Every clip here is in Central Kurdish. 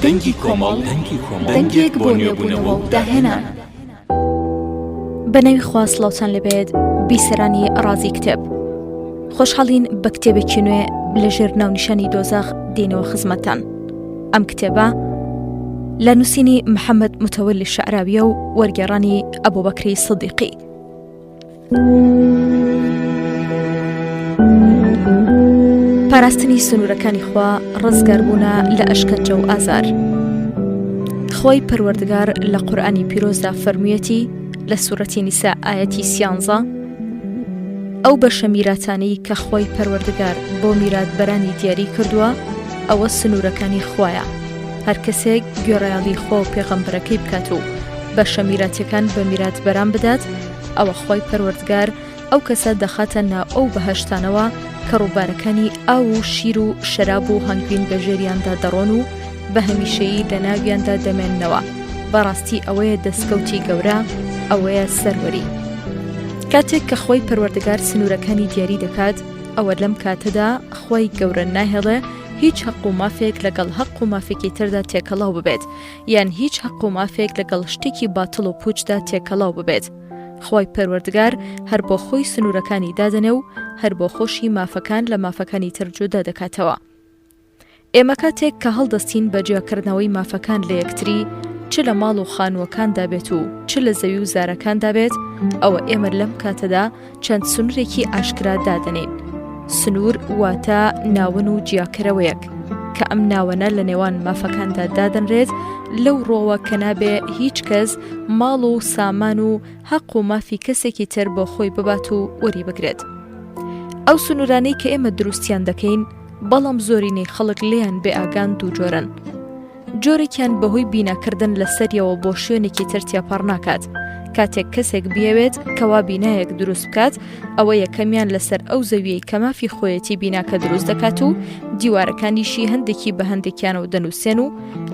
دەنگی کۆمەڵ دەنگێک بۆ نوێبوونەوە و داهێنان. بەناوی خوا سڵاوتان لەبێت بیسەرانی ڕازی کتێب. خۆشحاڵین بە کتێبێکی نوێ لەژێر ناونیشانی دۆزەخ دێنەوە خزمەتان. ئەم کتێبە لە نووسینی محەممەد متەوەلی شەعراویە و وەرگێڕانی ئەبوبەکری سیدیقی. پاراستنی سنوورەکانی خوا ڕزگاربوونە لە ئەشکەنجە و ئازار. خۆی پەروەردگار لە قورئانی پیرۆزدا فەرموویەتی لە سوورەتی نیسا ئایەتی 13 ئەو بەشە میراتانەی کە خۆی پەروەردگار بۆ میراتبەرانی دیاری کردووە ئەوە سنوورەکانی خوایە. هەر کەسێک گوێڕایاڵی خۆ و پێغەمبەرەکەی بکات و بەشە میراتەکان بە میراتبەران بدات، ئەوە خۆی پەروەردگار ئەو کەسە دەخاتە ناو ئەو بەهەشتانەوە کە ڕووبارەکانی ئاو و شیر و شەراب و هەنگوین بە ژێریاندا دەڕۆن و بە هەمیشەیی لە ناویاندا دەمێننەوە. بەڕاستی ئەوەیە دەستکەوتی گەورە، ئەوەیە سەروەری. کاتێک کە خۆی پەروەردگار سنوورەکانی دیاری دەکات، ئەوە لەم کاتەدا خۆی گەورە ناهێڵێ هیچ حەق و مافێک لەگەڵ حەق و مافێکی تردا تێکەڵاو ببێت، یان هیچ حەق و مافێک لەگەڵ شتێکی باتڵ و پوچدا تێکەڵاو ببێت. خۆی پەروەردگار هەر بۆ خۆی سنوورەکانی دادنێ و هەر بۆ خۆشی مافەکان لە مافەکانی تر جودا دەکاتەوە. ئێمە کاتێک کە هەڵدەستین بە جیاکردنەوەی مافەکان لە یەکتری، چ لە ماڵ و خانووەکاندا بێت و چ لە زەوی و زارەکاندا بێت، ئەوە ئێمە لەم کاتەدا چەند سنوورێکی ئاشکرا دادنین. سنوور واتە ناون و جیاکەرەوەیەک کە ئەم ناوەنە لە نێوان مافەکاندا دادەنرێت لەو ڕۆوە کە نابێ هیچ کەس ماڵ و سامان و حەق و مافی کەسێکی تر بۆ خۆی ببات و وەری بگرێت. ئەو سنوورانەی کە ئێمە دروستیان دەکەین، بەڵام زۆرینەی خەڵک لێیان بێ ئاگان دوو جۆرن. جۆرێکیان بەهۆی بیناکردن لەسەریەوە بۆ شوێنێکی تر تێپەڕ ناکات. کاتێک کەسێک بیاوێت کەوا بینایەک دروست بکات، ئەوە یەکەمیان لەسەر ئەو زەویەی کە مافی خۆیەتی بیناکە دروست دەکات و دیوارەکانیشی هەندێکی بە هەندێکیانەوە دەنووسێن و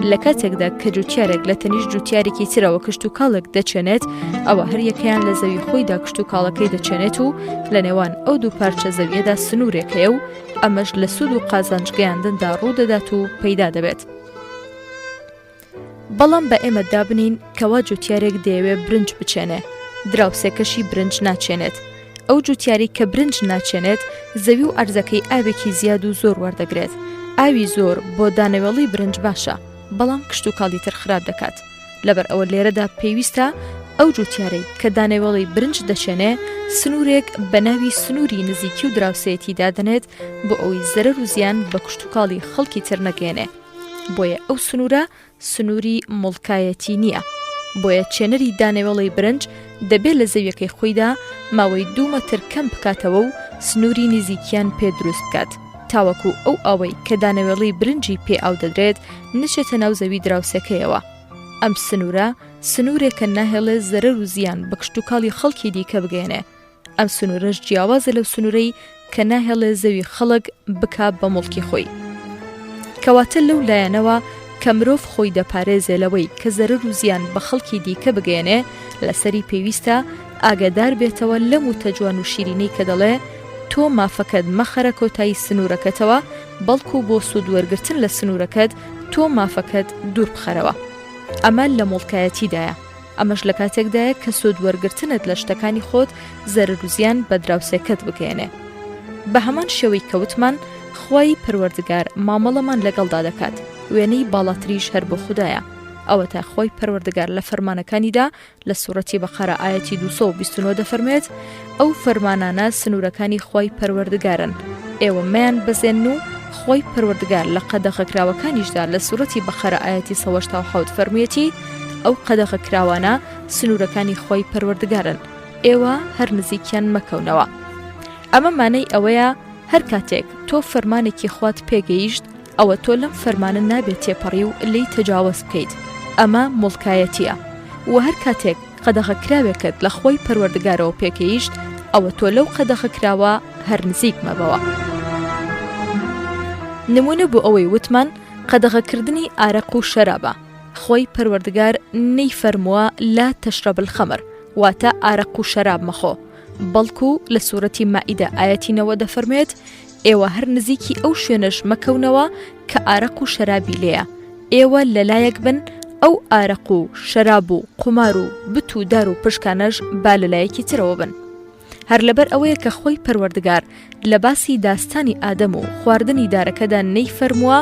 لە کاتێکدا کە جوتیارێک لە تەنیش جوتیارێکی ترەوە کشت و کاڵێک دەچێنێت، ئەوە هەر یەکەیان لە زەوی خۆیدا کشت و کاڵەکەی دەچێنێت و لە نێوان ئەو دوو پارچە زەویەدا سنوورێکەیە و ئەمەش لە سوود و قازانجگەیاندندا ڕوودەدات و پەیدا دەبێت. بەڵام بە ئێمە دابنین کەوا جوتیارێک دەیەوێ برنج بچێنێ، دراوسێکەشی برنج ناچێنێت. ئەو جوتیاری کە برنج ناچێنێت، زەوی و ئەرزەکەی ئاوێکی زیاد و زۆر وەردەگرێت. ئاوی زۆر بۆ دانەوێڵی برنج باشە، بەڵام کشت و کاڵی تر خراپ دەکات. لەبەر ئەوە لێرەدا پێویستە ئەو جوتیارەی کە دانەوێڵی برنج دەچێنێ سنوورێک بە ناوی سنووری نزیکی و دراوسێتی دادنێت بۆ ئەوەی زەرەر و زیان بە کشت و کاڵی خەڵکی تر نەگەێنێ. بۆیە ئەو سنوورە سنووری مڵکایەتی نییە. بۆیە چێنەری دانەوێڵی برنج دەبێت لە زەویەکەی خۆیدا ماوەی 2 مەتر کەم بکاتەوە و سنووری نزیکیان پێ دروست بکات، تاوەکو ئەو ئەوەی کە دانەوێڵی برنجی پێ ئاو دەدرێت نچێتە ناو زەوی دراوسەکەیەوە. ئەم سنوورە سنوورێکە ناهێڵێ زەرەر و زیان بە کشت و کاڵی خەڵکی دیکە بگەێنێ. ئەم سنوورەش جیاوازە لەو سنوورەی کە ناهێڵێ زەوی خەڵک بکات بە مڵکی خۆی. کەواتە لەو لایەنەوە کە مرۆڤ خۆی دەپارێزێلەوەی کە زەرەر و زیان بە خەڵکی دیکە بگەێنێ، لەسەری پێویستە ئاگادار بێتەوە لەم وتە جوان و شیرینەی کە دەڵێ تۆ مافەکەت مەخەرە کۆتایی سنوورەکەتەوە، بەڵکو بۆ سوود وەرگرتن لە سنوورەکەت تۆ مافەکەت دوور بخەرەوە. ئەمە لە مڵکایەتیدایە. ئەمەش لە کاتێکدایە کە سوود وەرگرتنت لە شتەکانی خۆت زەرەر و زیان بە دراوسێکەت بگەێنێ. بە هەمان شێوەی کەوتمان خۆی پەروەردگار مامەڵەمان لەگەڵدا دەکات، وێنەی باڵاتریش هەر بۆ خوددایە. ئەوە تا خۆی پەروەردگار لە فەرمانەکانیدا لە سوورەتی بەقەرە ئایەتی 229 دەفەرمێت ئەو فەرمانانە سنوورەکانی خۆی پەروەردگارن، ئێوە مەیان بزێن و خۆی پەروەردگار لە قەدەغەکراوەکانیشدا لە سوورەتی بەقەرە ئایەتی 187 فەرموویەتی ئەو قەدەغەکراوانە سنوورەکانی خۆی پەروەردگارن، ئێوە هەر نزیکیان مەکەونەوە. ئەمە مانای ئەوەیە هەر کاتێک تۆ فەرمانێکی خوات پێگەیشت، ئەوە تۆ لەم فەرمانە نابێت تێپەڕی و لی تەجاوز بکەیت. ئەمە مڵکایەتیە. و هەر کاتێک قەدەغەکراوێکت لە خۆی پەروەردگارەوە پێگەیشت، ئەوە تۆ لەو قەدەغەکراوە هەر نزیک مەبەوە. نمونە بۆ ئەوەی وتمان قەدەغەکردنی ئارەق و شەرابە. خۆی پەروەردگار نەیفەرمووە لا تەشرەب الخەمر، واتە ئارەق و شەراب مەخۆ، بەڵکو لە سوورەتی مائیدە ئایەتی 90 دەفەرمێت ئێوە هەر نزیکی ئەو شوێنەش مەکەونەوە کە ئارەق و شەرابی لێیە، ئێوە لەلایەک بن ئەو ئارەق و شەراب و قومار و بت و دار و پشکانەش با لەلایەکی ترەوە بن. هەر لەبەر ئەوەیە کە خۆی پەروەردگار لە باسی داستانی ئادەم و خواردنی دارەکەدا نەیفەرمووە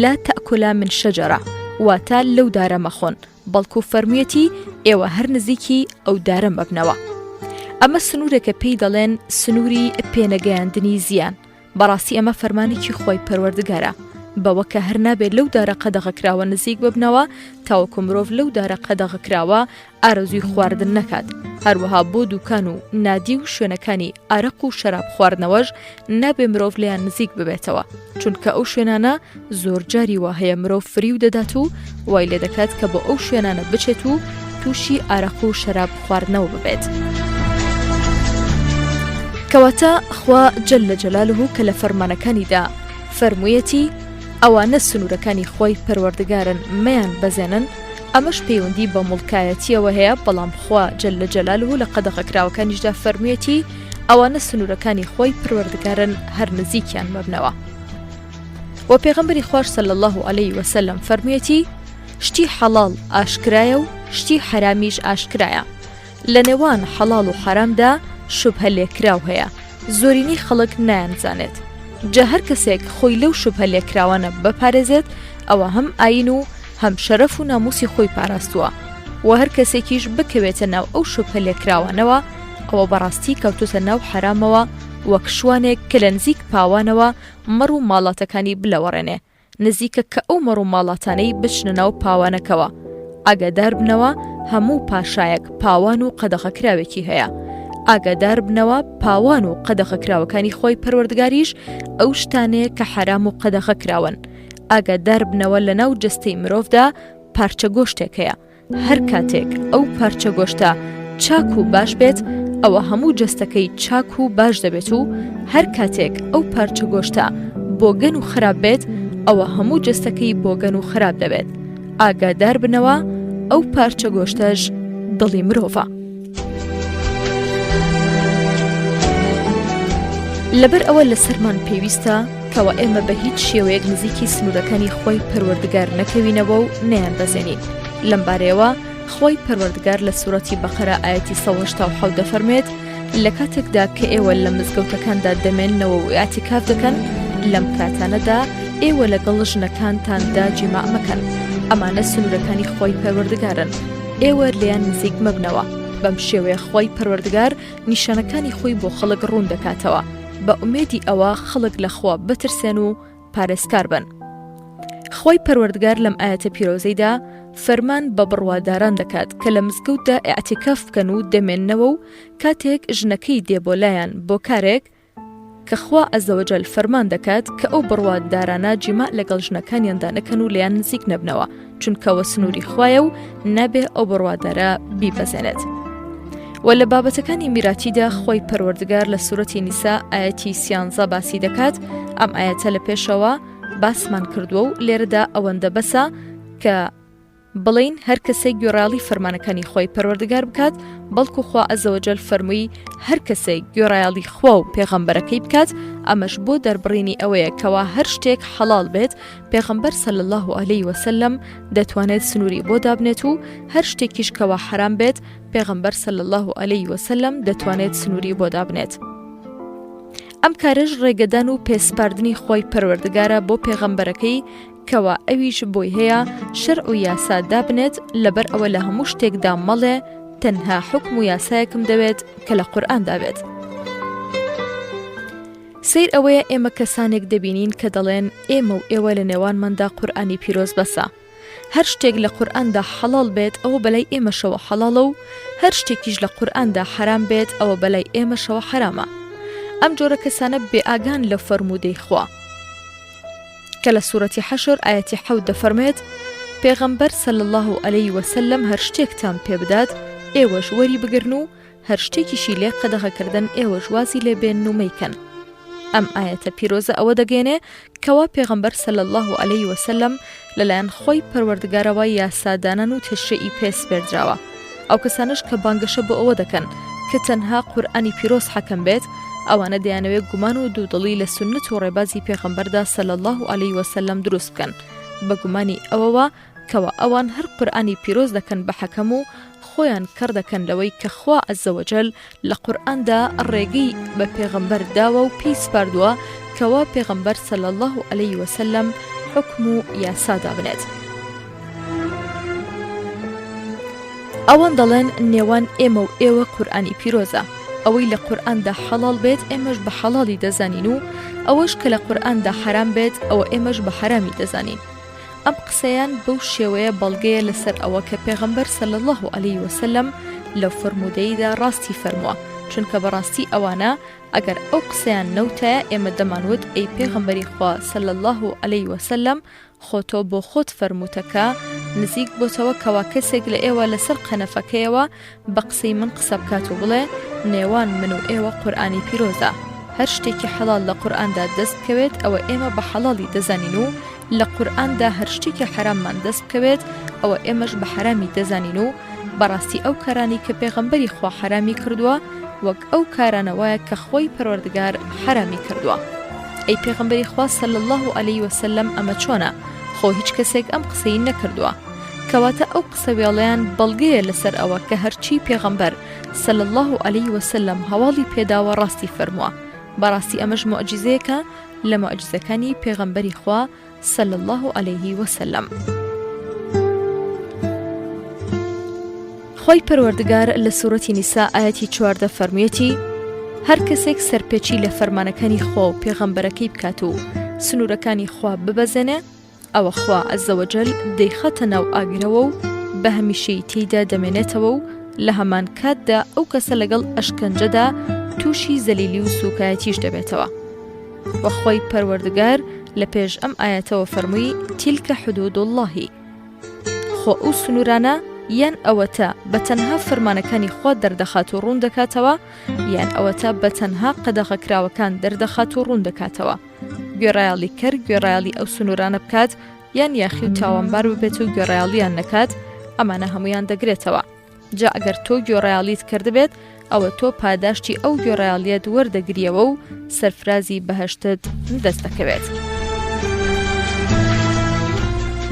لا تەئکولا من شەجەرە، واتە لەو دارە مەخۆن، بەڵکو فەرموویەتی ئێوە هەر نزیکی ئەو دارە مەبنەوە. ئەمە سنوورێکە پێی دەڵێن سنووری پێنەگەیاندنی زیان. بەڕاستی ئەمە فەرمانێکی خۆی پەروەردگارە بەوە کە هەر نابێت لەو دارە قەدەغەکراوە نزیک ببنەوە تاوەکو مرۆڤ لەو دارە قەدەغەکراوە ئارەزووی خواردن نەکات. هەروەها بۆ دوکان و نادی و شوێنەکانی ئارەق و شەراب خواردنەوەش نابێ مرۆڤ لێیان نزیک ببێتەوە، چونکە ئەو شوێنانە زۆر جاری وا هەیە مرۆڤ فریو دەدات و وای لێ دەکات کە بۆ ئەو شوێنانە بچێت و تووشی ئارەق و شەراب خواردنەوە ببێت. کەواتە خوا جەل جەلالوه کە لە فەرمانەکانیدا فەرموویەتی ئەوانە سنوورەکانی خۆی پەروەردگارن مەیان بەزێنن، ئەمەش پەیوەندی بە موڵکایەتیەوە هەیە، بەڵام خوا جەل جەلالوه لە قەدەغەکراوەکانیشدا فەرموویەتی ئەوانە سنوورەکانی خۆی پەروەردگارن هەر نزیکیان مەبنەوە. و پێغەمبەری خوش صلی الله علیه وسلم فەرموویەتی شتی حەڵاڵ ئاشکرایە و شتی حرامیش ئاشکرایە. لە نێوان حەڵاڵ و حرامدا شوبهە لێکراو هەیە، زۆرینەی خەڵک نایانزانێت. جا هەر کەسێک خۆی لەو شوبهە لێکراوانە بپارێزێت ئەوە هەم ئاین و هەم شەرەف و ناموسی خۆی پاراستووە، و هەر کەسێکیش بکەوێتە ناو ئەو شوبهە لێکراوانەوە ئەوە بەڕاستی کەوتوتە ناو حرامەوە، وەک شوانێک کە لە نزیک پاوانەوە مەڕ و ماڵاتەکانی بلەوەڕێنێ، نزیکە کە ئەو مەڕ و ماڵاتانەی بچنە ناو پاوانەکەوە. ئاگادار بنەوە هەموو پاشایەک پاوان و قەدەغەکراوێکی هەیە. ئاگادار بنەوە پاوان و قەدەغەکراوەکانی خۆی پەروەردگاریش ئەو شتانەیە کە حرام و قەدەغەکراون. ئاگادار بنەوە لە ناو جەستەی مرۆڤدا پارچە گۆشتێک هەیە، هەر کاتێک ئەو پارچە گۆشتە چاک و باش بێت ئەوە هەموو جەستەکەی چاک و باش دەبێت، و هەر کاتێک ئەو پارچە گۆشتە بۆگەن و خراپ بێت ئەوە هەموو جەستەکەی بۆگەن و خراپ دەبێت. ئاگادار بنەوە ئەو پارچە گۆشتەش دڵی مرۆڤە. لەبەر ئەوە لەسەرمان پێویستە کەوە ئێمە بە هیچ شێوەیەک نزیکی سنوورەکانی خۆی پەروەردگار نەکەوینەوە و نەیان بەزێنین. لەم بارەیەوە خۆی پەروەردگار لە سوورەتی بەقەرە ئاەتی 187 دەفەرمێت لە کاتێکدا کە ئێوە لە مزگەوتەکاندا دەمێننەوە و ئاعتیکاف دەکەن لەم کاتانەدا ئێوە لەگەڵ ژنەکانتاندا جیماع مەکەن، ئەمانە سنوورەکانی خۆی پەروەردگارن، ئێوە لێیان نزیک مەبنەوە. بەم شێوەیە خۆی پەروەردگار نیشانەکانی خۆی بۆ خەڵک ڕوون دەکاتەوە بە ئومێدی ئەوە خەڵک لەخوا بترسێن و پارێزکار بن. خۆی پەروەردگار لەم ئاەتە پیرۆزەیدا فەرمان بە بڕواداران دەکات کە لە مزگەوتدا ئاعتیکاف بکەن و دەمێننەوە و کاتێک ژنەکەی دێ بۆ لایەن بۆ کارێک کە خوا عەزەوەجەل فەرمان دەکات کە ئەو بڕوادارانە جیماع لەگەڵ ژنەکانیاندا نەکەن و لێیان نزیک نەبنەوە، چونکەوە سنووری خوایە و نابێ ئەو بڕوادارە بیبەزێنێت. و لە بابەتەکانی میراتیدا خۆی پەروەردگار لە سوورەتی نیسا ئاەتی 13 باسی دەکات. ئەم ئاەتە لە پێشەوە باسمان کردووە و لێرەدا ئەوەندە بەسە کە بڵین هەر کەسێک گوێڕایەڵی فەرمانەکانی خۆی پەروەردگار بکات، بەڵکو خوا عەزەوەجەل فەرمووی هەر کەسێک گوێڕایەڵی خوا و پێغەمبەرەکەی بکات، ئەمەش بۆ دەربڕینی ئەوەیە کەوا هەر شتێک حەڵاڵ بێت پێغەمبەر صلی الله علیه وسلم دەتوانێت سنووری بۆ دابنێت و هەر شتێکیش کەوا حرام بێت پێغەمبەر صلی الله علیه وسلم دەتوانێت سنووری بۆ دابنێت. ئەم کارەش ڕێگەدان و پێسپاردنی خۆی پەروەردگارە بۆ پێغەمبەرەکەی کەوا ئەویش بۆی هەیە شەرع و یاسا دابنێت، لەبەر ئەوە لە هەموو شتێکدا مەڵێ تەنها حکم و یاسایەکم دەوێت کە لە قورئان دابێت. سیر ئەوەیە ئێمە کەسانێک دەبینین کە دەڵێن ئێمە و ئێوە لە نێوانماندا قورئانی پیرۆز بەسە، هەر شتێک لە قورئاندا حەڵاڵ بێت ئەوە بەلای ئێمەشەوە حەڵاڵە و هەر شتێکیش لە قورئاندا حرام بێت ئەوە بەلای ئێمەشەوە حرامە. ئەم جۆرە کەسانە بێئاگان لە فەرموودەی خوا کە لە سوورەتی حەشر ئاەتی 7 دەفەرمێت پێغەمبەر صلی الله علیه وسلم هەر شتێکتان پێ بدات ئێوەش وەری بگرن و هەر شتێکیشی لێ قەدەغەکردن ئێوەش وازی لێ بێن و مەیکەن. ئەم ئاەتە پیرۆزە ئەوە دەگەێنێ کەوا پێغەمبەر صلی الله علیه وسلم لەلایەن خۆی پەروەردگارەوە یاسادانان و تشریعی پێسپێردراوە. ئەو کەسانش کە بانگەشە بۆ ئەوە دەکەن کە تەنها قورئانی پیرۆز حەکەم بێت، ئەوانە دەیانەوێت گومان و دوودڵی لە سنت و ڕێبازی پێغەمبەردا صلی الله علیه وسلم دروست بکەن، بەگومانی ئەوەوە کەوا ئەوان هەر قورئانی پیرۆز دەکەن بە حەکەم و خۆیان کڕ دەکەن لەوەی کە خوا عەزەوەجەل لە قورئاندا ڕێگەی بە پێغەمبەر داوە و پێی سپاردووە کەوا پێغەمبەر صلی الله علیه وسلم حکم و یاسا دابنێت. ئەوان دەڵێن نێوان ئێمە و ئێوە قورئانی پیرۆزە، ئەوەی لە قورئاندا حەڵال بێت ئێمەش بە حەڵالی دەزانین و ئەوەش کە لە قورئاندا حرام بێت ئەوە ئێمەش بە حرامی دەزانین. ئەم قسەیان بەو شێوەیە بەڵگەیە لەسەر ئەوە کە پێغەمبەر صلی الله علیه وسلم لەو فەرموودەیدا ڕاستی فەرمووە، چونکە بەڕاستی ئەوانە ئەگەر ئەو قسەیان نەوتایە ئێمە دەمانوت ئەی پێغەمبەری خوا صلی الله علیه وسلم خۆتۆ بۆ خۆت فەرمووتەکە نزیک بۆتەوە کەوا کەسێک لە ئێوە لەسەر قەنەفەکەیەوە بە قسەی من قسە بکات و بڵێ نێوان من و ئێوە قورئانی پیرۆزە، هەر شتێکی حەڵال لە قورئاندا دەست بکەوێت ئەوە ئێمە بە حەڵالی دەزانین و لە قورئاندا هەر شتێکی حراممان دەست بکەوێت ئەوە ئێمەش بە حرامی دەزانین و بەڕاستی ئەو کارانی کە پێغەمبەری خوا حرامی کردووە وەک ئەو کارانەوەیە کە خۆی پەروەردگار حرامی کردووە. ئەی پێغەمبەری خوا صلی الله علیه وسلم ئەمە چۆنە؟ خۆ هیچ کەسێک ئەم قسەی نەکردووە. کەواتە ئەو قسە وێڵەیان بەڵگەیە لەسەر ئەوە کە هەرچی پێغەمبەر صلی الله علیه وسلم هەواڵی پێداوە ڕاستی فەرمووە. بەڕاستی ئەمەش موعجزەیەکە لە موعجزەکانی پێغەمبەری خوا صلی الله علیه وسلم. خۆی پەروەردگار لە سوورەتی نیسا ئایەتی 14 فەرموویەتی هەر کەسێک سەرپێچی لە فەرمانەکانی خوا و پێغەمبەرەکەی بکات و سنوورەکانی خوا ببەزێنێ ئەوە خوا عەزەوەجەل دەیخەتە ناو ئاگرەوە و بە هەمیشەی تێیدا دەمێنێتەوە و لە هەمان کاتدا ئەو کەسە لەگەڵ ئەشکەنجەدا تووشی زەلیلی و سوکایەتیش دەبێتەوە. وەخۆی پەروەردگار لە پێش ئەم ئایەتەوە فەرمووی تیلکە حودود اللهی، خۆ ئەو سنوورانە یان ئەوەتە بە تەنها فەرمانەکانی خوا دەردەخات و ڕوون دەکاتەوە یان ئەوەتە بە تەنها قەدەغەکراوەکان دەردەخات و ڕوون دەکاتەوە. گوێڕایاڵی کرد گوێڕایاڵی ئەو سنوورانە بکات یان یاخی و تاوانبار ببێت و گوێڕایاڵیان نەکات، ئەمانە هەمویان دەگرێتەوە. جا ئەگەر تۆ گوێڕایاڵیت کردبێت ئەوە تۆ پاداشتی ئەو گوێڕایاڵیەت وەردەگریەوە و سەرفرازی بەهەشتت دەست دەکەوێت.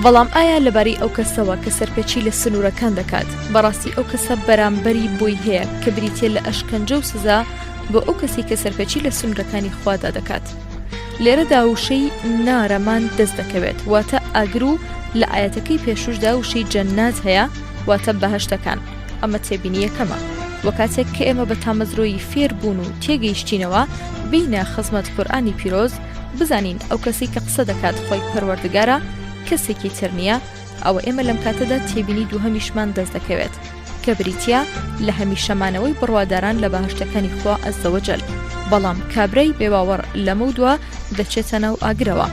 بەڵام ئایا لەبارەی ئەو کەسەوە کە سەرپێچی لە سنوورەکان دەکات بەڕاستی ئەو کەسە بەرامبەری بۆی هەیە کە بریتێ لە ئەشکەنجە و سزا بۆ ئەو کەسی کە سەرپێچی لە سنوورەکانی خوادا دەکات؟ لێرەدا وشەی نارەمان دەست دەکەوێت، واتە ئاگر و لە ئاەتەکەی پێشوشدا وشەی جەنات هەیە، واتە بەهەشتەکان. ئەمە تێبینیەکەمە وە کاتێک کە ئێمە بە تامەزرۆیی فێر بوون و تێگەیشتینەوە بینە خزمەت قورئانی پیرۆز بزانین ئەو کەسی کە قسە دەکات خۆی پەروەردگارە کەسێکی تر نییە، ئەوە ئێمە لەم کاتەدا تێبینی دووهەمیشمان دەست دەکەوێت کە بریتە لە هەمیشەمانەوەی بڕواداران لە بەهەشتەکانی خوا عەزەوەجەل. بەڵام کابرای بێباوەڕ لەمە دووە دەچێتە ناو ئاگرەوە.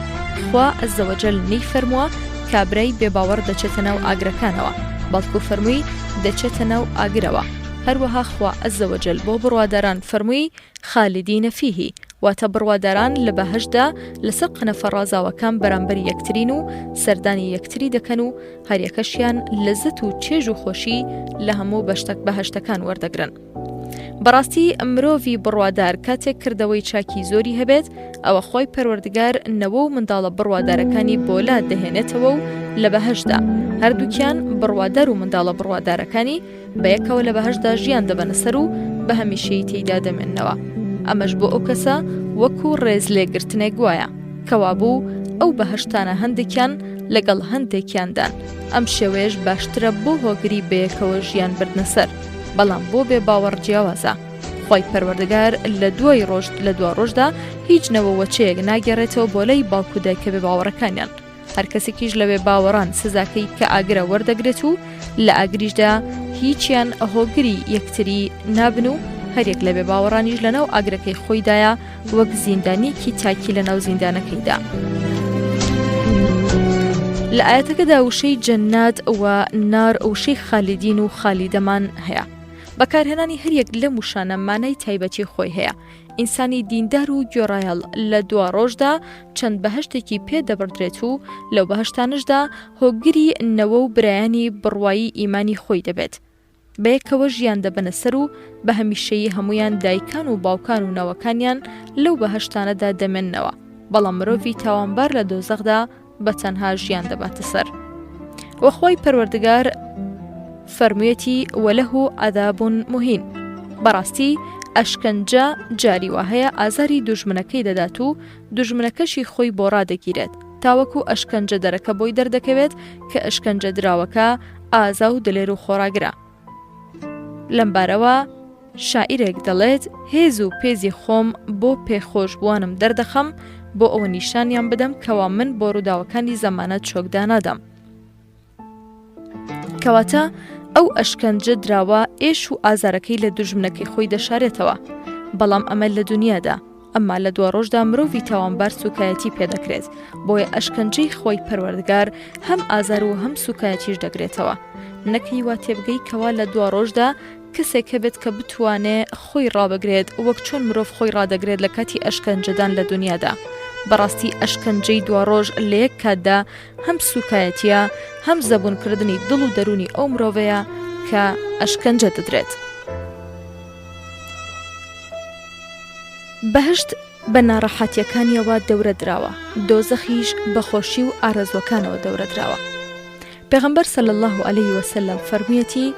خوا عەزەوەجەل نەیفەرمووە کابرای بێباوەڕ دەچێتە ناو ئاگرەکانەوە، بەڵکو فەرمووی دەچێتە ناو ئاگرەوە. هەروەها خوا عەزەوەجەل بۆ بڕواداران فەرمووی خالدینە فیهی، واتە بڕواداران لە بەهەشتدا لەسەر قەنەفە ڕازاوەکان بەرامبەر یەکترین و سەردانی یەکتری دەکەن و هەریەکەشیان لەزەت و چێژ و خۆشی لە هەموو بەهەشتەکان وەردەگرن. بەڕاستی مرۆڤی بڕوادار کاتێک کردەوەی چاکی زۆری هەبێت ئەوە خۆی پەروەردگار نەوە و منداڵە بڕوادارەکانی بۆلات دەهێنێتەوە و لە بەهەشتدا هەردووکیان بڕوادار و منداڵە بڕوادارەکانی بە یەکەوە لە بەهەشتدا ژیان دەبەنە سەر و بە هەمیشەی تێیدا دەمێننەوە. ئەمەش بۆ ئەو کەسە وەکو ڕێز لێگرتنێک وایە کەوا بوو ئەو بەهەشتانە هەندێکیان لەگەڵ هەندێکیاندان. ئەم شێوەیەش باشترە بۆ هۆگری بەیەکەوە ژیان بردنە سەر، بەڵام بۆ بێ باوەڕ جیاوازە. خۆی پەروەردگار لە دوا ڕۆژدا هیچ نەوەوەچەیەک ناگەڕێتەوە بۆ لای باوکو دایکە بێ باوەڕەکانیان. هەر کەسێکیش لەوێ باوەڕان سزاکەی کە ئاگرە وەردەگرێت و لە ئاگریشدا هیچیان هۆگری یەکتری نابن و هەرێک لە بێ باوەڕانیش لەناو ئاگرەکەی خۆیدایە وەک زیندانیکی تاکی لەناو زیندانەکەیدا. لە ئاەتەکەدا وشەی جەنات و نار وشەی خالیدین و خالیدەمان هەیە. بەکارهێنانی هەریەک لەم وشانە مانای تایبەتی خۆی هەیە. ئینسانی دیندار و گوێڕایەڵ لە دوا ڕۆژدا چەند بەهەشتێکی پێ دەبڕدرێت و لەو بەهەشتانشدا هۆگری نەوە و برایانی بڕوایی ئیمانی خۆی دەبێت. بەیەکەوە ژیان دەبنە سەر و بە هەمیشەیی هەمویان دایکان و باوکان و نەوەکانیان لەو بەهەشتانەدا دەمێننەوە. بەڵام مرۆڤی تاوانبار لە دۆزەخدا بە تەنها ژیان دەباتە سەر. وەخوای پەروەردگار فەرموویەتی وەلەهو عەذابون موهین، بەڕاستی ئەشکەنجە جاری وهەیە ئازاری دوژمنەکەی دەدات و دوژمنەکەشی خۆی بۆ ڕادەگیرێت تاوەکو ئەشکەنجە دەرەکە بۆی دەردەکەوێت کە ئەشکەنجە دراوەکە ئازا و دلێر و خۆراگرە. لەمبارەوە شاعیرێک دەڵێت هێز و پێزی خۆم بۆ پێخۆشبووانم دەردەخەم بۆ ئەوە نیشانیان بدەم کەوا من بۆ ڕووداوەکانی زەمانە چۆکدا نادەم. کەواتە ئەو ئەشکەنجە دراوە ئێش و ئازارەکەی لە دوژمنەکەی خۆی دەشارێتەوە، بەڵام ئەمە لە دنیادا، ئەمما لە دوا ڕۆژدا مرۆڤی تاوانبار سوکایەتی پێدەکرێت، بۆیە ئەشکەنجەی خۆی پەروەردگار هەم ئازار و هەم سوکایەتیش دەگرێتەوە. نەکەی وا تێبگەی کەوا لە دوا ڕۆژدا کەسێک هەبێت کە بتوانێ خۆی ڕابگرێت وەک چۆن مرۆڤ خۆی ڕادەگرێت لە کاتی ئەشکەنجەدان لە دنیادا. بەڕاستی ئەشکەنجەی دوا ڕۆژ لە یەک کاتدا هەم سوکایەتیە هەم زەبونکردنی دڵ و دەرونی ئەو مرۆڤەیە کە ئەشکەنجە دەدرێت. بەهشت بە ناڕەحەتیەکانیەوە دەورە دراوە، دۆزەخیش بەخۆشی و ئارەزوەکانەوە دەورە دراوە. پێغەمبەر صلی الله علیه وسلم فەرموویەتی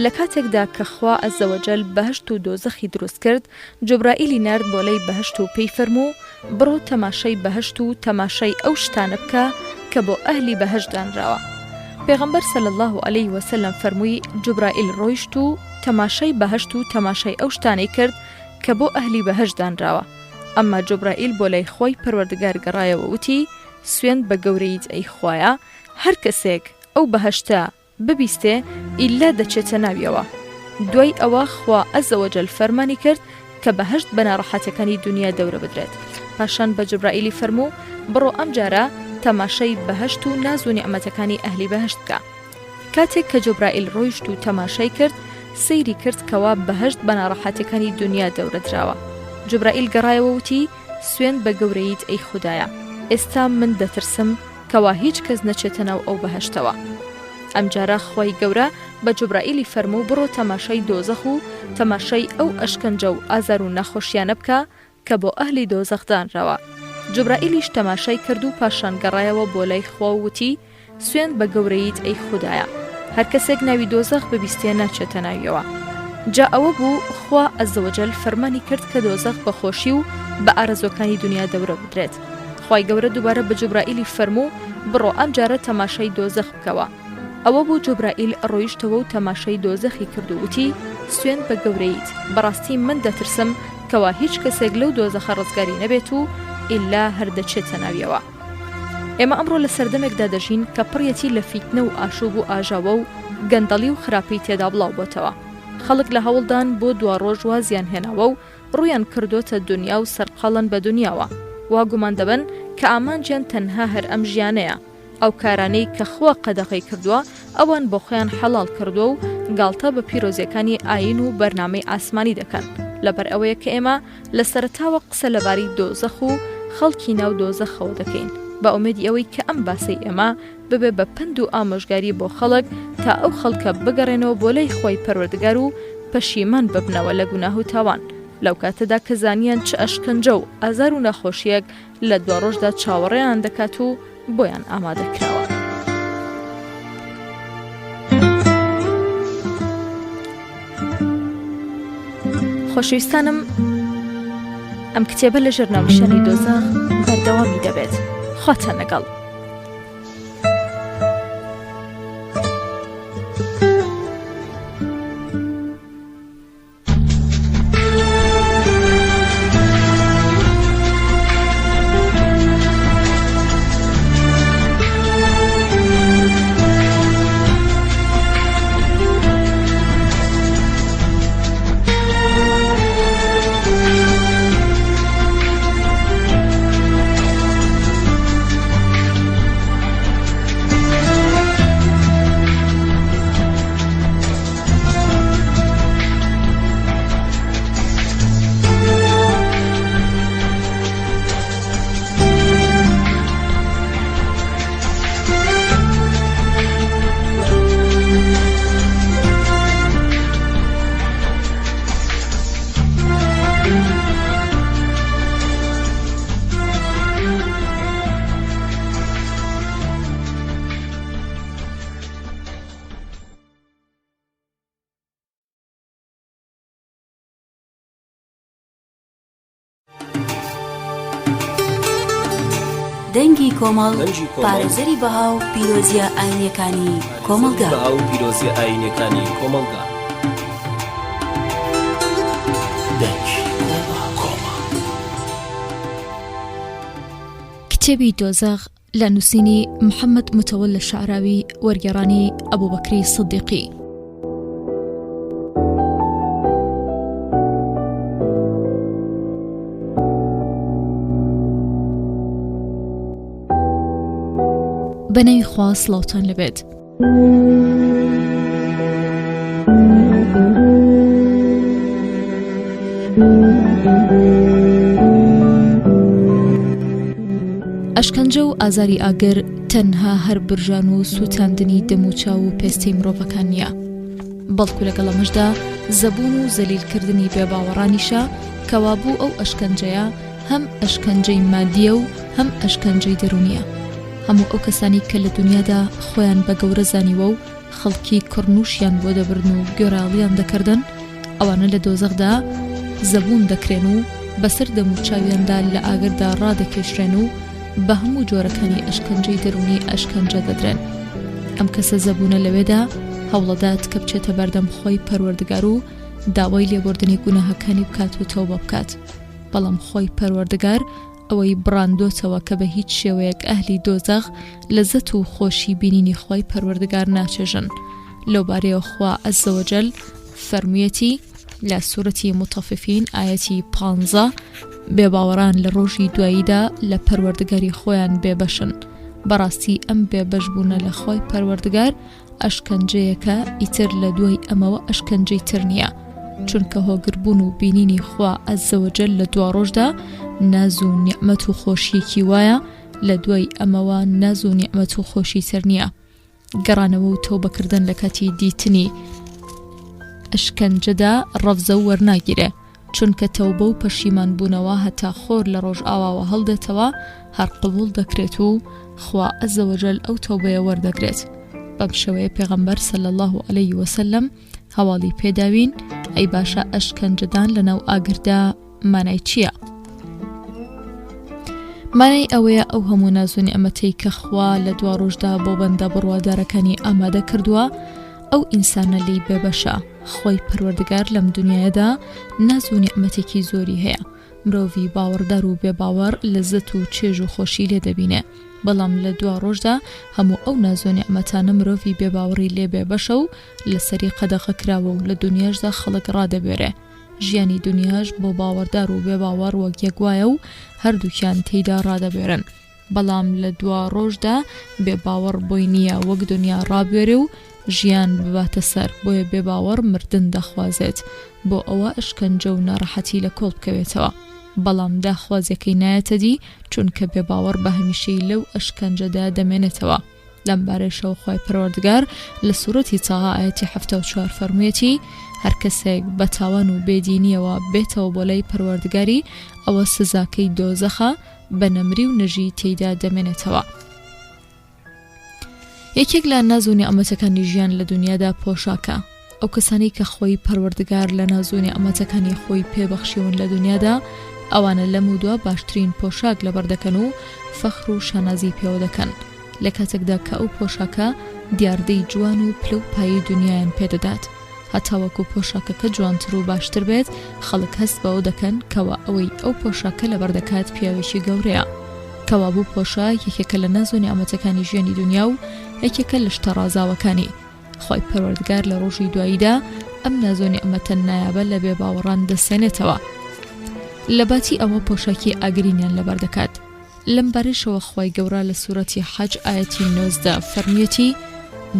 لە کاتێکدا کە خوا عەزەوەجەل بەهشت و دۆزەخی دروست کرد، جوبرائیلی نارد بۆ لای بەهشت و پێی فەرموو بڕۆ تەماشای بەهشت و تەماشای ئەو شتانە بکە کە بۆ ئەهلی بەهشت دانراوە. پێغەمبەر صلی الله علیه وسلم فەرمووی جوبرائیل ڕۆیشت و تەماشای بەهشت و تەماشای ئەو شتانەی کرد کە بۆ ئەهلی بەهشت دانراوە. ئەمما جوبرائیل بۆ لای خۆی پەروەردگار گەڕایەوە وتی سوێند بە گەورەیت ئەی خوایە، هەر کەسێک ئەو بەهشتە ببیستێ ئیلا دەچێتە ناویەوە. دوای ئەوە خوا عەزەوەجەل فەرمانی کرد کە بەهشت بە ناڕەحەتەکانی دنیا دەورە بدرێت. پاشان بە جوبرائیلی فەرموو بڕۆ ئەم جارە تەماشای بەهشت و ناز و نیعمەتەکانی ئەهلی بەهشت بکە. کاتێک کە جوبرائیل ڕۆیشت و تەماشای کرد، سەیری کرد کەوا بەهشت بە ناڕەحەتەکانی دنیا دەورە دراوە. جوبرائیل گەڕایەوە وتی سوێند بە گەورەیت ئەی خودایە، ئێستا من دەترسم کەوا هیچ کەس نەچێتە ناو ئەو بەهشتەوە. ئەمجارە خۆی گەورە بە جوبرائیلی فەرموو بڕۆ تەماشای دۆزەخ و تەماشای ئەو ئەشکەنجە و ئازار و نەخۆشیانە بکە کە بۆ ئەهلی دۆزەخ دانراوە. جوبرائیلیش تەماشای کرد و پاشان گەڕایەوە بۆ لای خوا و وتی سوێند بە گەورەیت ئەی خودایە، هەر کەسێک ناوی دۆزەخ ببیستێ ناچێتە ناویەوە. جا ئەوە بوو خوا عەزەوەجەل فەرمانی کرد کە دۆزەخ بەخۆشی و بە ئارەزۆکانی دنیا دەورە بدرێت. خوای گەورە دووبارە بە جوبرائیلی فەرموو بڕۆ ئەم جارە تەماشای دۆزەخ بکەوە. ئەوە بوو جوبرائیل ڕۆیشتەوە و تەماشای دۆزەخی کرد و وتی سوێند بە گەورەیت، بەڕاستی من دەترسم کەوا هیچ کەسێک لەو دۆزەخە ڕزگاری نەبێت و ئیلا هەردەچێتە ناویەوە. ئێمە ئەمڕۆ لە سەردەمێکدا دەژین کە پڕیەتی لە فیتنە و ئاشوب و ئاژاوە و گەندەڵی و خراپەی تێدا بڵاو بۆتەوە. خەڵک لە هەوڵدان بۆ دوا ڕۆژ وازیان هێناوە و ڕویان کردوتە دنیا و سەرقەڵن بە دنیاوە، وا گومان دەبن کە ئامانجیان تەنها هەر ئەم ژیانەیە. ئەو کارانەی کە خوا قەدەغەی کردووە ئەوان بۆ خۆیان حەڵال کردووە و گاڵتە بە پیرۆزیەکانی ئاین و بەرنامەی ئاسمانی دەکەن، لەبەر ئەوەیە کە ئێمە لە سەرەتاوە قسە لەباری دۆزەخ و خەڵکی ناو دۆزەخەوە دەکەین بە ئومێدی ئەوەی کە ئەم باسی ئێمە ببێ بە پند و ئامۆژگاری بۆ خەڵک تا ئەو خەڵکە بگەڕێنەوە بۆ لای خۆی پەروەردگار و پەشیمان ببنەوە لە گوناه و تاوان، لەو کاتەدا کە زانیان چ ئەشکەنجە و ئازار و نەخۆشیەک لە دوا ڕۆژدا چاوەڕێیان دەکات و بۆیان ئامادەکراوە. خۆشەویستانم، ئەم کتێبە لە ژەرناویشانی دۆزەخ بەردەوامی دەبێت. خواتان لەگەڵ. دەنگی کۆمەڵ پارێزەری بەها و پیرۆزیە ئاینیەکانی کۆمەڵگا. کتێبی دۆزەخ لە نووسینی محەممەد متەوەلە شعراوی وەرگێڕانی ئەبوبەکری سیدیقی. بەناوی خوا سڵاوتان لەبێت. ئەشکەنجە و ئازاری ئاگر تەنها هەر برژان و سووتاندنی دەموچاو و پێستەی مرۆڤەکان نییە، بەڵکو لەگەڵ ئەمەشدا زەبوون و زەلیلکردنی بێباوەڕانیشە کەوابوو ئەو ئەشکەنجەیە هەم ئەشکەنجەی مادیە و هەم ئەشکەنجەی دەرونیە. هەموو ئەو کەسانی کە لە دنیادا خۆیان بە گەورە زانیوە و خەڵکی کڕنووشیان بۆ دەبرن و گۆراڵیان دەکردن، ئەوانە لە دۆزەخدا زەبوون دەکرێن و بەسەر دەموچاویاندا لە ئاگردا ڕادەکێشرێن و بە هەموو جۆرەکانی ئەشکەنجەی دەرونی ئەشکەنجە دەدرێن. ئەم کەسە زەبوونە لەوێدا هەوڵەدات کە بچێتە بەردەم خۆی پەروەردگار و داوای لێبوردنی گوناهەکانی بکات و تەوبە بکات، بەڵام خۆی پەروەردگار ئەوەی بڕاندۆتەوە کە بە هیچ شێوەیەک ئەهلی دۆزەخ لەزەت و خۆشی بینینی خۆی پەروەردگار ناچێژن. لەوبارەیەوە خوا عەزەوەجەل فەرموویەتی لە سوورەتی متەففین ئایەتی 15 بێباوەڕان لە ڕۆژی دواییدا لە پەروەردگاری خۆیان بێبەشن. بەڕاستی ئەم بێبەشبوونە لە خۆی پەروەردگار ئەشکەنجەیەکە ئیتر لە دوای ئەمەوە ئەشکەنجەی تر نییە، چونکە هۆگربوون و بینینی خوا عەزەوەجەل لە دوا ڕۆژدا ناز و نیعمەت و خۆشیەکی وایە، لە دوای ئەمەوە ناز و نیعمەت و خۆشی تر نییە. گەڕانەوە و تەوبەکردن لە کاتی دیتنی ئەشکەنجەدا ڕەفزە و وەرناگیرێ، چونکە تەوبە و پەشیمان بوونەوە هەتا خۆر لە ڕۆژ ئاواوە هەڵدێتەوە هەر قبول دەکرێت و خوا عەزەوەجەل ئەو تەوبەیە وەردەگرێت. بەم شێوەیە پێغەمبەر صلی الله علیه وسلم هەواڵی پێداوین ئەی باشە ئەشکەنجەدان لەناو ئاگردا مانای چییە؟ مانای ئەوەیە ئەو هەموو ناز و نیعمەتەی کە خوا لە دوا ڕۆژدا بۆ بەندە بڕوادارەکانی ئامادە کردووە ئەو ئینسانە لی بێبەشە. خۆی پەروەردگار لەم دنیادا ناز و نیعمەتێکی زۆری هەیە. مرۆڤی باوەڕدار و بێباوەڕ لەزەت و چێژ و خۆشی لێ دەبینێ، بەڵام لە دوا ڕۆژدا هەموو ئەو ناز و نیعمەتانە مرۆڤی بێباوەڕی لێ بێبەشە و لەسەری قەدەغە کراوە و لە دنیاشدا خەڵک ڕادەبێرێ. ژیانی دنیاش بۆ باوەڕدار و بێباوەڕ وەک یەکوایە و هەردووکیان تێیدا ڕادەبێرن، بەڵام لە دوا ڕۆژدا بێباوەڕ بۆی نییە وەک دنیا ڕابێرێ و ژیان بباتە سەر، بۆیە بێباوەڕ مردن دەخوازێت بۆ ئەوە ئەشکەنجە و ناڕەحەتی لە کۆڵ بکەوێتەوە، بەڵام داخوازیەکەی نایەتە دی چونکە بێباوەڕ بە هەمیشەی لەو ئەشکەنجەدا دەمێنێتەوە. لەم بارەشەوە خۆی پەروەردگار لە سوورەتی تاها ئایەتی 74 فەرموویەتی هەر کەسێک بە تاوان و بێدینیەوە بێتەوە بۆ لای پەروەردگاری ئەوە سزاکەی دۆزەخە، بە نەمری و نەژی تێیدا دەمێنێتەوە. یەکێک لە ناز و نیعمەتەکانی ژیان لە دنیادا پۆشاکە. ئەو کەسانی کە خۆی پەروەردگار لە ناز و نیعمەتەکانی خۆی پێبەخشیون لە دنیادا ئەوانە لەم و دووە باشترین پۆشاک لەبەردەکەن و فەخر و شانازی پێوە دەکەن، لە کاتێکدا کە ئەو پۆشاکە دیاردەی جوان و پلە و پایی دنیایان پێدەدات. هەتاوەکو پۆشاکەکە جوانتر و باشتر بێت خەڵک هەست بەوە دەکەن کەوا ئەوەی ئەو پۆشاکە لەبەردەکات پیاوێکی گەورەیە. کەوابوو پۆشاک یەکێکە لە ناز و نیعمەتەکانی ژیانی دنیا و یەکێکە لە شتە ڕازاوەکانی. خۆی پەروەردگار لە ڕۆژی دواییدا ئەم ناز و نیعمەتە نایابە لە بێباوەڕان دەسێنێتەوە. لە باتی ئەوە پۆشاکی ئاگرینیان لەبەردەکات. لەم بارەشەوە خۆی گەورە لە سوورەتی حەج ئایەتی 19 فەرموویەتی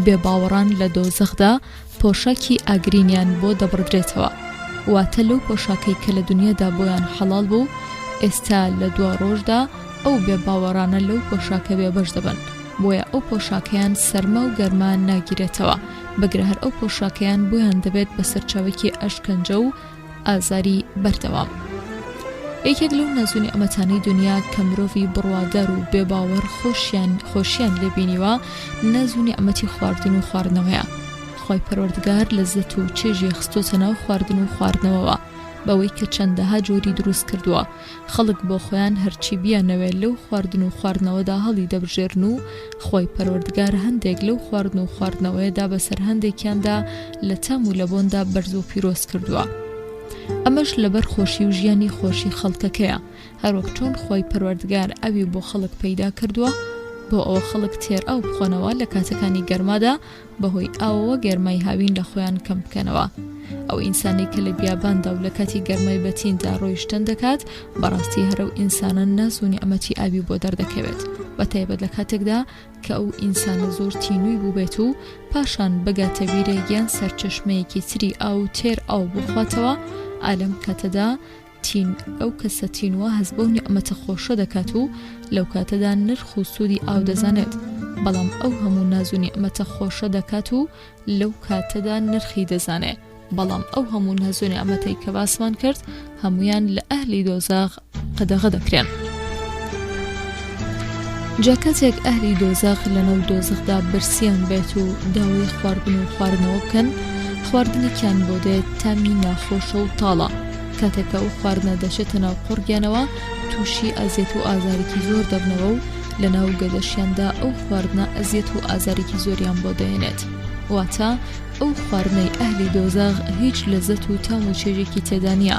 بێباوەڕان لە دۆزەخدا پۆشاکی ئاگرینیان بۆ دەبڕدرێتەوە، واتە لەو پۆشاکەی کە لە دنیادا بۆیان حەڵال بوو ئێستا لە دوا ڕۆژدا ئەو بێباوەڕانە لەو پۆشاکە بێبەش دەبن، بۆیە ئەو پۆشاکەیان سەرما و گەرمان ناگیرێتەوە، بەگرە هەر ئەو پۆشاکەیان بۆیان دەبێت بە سەرچاوێکی ئەشکەنجە و ئازاری بەردەوام. یەکێک لەو ناز و نیعمەتانەی دنیا کە مرۆڤی بڕوادار و بێباوەڕ خۆشیان لێبینیوە ناز و نیعمەتی خواردن و خواردنەوەیە. خۆی پەروەردگار لەزەت و چێژی خستۆتە ناو خواردن و خواردنەوەوە، بەوەی کە چەندەها جۆری دروست کردووە. خەڵک بۆ خۆیان هەرچی بیانەوێت لەو خواردن و خواردنەوەدا هەڵی دەبژێرن و خۆی پەروەردگار هەندێک لەو خواردن و خواردنەوەیەدا بەسەر هەندێکیاندا لە تام و لە بۆندا بەرز و پیرۆز کردووە. ئەمەش لەبەر خۆشی و ژیانی خۆشی خەڵکەکەیە، هەروەک چۆن خۆی پەروەردگار ئەوی بۆ خەڵک پەیدا کردووە بۆ ئەوە خەڵک تێر ئاو بخۆنەوە لە کاتەکانی گەرمادا بەهۆی ئاوەوە گەرمای هاوین لە خۆیان کەم بکەنەوە. ئەو ئینسانی کە لە بیاباندا و لە کاتی گەرمای بەتیندا ڕۆیشتن دەکات بەڕاستی هەرە و ئینسانە نازوونی ئەمەتی ئاوی بۆ دەردەکەوێت، بەتایبەت لە کاتێکدا کە ئەو ئینسانە زۆر تینووی بووبێت و پاشان بگاتە بیرێک یان سەرچەشمەیەکی تری ئاو تێر ئاو بخواتەوە، ئالەم کاتەدا ئەو کەسە تینوە هەست بەو نیعمەتە خۆشە دەکات و لەو کاتەدا نرخ و سوودی ئاو دەزانێت، بەڵام ئەو هەموو ناز و نیعمەتە خۆشە دەکات و لەو کاتەدا نرخی دەزانێت، بەڵام ئەو هەموو ناز و نیعمەتەی کە باسمان کرد هەمویان لە ئەهلی دۆزاخ قەدەغە دەکرێن. جا کاتێک ئەهلی دۆزاخ لەنەو دۆزەخدا برسیان بێت و داوای خواردن و خواردنەوە بکەن، خواردنێکیان بۆ دێت تامی ناخۆشە و تاڵە. کاتێکە ئەو خواردنە دەچێتە ناو قوڕگیانەوە تووشی ئەزیەت و ئازارێکی زۆر دەبنەوە و لە ناو گەدەشیاندا ئەو خواردنە ئەزیەت و ئازارێکی زۆریان بۆ دەهێنێت. واتە ئەو خواردنەی ئەهلی دۆزاخ هیچ لەزەت و تام و چێژێکی تێدا نییە،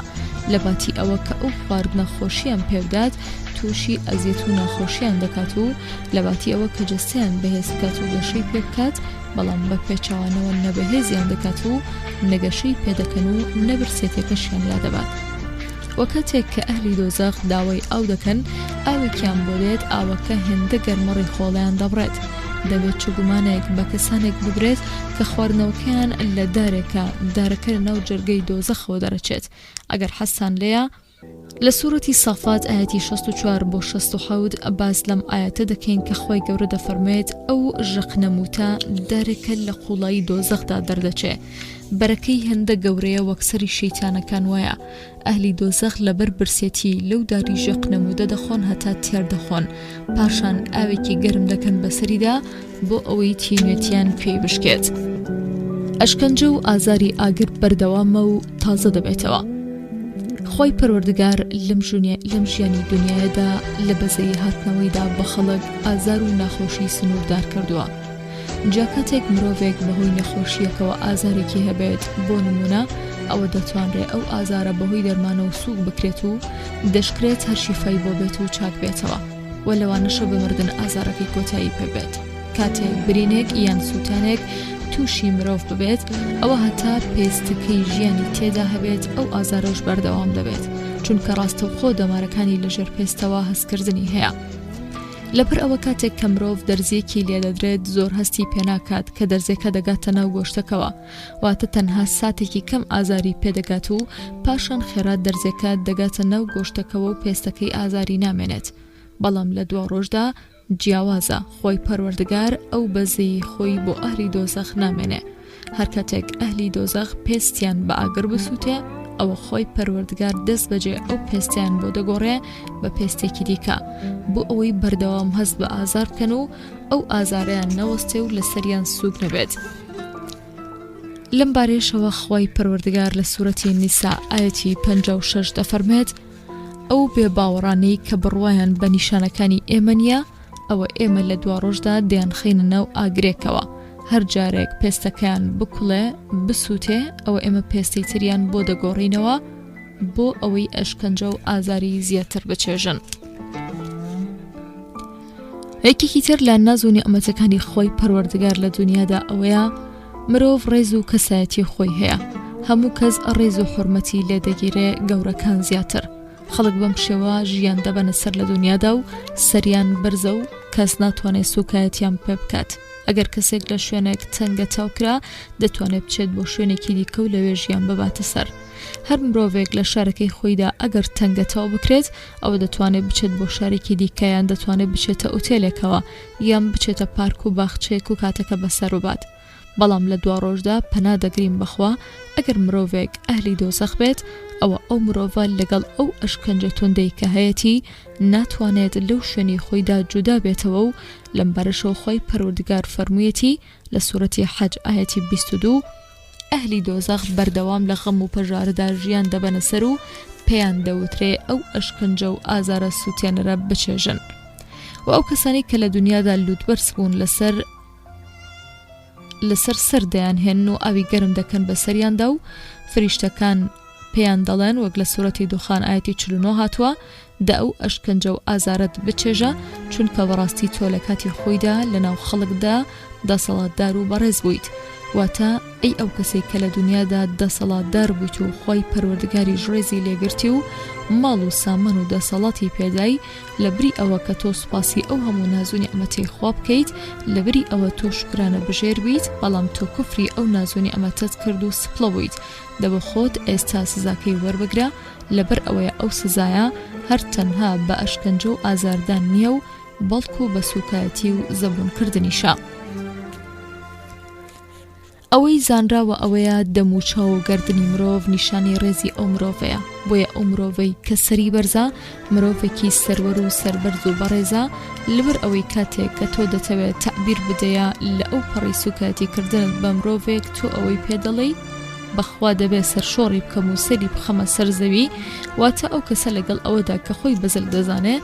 لە باتی ئەوە کە ئەو خواردنە خۆشیان پێبدات تووشی ئەزیەت و ناخۆشیان دەکات و لە باتی ئەوە کە جەستەیان بەهێز بکات و گەشەی پێ بکات، بەڵام بە پێچەوانەوە نەبەهێزیان دەکات و نەگەشەی پێدەکەن و نەبرسێتێکەشیان لا دەبات. وە کاتێک کە ئەهلی دۆزاخ داوای ئاو دەکەن، ئاوێکیان بۆ دێت ئاوەکە هێندە گەرمەڕی خۆڵیان دەبڕێت، دەبێت چگومانێک بە کەسانێک ببرێت کە خواردنەوەکەیان لە دارەکە لە ناو جەرگەی دۆزەخەوە دەرەچێت. ئەگەر حەسان لێیە لە سوورەتی سافات ئاەتی 64 بۆ 67 باز لەم ئاەتە دەکەین کە خۆی گەورە دەفەرمێت ئەو ژەقنەموتە دارێکە لە قوڵایی دۆزەخدا دەردەچێ، بەرەکەی هەندە گەورەیە وەکسەری شەیتانەکان وایە. ئەهلی دۆزەخ لەبەر برسێتی لەو داری ژەقنەموتە دەخۆن هەتا تێر دەخۆن، پاشان ئاوێکی گەرم دەکەن بەسەریدا بۆ ئەوەی تینوێتیان پێی بشکێت. ئەشکەنجە و ئازاری ئاگر بەردەوامە و تازە دەبێتەوە. خۆی پەروەردگار لەم ژیانی دنیادا لە بەزەی هاتنەوەیدا بە خەڵک ئازار و ناخۆشی سنووردار کردووە. جا کاتێک مرۆڤێک بەهۆی نەخۆشیەکەوە ئازارێکی هەبێت، بۆ نمونە ئەوە دەتوانرێت ئەو ئازارە بەهۆی دەرمانە و سووک بکرێت و دەشکرێت هەر شیفای بۆ بێت و چاک بێتەوە، و لەوانەشە بمردن ئازارەکەی کۆتایی پێبێت. کاتێک برینێک یان سووتانێک تووشی مرۆڤ ببێت، ئەوە هەتا پێستەکەی ژیانی تێدا هەبێت ئەو ئازارەش بەردەوام دەبێت، چونکە ڕاستەوخۆ دەمارەکانی لەژێر پێستەوە هەستکردنی هەیە. لەبەر ئەوە کاتێک کە مرۆڤ دەرزیەکی لێدەدرێت زۆر هەستی پێناکات کە دەرزەکە دەگاتە ناو گۆشتەکەوە، واتە تەنها ساتێکی کەم ئازاری پێدەگات و پاشان خێرات دەرزەکە دەگاتە ناو گۆشتەکەەوە و پێستەکەی ئازاری نامێنێت. بەڵام لە دوا ڕۆژدا جیاوازە خۆی پەروەردگار ئەو بەزەی خۆی بۆ ئەهلی دۆزەخ نامێنێ. هەر کاتێک ئەهلی دۆزەخ پێستیان بە ئاگر بسووتێ، ئەوە خۆی پەروەردگار دەست بەجێ ئەو پێستیان بۆ دەگۆڕێ بە پێستێکی دیکە بۆ ئەوەی بەردەوام هەست بە ئازار بکەن و ئەو ئازاریان نەوەستێ و لەسەریان سووک نەبێت. لەم بارێشەوە خۆی پەروەردگار لە سوورەتی نیسا ئاەتی 56 دەفەرمێت ئەو بێباوەڕانەی کە بڕوایان بە نیشانەکانی ئێمە نیە، ئەوە ئێمە لە دوا ڕۆژدا دەیان خینە ناو ئاگرێکەوە، هەر جارێک پێستەکەیان بکوڵێ بسووتێ، ئەوە ئێمە پێستی تریان بۆ دەگۆڕینەوە بۆ ئەوەی ئەشکەنجە و ئازاری زیاتر بچێژن. یەکێکی تر لە ناز و نیعمەتەکانی خۆی پەروەردگار لە دنیادا ئەوەیە مرۆڤ ڕێز و کەسایەتی خۆی هەیە، هەموو کەس ڕێز و حورمەتی لێدەگیرێ، گەورەکان زیاتر. خەڵک بەم شێوە ژیان دەبەنە سەر لە دنیادا و سەریان بەرزە و کەس ناتوانێت سوکایەتیان پێ بکات. ئەگەر کەسێک لە شوێنێک تەنگە چاوکرا دەتوانێت بچێت بۆ شوێنێکی دیکە و لەوێ ژیان بباتە سەر. هەر مرۆڤێک لە شارەکەی خۆیدا ئەگەر تەنگە چاو بکرێت، ئەوە دەتوانێت بچێت بۆ شارێکی دیکە، یان دەتوانێت بچێتە ئوتێلێکەوە، یان بچێتە پارک و باخچەیەک و کاتەکە بەسەر وبات. بەڵام لە دوا ڕۆژدا پەنا دەگرین بەخوا ئەگەر مرۆڤێک ئەهلی دۆزەخ بێت، ئەوە ئەو مرۆڤە لەگەڵ ئەو ئەشکەنجە توندەی کە هەیەی ناتوانێت لەو شوێنی خۆیدا جودا بێتەوە و لەم بەرەشەوە خۆی پەروەردگار فەرموویەتی لە سوورەتی حەج ئاەتی 22 ئەهلی دۆزەخ بەردەوام لە غەم و پەژارەدا ژیان دەبەنە سەر و پێیان دەوترێ ئەو ئەشکنجە و ئازارە سووتێنەرە بچێژن و ئەو کەسانی کە لە دنیادا لووتبەرز بوون لەسەر سەر دەیانهێن و ئاوی گەرم دەکەن بە سەریاندا و فریشتەکان پێیان دەڵێن وەک لە سوورەتی دوخان ئاەتی 49 هاتووە دا ئەو ئەشکنجە و ئازارەت بچێژە چونکە بەڕاستی تۆ لە کاتی خۆیدا لەناو خەڵکدا دەسەڵاتدار و بەڕێز بوویت واتە ئەی ئەو کەسەی کە لە دنیادا دەسەڵاتدار بوویت و خۆی پەروەردگاری ڕێزی لێگرتی و ماڵ و سامان و دەسەڵاتی پێدای لەبری ئەوە کە تۆ سوپاسی ئەو هەموو ناز و نیعمەتەی خوا بکەیت لەبری ئەوە تۆ شکرانە بژێر بیت بەڵام تۆ کوفری ئەو ناز و نیعمەتت کرد و سپڵە بوویت دەبە خۆت ئێستا سزاکەی وەربگرە لەبەر ئەوەیە ئەو سزایە هەر تەنها بە ئەشکنجە و ئازاردان نییە و بەڵکو بە سوکایەتی و زەبوونکردنیشە ئەوەی زانراوە ئەوەیە دەموچە و گەردنی مرۆڤ نیشانی ڕێزی ئەو مرۆڤەیە بۆیە ئەو مرۆڤەی کە سەری بەرزە مرۆڤێکی سەروەر و سەربەرز و بەڕێزە لەبەر ئەوەی کاتێک کە تۆ دەتەوێت تەعبیر بدەیە لە ئەو پەڕی سوکایەتی کردنت بە مرۆڤێک تۆ ئەوەی پێدەڵێی بەخوا دەبێت سەرشۆڕی بکەم و سەری بخەمە سەرزەوی واتە ئەو کەسە لەگەڵ ئەوەدا کە خۆی بەزل دەزانێ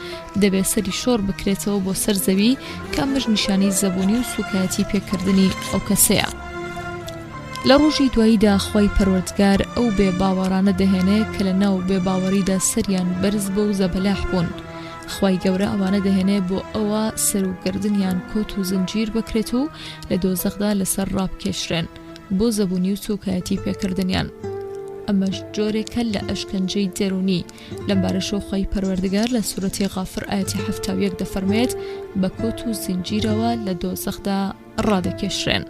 دەبێت سەری شۆڕ بکرێتەوە بۆ سەرزەوی کە ئەمەش نیشانی زەبوونی و سوکایەتی پێکردنی ئەو کەسەیە لە ڕۆژی دواییدا خۆی پەروەردگار ئەو بێ باوەڕانە دەهێنێ کە لە ناو بێ باوەڕیدا سەریان بەرز بە و زەبەلاح بوون خی گەورە ئەوانە دەهێنێ بۆ ئەوە سەر و گردنیان کۆت و زنجیر بکرێت و لە دۆزەخدا لەسەر ڕابکێشرێن بۆ زەبوونی و سوکایەتی پێکردنیان ئەمەش جۆرێکە لە ئەشکەنجەی دەرونی لەمبارەشۆ خۆی پەروەردگار لە سوورەتی غافر ئاەتی 71 دەفەرمێت بە کۆت و زنجیرەوە لە دۆزەخدا ڕادەکێشرێن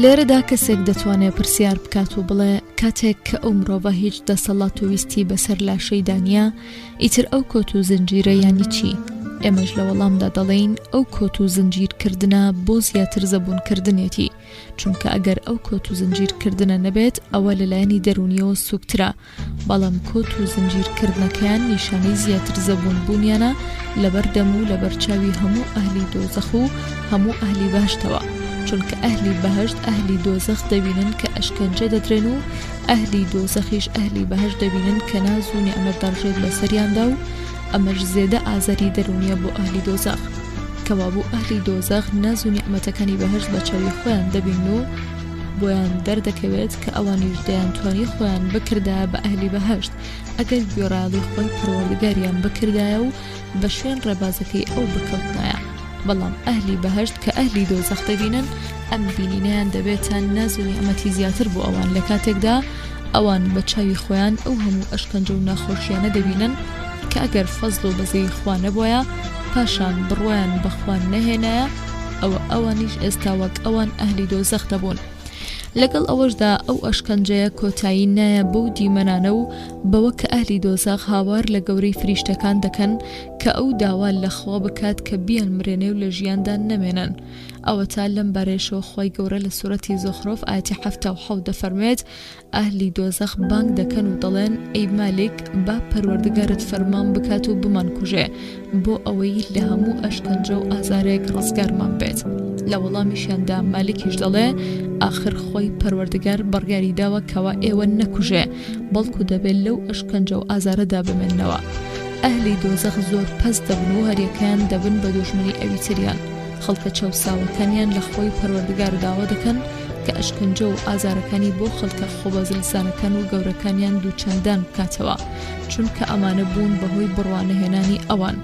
لێرەدا کەسێک دەتوانێت پرسیار بکات و بڵێ کاتێک کە ئەو مرۆڤە هیچ دەسەڵات و ویستی بەسەر لاشەی دانیا ئیتر ئەو کۆت و زنجیرە یانی چی؟ ئێمەش لە وەڵامدا دەڵێین ئەو کۆت و زنجیرکردنە بۆ زیاتر زەبوونکردنێتی چونکە ئەگەر ئەو کۆت و زنجیرکردنە نەبێت ئەوە لەلایەنی دەرونیەوە سوکترە بەڵام کۆت و زنجیرکردنەکەیان نیشانەی زیاتر زەبوون بوونیانە لەبەردەم و لەبەرچاوی هەموو ئەهلی دۆزەخ و هەموو ئەهلی باشتەوە چونکە ئەهلی بەهەشت ئەهلی دۆزەخ دەبینن کە ئەشکەنجە دەدرێن و ئەهلی دۆزەخیش ئەهلی بەهەشت دەبینن کە ناز و نیعمەت دەڕژێت لە سەریاندا و ئەمەش زێدە ئازاری دەرونیە بۆ ئەهلی دۆزەخ کەوا بوو ئەهلی دۆزەخ ناز و نیعمەتەکانی بەهەشت بە چاوی خۆیان دەبین و بۆیان دەردەکەوێت کە ئەوانیش دەیانتوانی خۆیان بکردایە بە ئەهلی بەهەشت ئەگەر گوێڕایەڵی خۆی پەروەردگاریان بکردایە و بە شوێن ڕێبازەکەی ئەو بکەوتنایە بەڵام ئەهلی بەهەشت کە ئەهلی دۆزەخ دەبینن ئەم بینینەیان دەبێتە ناز و نیعمەتی زیاتر بۆ ئەوان لە کاتێکدا ئەوان بە چاوی خۆیان ئەو هەموو ئەشکەنجە و ناخۆشیانە دەبینن کە ئەگەر فەزڵ و بەزەی خوا نەبووایە پاشان بڕوایان بەخوان نەهێنایە ئەوانیش ئێستا وەک ئەوان ئەهلی دۆزەخ دەبوون لەگەڵ ئەوەشدا ئەو ئەشکەنجەیە کۆتایی نایە بەو دیمەنانە و بەوە کە ئەهلی دۆزەخ هاوار لە گەورەی فریشتەکان دەکەن کە ئەو داوا لە خوا بکات کە بیان مرێنێ و لە ژیاندا نەمێنن ئەوە تا لەم بارێشەوە خۆی گەورە لە سوورەتی زۆخرۆف ئاەتی 77 دەفەرمێت ئەهلی دۆزەخ بانگ دەکەن و دەڵێن ئەی مالک با پەروەردگارت فەرمان بکات و بمان کوژێ بۆ ئەوەی لە هەموو ئەشکەنجە و ئازارێک ڕزگارمان بێت لە وەڵامیشیاندا مالکیش دەڵێ ئاخر خۆی پەروەردگار بەڕیاری داوە کەوا ئێوە نەکوژێ بەڵکو دەبێت لەو ئەشکەنجە و ئازارەدا بمێننەوە ئەهلی دۆزەخ زۆر پەس دەبن و هەریەکەیان دەبن بە دۆژمنی ئەوی تریان خەڵکە چاوساوەکانیان لە خۆی پەروەردگار داوا دەکەن کە ئەشکەنجە و ئازارەکانی بۆ خەڵکە خۆبەزلزانەکان و گەورەکانیان دووچەندان بکاتەوە چونکە ئەمانە بوون بەهۆی بڕوانەهێنانی ئەوان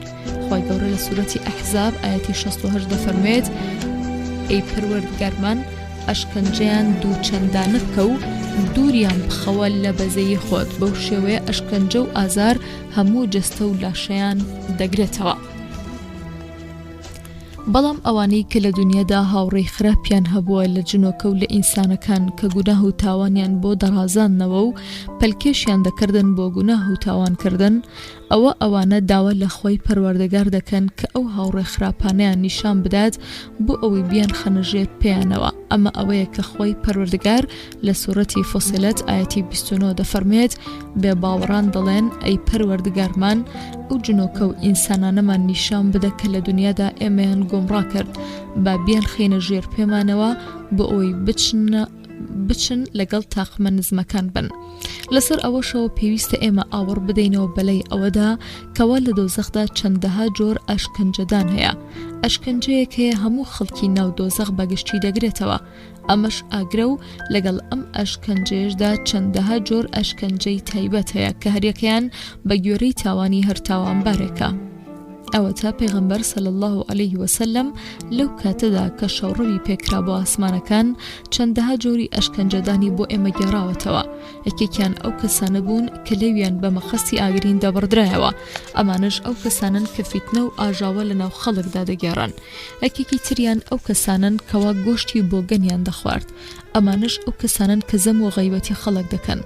خۆی گەورە لە سوورەتی ئەحزاب ئاەتی 68 دەفەرمێت ئەی پەروەردگارمان ئەشکەنجەیان دووچەندانە بکە و دووریان بخەوە لە بەزەیی خۆت بەو شێوەیە ئەشکەنجە و ئازار هەموو جەستە و لاشەیان دەگرێتەوە بەڵام ئەوانەی کە لە دنیادا هاوڕێی خراپیان هەبووە لە جنۆکە و لە ئینسانەکان کە گوناه و تاوانیان بۆ دەڕازاندنەوە و پەلکێشیان دەکردن بۆ گوناه و تاوانکردن، ئەوانە داوا لە خۆی پەروەردگار دەکەن کە ئەو هاوڕێ خراپانەیان نیشان بدات بۆ ئەوەی بیان خەنەژێر پێیانەوە. ئەمە ئەوەیە کە خۆی پەروەردگار لە سوورەتی فوسیلەت ئایەتی 29 دەفەرمێت بێ باوەڕان دەڵێن ئەی پەروەردگارمان ئەو جنۆکە و ئینسانانەمان نیشان بدە کە لە دنیادا ئێمەیان گۆمڕا کرد، با بیان خێنە ژێر پێمانەوە بۆ ئەوەی بچن لەگەڵ تاقمە نزمەکان بن. لەسەر ئەوەشەوە پێویستە ئێمە ئاوەڕ بدەینەوە بەلەی ئەوەدا کەوا لە دۆزەخدا چەندەها جۆر ئەشکەنجەدان هەیە. ئەشکەنجەیەک هەیە هەموو خەڵکی ناو دۆزەخ بەگشتی دەگرێتەوە. ئەمەش ئاگرە و لەگەڵ ئەم ئەشکەنجەیەشدا چەندەها جۆر ئەشکەنجەی تایبەت هەیە کە هەریەکەیان بە گوێرەی تاوانی هەر تاوانبارێکە. ئەوە تا پێغەمبەر صلی الله عليه وسلم لەو کاتەدا کە شەوڕەوی پێکرا بۆ ئاسمانەکان چەندەها جۆری ئەشکەنجەدانی بۆ ئێمە گێڕاوەتەوە. یەکێکیان ئەو کەسانە بوون کە لەویان بە مەخەستی ئاگرین دەبڕدرایەوە، ئەمانش ئەو کەسانن کە فیتنە و ئاژاوە لە ناو خەڵکدا دەگێڕن. یەکێکی تریان ئەو کەسانن کەوا گۆشتی بۆ گەنیان دەخوارد، ئەمانش ئەو کەسانن کە زەم و غەیبەتی خەڵک دەکەن.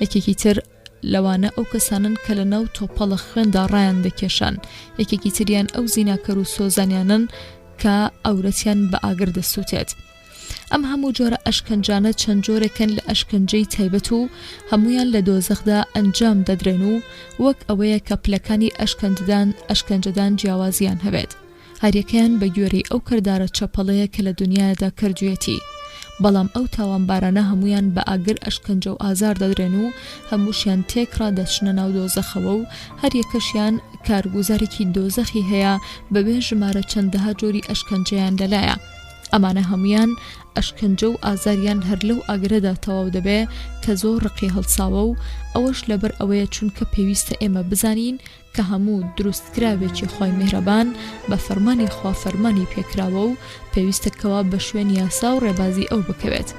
یەکێکی تر لەوانە ئەو کەسانن کە لە ناو تۆپەڵە خوێندا ڕایان دەکێشان. یەکێکی تریان ئەو زیناکەر و سۆزانیانن کە ئەورەتیان بە ئاگر دەسووتێت. ئەم هەموو جۆرە ئەشکەنجانە چەند جۆرێکن لە ئەشکەنجەی تایبەت و هەمویان لە دۆزەخدا ئەنجام دەدرێن و وەک ئەوەیە کە پلەکانی ئەشکەنجەدان جیاوازیان هەبێت. هەریەکەیان بە گوێرەی ئەو کردارە چەپەڵەیە کە لە دنیادا کردوێتی. بەڵام ئەو تاوانبارانە هەمویان بە ئاگر ئەشکەنجە و ئازار دەدرێن و هەمووشیان تێکڕا دەچنە ناو دۆزەخەوە و هەر یەکەشیان کارگوزارێکی دۆزەخی هەیە بەبێ ژمارە چەندەها جۆری ئەشکەنجەیان لەلایە. ئەمانە هەمویان ئەشکەنجە و ئازاریان هەر لەو ئاگرەدا تەواو دەبێ کە زۆر ڕقی هەڵساوە و ئەوەش لەبەر ئەوەیە چونکە پێویستە ئێمە بزانین کە هەموو دروستکراوێکی خۆی میهرەبان بە فەرمانی خوا فەرمانی پێکراوە و پێویستەکەوە بە شوێنی یاسا و ڕێبازی ئەو بکەوێت.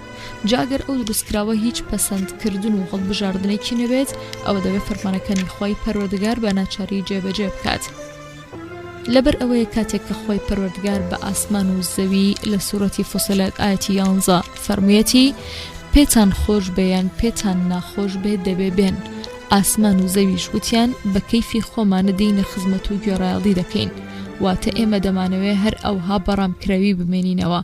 جاگەر ئەو دروستکراوە هیچ پەسەندکردن و هەڵبژاردنێکی نەبێت، ئەوە دەبێت فەرمانەکانی خۆی پەروەردگار بە ناچاری جێبەجێ بکات. لەبەر ئەوەیە کاتێک کە خۆی پەروەردگار بە ئاسمان و زەوی لە سوورەتی فوسیلەت ئایەتی 11 فەرموویەتی پێتان خۆش بێیان پێتان ناخۆش بێ دەبێ بێن. ئاسمان و زەویش وتیان بە کەیفی خۆمانە دەینە خزمەت و گوێڕایەڵی دەکەین، واتە ئێمە دەمانەوێت هەر ئەوها بەڕامکراوی بمێنینەوە،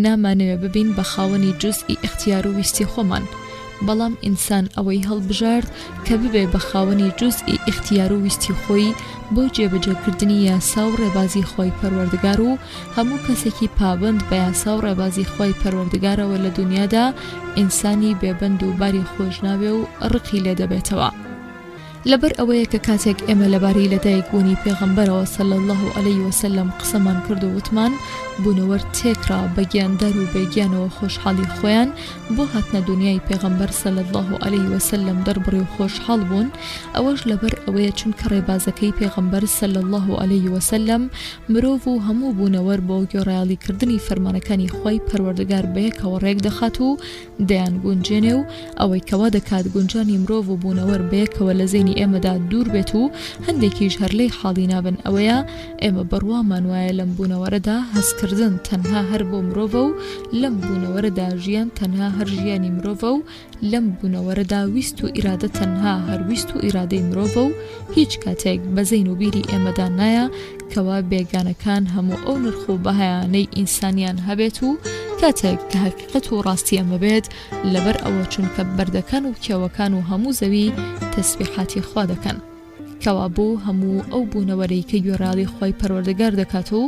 نامانەوێت ببین بە خاوەنی جوزئی اختیار و ویستی خۆمان. بەڵام ئینسان ئەوەی هەڵبژارد کە ببێ بە خاوەنی جوزئی اختیار و ویستی خۆی بۆ جێبەجێکردنی یاسا و ڕێبازی خۆی پەروەردگار و هەموو کەسێکی پابند بە یاسا و ڕێبازی خۆی پەروەردگارەوە لە دنیادا ئینسانی بێبەند و باری خۆش ناوێ و ڕقی لێ دەبێتەوە. لەبەر ئەوەیە کە کاتێک ئێمە لەبارەی لەدایکبوونی پێغەمبەرەوە صلی الله عليه وسلم قسەمان کرد و وتمان بوونەوەر تێکرا بە گیاندار و بێگیانەوە خۆشحاڵی خۆیان بۆ هاتنە دنیای پێغەمبەر صلی الله عليه وسلم دەربڕی و خۆشحاڵ بوون. ئەوەش لەبەر ئەوەیە چونکە ڕێبازەکەی پێغەمبەر صلی الله عليه وسلم مرۆڤ و هەموو بوونەوەر بۆ گۆڕایەڵیکردنی فەرمانەکانی خۆی پەروەردگار بەیەکەوە ڕێک دەخات و دەیان گونجێنێ و ئەوەی کەوا دەکات گونجانی مرۆڤ و بوونەوەر بەیەکەوە لە زەینی ئێمەدا دوور بێت و هەندێکیش هەر لەی حاڵی نابن. ئەوەیە ئێمە بڕوامان وایە لەم بوونەوەرەدا هەستکردن تەنها هەر بۆ مرۆڤە و لەم بوونەوەرەدا ژیان تەنها هەر ژیانی مرۆڤە و لەم بوونەوەرەدا ویست و ئیرادە تەنها هەر ویست و ئیرادەی مرۆڤە و هیچ کاتێک بە زەین و بیری ئێمەدا نایە کەوا بێگانەکان هەموو ئەو نرخ و بەهایانەی ئینسانیان هەبێت و کاتێک کە حقیقەت و ڕاستی ئەمە بێت لەبەر ئەوە چونکە بەردەکان و کێوەکان و هەموو زەوی تەسبیحاتی خوا دەکەن. کەوا بۆ هەموو ئەو بوونەوەرەی کە گوێڕاڵی خۆی پەروەردگار دەکات و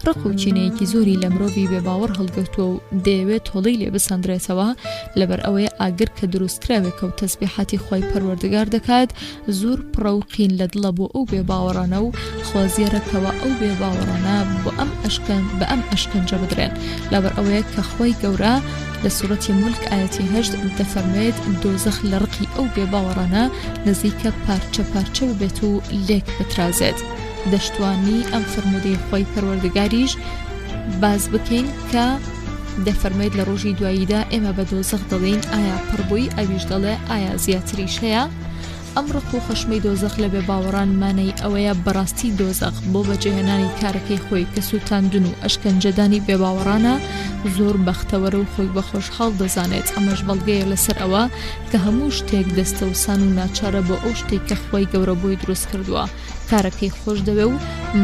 ڕق و چینەیەکی زۆری لە مرۆڤی بێباوەڕ هەڵگرتووە و دەیەوێت تۆڵەی لێ بسەندرێتەوە، لەبەر ئەوەیە ئاگر کە دروستکراوێکە و تەسبیحاتی خۆی پەروەردگار دەکات زۆر پڕە و قین لە دڵە بۆ ئەو بێباوەڕانە و خۆزیێرەکەوە ئەو بێباوەڕانە بە ئەم ئەشکەنجە بدرێن. لەبەر ئەوەیە کە خۆی گەورە لە سوورەتی مولک ئایەتی 8 دەفەرمێت دۆزەخ لە ڕقی ئەو بێباوەڕانە نزیکە پارچە پارچە بێت و لێک بترازێت. دەشتوانی ئەم فرمودەی خۆی پەروەردگاریش باز بکەین کە دەفەرمێت لە ڕۆژی دواییدا ئێمە بە دۆزەخ دەڵێن ئایا پڕبووی، ئەویش دەڵێ ئایا زیاتریش هەیە. ئەم ڕق و خەشمەی دۆزەخ لە بێباوەڕان مانەی ئەوەیە بەڕاستی دۆزەخ بۆ بەجێهێنانی کارەکەی خۆی کە سوتاندن و ئەشکەنجەدانی بێباوەڕانە زۆر بەختەوەرە و خۆی بە خۆشحاڵ دەزانێت. ئەمەش بەڵگەیە لەسەر ئەوە کە هەموو شتێک دەستە و سان و ناچارە بۆ ئەو شتێک کە خۆی گەورە بۆی دروست کردووە. کارەکەی خۆش دەوێ و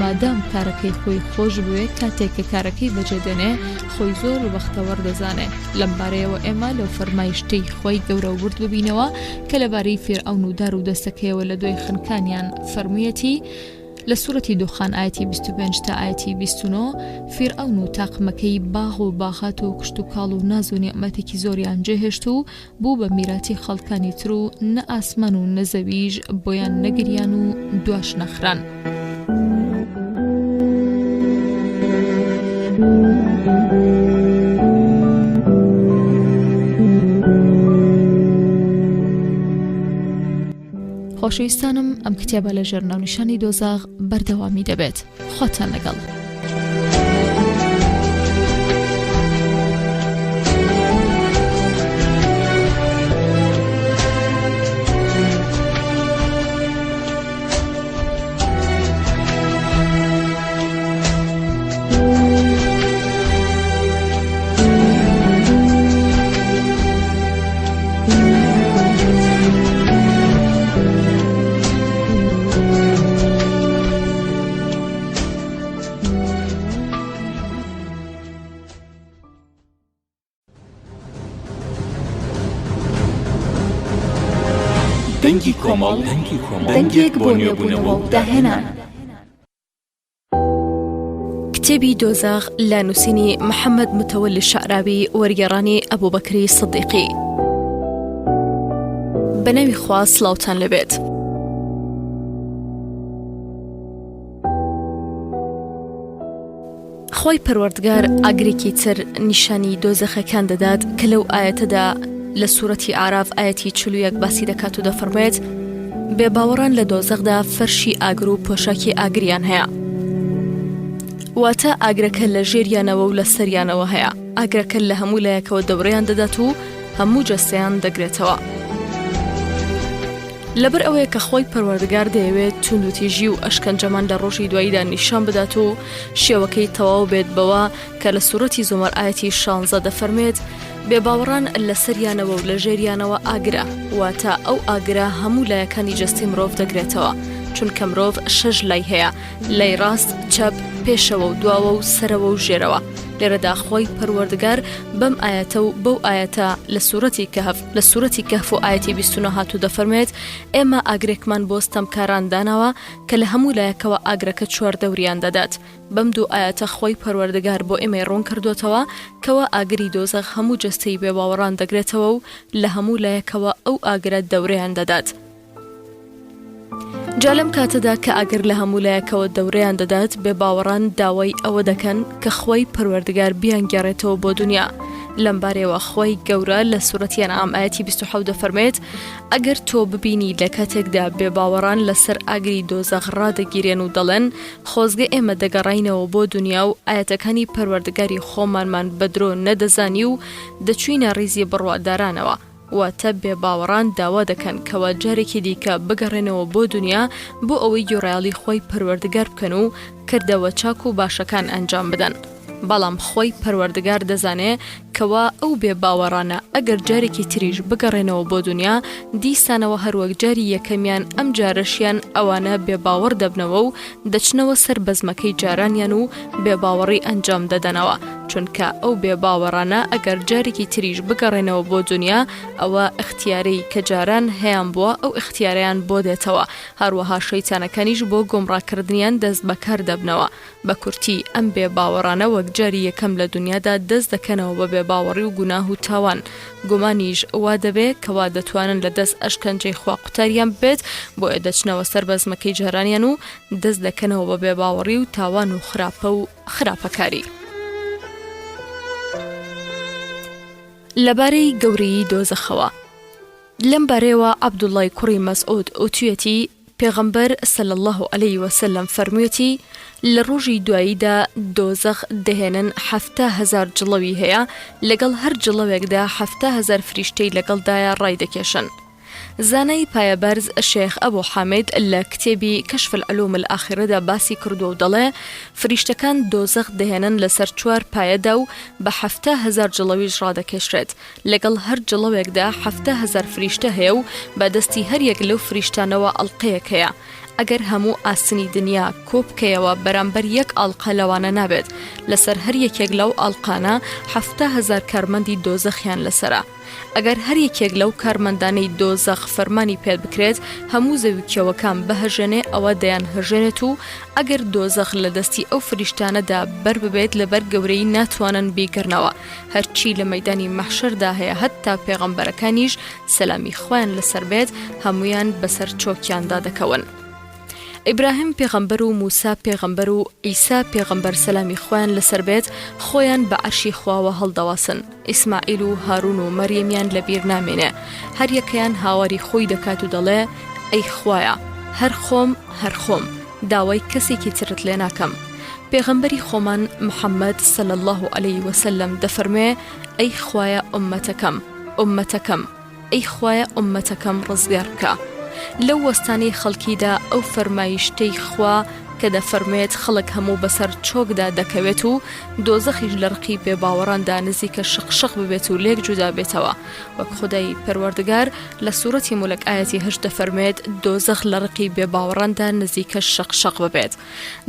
مادام کارەکەی خۆی خۆش بوێ کاتێک کە کارەکەی بەجێدێنێ خۆی زۆر بەختەوەر دەزانێت. لەم بارەیەوە ئێمە لەو فەرمایشتەی خۆی گەورە و ورد ببینەوە کە لەبارەی فیرعەون و دار و دەستەکەیەوە لە دوای خنکانیان فەرموویەتی لە سوورەتی دوخان ئاەتی 25 تا ئاەتی 29 فیرعەون و تاقمەکەی باغ و باخات و کشت و کاڵ و ناز و نیعمەتێکی زۆریان جێهێشت و بوو بە میراتی خەڵکانی تر و نە ئاسمان و نەزەویژ بۆیان نەگریان و دواش نەخران. خۆشەویستانم ئەم کتێبە لە ژێرناونیشانی دۆزاغ بەردەوامی دەبێت. خۆتان لەگەڵ. دەنگی کۆمەڵ دەنگێک بۆ نوێبوونەوە و داهێنان. کتێبی دۆزاغ لە نووسینی محەممەد متەوەلی شەعراوی وەرگێڕانی ئەبوبەکری سیدیقی. بە ناوی خوا سڵاوتان لەبێت. خۆی پەروەردگار ئاگرێکی تر نیشانی دۆزەخەکان دەدات کە لەو ئاەتەدا لە سوورەتی ئاراف ئاەتی 41 باسی دەکات و دەفەرمێت بێباوەڕان لە دۆزەخدا فەرشی ئاگر و پۆشاکی ئاگریان هەیە. واتە ئاگرەکە لە ژێریانەوە و لە سەریانەوە هەیە. ئاگرەکە لە هەموو لایەکەوە دەوڕیان دەدات و هەموو جەستەیان دەگرێتەوە. لەبەر ئەوەیە کە خۆی پەروەردگار دەیەوێت توند و تیژی و ئەشکەنجەمان لە ڕۆژی دواییدا نیشان بدات و شێوەکەی تەواو بێت بەوە کە لە سوورەتی زومەر ئاەتی 16 دەفەرمێت بێباوەڕان لە سەریانەوە و لە ژێریانەوە ئاگرە، واتە ئەو ئاگرە هەموو لایەکانی جەستی مرۆڤ دەگرێتەوە، چونکە مرۆڤ 6 لای هەیە، لای ڕاست، چەپ، پێشەوە و دواوە و سەرەوە و ژێرەوە. لێرەدا خۆی پەروەردگار بەم ئاەتە و بەو ئاەتە لە سوورەتی کەهف و ئاەتی 29 هاتوو دەفەرمێت ئێمە ئاگرێکمان بۆ ستەمکاران داناوە کە لە هەموو لایەکەوە ئاگرەکە چواردەوریان دەدات. بەم دوو ئاەتە خۆی پەروەردگار بۆ ئێمەی ڕوون کردوتەوە کەوە ئاگری دۆزەخ هەموو جەستەی بێباوەڕان دەگرێتەوە و لە هەموو لایەکەوە ئەو ئاگرە دەورەیان دەدات. جالم کاتەدا کە ئاگر لە هەموو لایەکەوە دەورەیان دەدات بێباوەڕان داوای ئەوە دەکەن کە خۆی پەروەردگار بیانگەڕێتەوە بۆ دنیا. لەم بارەوە خۆی گەورە لە سوورەتی ئەنعام ئاەتی 27 دەفەرمێت ئەگەر تۆ ببینی لە کاتێکدا بێباوەڕان لەسەر ئاگری دۆزەخ ڕادەگیرێن و دەڵێن خۆزگە ئێمە دەگەڕاینەوە بۆ دنیا و ئاەتەکانی پەروەردگاری خۆمانمان بەدرۆ نەدەزانی و دەچوینە ڕیزی بڕوادارانەوە، واتە بێباوەڕان داوا دەکەن کەوە جارێکی دیکە بگەڕێنەوە بۆ دنیا بۆ ئەوەی گوێڕایەڵی خۆی پەروەردگار بکەن و کردەوە چاک و باشەکان ئەنجام بدەن. بەڵام خۆی پەروەردگار دەزانێ کەوا ئەو بێباوەڕانە ئەگەر جارێکی تریش بگەڕێنەوە بۆ دنیا دیسانەوە هەروەک جاری یەکەمیان ئەم جارەشیان ئەوانە بێباوەڕ دەبنەوە و دەچنەوە سەر بەزمەکەی جارانیان و بێباوەڕی ئەنجام دەدەنەوە، چونکە ئەو بێباوەڕانە ئەگەر جارێکی تریش بگەڕێنەوە بۆ دنیا ئەوە اختیارەی کە جاران هەیان بووە ئەو اختیاریان بۆ دێتەوە، هەروەها شەیتانەکانیش بۆ گۆمڕاکردنیان دەست بەکار دەبنەوە. بە کورتی ئەم بێباوەڕانە وەک جاری یەکەم لە دنیادا دەست دەکەنەوە بە بێباوەڕی و گوناه و تاوان. گومانیش وا دەبێت کەوا دەتوانن لە دەست ئەشکەنجەی خوا قوتاریان بێت بۆ دەچنەوە سەر بەزمەکەی جارانیان و دەست دەکەنەوە بە بێباوەڕی و تاوان و خراپە و خراپەکاری. لەبارەی گەورەی دۆزەخەوە لەم بارەیەوە عەبدوڵڵای کوڕی مەسعود ئوتوێتی پێغەمبەر صلی الله علیه وسلم فەرموویەتی لە ڕۆژی دواییدا دۆزەخ دەهێنن 7,000 جڵەوی هەیە، لەگەڵ هەر جڵەوێکدا 7,000 فریشتەی لەگەڵدایە ڕای دەکێشن. زانەی پایەبەرز شێخ ئەبوو حامید لە کتێبی کەشف العلوم الآخرەدا باسی کردو و دەڵێ فریشتەکان دۆزەخ دەهێنن لەسەر 4 پایەدا و بە 7,000 جڵەویش ڕادەکێشرێت لەگەڵ هەر جڵەوێکدا 7,000 فریشتە هەیە و بەدەستی هەر یەک لەو فریشتانەوە ئەڵقەیەک هەیە. ئەگەر هەموو ئاسنی دنیا کۆبکەیەوە بەرامبەر یەک ئاڵقە لەوانە نابێت لەسەر هەر یەکێک لەو ئاڵقانە 7,000 کارمەندی دۆزەخیان لەسەرە. ئەگەر هەر یەکێک لەو کارمەندانەی دۆزەخ فەرمانی پێ بکرێت هەموو زەویکەوەکان بەهەژێنێ ئەوە دەیان هەژێنێت و ئەگەر دۆزەخ لە دەستی ئەو فریشتانەدا بەر ببێت لەبەر گەورەی ناتوانن بیگەڕنەوە. هەرچی لە مەیدانی مەحشەردا هەیە هەتا پێغەمبەرەکانیش سەلامی خۆیان لەسەر بێت هەمویان بەسەر چۆکیاندا دەکەون. ئیبراهیم پێغەمبەر و موسا پێغەمبەر و ئیسا پێغەمبەر سەلامی خۆیان لەسەر بێت خۆیان بە عەرشی خواوە هەڵدەواسن. ئیسماعیل و هارون و مەریەمیان لەبیر نامێنێ. هەر یەکەیان هاواری خۆی دەکات و دەڵێ ئەی خوایە هەر خۆم داوای کەسێکی ترت لێ ناکەم. پێغەمبەری خۆمان محەممەد صلی الله علیه وسلم دەفەرمێ ئەی خوایە ئومەتەکەم ئەی خوایە ئومەتەکەم ڕزگار بکە. لەو وەستانی خەڵکیدا ئەو فەرمایشتەی خوا کە دەفەرمێت خەڵک هەموو بەسەر چۆکدا دەکەوێت و دۆزەخیش لە ڕقی بێباوەڕاندا نزیکە شق ببێت و لێک جودا بێتەوە وەک خودای پەروەردگار لە سوورەتی مولک ئاەتی 8 دەفەرمێت دۆزەخ لە ڕقی بێباوەڕاندا نزیکە شق ببێت.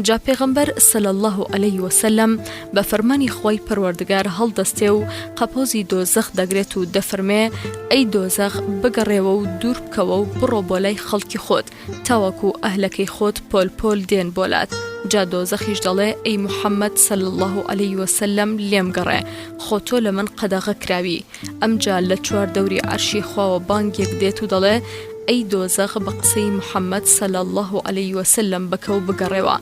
جا پێغەمبەر صلی الله علیه وسلم بە فەرمانی خۆی پەروەردگار هەڵدەستێ و قەپۆزی دۆزەخ دەگرێت و دەفەرمێ ئەی دۆزەخ بگەڕێەوە و دوور بکەوە و بڕۆ بۆ لای خەڵکی خۆت تاوەکو ئەهلەکەی خۆت پۆل دێن بۆلات. جا دۆزەخیش دەڵێ ئەی محەممەد صلی الله علیه وسلم لێم گەڕێ خۆ تۆ لە من قەدەغە کراوی. ئەمجا لە 4 دەوری عەرشی خواوە بانگێک دێت و دەڵێ ئەی دۆزەخ بە قسەی محەممەد صلی الله علیه وسلم بکە و بگەڕێەوە.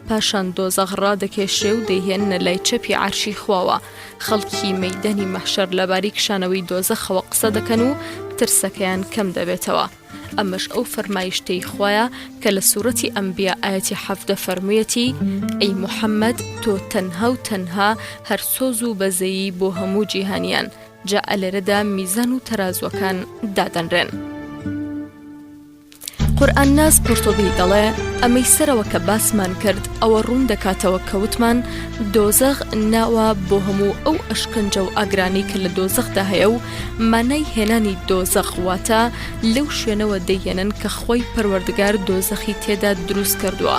پاشان دۆزەخ ڕادەکێشێ و دەیهێنە لای چەپی عەرشی خواوە. خەڵکی مەیدانی مەحشەر لەباری کشانەوەی دۆزەخەوە قسە دەکەن و ترسەکەیان کەم دەبێتەوە. ئەمەش ئەو فەرمایشتەی خۆیە کە لە سوورەتی ئەنبیا ئاەتی 7 فەرموویەتی ئەی محەممەد تۆ تەنها و تەنها هەر سۆز و بەزەیی بۆ هەموو جیهانیان. جا ئەلێرەدا میزان و تەرازوەکان دادەنرێن. قورئان ناس قورتوبی دەڵێ ئەمەی سەرەوە کە باسمان کرد ئەوە ڕوون دەکاتەوە کەوتمان دۆزەخ ناوە بۆ هەموو ئەو ئەشکەنجە و ئاگرانی کە لە دۆزەخدا هەیە و مانای هێنانی دۆزەخ واتە لەو شوێنەوە دەیهێنن کە خۆی پەروەردگار دۆزەخی تێدا دروست کردووە.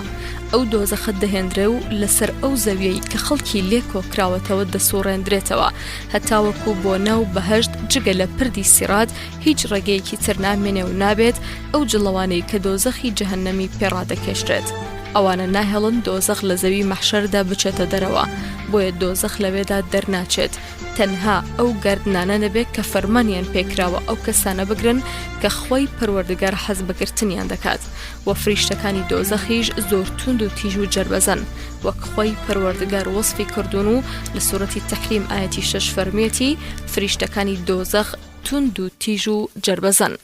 ئەو دۆزەخت دەهێنرێ و لەسەر ئەو زەویەی کە خەڵکی لێ کۆکراوەتەوە دەسوڕێندرێتەوە هەتاوەکو بۆ ناو بەهەشت جگە لە پردی سیرات هیچ ڕێگەیەکی تر نامێنێ و نابێت ئەو جڵەوانەی کە دۆزەخی جەهەنەمی پێڕادەکێشرێت. ئەوانە ناهێڵن دۆزەخ لە زەوی مەحشەردا بچێتە دەرەوە بۆیە دۆزەخ لەوێدا دەرناچێت. تەنها ئەو گەردنانە نەبێت کە فەرمانیان پێکراوە ئەو کەسانە بگرن کە خۆی پەروەردگار حەز بەگرتنیان دەکات و فریشتەکانی دۆزەخیش زۆر توند و تیژ و جەربەزن وەک خۆی پەروەردگار وەسفی کردوون و لە سوورەتی تەحریم ئاەتی 6 فەرموویەتی فریشتەکانی دۆزەخ توند و تیژ و جەربەزن.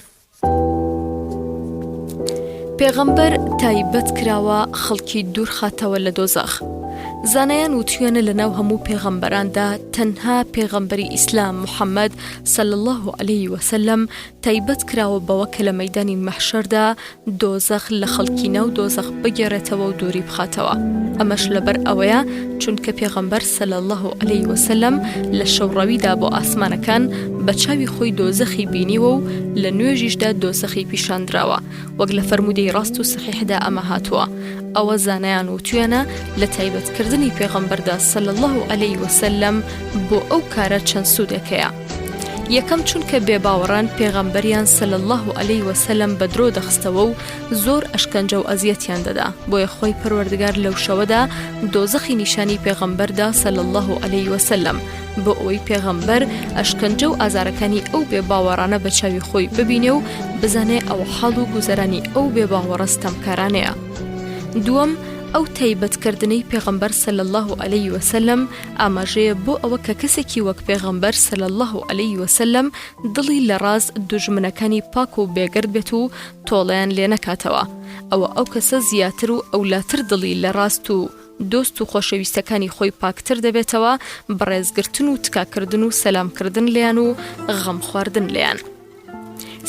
پێغەمبەر تایبەت کراوە خەڵکی دوور خاتەوە لە دۆزەخ. زانایان وتوێنە لەناو هەموو پێغەمبەراندا تەنها پێغەمبەری ئیسلام محەممەد صلی الله علیه وسلم تایبەت کراوە بەوە کە لە مەیدانی مەحشەردا دۆزەخ لە خەڵکی ناو دۆزەخ بگێڕێتەوە و دووری بخاتەوە. ئەمەش لەبەر ئەوەیە چونکە پێغەمبەر صلی الله علیه وسلم لە شەوڕەویدا بۆ ئاسمانەکان بە چاوی خۆی دۆزەخی بینیوە و لە نوێژیشدا دۆزەخی پیشاندراوە وەک لە فەرمودەی ڕاست و سەحیحدا ئەمە هاتووە. ئەوە زانایان وتوێنە لە تایبەتکردنی پێغەمبەردا صلی الله علیه وسلم بۆ ئەو کارە چەند سوودێکەیە. یەکەم چونکە بێباوەڕان پێغەمبەریان صلی الله علیه وسلم بە درۆ دەخستەوە و زۆر ئەشکەنجە و ئەزیەتیان دەدا بۆیە خۆی پەروەردگار لەو شەوەدا دۆزەخی نیشانی پێغەمبەردا صلی الله علیه وسلم بۆ ئەوەی پێغەمبەر ئەشکەنجە و ئازارەکانی ئەو بێباوەڕانە بە چاوی خۆی ببینێ و بزانێ ئەو حاڵ و گوزەرانی ئەو بێباوەڕە ستەمکارانەیە. دووەم ئەو تایبەتکردنەی پێغەمبەر صلی الله علیه وسلم ئاماژەیە بۆ ئەوە کە کەسێکی وەک پێغەمبەر صلی الله علیه وسلم دڵی لە ڕاست دوژمنەکانی پاک و بێگرد بێت و تۆڵەیان لێ نەکاتەوە. ئەوە ئەو کەسە زیاتر و ئەولاتر دڵی لە ڕاست و دۆست و خۆشەویستەکانی خۆی پاکتر دەبێتەوە بەڕێزگرتن و تکاکردن و سەلامکردن لیان و غەم خواردن لیان.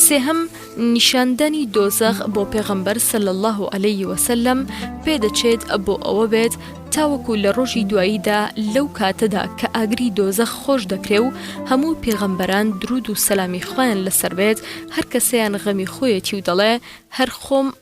سێهەم نیشاندنی دۆزەخ بۆ پێغەمبەر صلی الله علیه وسلم پێدەچێت بۆ ئەوە بێت تاوەکو لە ڕۆژی دواییدا لەو کاتەدا کە ئاگری دۆزەخ خۆش دەکرێ و هەموو پێغەمبەران درود و سەلامی خۆیان لەسەر بێت هەر کەسەیان غەمی خۆیەتی و دەڵێ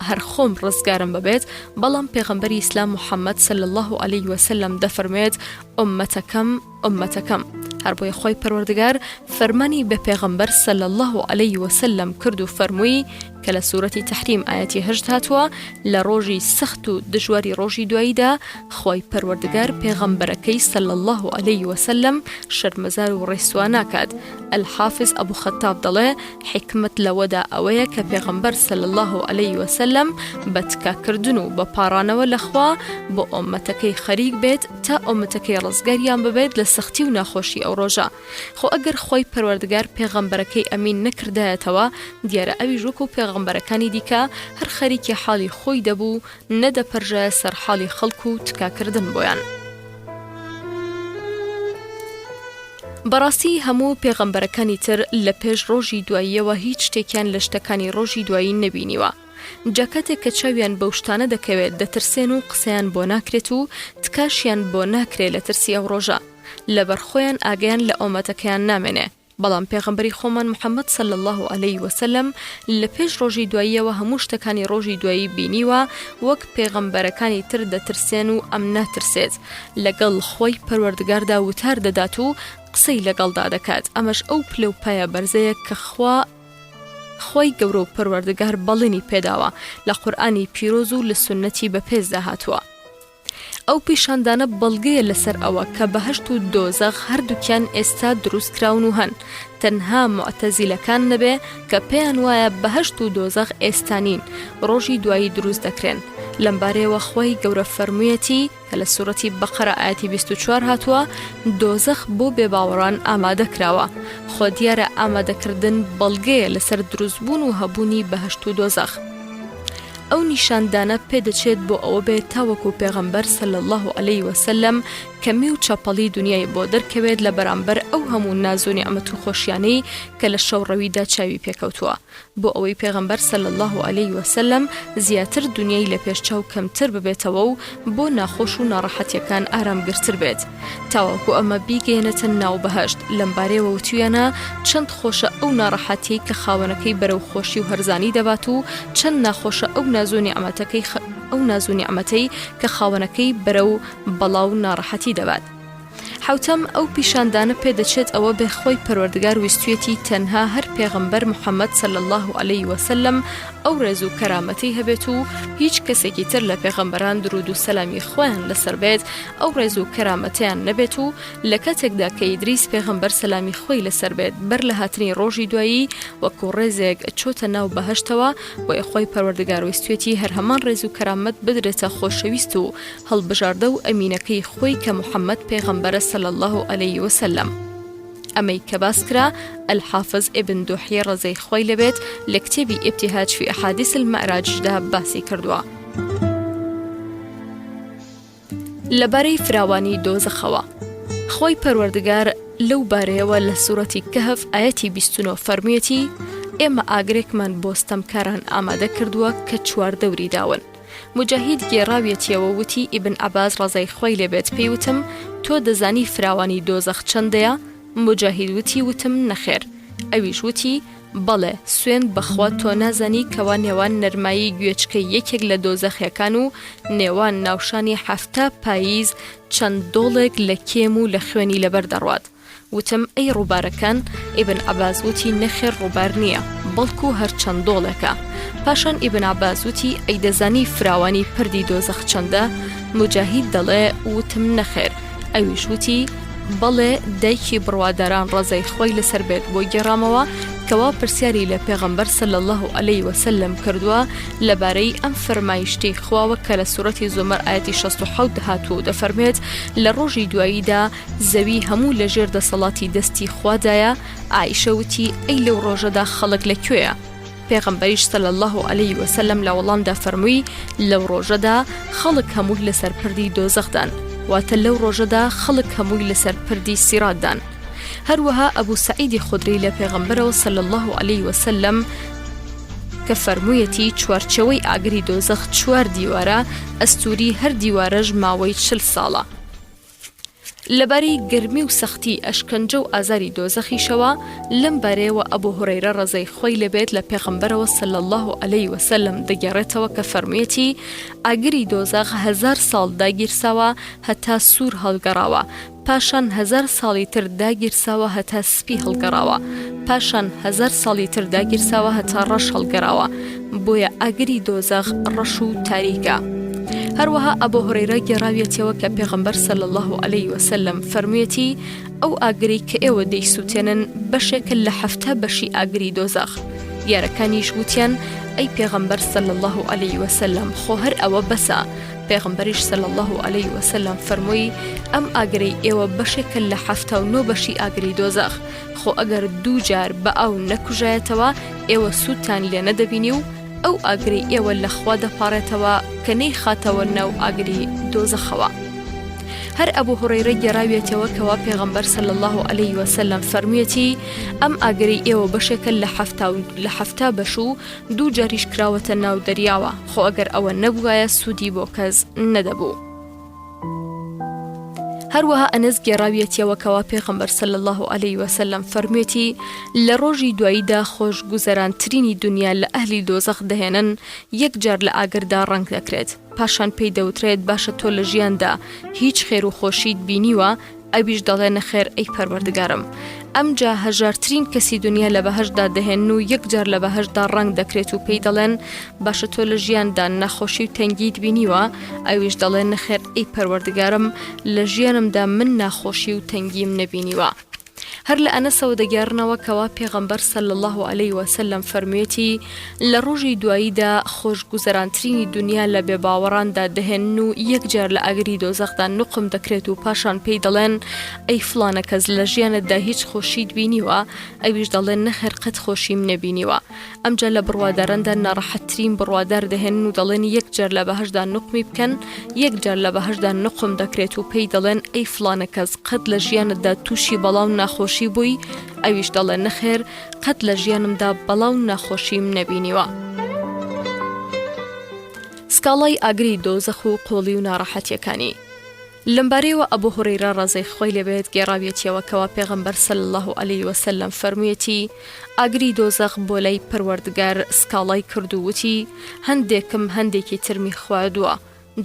هەر خۆم ڕزگارم ببێت بەڵام پێغەمبەری ئیسلام محەممەد صلی الله علیه وسلم دەفەرمێت ئومەتەکەم هەر بۆیە خۆی پەروەردگار فەرمانی بە پێغەمبەر صلی الله علیه وسلم کرد و فەرمووی کە لە سوورەتی تەحریم ئاەتی 8 هاتووە لە ڕۆژی سەخت و دژواری ڕۆژی دواییدا خۆی پەروەردگار پێغەمبەرەکەی صلی الله علیه وسلم شەرمەزار و ڕێسوا ناکات. الحافظ ئەبوو خەتاب دەڵێ حکمت لەوەدا ئەوەیە کە پێغەمبەر صلی الله علیه وسلم بە تکاکردن و بە پاڕانەوە لەخوا بۆ ئومەتەکەی خەریک بێت تا ئومەتەکەی ڕزگاریان ببێت لە سەختی و ناخۆشی ئەو ڕۆژە. خۆ ئەگەر خۆی پەروەردگار پێغەمبەرەکەی ئەمین نەکردایەتەوە دیارە ئەوی ژووکو پێغەمبەرەکانی دیکە هەر خەریکی حاڵی خۆی دەبوو نەدەپەرژە سەر حاڵی خەڵکو و تکاکردن بۆیان. بەڕاستی هەموو پێغەمبەرەکانی تر لە پێش ڕۆژی دواییەوە هیچ شتێکیان لە شتەکانی ڕۆژی دوایی نەبینیوە. جاکاتێک کە چاویان بەو شتانە دەکەوێت دەترسێن و قسەیان بۆ ناکرێت و تکاشیان بۆ ناکرێت لە ترسی ئەو ڕۆژە لەبەر خۆیان ئاگیان لە ئومەتەکەیان نامێنێ. بەڵام پێغەمبەری خۆمان محەممەد صلی الله علیه وسلم لە پێش ڕۆژی دواییەوە هەموو شتەکانی ڕۆژی دوایی بینیوە وەک پێغەمبەرەکانی تر دەترسێن و ئەم ناترسێت لەگەڵ خۆی پەروەردگاردا وتار دەدات و قسەی لەگەڵدا دەکات. ئەمەش ئەو پلە و پایە بەرزەیە کە خۆی گەورە و پەروەردگار بەڵێنی پێداوە لە قورئانی پیرۆز و لە سونەتی بەپێزدا هاتووە. ئەو پیشاندانە بەڵگەیە لەسەر ئەوە کە بەهەشت و دۆزەخ هەردووکیان ئێستا دروستکراون و هەن تەنها مۆعتەزیلەکان نەبێ کە پێیان وایە بەهەشت و دۆزەخ ئێستانین ڕۆژی دوایی دروست دەکرێن. لەمبارەیەوە خۆی گەورە فەرموویەتی کە لە سوورەتی بەقەرە ئاەتی 24 هاتووە دۆزەخ بۆ بێباوەڕان ئامادە کراوە. خۆ دیارە ئامادەکردن بەڵگەیە لەسەر دروستبوون و هەبوونی بەهەشت و دۆزەخ. ئەو نیشاندانە پێدەچێت بۆ ئەوە بێت تاوەکو پێغەمبەر صلی الله علیه وسلم کەمی و چاپەڵی دنیای بۆ دەرکەوێت لە بەرامبەر ئەو هەموو ناز و نیعمەت و خۆشیانەی کە لە شەوڕەویدا چاوی پێکەوتووە بۆ ئەوەی پێغەمبەر صلی الله علیه وسلم زیاتر دنیای لە پێشچاو کەمتر ببێتەوە و بۆ ناخۆش و ناڕەحەتیەکان ئارامگرتر بێت تاوەکو ئەمە بیگەێنێتە ناو بەهەشت. لەمبارەیەوە وتویانە چەند خۆشە ئەو ناڕەحەتی کە خاوەنەکەی بەرەو خۆشی و هەرزانی دەبات و چەند ناخۆشە ئەو ناز و نیعمەتەی کە خاوەنەکەی بەرەو بەڵاو و ناڕەحەتی دەبات. حوتەم ئەو پیشاندانە پێدەچێت ئەوە بێ خۆی پەروەردگار ویستوێتی تەنها هەر پێغەمبەر محەممەد صلی الله علیه وسلم ئەو ڕێز و کەرامەتی هەبێت و هیچ کەسێکی تر لە پێغەمبەران درود و سەلامی خۆیان لەسەر بێت ئەو ڕێز و کەرامەتیان نەبێت و لە کاتێکدا کە ئیدریس پێغەمبەر سەلامی خۆی لەسەر بێت بەر لە هاتنی ڕۆژی دوایی وەکو ڕێزێک چۆتە ناو بەهەشتەوە بۆ خۆی پەروەردگار ویستوێتی هەر هەمان ڕێز و کەرامەت بدرێتە خۆشەویست و هەڵبژاردە و ئەمینەکەی خۆی کە محەممەد پێغەمبەرە صلی الله علیه وسلم. ئەمەی کە باس کرا الحافظ ابن دوحیە ڕەزەی خۆی لەبێت لە کتێبی ئیبتیهاج فی ئەحادیث المەعراجدا باسی کردووە. لەبارەی فراوانی دۆزەخەوە خۆی پەروەردگار لەو بارەیەوە لە سوورەتی کەهف ئاەتی 29 فەرموویەتی ئێمە ئاگرێکمان بۆ ستەمکاران ئامادە کردووە کە چواردەوری داون. مجاهید گێڕاویەتیەوە وتی ئیبن عەباس ڕەزای خۆی لێبێت پێیوتم تۆ دەزانی فراوانی دۆزەخ چەندەیە؟ مجاهید وتم نەخێر. ئەویش وتی بەڵێ سوێن بەخوا تۆ نازانی کەوا نێوان نەرمایی گوێچکەی یەکێک لە دۆزەخیەکان و نێوان ناوشانی 7 پاییز چەند دۆڵێک لە کێم و لە خوێنی لەبەر دەڕوات. وتم ئەی ڕووبارەکان ئیبن عەباس وتی نەخێر ڕووبار نییە بەڵکو هەر چەند دۆڵێکە. پاشان ئیبن عەباس وتی ئەی دەزانی فراوانی پردی دۆزەخ چەندە؟ مجاهید دەڵێ وتم نەخێر. ئەویش وتی بەڵێ دایکی بڕواداران ڕەزای خۆی لەسەر بێت بۆ گێڕامەوە کەوا پرسیاری لە پێغەمبەر صلی الله علیه وسلم کردووە لەبارەی ئەم فەرمایشتەی خواوە کە لە سوورەتی زومەر ئاەتی 67 هاتوو دەفەرمێت لە ڕۆژی دواییدا زەوی هەموو لە ژێر دەسەڵاتی دەستی خوادایە. عایشە وتی ئەی لەو ڕۆژەدا خەڵک لەکوێیە؟ پێغەمبەریش صلی الله علیه وسلم لە وەڵامدا فەرمووی لەو ڕۆژەدا خەڵک هەمووی لەسەر پردی دۆزەخدان واتە لەو ڕۆژەدا خەڵک هەمووی لەسەر پردی سیراتدان. هەروەها ئەبوو سەعیدی خودری لە پێغەمبەرەوە صلی الله علیه وسلم کە فەرموویەتی چوارچەوەی ئاگری دۆزەخ 4 دیوارە، ئەستوری هەر دیوارەش ماوەی 40 ساڵە. لەبارەی گرمی و سەختی ئەشکەنجە و ئازاری دۆزەخیشەوە لەم بارەیەوە ئەبوو هورەیرە ڕەزای خۆی لەبێت لە پێغەمبەرەوە صلی الله علیه وسلم دەگەڕێتەوە کە فەرموویەتی ئاگری دۆزەخ 1000 ساڵ داگیرساوە هەتا سوور هەڵگەڕاوە، پاشان 1000 ساڵی تر داگیرساوە هەتا سپی هەڵگەڕاوە، پاشان 1000 ساڵی تر داگیرساوە هەتا ڕەش هەڵگەڕاوە. بۆیە ئاگری دۆزەخ ڕەش و تاریکە. هەروەها ئەبوو هورەیرە گێڕاویەتەوە کە پێغەمبەر صلی الله علیه وسلم فەرموویەتی ئەو ئاگری کە ئێوە دەیسووتێنن بەشێکە لە 7 بەشی ئاگری دۆزەخ. یارەکانیش وتیان ئەی پێغەمبەر صلی الله علیه وسلم خۆ هەر ئەوە بەسە. پێغەمبەریش صلی الله علیه وسلم فەرمووی ئەم ئاگرەی ئێوە بەشێکە لە 79 بەشی ئاگری دۆزەخ، خۆ ئەگەر 2 جار بە ئاو نەکوژایەتەوە ئێوە سوودتان لێ نەدەبینی و ئەو ئاگری ئێوە لە خوا دەپارێتەوە کە نەی خاتەوە ناو ئاگری دۆزەخەوە. هەر ئەبوو هورەیرە گێڕاویەتەوە کەوا پێغەمبەر صلی الله علیه وسلم فەرموویەتی ئەم ئاگری ئێوە بەشێکە لە 7 بەش و 2 جاریش کراوەتە ناو دەریاوە، خۆ ئەگەر ئەوە نەبووایە سوودی بۆ کەس نەدەبوو. هەروەها ئەنەس گێڕاویەتەوە کەوا پێغەمبەر صلی الله علیه وسلم فەرموویەتی لە ڕۆژی دواییدا خۆش گوزەرانترینی دنیا لە ئەهلی دۆزەخ دەهێنن، 1 جار لە ئاگردا ڕەنگ دەکرێت، پاشان پێی دەوترێت باشە تۆ لە ژیاندا هیچ خێر و خۆشیت بینیوە؟ ئەویش دەڵێ نەخێر ئەی پەروەردگارم. ئەمجا هەژارترین کەسی دنیا لە بەهەشدا دەهێن و 1 جار لە بەهەشدا ڕەنگ دەکرێت و پێی دەڵێن باشە تۆ لە ژیاندا نەخۆشی و تەنگیت بینیوە؟ ئەویش دەڵێ نەخێر ئەی پەروەردگارم لە ژیانمدا من ناخۆشی و تەنگیم نەبینیوە. هەر لە ئەنەسەوە دەگەڕنەوە کەوا پێغەمبەر صلی الله علیه وسلم فەرموویەتی لە ڕۆژی دواییدا خۆشگوزەرانترینی دنیا لە بێباوەڕاندا دەهێن و 1 جار لە ئاگری دۆزەخدا نوقم دەکرێت و پاشان پێی دەڵێن ئەی فڵانە کەس لە ژیانتدا هیچ خۆشیت بینیوە؟ ئەویش دەڵێن نەخێر قەت خۆشیم نەبینیوە. ئەمجا لە بڕواداراندا ناڕەحەتترین بڕوادار دەهێن و دەڵێن 1 جار لە بەهەشدا نوقمی بکەن، 1 جار لە بەهەشدا نوقم دەکرێت و پێی دەڵێن ئەی فڵانە کەس قەت لە ژیانتدا تووشی بەڵاو ناخۆشی بووی؟ ئەویش دەڵێن نەخێر قەت لە ژیانمدا بەڵاو ناخۆشیم نەبینیوە. سکاڵای ئاگری دۆزەخ و قۆڵی و ناڕەحەتیەکانی لەمبارەیەوە ئەبوو هورەیرە ڕەزای خۆی لەبێت گێڕاویەتەوە کەوا پێغەمبەر صلی الله علیه وسلم فەرموویەتی ئاگری دۆزەخ بۆ لای پەروەردگار سکاڵای کردووتی هەندێکم هەندێکی ترمی خواردووە،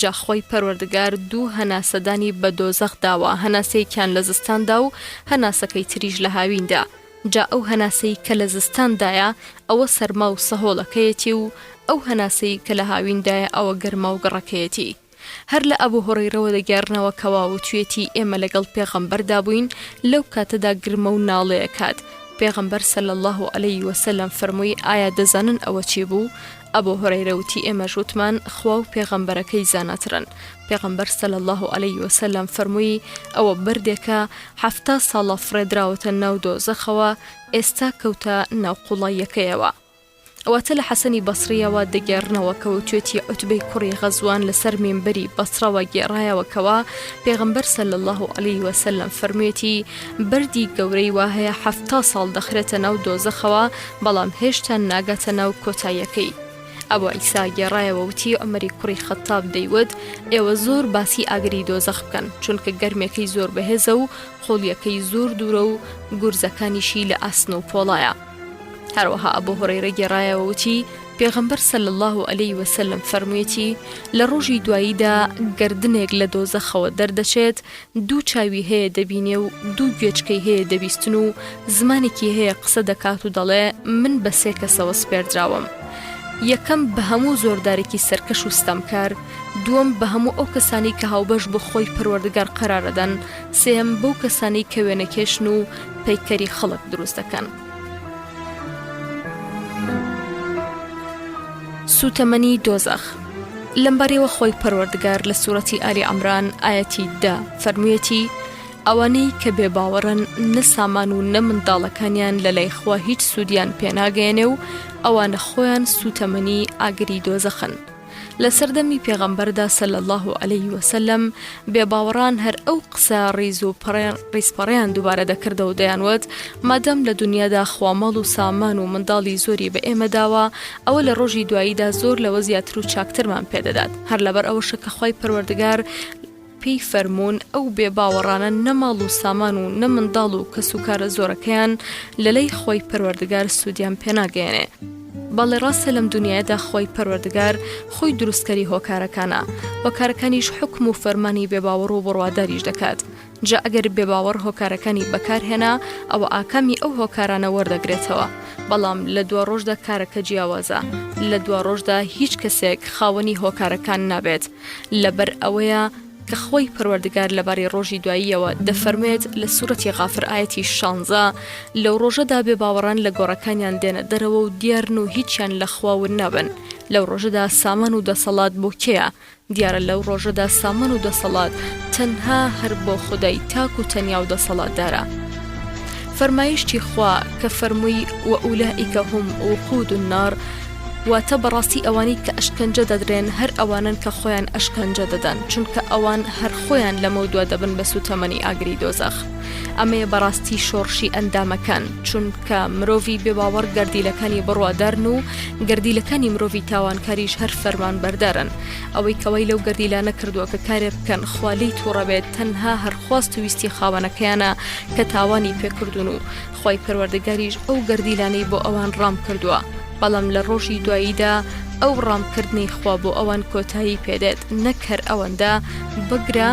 جا خۆی پەروەردگار 2 هەناسەدانی بە دۆزەخ داوە، هەناسەیەکیان لە زستاندا و هەناسەکەی تریش لە هاویندا. جا ئەو هەناسەی کە لە زستاندایە ئەوە سەرما و سەهۆڵەکەیەتی و ئەو هەناسەی کە لە هاویندایە ئەوە گەرما و گەڕەکەیەتی. هەر لە ئەبوو هورەیرەوە دەگەڕنەوە کەوا وتوێتی ئێمە لەگەڵ پێغەمبەردا بووین لەو کاتەدا گرمە و ناڵەیە کات. پێغەمبەر صلی الله علیه وسلم فەرمووی ئایا دەزانن ئەوە چی بوو؟ ئەبوو هورەیرە وتی ئێمەش وتمان خوا و پێغەمبەرەکەی زاناترن. پێغەمبەر صلی الله علیه وسلم فەرمووی ئەوە بردێکە 70 ساڵە فرێدراوەتە ناو دۆزەخەوە، ئێستا کەوتە ناو قوڵاییەکەیەوە. ئەواتە لە حەسەنی بەسریەوە دەگەڕنەوە کە وتوێتی عوتبەی کوڕی غەزوان لەسەر مینبەری بەسڕەوە گێڕایەوە کەوا پێغەمبەر صلی الله علیه وسلم فەرموویەتی بەردی گەورەی وا هەیە 70 ساڵ دەخرێتە ناو دۆزەخەوە بەڵام هێشتا ناگاتە ناو کۆتاییەکەی. ئەوە ئیسا گێڕایەوە وتی عومەری کوڕی خەتاب دەیوت ئێوە زۆر باسی ئاگری دۆزەخ بکەن چونکە گەرمێکەی زۆر بەهێزە و خۆڵیەکەی زۆر دوورە و گورزەکانیشی لە ئاسن و پۆڵایە. هەروەها ئەبوو هورەیرە گێڕایەوە وتی پێغەمبەر صلی الله علیه وسلم فەرموویەتی لە ڕۆژی دواییدا گردنێک لە دۆزەخەوە دەردەچێت، 2 چاوی هەیە دەبینێ و 2 گوێچکەی هەیە دەبیستن و زمانێکی هەیە قسە دەکات و دەڵێ من بە 3 کەسەوە سپێردراوم. یەکەم بە هەموو زۆردارێکی سەرکەش و ستەمکار، دووەم بە هەموو ئەو کەسانی کە هاوبەش بۆ خۆی پەروەردگار قەرارەدەن، سێم بەو کەسانی کە وێنەکێشن و پەیکەری خەڵک دروست دەکەن. سوتەمەنی دۆزەخ لەمبارەیەوە خۆی پەروەردگار لە سوورەتی ئالی عەمران ئایەتی 10 فەرموویەتی ئەوانەی کە بێباوەڕن نەسامان و نە منداڵەکانیان لە لای خوا هیچ سوودیان پێناگەێنێ و ئەوانە خۆیان سوتەمەنی ئاگری دۆزەخن. لە سەردەمی پێغەمبەردا صلی الله علیه وسلم بێباوەڕان هەر ئەو قسە ڕیز و ڕیزپەڕیان دووبارە دەکردە و دەیانوت مادەم لە دنیادا خوامەڵ و سامان و منداڵی زۆری بە ئێمە داوە ئەوە لە ڕۆژی دواییدا زۆر لەوە زیاتر و چاکترمان پێدەدات هەر لەبەر ئەوەشە کە خوای پەروەردگار پێی فەرموون ئەو بێباوەڕانە نەماڵ و سامان و نەمنداڵ و کەس و کارە زۆرەکەیان لەلەی خۆی پەروەردگار سوودیان پێناگەێنێ بەڵێ ڕاستە لەم دنیادا خۆی پەروەردگار خۆی دروستکەری هۆکارەکانە هۆکارەکانیش حکم و فەرمانی بێباوەڕ و بڕواداریش دەکات جا ئەگەر بێباوەڕ هۆکارەکانی بەکارهێنا ئەوە ئاکامی ئەو هۆکارانە وەردەگرێتەوە بەڵام لە دوا ڕۆژدا کارەکە جیاوازە لە دوا ڕۆژدا هیچ کەسێک خاوەنی هۆکارەکان نابێت لەبەر ئەوەیە کە خۆی پەروەردگار لەبارەی ڕۆژی دواییەوە دەفەرمێت لە سوورەتی غافر ئایەتی 16 لەو ڕۆژەدا بێباوەڕان لە گۆڕەکانیان دێنە دەرەوە و دیارن و هیچیان لە خواون نابن لەو ڕۆژەدا سامان و دەسەڵات بۆ کێیە دیارە لەو ڕۆژەدا سامان و دەسەڵات تەنها هەر بۆ خودای تاک و تەنیا و دەسەڵاتدارە فەرمایشتی خوا کە فەرمووی وەئولائیکە هوم وقود النار واتە بەڕاستی ئەوانی کە ئەشکەنجە دەدرێن هەر ئەوانن کە خۆیان ئەشکەنجە دەدەن چونکە ئەوان هەر خۆیان لەمە دوا دەبن بە سوتەمەنی ئاگری دۆزەخ ئەمەیە بەڕاستی شۆڕشی ئەندامەکان چونکە مرۆڤی بێباوەڕ گەردیلەکانی بڕوادارن و گەردیلەکانی مرۆڤی تاوانکاریش هەر فەرمان بەردارن ئەوەی کەوەی لەو گەردیلانە کردووە کە کارێ بکەن خوالی تووڕەبێت تەنها هەر خواست و ویستی خاوەنەکەیانە کە تاوانی پێکردون و خوای پەروەردگاریش ئەو گەردیلانەی بۆ ئەوان ڕام کردووە بەڵام لە ڕۆژی دواییدا ئەو ڕامکردنی خوا بۆ ئەوان کۆتایی پێدێت نەک هەر ئەوەندا بگرە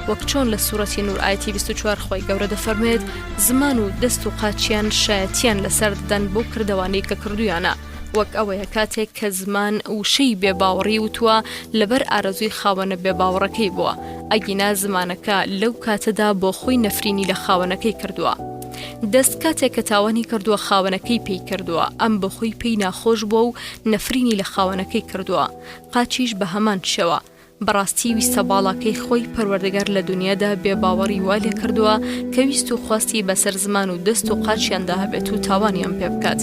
وەک چۆن لە سوورەتی نور ئایەتی 24 خۆی گەورە دەفەرمێت زمان و دەست و قاچیان شایەتیان لەسەر دەدەن بۆ کردەوانەی کە کردویانە وەک ئەوەیە کاتێک کە زمان وشەی بێباوەڕی وتووە لەبەر ئارەزوی خاوەنە بێباوەڕەکەی بووە ئەگینا زمانەکە لەو کاتەدا بۆ خۆی نەفرینی لە خاوەنەکەی کردووە دەست کاتێک کە تاوانی کردووە خاوەنەکەی پێی کردووە ئەم بەخۆی پێی ناخۆش بووە و نەفرینی لە خاوەنەکەی کردووە قاچیش بە هەمان شێوە بەڕاستی ویستە باڵاکەی خۆی پەروەردگار لە دنیادا بێباوەڕی وا لێ کردووە کە ویست و خواستی بەسەر زمان و دەست و قاچیاندا هەبێت و تاوانیان پێ بکات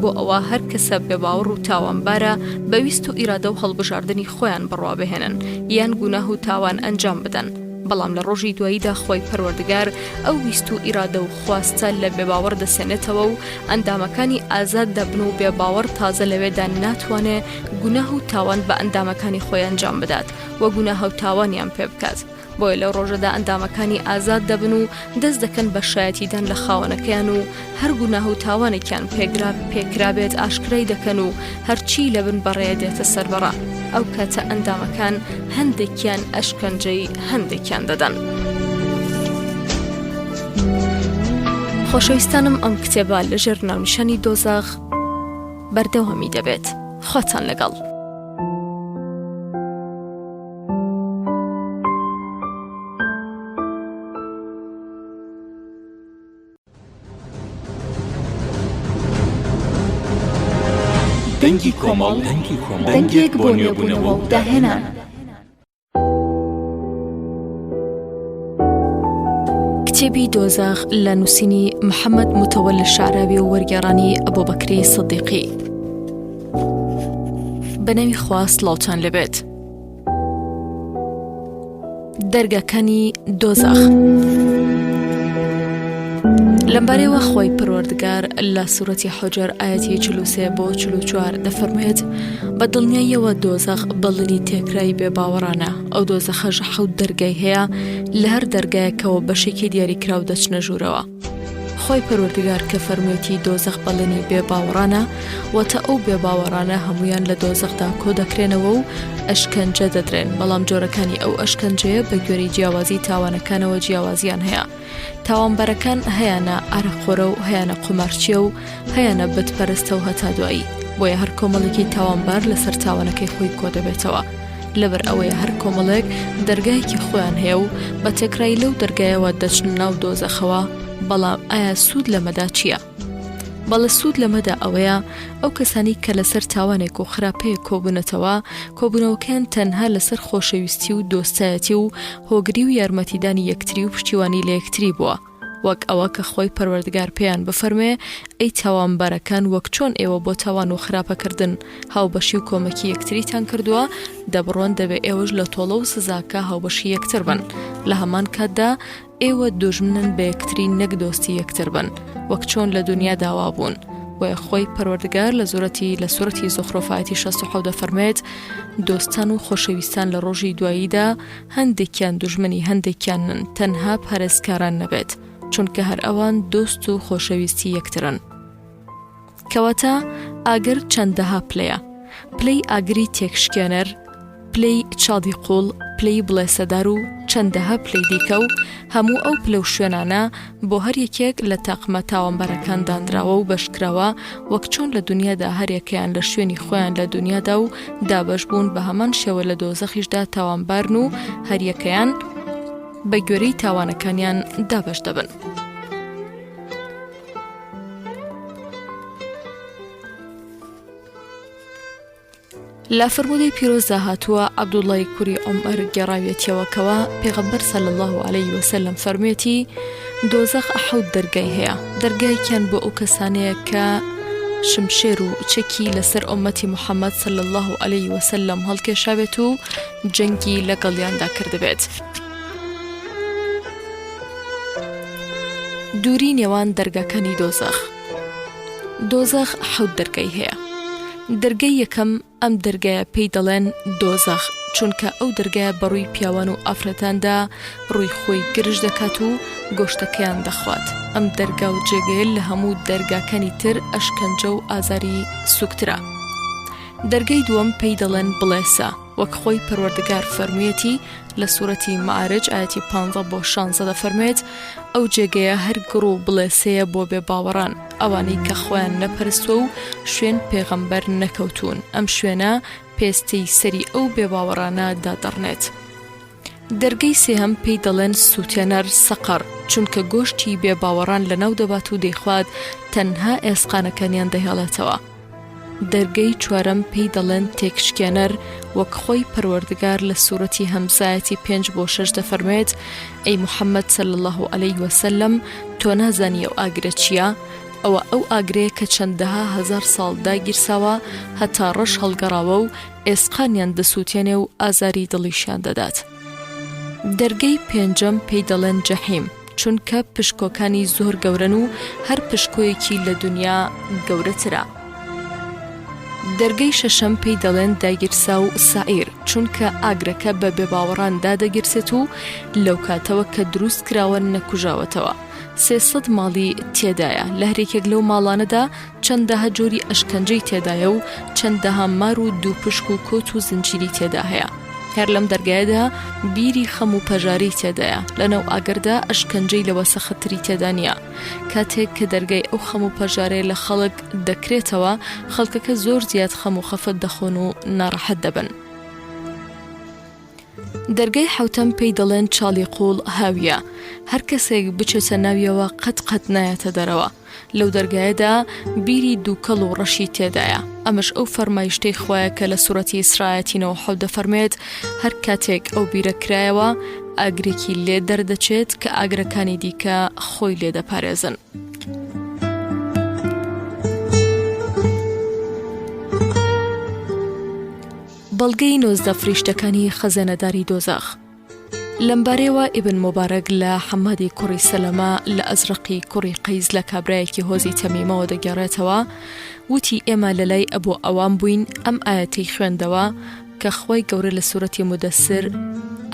بۆ ئەوە هەر کەسە بێباوەڕ و تاوانبارە بەویست و ئیرادە و هەڵبژاردننی خۆیان بڕوابهێنن یان گوناه و تاوان ئەنجام بدەن بەڵام لە ڕۆژی دواییدا خۆی پەروەردگار ئەو ویست و ئیرادە و خواستە لە بێباوەڕ دەسێنێتەوە و ئەندامەکانی ئازاد دەبن و بێباوەڕ تازە لەوێدا ناتوانێت گوناه و تاوان بە ئەندامەکانی خۆی ئەنجام بدات و گوناه و تاوانیان پێ بکات بۆیە لەو ڕۆژەدا ئەندامەکانی ئازاد دەبن و دەست دەکەن بە شایەتیدان لە خاوەنەکەیان و هەر گوناه و تاوانێکیان پێکرابێت ئاشکرای دەکەن و هەرچی لەبن بەڕێ دێتە سەربەڕا ئەو کاتە ئەندامەکان هەندێکیان ئەشکەنجەی هەندێکیان دەدەن. خۆشەویستانم ئەم کتێبە لەژێر ناونیشانی دۆزەخ بەردەوامی دەبێت. خواتان لەگەڵ. دەنگی کۆمەڵ دەنگێک بۆ نوێبوونەوە و داهێنان. کتێبی دۆزەخ لە نووسینی محەممەد متەوەلی شعراوی و وەرگێڕانی ئەبوبەکری سەدیقی. بەناوی خوا سڵاوتان لەبێت. دەرگاکانی دۆزەخ. لەمبارەیەوە خۆی پەروەردگار لە سوورەتی حوجەر ئایەتی 43 بۆ 44 دەفەرمێت بە دڵنیاییەوە دۆزەخ بەڵنی تێکرای بێباوەڕانە ئەو دۆزەخەش 7 دەرگای هەیە لە هەر دەرگایەکەوە بەشێکی دیاریکراو دەچنە ژوورەوە. خۆی پەروەردگار کە فەرموویەتی دۆزەخ بەڵنی بێباوەڕانە واتە ئەو بێباوەڕانە هەمویان لە دۆزەخدا کۆ دەکرێنەوە و ئەشکەنجە دەدرێن بەڵام جۆرەکانی ئەو ئەشکەنجەیە بە گوێرەی جیاوازی تاوانەکانەوە جیاوازیان هەیە. تاوانبەرەکان هەیەنە ئارەخۆرە و هەیەنە قومارچیە و هەیەنە بتپەرستە و هەتا دوایی بۆیە هەر کۆمەڵێکی تاوانبار لەسەر تاوانەکەی خۆی کۆ دەبێتەوە. لەبەر ئەوەیە هەر کۆمەڵێک دەرگایەکی خۆیان هەیە و بە تێکرای لەو دەرگایەوە دەچن ناو دۆزەخەوە. بەڵام ئایا سوود لەمەدا چییە؟ بەڵە سوود لەمەدا ئەوەیە ئەو کەسانی کە لەسەر تاوانێک و خراپەیە کۆبوونەتەوە کۆبوونەوەکان تەنها لەسەر خۆشەویستی و دۆستایەتی و هۆگری و یارمەتیدانی یەکتری و پشتیوانی لە یەکتری بووە وەک ئەوە کە خۆی پەروەردگار پێیان بفەرمێ ئەی تاوانبارەکان وەک چۆن ئێوە بۆ تاوان و خراپەکردن هاوبەشی و کۆمەکی یەکتریتان کردووە دەبڕۆن دەبێ ئێوەش لە تۆڵە و سزاکە هاوبەشی یەکتر بن لە هەمان کاتدا ئێوە دوژمنن بە یەکتری نەک دۆستی یەکتر بن وەک چۆن لە دنیا داوا بوون و خۆی پەروەردگار لە سورەتی زوخرۆف ئایەتی 67 دەفەرمێت دۆستان و خۆشەویستان لە ڕۆژی دواییدا هەندێکیان دوژمنی هەندێکیانن تەنها پارێزکاران نەبێت چونکە هەر ئەوان دۆست و خۆشەویستی یەکترن کەواتە ئاگر چەندەها پلەیە پلەی ئاگری تێکشکێنەر پلەی چاڵی قوڵ پلەی بڵێسەدار و چەندەها پلەی دیکە و هەموو ئەو پلە و شوێنانە بۆ هەر یەکێک لە تاقمە تاوانبارەکان دانراوە و بەشکراوە وەک چۆن لە دنیادا هەرێکیان لە شوێنی خۆیان لە دنیادا و دابەش بوون بە هەمان شێوە لە دۆزەخیشدا تاوانبارن و هەریەکەیان بە گوێرەی تاوانەکانیان دابەش دەبن لە فرمودەی پیرۆزدا هاتووە عەبدوڵڵای کوڕی عومەر گێڕاوێتیەوەکەوە پێغەمبەر صلی الله علیه وسلم فەرمێتی دۆزەخ 7 دەرگای هەیە دەرگایەکیان بۆ ئەو کەسانەیە کە شمشێر و چەکی لەسەر ئومەتی محەممەد صلی الله علیه وسلم هەڵکێشاوێت و جەنگی لەگەڵیاندا کردبێت دووری نێوان دەرگاکانی دۆزەخ 7 دەرگای هەیە دەرگای یەکەم ئەم دەرگایە پێی دەڵێن دۆزەخ چونکە ئەو دەرگایە بەڕووی پیاوان و ئافرەتاندا ڕووی خۆی گرژ دەکات و گۆشتەکەیان دەخوات ئەم دەرگا و جێگەیە لە هەموو دەرگاکانی تر ئەشکەنجە و ئازاری سوکترە دەرگای دووەم پێی دەڵێن بڵێسە وەک خۆی پەروەردگار فەرموویەتی لە سوورەتی مەعارج ئایەتی 15 بۆ 16 دەفەرمێت ئەو جێگەیە هەر گڕ و بڵێسەیە بۆ بێباوەڕان ئەوانەی کە خۆیان نەپەرستوە و شوێن پێغەمبەر نەکەوتون ئەم شوێنە پێستەی سەری ئەو بێباوەڕانە دادەڕنێت دەرگەی سێهەم پێی دەڵێن سووتێنەر سەقەر چونکە گۆشتی بێباوەڕان لەناو دەبات و دەیخوات تەنها ئێسقانەکانیان دەهێڵێتەوە دەرگەی چوارەم پێی دەڵێن تێکشکێنەر وەک خۆی پەروەردگار لە سوورەتی هەمزایەتی 5 بۆ 6 دەفەرمێت ئەی محەممەد صلی الله علیه وسلم تۆ نازانی ئەو ئاگرە چییە ئەوە ئەو ئاگرەیە کە چەندەها هەزار ساڵ داگیرساوە هەتا ڕەش هەڵگەڕاوە و ئێسقانیان دەسووتێنێ و ئازاری دڵیشیان دەدات دەرگەی پێنجەم پێی دەڵێن جەحیم چونکە پشکۆکانی زۆر گەورن و هەر پشکۆیەکی لە دنیا گەورەترە دەرگەی شەشەم پێی دەڵێن داگیرسا و سائیر چونکە ئاگرەکە بە بێباوەڕان دادەگیرسێت و لەو کاتەوە کە دروست کراوە نەکوژاوەتەوە 300 ماڵی تێدایە لە هەرێکێک لەو ماڵانەدا چەندەها جۆری ئەشکەنجەی تێدایە و چەندەها مار و دوو پشک و کۆت و زنجیری تێدا هەیە هەر لەم دەرگایەدا بیری خەم و پەژاری تێدایە لەنەو ئاگردا ئەشکەنجەی لەوە سەختری تێدا نییە کاتێک کە دەرگای ئەو خەم و پەژارەیە لە خەڵک دەکرێتەوە خەڵکەکە زۆر زیاد خەم و خەفەت دەخۆن و ناڕەحەت دەبن دەرگای حەوتەم پێی دەڵێن چاڵی قوڵ هاویە هەر کەسێک بچێتە ناویەوە قەت نایەتە دەرەوە لەو دەرگایەدا بیری دووکەڵ و ڕەشی تێدایە ئەمەش ئەو فەرمایشتەی خوایە کە لە سوورەتی ئیسرایەتی 97 دەفەرمێت هەر کاتێک ئەو بیرە کرایەوە ئاگرێکی لێ دەردەچێت کە ئاگرەکانی دیکە خۆی لێ دەپارێزن بەڵگەی 19 فریشتەکانی خەزانەداری دۆزەخ لەمبارەیەوە ئیبن مۆبارەک لە حەمادی کوڕی سەلەمە لە ئەزرەقی کوڕی قەیز لە کابرایەکی هۆزی تەمیمەوە دەگەڕێتەوە وتی ئێمە لەلای ئەبوو ئەوان بووین ئەم ئاەتەی خوێندەوە کە خۆی گەورە لە سوورەتی مودەسر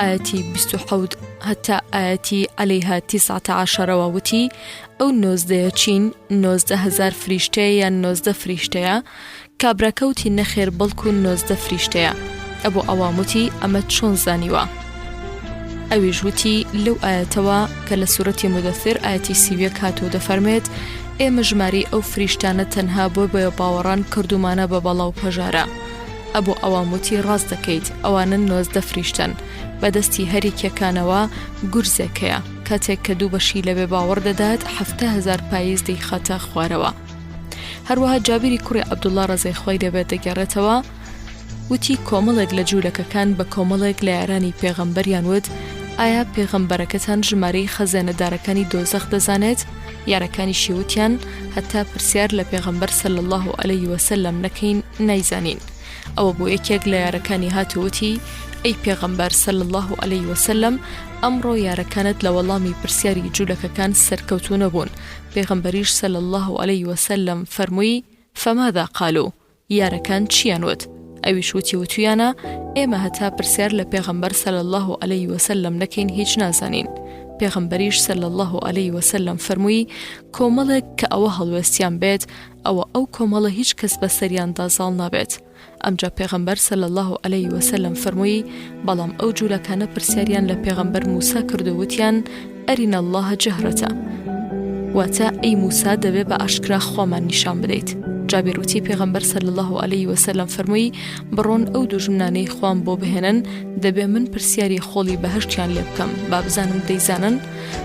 ئاەتی 27 هەتا ئاەتی عەلەیها 19 وتی ئەو 19 چین 19,000 فریشتەیە یان 19 فریشتەیە کابراکەوتی نەخێر بەڵکو 19 فریشتەیە ئەبوو ئەوان وتی ئەمە چۆن زانیوە ئەویش وتی لەو ئاەتەوە کە لە سوورەتی مودەثر ئاەتی 31 هاتوو دەفەرمێت ئێمە ژماری ئەو فریشتانە تەنها بۆ بە باوەڕان کردومانە بە بەڵاو پەژارە ئەبوو ئەوان وتی ڕاست دەکەیت ئەوانە 19 فریشتن بەدەستی هەریکیەکانەوە گورزێکەیە کاتێک کە دوو بەشی لەبێ باوەڕ دەدات 7,000 پاییز دەیخاتە خوارەوە هەروەها جابیری کوڕی عەبدوڵڵا ڕەزای خۆی دەبێت دەگەڕێتەوە وتی کۆمەڵێک لە جوولەکەکان بە کۆمەڵێک لە یارانی پێغەمبەریان وت ئایا پێغەمبەرەکەتان ژمارەی خەزانەدارەکانی دۆزەخ دەزانێت؟ یارەکانیشی وتیان هەتا پرسیار لە پێغەمبەر صلی الله علیه وسلم نەکەین نایزانین. ئەوە بۆ یەکێک لە یارەکانی هاتووتی ئەی پێغەمبەر صلی الله علیه وسلم ئەمڕۆ یارەکانت لە وەڵامی پرسیاری جوولەکەکان سەرکەوتوو نەبوون. پێغەمبەریش صلی الله علیه وسلم فەرمووی فەماذا قالوا، یارەکان چیان وت؟ ئەویش وتیانە ئێمە هەتا پرسیار لە پێغەمبەر صلی الله علیه وسلم نەکەین هیچ نازانین. پێغەمبەریش صلی الله علیه وسلم فەرمووی کۆمەڵێک کە ئەوە هەڵوێستیان بێت ئەوە ئەو کۆمەڵە هیچ کەس بە سەریاندا زاڵ نابێت. ئەمجا پێغەمبەر صلی الله علیه وسلم فەرمووی بەڵام ئەو جوولەکانە پرسیاریان لە پێغەمبەر موسا کردووتیان ئەرینە الله جەهرەتە، واتە ئەی موسا دەبێ بە ئاشکرا خۆمان نیشان بدەیت. جابر وتی پێغەمبەر صلی الله علیه وسلم فەرمووی بڕۆن ئەو دوو ژمنانەی خۆم بۆ بهێنن دەبێ من پرسیاری خۆڵی بەهەشتیان لێ بکەم با بزانم دەیزانن.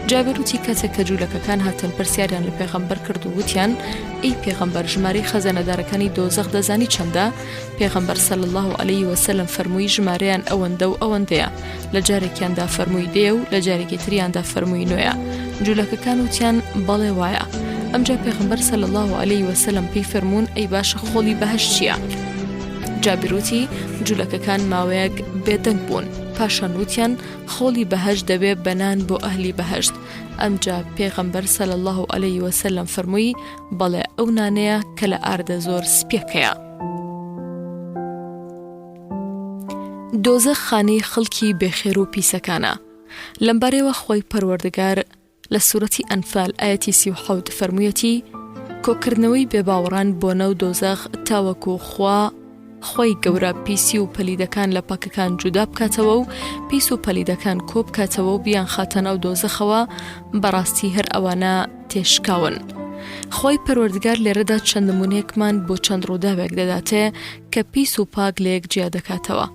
جابر وتی کاتێک کە جوولەکەکان هاتن پرسیاریان لە پێغەمبەر کرد و وتیان ئەی پێغەمبەر ژمارەی خەزانەدارەکانی دۆزەخ دەزانی چەندە؟ پێغەمبەر صلی الله علیه وسلم فەرمووی ژمارەیان ئەوەندە و ئەوەندەیە، لە جارێکیاندا فەرمووی دێ و لە جارێکی تریاندا فەرمووی نوێیە. جوولەکەکان وتیان بەڵێ وایە. ئەمجا پێغەمبەر صلی الله علیه وسلم پێی فەرموون ئەی باشە خۆڵی بەهەشت چییە؟ جابر وتی جوولەکەکان ماوەیەک بێدەنگ بوون، پاشان وتیان خۆڵی بەهەشت دەبێ بەنان بۆ ئەهلی بەهەشت. ئەمجا پێغەمبەر صلی الله علیه وسلم فەرمووی بەڵێ ئەو نانەیە کە لە ئاردە زۆر سپێکەیە. دۆزەخ خانەی خەڵکی بێخێر و پیسەکانە. لەمبارەیەوە خۆی پەروەردگار لە سوورەتی ئەنفال ئاەتی 37 فەرموویەتی کۆکردنەوەی بێباوەڕان بۆ نەو دۆزەخ تاوەکو خۆی گەورە پیسی و پەلیدەکان لە پاکەکان جودا بکاتەوە و پیس و پەلیدەکان کۆ بکاتەوە و بیان خاتە ناو دۆزەخەوە، بەڕاستی هەر ئەوانە تێشکاون. خۆی پەروەردگار لێرەدا چەند نمونەیەکمان بۆ چەند ڕووداوێک دەداتێ کە پیس و پاک لە یەک جیا دەکاتەوە.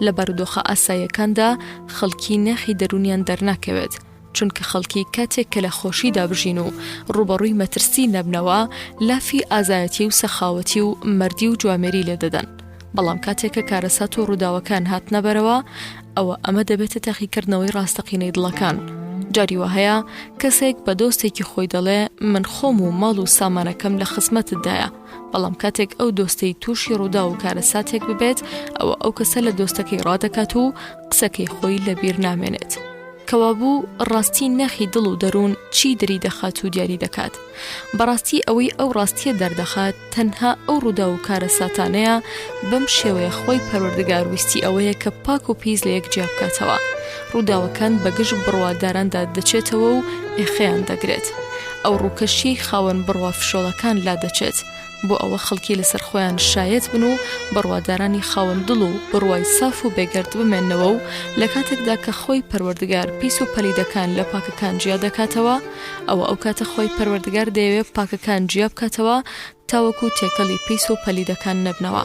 لە بارودۆخە ئاساییەکاندا خەڵکی نەخی دەرونیان دەرناکەوێت، چونکە خەڵکی کاتێک کە لە خۆشی دابژین و ڕوبەڕووی مەترسی نەبنەوە لافی ئازایەتی و سەخاوەتی و مەردی و جوامێری لێ دەدەن. بەڵام کاتێککە کارەسات و ڕووداوەکان هاتنەبەرەوە ئەوە ئەمە دەبێتە تاقیکردنەوەی ڕاستەقینەی دڵەکان. جاریوە هەیە کەسێک بە دۆستێکی خۆی دەڵێ من خۆم و ماڵ و سامانەکەم لە خزمەتتدایە، بەڵام کاتێک ئەو دۆستەی تووشی ڕوودا و کارەساتێک ببێت ئەو کەسە لە دۆستەکەی ڕادەکات و قسەکەی خۆی لەبیر نامێنێت. کەوابوو ڕاستی نەخی دڵ و دەروون چی دەری دەخات و دیاری دەکات. بەڕاستی ئەوەی ئەو ڕاستیە دەردەخات تەنها ئەو ڕوودا و کارەساتانەیە بەم شێوەیە خۆی پەروەردگار ویستی ئەوەیە کە پاک و پیس لە یەک جیا بکاتەوە. ڕووداوەکان بەگشت بڕواداراندا دەچێتەوە و ئێخەیان دەگرێت. ئەو ڕووکەشی خاوەن بڕوا فشۆڵەکان لا دەچێت بۆ ئەوە خەڵکی لەسەر خۆیان شایەت بن و بڕوادارانی خاوەن دڵ و بڕوای ساف و بێگەرد بمێنەوە و لە کاتێکدا کە خۆی پەروەردگار پیس و پەلیدەکان لە پاکەکان جیا دەکاتەوە ئەو کاتە خۆی پەروەردگار دەیەوێت پاکەکان جیا بکاتەوە تاوەکو تێکەڵی پیس و پەلیدەکان نەبنەوە.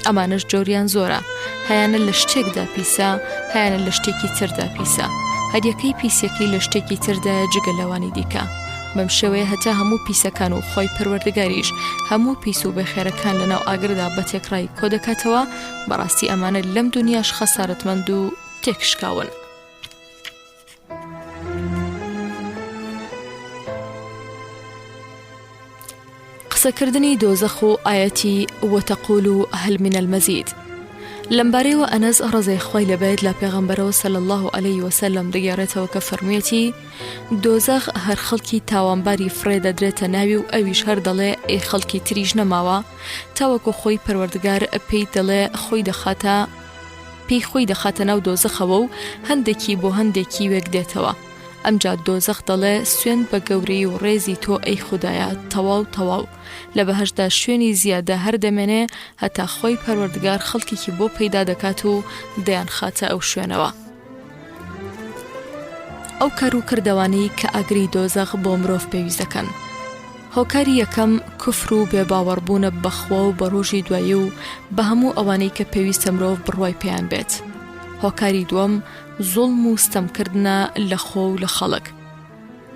ئەمانش جۆریان زۆرە، هەیانە لە شتێکدا پیسە، هەیانە لە شتێکی تردا پیسە، هەریەکەی پیسەکەی لە شتێکی تردایە جگە لەوانی دیکە. بەم شێوەیە هەتا هەموو پیسەکان و خۆی پەروەردگاریش هەموو پیس و بەخێرەکان لەناو ئاگردا بە تێکڕای کۆ دەکاتەوە، بەڕاستی ئەمانە لەم دنیاش خەسارەتمەند و تێکشکاون. قسەکردنی دۆزەخ و ئاەتی وەتەقول و هەل من المەزید. لەمبارەیەوە ئەنەس ڕزای خۆی لەبێت لە پێغەمبەرەوە صلی الله علیه وسلم دەگەڕێتەوە کە فەرموویەتی دۆزەخ هەر خەڵکی تاوانباری فرێ دەدرێتە ناوی و ئەویش هەر دەڵێ ئەی خەڵکی تریش نەماوە تاوەکو خۆی پەروەردگار پێی دەڵێ پێی خۆی دەخاتە ناو دۆزەخەوە و هەندێکی بۆ هەندێکی وێک دێتەوە. ئەمجا دۆزەخ دەڵێ سوێن بە گەورەی و ڕێزی تۆ ئەی خودایە تەواو لە بەهەشدا شوێنی زیادە هەر دەمێنێ هەتا خۆی پەروەردگار خەڵکێکی بۆ پەیدا دەکات و دەیان خاتە ئەو شوێنەوە. ئەو کار و کردەوانەی کە ئاگری دۆزەخ بۆ مرۆڤ پێویست دەکەن. هۆکاری یەکەم کوفر و بێباوەڕبوونە بەخوا و بە ڕۆژی دوایی و بە هەموو ئەوانەی کە پێویستە مرۆڤ بڕوای پێیان بێت. هۆکاری دووەم زوڵم و ستەمکردنە لە خۆ و لە خەڵک.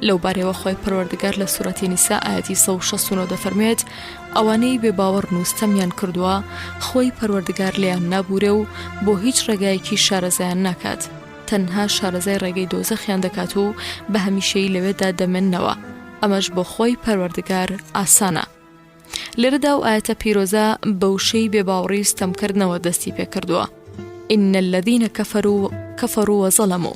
لەو بارەوە خۆی پەروەردگار لە سوورەتی نیسا ئاەتی 169 دەفەرمێت ئەوانەی بێباوەڕ و ستەمیان کردووە خۆی پەروەردگار لیان نابورێ و بۆ هیچ ڕێگایەکی شارەزایان ناکات. تەنها شارەزای ڕێگەی دۆزەخیان دەکات و بە هەمیشەی لەوێدا دەمێننەوە. ئەمەش بۆ خۆی پەروەردگار ئاسانە. لێرەدا و ئاەتە پیرۆزە بەوشەی بێباوەڕی ستەمکردنەوە دەستی پێکردووە. ئین الذین کەفەروا وەظەلەموا.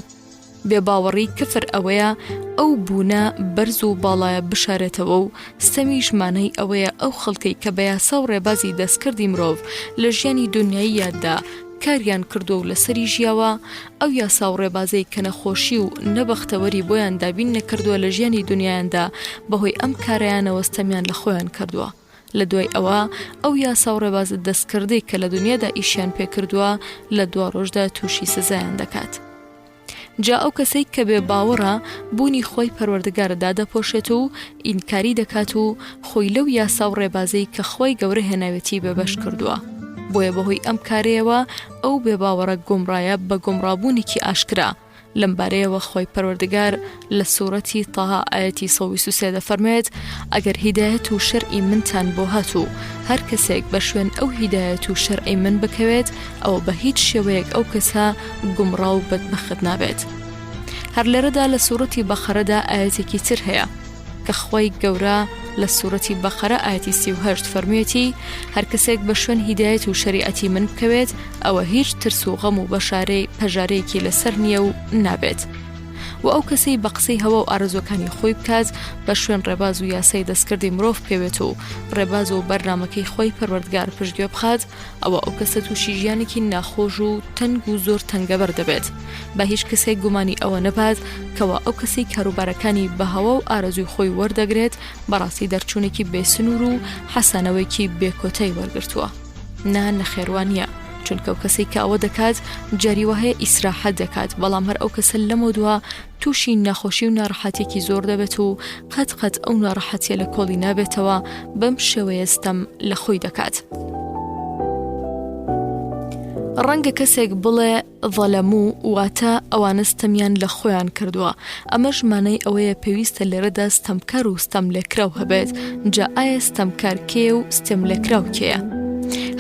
بێباوەڕی کفر ئەوەیە ئەو بوونە بەرز و باڵایە بشارێتەوە و ستەمیش مانای ئەوەیە ئەو خەڵکەی کە بە یاسا و ڕێبازی دەستکردی مرۆڤ لە ژیانی دنیایی یاددا کاریان کردو و لەسەری ژیاوە، ئەو یاسا و ڕێبازەی کە نەخۆشی و نەبەختەوەری بۆیان دابین نەکردووە لە ژیانی دنیایاندا بەهۆی ئەم کارەیانەوە ستەمیان لە خۆیان کردووە. لە دوای ئەوە ئەو یاسا و ڕێبازە دەستکردەی کە لە دنیادا ئیشیان پێکردووە لە دوا ڕۆژدا تووشی سزایان دەکات. جا ئەو کەسەی کە بێ باوەڕە بوونی خۆی پەروەردگارەدا دەپۆشێت و ئینکاری دەکات و خۆی لەو یاسا و ڕێبازەی کە خۆی گەورە هێناوێتی بەبەش کردووە. بۆیە بەهۆی ئەم کارەیەوە ئەو بێ باوەڕە گۆمڕایە بە گۆمڕابوونێکی ئاشکرا. لەم بارەیەوە خۆی پەروەردگار لە سوورەتی تاها ئاەتی 123 دەفەرمێت ئەگەر هیدایەت و شەرعی منتان بۆ هاتوو هەر کەسێک بە شوێن ئەو هیدایەت و شەرعی من بکەوێت ئەوە بە هیچ شێوەیەک ئەو کەسە گومڕا و بەدبەخت نابێت. هەر لێرەدا لە سوورەتی بەخەرەدا ئاەتێکی تر هەیە کە خۆی گەورە لە سوورەتی بەخەرە ئاەتی 38 فەرموویەتی هەر کەسێک بە شوێن هیدایەت و شەریعەتی من بکەوێت ئەوە هیچ ترس و غەم و پەژارەیەکی لەسەر نییە و نابێت. و ئەو کەسەی بە قسەی هەوە و ئارەزوەکانی خۆی بکات بە شوێن ڕێباز و یاسای دەستکردی مرۆڤ بکەوێت و ڕێباز و بەرنامەکەی خۆی پەروەردگار پشتگوێ بخات، ئەوە ئەو کەسە تووشی ژیانێکی ناخۆش و تەنگ و زۆر تەنگەبەر دەبێت. بە هیچ کەسێک گومانی ئەوە نەبات کەوە ئەو کەسەی کاروبارەکانی بە هەوە و ئارەزوی خۆی وەردەگرێت بەڕاستی دەرچوونێکی بێسنوور و حەسانەوەیکی بێکۆتەی وەرگرتووە. نەخێوانیە، چونکە ئەو کەسەی کە ئەوە دەکات جاریوەهەیە ئیسراحەت دەکات، بەڵام هەر ئەو کەسە لەمە دووە تووشی نەخۆشی و ناڕەحەتێکی زۆر دەبێت و قەت ئەو ناڕەحەتیە لە کۆڵی نابێتەوە، بەم شێوەیە ستەم لە خۆی دەکات. ڕەنگە کەسێک بڵێ ظەلەموو واتە ئەوانە ستەمیان لە خۆیان کردووە. ئەمەش مانای ئەوەیە پێویستە لێرەدا ستەمکار و ستەم لێکراو هەبێت. جا ئایا ستەمکار کێ و ستەم لێکراو کێیە؟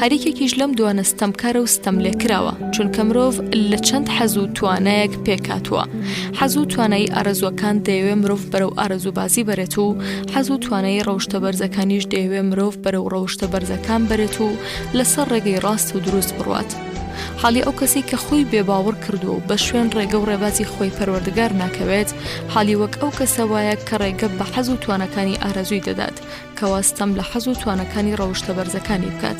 هەریکێکیش لەم دوانە ستەمکارە و ستەم لێکراوە، چونکە مرۆڤ لە چەند حەز و توانایەک پێکاتووە. حەز و توانایی ئارەزوەکان دەیەوێ مرۆڤ بەرەو ئارەزوبازی بەرێت و حەز و توانایی ڕەوشتە بەرزەکانیش دەیەوێ مرۆڤ بەرەو ڕەوشتە بەرزەکان بەرێت و لەسەر ڕێگەی ڕاست و دروست بڕوات. حاڵی ئەو کەسی کە خۆی بێباوەڕ کردو و بە شوێن ڕێگە و ڕێبازی خۆی پەروەردگار ناکەوێت، حاڵی وەک ئەو کەسە وایە کە ڕێگە بە حەز و توانەکانی ئارەزووی دەدات کەوا ستەم لە حەز و توانەکانی ڕەوشتە بەرزەکانی بکات.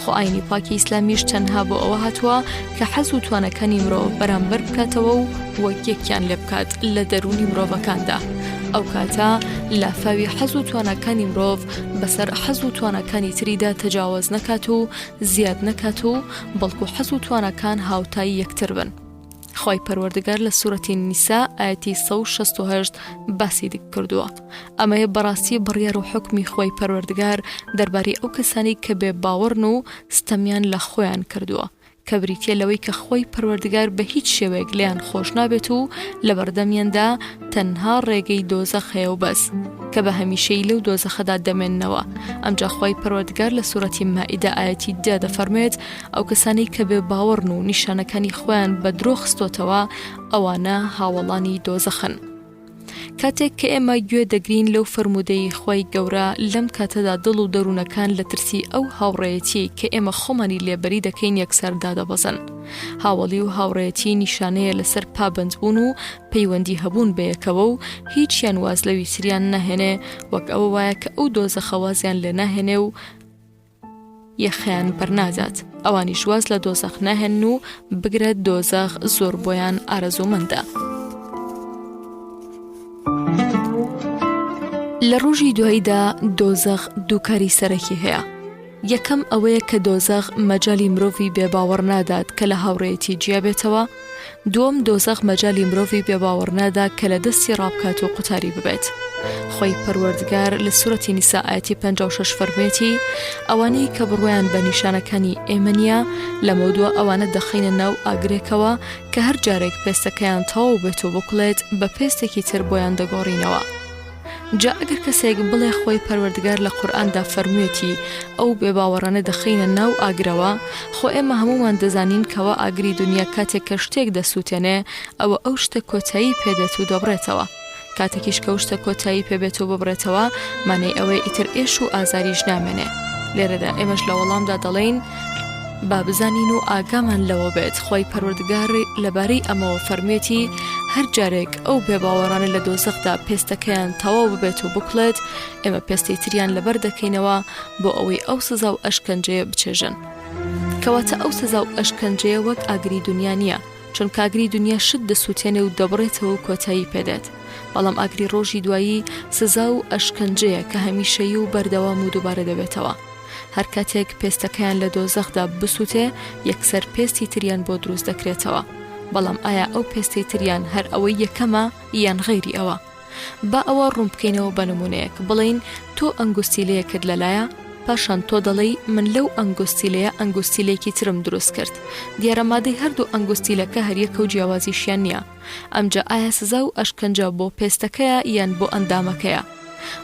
خۆ ئاینی پاکی ئیسلامیش تەنها بۆ ئەوە هاتووە کە حەز و توانەکانی مرۆڤ بەرامبەر بکاتەوە و وەک یەکیان لێ بکات لە دەرونی مرۆڤەکاندا. ئەو کاتە لافاوی حەز و توانەکانی مرۆڤ بەسەر حەز و توانەکانی تریدا تەجاوز نەکات و زیاد نەکات و بەڵکو حەز و توانەکان هاوتایی یەکتر بن. خۆی پەروەردگار لە سوورەتی نیسا ئاەتی 168 باسی کردووە. ئەمەیە بەڕاستی بڕیار و حکمی خۆی پەروەردگار دەربارەی ئەو کەسانی کە بێ باوەڕن و ستەمیان لە خۆیان کردووە، کە بریتیە لەوەی کە خۆی پەروەردگار بە هیچ شێوەیەک لیان خۆش نابێت و لە بەردەمیاندا تەنها ڕێگەی دۆزەخ هەیە و بەس، کە بە هەمیشەی لەو دۆزەخەدا دەمێننەوە. ئەمجا خۆی پەروەردگار لە سوورەتی مائیدە ئاەتی 10 دەفەرمێت ئەو کەسانی کە بێ باوەڕن و نیشانەکانی خۆیان بە درۆ خستۆتەوە ئەوانە هاوڵانی دۆزەخن. کاتێک کە ئێمە گوێ دەگرین لەو فرموودەی خۆی گەورە لەم کاتەدا دڵ و دەروونەکان لە ترسی ئەو هاوڕێیەتی کە ئێمە خۆمانی لێبەری دەکەین یەکسەر دادەبەزن. هاوڵی و هاوڕێیەتی نیشانەیە لەسەر پابندبوون و پەیوەندی هەبوون بەیەکەوە و هیچیان واز لە ویتریان نەهێنێ، وەک ئەوە وایە کە ئەو دۆزەخە وازیان لێ ناهێنێ و یەخیان بەرنادات. ئەوانیش واز لە دۆزەخ ناهێن و بگرێت دۆزەخ زۆر بۆیان ئارەزومەندە. لە ڕۆژی دواییدا دۆزەخ دووکاری سەرەکی هەیە. یەکەم ئەوەیە کە دۆزەخ مەجالی مرۆڤی بێباوەڕ نادات کە لە هاوڕێیەتی جیا بێتەوە. دووەم دۆزەخ مەجالی مرۆڤی بێباوەڕ نادا کە لە دەستی ڕابکات و قوتاری ببێت. خۆی پەروەردگار لە سوورەتی نیسا ئاەتی 56 فەرمێتی ئەوانەی کە بڕوایان بە نیشانەکانی ئێمە نیە لەمە دووە ئەوانە دەخینە ناو ئاگرێکەوە کە هەر جارێک پێستەکەیان تەواو بێت و بکڵێت بە پێستێکی تر بۆیان دەگۆڕینەوە. جا ئەگەر کەسێک بڵێ خۆی پەروەردگار لە قورئاندا فەرموویەتی ئەو بێباوەڕانە دەخینە ناو ئاگرەوە، خۆ ئێمە هەمومان دەزانین کەوا ئاگری دنیا کاتێک کە شتێک دەسووتێنێ ئەوە ئەو شتە کۆتایی پێدێت و دەبڕێتەوە. کاتێکیش کە شتە کۆتایی پێبێت و ببڕێتەوە مانەی ئەوەی ئیتر ئێش و ئازاریش نامێنێ. لێرەدا ئێمەش لە وەڵامدا دەڵێن با بزانین و ئاگامان لەوە بێت خۆی پەروەردگار لەبارەی ئەمەوە فەرموویەتی هەر جارێک ئەو بێباوەڕانە لە دۆزەخدا پێستەکەیان تەواو ببێت و بکڵێت ئێمە پێستەی تریان لەبەر دەکەینەوە بۆ ئەوەی ئەو سزا و ئەشکەنجەیە بچێژن. کەواتە ئەو سزا و ئەشکەنجەیە وەک ئاگری دنیا نییە، چون کاگری دنیا شت دەسووتێنێ و دەبڕێتەوە و کۆتایی پێدێت. بەڵام ئاگری ڕۆژی دوایی سزا و ئەشکەنجەیە کە هەمیشەیی و بەردەوام و دووبارە دەبێتەوە. هەر کاتێک پێستەکەیان لە دۆزەخدا بسووتێ یەکسەر پێستی تریان بۆ دروست دەکرێتەوە. بەڵام ئایا ئەو پێستی تریان هەر ئەوەی یەکەمە یان غەیری ئەوە؟ با ئەوە ڕوون بکەینەوە بە نمونەیەک بڵین تۆ ئەنگوستیلەیە کرد لەلایە، پاشان تۆ دەڵێی من لەو ئەنگوستیلەیە ئەنگوستیلێکی ترم دروست کرد. دیارە مادەی هەردوو ئەنگوستیلەکە هەریەکە و جیاوازیشیان نییە. ئەمجا ئایا سزا و ئەشکەنجە بۆ پێستەکەیە یان بۆ ئەندامەکەیە؟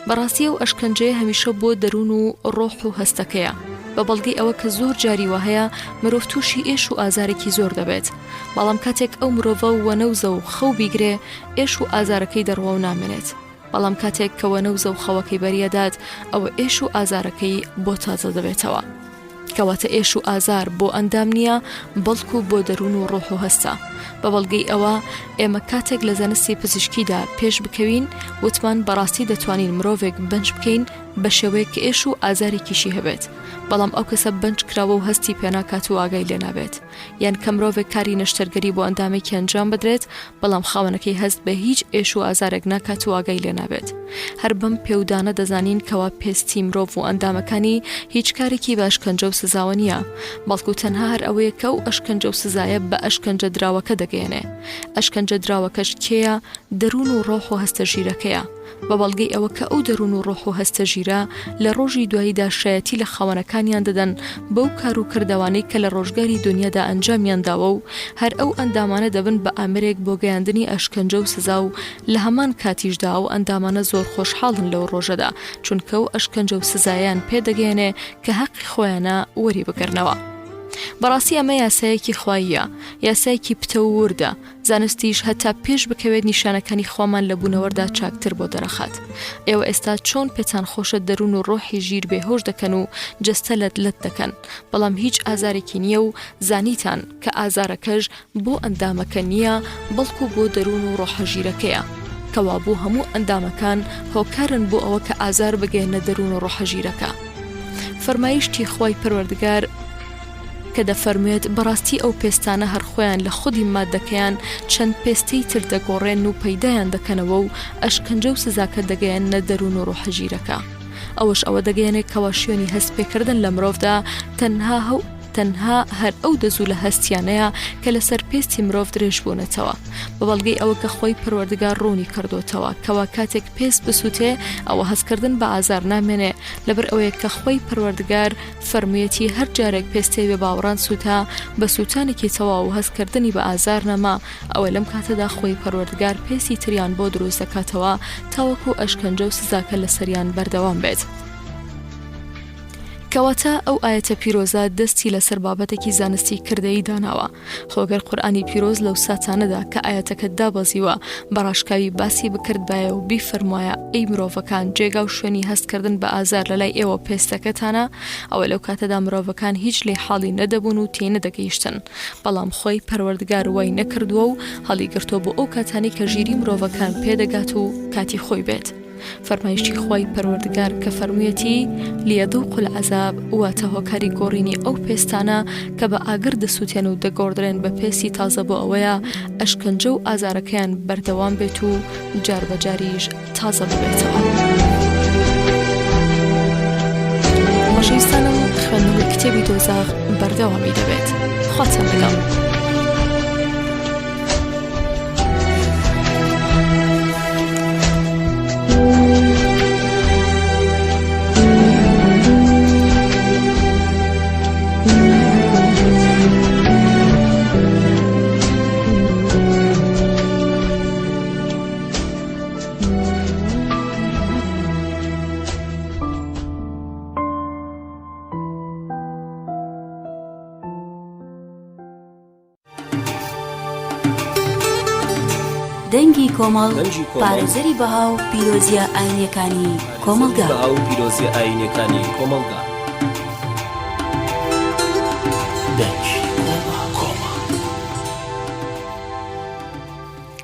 بەڕاستی ئەو ئەشکەنجەیە هەمیشە بۆ دەروون و ڕۆح و هەستەکەیە. بە بەڵگەی ئەوە کە زۆر جاری وهەیە مرۆڤ تووشی ئێش و ئازارێکی زۆر دەبێت، بەڵام کاتێک ئەو مرۆڤە وەنەوزە و خەو بیگرێ ئێش و ئازارەکەی دەڕوە و نامێنێت. بەڵام کاتێک کە وەنەوزە و خەوەکەی بەریەدات ئەوە ئێش و ئازارەکەی بۆ تازە دەبێتەوە. کەواتە ئێش و ئازار بۆ ئەندام نییە بەڵکو بۆ دەروون و ڕۆح و هەستە. بە بەڵگەی ئەوە ئێمە کاتێک لە زانستی پزیشکیدا پێش بکەوین وتمان بەڕاستی دەتوانین مرۆڤێک بەنج بکەین بە شێوەیە کە ئێش و ئازارێکیشی هەبێت، بەڵام ئەو کەسە بەنج کراوە و هەستی پێناکات و ئاگای لێ نابێت. یان کە مرۆڤێک کاری نەشتەرگەری بۆ ئەندامێکی ئەنجام بدرێت بەڵام خاوەنەکەی هەست بە هیچ ئێش و ئازارێک ناکات و ئاگای لێ نابێت. هەر بەم پێودانە دەزانین کەوا پێستی مرۆڤ و ئەندامەکانی هیچ کارێکی بە ئەشکەنجە و سزاوە نییە، بەڵکو تەنها هەر ئەوەیە کە ئەو ئەشکەنجە و سزایە بە ئەشکەنجە دراوەکە دەگەێنێ. ئەشکەنجە دراوەکەش کێیە؟ دەروون و ڕۆح و هەستە ژیرەکەیە. بە بەڵگەی ئەوە کە ئەو دەروون و ڕۆح و هەستە ژیرە لە ڕۆژی دواییدا شایەتی لە خاوەنەکانیان دەدەن بەو کار و کردەوانەی کە لە ڕۆژگاری دنیادا ئەنجامیان داوە و هەر ئەو ئەندامانە دەبن بە ئامرێک بۆ گەیاندنی ئەشکەنجە و سزا و لە هەمان کاتیشدا و ئەندامانە زۆر خۆشحاڵن لەو ڕۆژەدا چونکە ئەو ئەشکەنجە و سزایان پێدەگەێنێ کە حەقی خۆیانە وەری بگرنەوە. بەڕاستی ئەمە یاسایەکی خواییە، یاسایەکی پتە و وردە. زانستیش هەتا پێش بکەوێت نیشانەکانی خۆمان لە بوونەوەردا چاکتر بۆ دەرەخات. ئێوە ئێستا چۆن پێتان خۆشە دەروون و ڕۆحی ژیر بێهۆش دەکەن و جەستە لەت دەکەن، بەڵام هیچ ئازارێکی نییە و زانیتان کە ئازارەکەش بۆ ئەندامەکە نییە بەڵکو بۆ دەروون و ڕۆحە ژیرەکەیە. کەوا بۆ هەموو ئەندامەکان هۆکارن بۆ ئەوە کە ئازار بگەێنە دەروون و ڕۆحە ژیرەکە. فەرمایشتی خوای پەروەردگار کە دەفەرموێت بەڕاستی ئەو پێستانە هەر خۆیان لە خودی مادەکەیان چەند پێستەی تر دەگۆڕێن و پەیدایان دەکەنەوە و ئەشکەنجە و سزاکە دەگەیەنە دەروون و ڕۆحە ژیرەکە. ئەوەش ئەوە دەگەیەنێت کەوا شوێنی هەست پێکردن لە مرۆڤدا تەنها هەر ئەو دەزوو لە هەستیانەیە کە لەسەر پێستی مرۆڤ درێژ بوونەتەوە، بە بەڵگەی ئەوە کە خۆی پەروەردگار ڕوونی کردوتەوە کەوا کاتێک پێست بسووتێ ئەوە هەستکردن بە ئازار نامێنێ، لەبەر ئەوەیە کە خۆی پەروەردگار فەرموویەتی هەر جارێک پێستەی بێ باوەڕان سووتا بە سووتانێکی تەواو و هەستکردنی بە ئازار نەما، ئەوە لەم کاتەدا خۆی پەروەردگار پێستی تریان بۆ دروست دەکاتەوە تاوەکو ئەشکەنجە و سزاکە لە سەریان بەردەوام بێت. کەواتە ئەو ئاەتە پیرۆزە دەستی لەسەر بابەتێکی زانستی کردەیی داناوە. خۆگەر قورئانی پیرۆز لەو ساتانەدا کە ئاەتەکە دابەزیوە بەڕاشکاوی باسی بکردبایە و بیفەرمایە ئەی مرۆڤەکان جێگا و شوێنی هەستکردن بە ئازار لەلای ئێوە پێستەکەتانە، ئەوە لەو کاتەدا مرۆڤەکان هیچ لێ حاڵی نەدەبوون و تێ نەدەگەیشتن، بەڵام خۆی پەروەردگار وای نەکردووە و هەڵی گرتۆ بۆ ئەو کاتانی کە ژیری مرۆڤەکان پێدەگات و کاتی خۆی بێت. فەرمایشتی خوای پەروەردگار کە فەرموویەتی لیەذوقوا العەذاب واتە هۆکاری گۆڕینی ئەو پێستانە کە بە ئاگر دەسووتێن و دەگۆڕدرێن بە پێستی تازە بۆ ئەوەیە ئەشکەنجە و ئازارەکەیان بەردەوام بێت و جار بەجاریش تازە ببێتەوە. خۆشەویستانم خوێندنەوەی کتێبی دۆزاخ بەردەوامی دەبێت. خواتان لەگەڵ. دەنگی کۆمەڵ پارێزەری بەهاو پیرۆزیە ئاینیەکانی کۆمەڵگا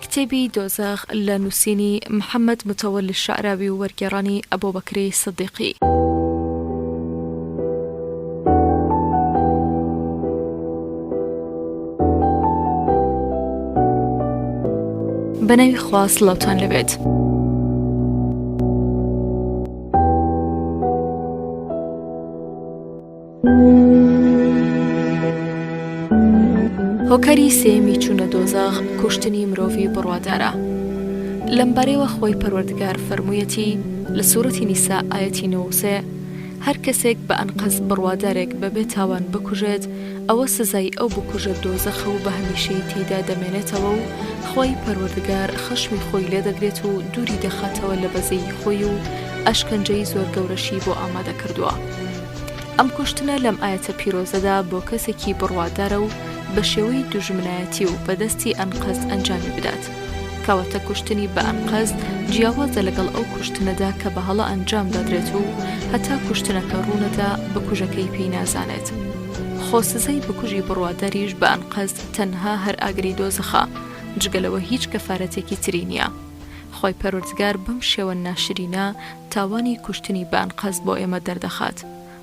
کتێبی دۆزەخ لە نووسینی محەممەد متەوەلی شعراوی و وەرگێڕانی ئەبوبەکری سدیقی. بەناوی خوا سڵاوتان لەبێت. هۆکاری سێمی چوونە دۆزەخ کوشتنی مرۆڤی بڕوادارە. لەمبارەیەوە خۆی پەروەردگار فەرموویەتی لە سوورەتی نیسا ئایەتی 93 هەر کەسێک بە ئەنقەس بڕوادارێک بەبێ تاوان بکوژێت ئەوە سزای ئەو بکوژە دۆزەخە و بە هەمیشەی تێیدا دەمێنێتەوە و خۆی پەروەردگار خەشمی خۆی لێ دەگرێت و دووری دەخاتەوە لە بەزەی خۆی و ئەشکەنجەی زۆر گەورەشی بۆ ئامادە کردووە. ئەم کوشتنە لەم ئاەتە پیرۆزەدا بۆ کەسێکی بڕوادارە و بە شێوەی دوژمنایەتی و بەدەستی ئەنقەز ئەنجامی بدات. کەواتە کوشتنی بە ئەنقەز جیاوازە لەگەڵ ئەو کوشتنەدا کە بە هەڵە ئەنجام دەدرێت و هەتا کوشتنەکە ڕوونەدا بکوژەکەی پێی نازانێت. خۆسزەی بکوژی بڕواداریش بە ئەنقەز تەنها هەر ئاگری دۆزەخە، جگەلەوە هیچ کەفارەتێکی تری نییە. خۆی پەروەردگار بەم شێوە ناشرینە تاوانی کوشتنی بە ئەنقەز بۆ ئێمە دەردەخات،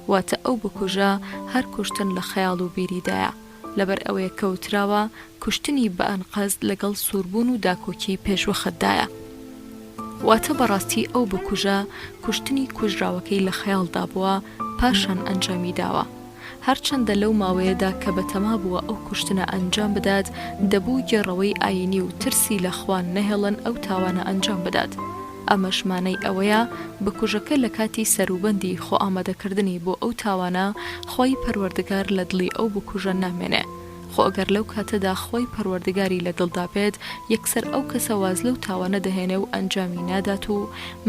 واتە ئەو بکوژە هەر کوشتن لە خەیاڵ و بیریدایە، لەبەر ئەوەیە کەوتراوە کوشتنی بە ئەنقەز لەگەڵ سووربوون و داکۆکی پێشوەخەتدایە. واتە بەڕاستی ئەو بکوژە کوشتنی کوژراوەکەی لە خەیاڵدا بووە پاشان ئەنجامی داوە. هەرچەندە لەو ماوەیەدا کە بەتەما بووە ئەو کوشتنە ئەنجام بدات دەبوو گێڕەوەی ئاینی و ترسی لە خوان نەهێڵن ئەو تاوانە ئەنجام بدات. ئەمەشمانەی ئەوەیە بکوژەکە لە کاتی سەروبەندی خۆ ئامادەکردنی بۆ ئەو تاوانە خۆی پەروەردگار لە دڵی ئەو بکوژە نامێنێ. خۆ ئەگەر لەو کاتەدا خۆی پەروەردگاری لە دڵدا بێت یەکسەر ئەو کەسە واز لەو تاوانە دەهێنێ و ئەنجامی نادات و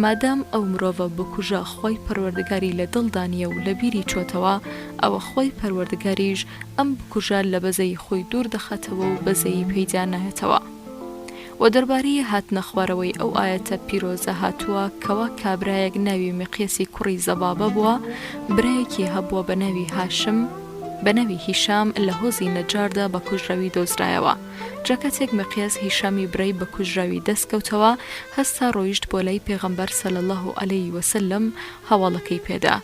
مادام ئەو مرۆڤە بکوژە خۆی پەروەردگاری لە دڵدانیە و لە بیری چۆتەوە ئەوە خۆی پەروەردگاریش ئەم بکوژە لە بەزەی خۆی دوور دەخاتەوە و بەزەی پەیدا نایەتەوە. و دەربارەی هاتنە خوارەوەی ئەو ئاەتە پیرۆزە هاتووە کەوا کابرایەک ناوی مقیاسی کوڕی زەبابە بووە، برایەکی هەبووە بە ناوی هاشم بە ناوی هیشام لە هۆزی نەجاردا بە کوژراوی دۆزرایەوە. جاکاتێک مقیاس هیشامی برای بە کوژراوی دەستکەوتەوە هەستا ڕۆیشت بۆ لای پێغەمبەر صلی الله علیه وسلم هەواڵەکەی پێدا.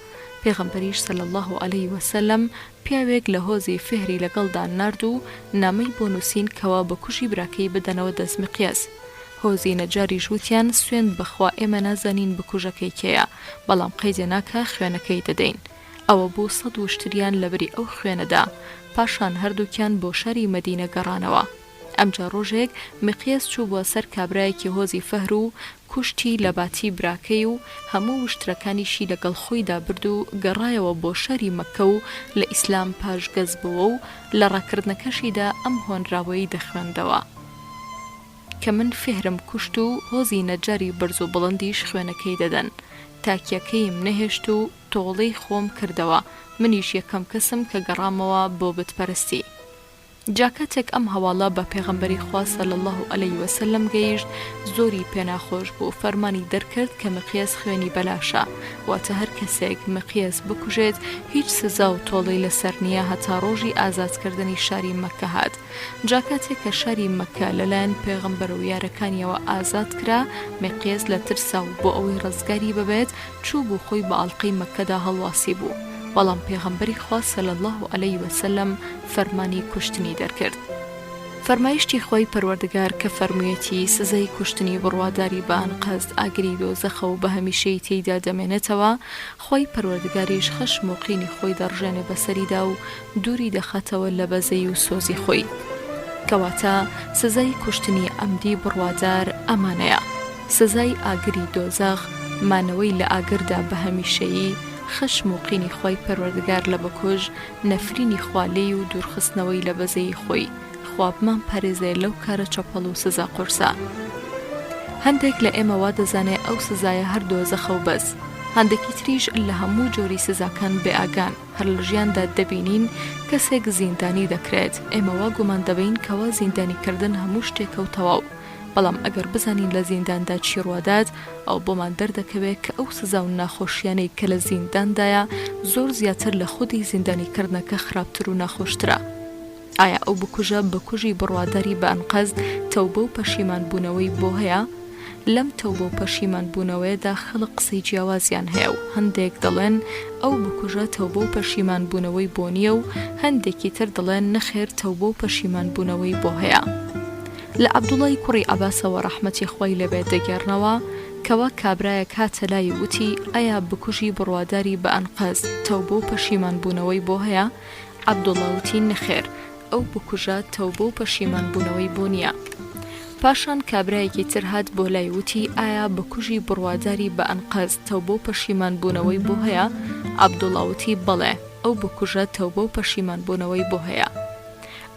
پێغەمبەریش صلی الله علیه وسلم پیاوێک لە هۆزی فهری لەگەڵدا نارد و نامەی بۆ نووسین کەوا بە کوژی براکەی بدەنەوە دەست مقیاس. هۆزی نەجاریش وتیان سوێند بەخوا ئێمە نازانین بکوژەکەی کێیە، بەڵام قەیدێ ناکە خوێنەکەی دەدەین. ئەوە بۆ 100 وشتریان لەبەری ئەو خوێنەدا، پاشان هەردووکیان بۆ شاری مەدینە گەڕانەوە. ئەمجا ڕۆژێک مقیاس چوو بۆ سەر کابرایەکی هۆزی فەهر و کوشتی لە باتی براکەی و هەموو وشترەکانیشی لەگەڵ خۆیدا برد و گەڕایەوە بۆ شاری مەکە و لە ئیسلام پاشگەز بووە و لە ڕاکردنەکەشیدا ئەم هۆنراوەی دەخوێندەوە کە من فهرم کوشت و هۆزی نەجاری بەرز و بڵندیش خوێنەکەی دەدەن. تاکیەکەیم نەهێشت و تۆڵەی خۆم کردەوە، منیش یەکەم کەسم کە گەڕامەوە بۆ بتپەرستی. جاکاتێک ئەم هەواڵە بە پێغەمبەری خوا صلی الله علیه وسلم گەیشت زۆری پێناخۆش بوو، فەرمانی دەرکرد کە مقیاس خوێنی بەلاشە، واتە هەر کەسێک مقیاس بکوژێت هیچ سزا و تۆڵەی لەسەر نییە هەتا ڕۆژی ئازادکردنی شاری مەکە هات. جاکاتێک کە شاری مەکە لەلایەن پێغەمبەر و یارەکانیەوە ئازاد کرا، مقیاس لە ترسا و بۆ ئەوەی ڕزگاری ببێت چوو بوو خۆی بە ئاڵقەی مەکەدا هەڵواسی بوو، بەڵام پێغەمبەری خوا صلی الله علیه وسلم فەرمانی کوشتنی دەرکرد. فەرمایشتی خۆی پەروەردگار کە فەرموویەتی سزای کوشتنی بڕواداری بە ئەنقەز ئاگری دۆزەخە و بە هەمیشەی تێیدا دەمێنێتەوە، خۆی پەروەردگاریش خەشم و قینی خۆی دەڕژێنێ بەسەریدا و دووری دەخاتەوە لە بەزەی و سۆزی خۆی. کەواتە سزای کوشتنی ئەمدی بڕوادار ئەمانەیە: سزای ئاگری دۆزەخ، مانەوەی لە ئاگردا بە هەمیشەیی، خەشم و قینی خۆی پەروەردگار لە بکوژ، نەفرینی خوالی و دوورخستنەوەی لە بەزەی خۆی. خوابمان پارێزێ لەو کارە چەپەڵ و سزا قورسە. هەندێک لە ئێمەوا دەزانێ ئەو سزایە هەر دۆزەخە و بەس، هەندێکی تریش لە هەموو جۆری سزاکان بێئاگان هەر لە ژیاندا دەبینین کەسێک زیندانی دەکرێت، ئێمەوا گومان دەبین کەوا زیندانیکردن هەموو شتێکە و تەواو، بەڵام ئەگەر بزانین لە زینداندا چی ڕوادات ئەو بۆمان دەردەکەوێت کە ئەو سزا و ناخۆشیانەی کە لە زینداندایە زۆر زیاتر لە خودی زیندانیکردنەکە خراپتر و ناخۆشترە. ئایا ئەو بکوژە بەکوژی بڕواداری بە ئەنقەست تەوبە و پەشیمان بوونەوەی بۆ هەیە؟ لەم تەوبە و پەشیمان بوونەوەیەدا خەڵک قسەی جیاوازیان هەیە و هەندێک دەڵێن ئەو بکوژە تەوبە و پەشیمان بوونەوەی بۆ نییە و هەندێکی تر دەڵێن نەخێر تەوبە و پەشیمان بوونەوەی بۆ هەیە. لە عەبدوڵای کوڕی عەباسەوە ڕەحمەتی خۆی لەبێت دەگێڕنەوە کەوا کابرایەک هاتە لای وتی ئایا بکوژی بڕواداری بە ئەنقەست تەوبە و پەشیمان بوونەوەی بۆ هەیە؟ عەبدوڵا وتی نەخێر ئەو بکوژە تەوبە و پەشیمان بوونەوەی بۆ نییە. پاشان کابرایەکی تر هات بۆ لای وتی ئایا بکوژی بڕواداری بە ئەنقەست تەوبە و پەشیمان بوونەوەی بۆ هەیە؟ عەبدوڵا وتی بەڵێ ئەو بکوژە تەوبە و پەشیمان بوونەوەی بۆ هەیە.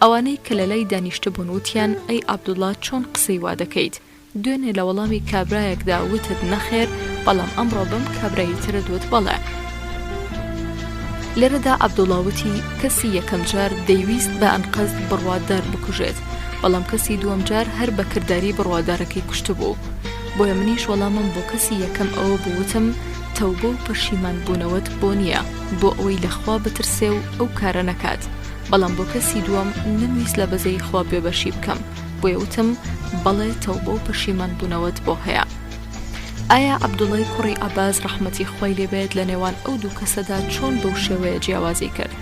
ئەوانەی کە لە لای دانیشتبوون وتیان ئەی عەبدوڵا چۆن قسەی وا دەکەیت؟ دوێنێ لە وەڵامی کابرایەکدا وتت نەخێر بەڵام ئەمڕۆ بەم کابرایی ترت وت بەڵێ. لێرەدا عەبدوڵا وتی کەسی یەکەم جار دەیویست بە ئەنقەست بڕوادار بکوژێت بەڵام کەسی دووەم جار هەر بە کردداری بڕوادارەکەی کوشتبوو. بۆیە منیش وەڵامم بۆ کەسی یەکەم ئەوە بوتم تەوبە و پەشیمان بوونەوەت بۆ نییە بۆ ئەوەی لەخوا بترسێ و ئەو کارە نەکات. بەڵام بۆ کەسی دووەم نەویست لە بەزەی خوا بێبەشی بکەم بۆیە وتم بەڵێ تەوبە و پەشیمان بوونەوەت بۆ هەیە. ئایا عەبدوڵای کوڕی عەباس ڕەحمەتی خۆی لێبێت لە نێوان ئەو دوو کەسەدا چۆن بەو شێوەیە جیاوازی کرد؟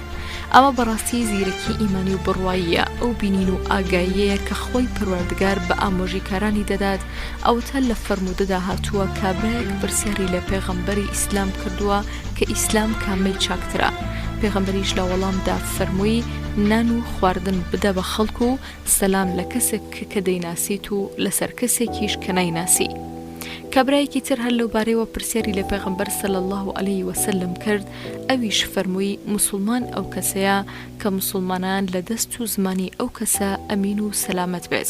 ئەمە بەڕاستی زیرەکی ئیمانی و بڕواییە، ئەو بینین و ئاگاییەیە کە خۆی پەروەردگار بە ئامۆژیکارانی دەدات. ئەوتە لە فەرمودەدا هاتووە کابرایەک پرسیاری لە پێغەمبەری ئیسلام کردووە کە ئیسلام کامەی چاکترە. پێغەمبەریش لە وەڵامدا فەرمووی نان و خواردن بدە بە خەڵکو و سەلام لە کەسێک کە دەیناسیت و لەسەر کەسێکیش کە نایناسی. کابرایەکی تر هەر لەو بارەیەوە پرسیاری لە پێغەمبەر صلی الله علیه وسلم کرد. ئەویش فەرمووی موسڵمان ئەو کەسەیە کە موسڵمانان لە دەست و زمانی ئەو کەسە ئەمین و سەلامەت بێت.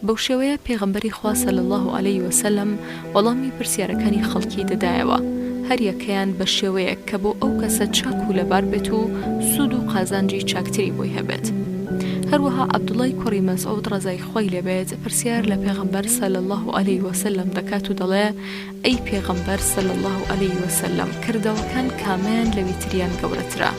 بەو شێوەیە پێغەمبەری خوا صلی الله علیه وسلم وەڵامی پرسیارەکانی خەڵکی دەدایەوە، هەر یەکەیان بە شێوەیە کە بۆ ئەو کەسە چاک و لەبار بێت و سوود و قازانجی چاکتری بۆی هەبێت. هەروەها عەبدوڵای کوڕی مەسعود ڕەزای خۆی لێبێت پرسیار لە پێغەمبەر صلی الله علیه وسلم دەکات و دەڵێ ئەی پێغەمبەر صلی الله علیه وسلم کردەوەکان کامیان لە ویتریان گەورەترە؟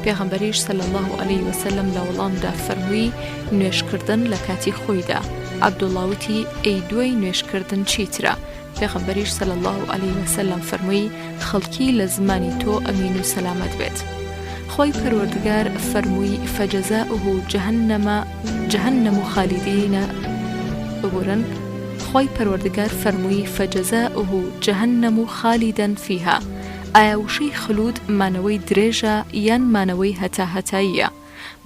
پێغەمبەریش صلی الله علیه وسلم لە وەڵامدا فەرمووی نوێشکردن لە کاتی خۆیدا. عەبدوڵا وتی ئەی دوای نوێشکردن چیترە؟ پێغەمبەریش صلی الله علیه وسلم فەرمووی خەڵکی لە زمانی تۆ ئەمین و سەلامەت بێت. خۆی پەروەردگار فەرمووی فەجەزاؤه جەهەنەم خالیدین ببورن. خۆی پەروەردگار فەرمووی فەجەزاؤه جەهەنەم خالیدەن فیها. ئایا وشەی خلود مانەوەی درێژە یان مانەوەی هەتاهەتاییە؟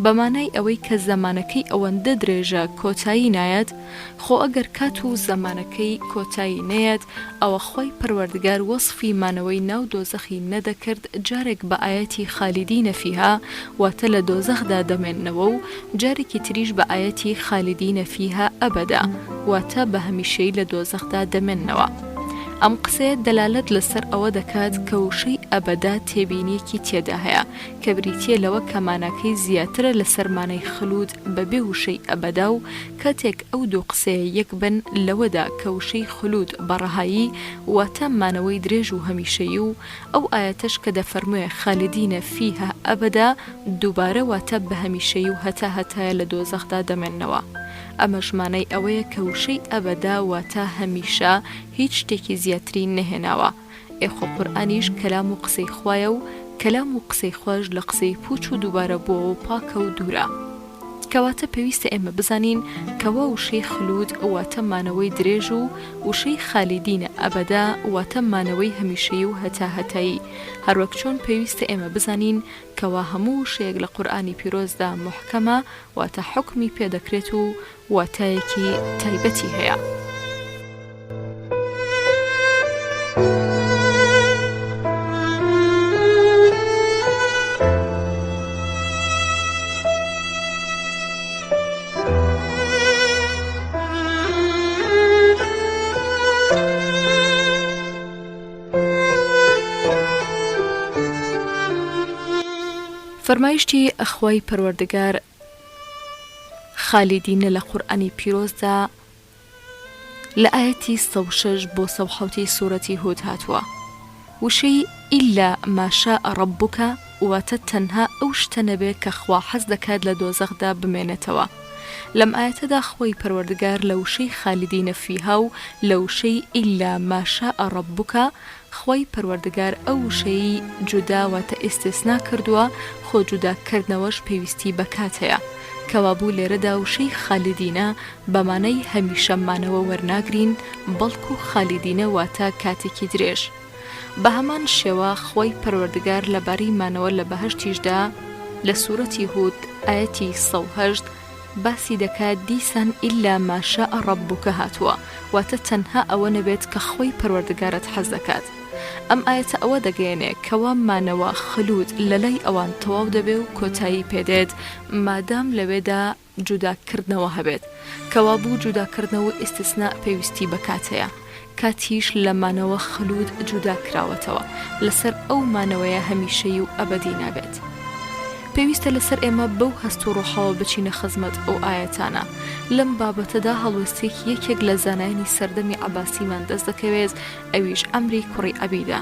بەمانای ئەوەی کە زەمانەکەی ئەوەندە درێژە کۆتایی نایەت، خۆ ئەگەر کات و زەمانەکەی کۆتایی نەیەت ئەوە خۆی پەروەردگار وەصفی مانەوەی ناو دۆزەخی نەدەکرد جارێک بە ئایەتی خالیدینە فیها واتە لە دۆزەخدا دەمێننەوە و جارێکی تریش بە ئایەتی خالیدینە فیها ئەبەدا واتە بە هەمیشەی لە دۆزەخدا دەمێننەوە. ئەم قسەیە دەلالەت لەسەر ئەوە دەکات کە وشەی ئەبەدا تێبینیەکی تێدا هەیە کە بریتیە لەوە کە ماناکەی زیاترە لە سەرمانەی خلود بەبێ وشەی ئەبەدا و کاتێک ئەو دوو قسەیە یەک بن لەوەدا کە وشەی خلود بەڕەهایی واتە مانەوەی درێژ و هەمیشەیی و ئەو ئایەتەش کە دەفەرموویە خالدینە فیها ئەبەدا دووبارە واتە بە هەمیشەیی و هەتاهەتایە لە دۆزەخدا دەمێننەوە. ئەمە ژمانەی ئەوەیە کە وشەی ئەبەدا واتە هەمیشە هیچ شتێکی زیاتری نەهێناوە. ئێخۆ قورئانیش کەلام و قسەی خوایە و کەلام و قسەی خۆش لە قسەی پوچ و دووبارە بووە و پاکە و دوورە. کەواتە پێویستە ئێمە بزانین کەوا وشەی خلود واتە مانەوەی درێژ و وشەی خالیدینە ئەبەدا واتە مانەوەی هەمیشەیی و هەتاهەتایی. هەروەک چۆن پێویستە ئێمە بزانین کەوا هەموو وشەیەک لە قورئانی پیرۆزدا محکەمە واتە حکمی پێدەکرێت و واتایەکی تایبەتی هەیە. فەرمایشتی ئەخوای پەروەردگار خالیدینە لە قورئانی پیرۆزدا لە ئاەتی 106 بۆ 107 سوورەتی هود هاتووە وشەی ئیلا ماشاء ڕەبوکە واتە تەنها ئەو شتە نەبێت کە خوا حەز دەکات لە دۆزەخدا بمێنێتەوە. لەم ئاەتەدا خۆی پەروەردگار لە وشەی خالیدینە فیها و لە وشەی ئیلا ماشاء ڕەبوکە خۆی پەروەردگار ئەو وشەی جودا واتە ئێستێسنا کردووە، خۆ جوداکردنەوەش پێویستی بەکات هەیە. کەوابوو لێرەدا وشەی خالیدینە بەمانەی هەمیشەمانەوە وەرناگرین، بەڵکو خالیدینە واتە کاتێکی درێژ. بە هەمان شێوە خۆی پەروەردگار لەبارەی مانەوە لە بەهەشتیشدا لە سوورەتی هود ئاەتی 108 باسی دەکات دیسان ئیلا ماشاء ڕەبوکە هاتووە، واتە تەنها ئەوە نەبێت کە خۆی پەروەردگارت حەز دەکات. ئەم ئاەتە ئەوە دەگەیەنێ کەوا مانەوە خلود لە لای ئەوان تەواو دەبێ و کۆتایی پێدێت مادام لەوێدا جوداکردنەوە هەبێت. کەوابوو جوداکردنەوە ئێستسنا پێویستی بەکات هەیە، کاتیش لە مانەوە خلود جودا کراوەتەوە، لەسەر ئەو مانەوەیە هەمیشەی و ئەبەدی نابێت. پێویستە لەسەر ئێمە بەو هەست و ڕۆحەوە بچینە خزمەت ئەو ئاەتانە. لەم بابەتەدا هەڵوێستێک یەکێک لە زانایانی سەردەمی عەباسیمان دەست دەکەوێت، ئەویش ئەمری کوڕی عەبیدە.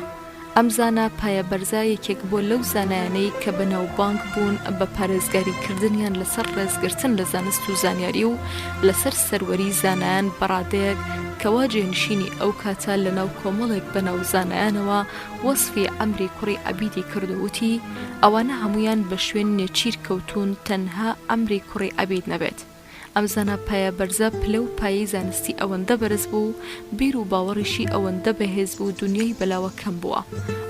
ئەم زانە پایە بەرزە یەکێک بۆ لەو زانایانەی کە بەناوبانگ بوون بە پارێزگاریکردنیان لەسەر ڕێزگرتن لە زانست و زانیاری و لەسەر سەروەری زانایان بەڕادەیەک کەوا جێنشینی ئەو کاتە لە ناو کۆمەڵێک بەناو زانایانەوە وەسفی ئەمری کوڕی عەبیدی کردووتی ئەوانە هەمویان بە شوێن نێچیر کەوتون، تەنها ئەمری کوڕی عەبید نەبێت. ئەم زانە پایە بەرزە پلە و پایی زانستی ئەوەندە بەرز بوو، بیر و باوەڕیشی ئەوەندە بەهێز بوو، دنیای بەلاوە کەم بووە.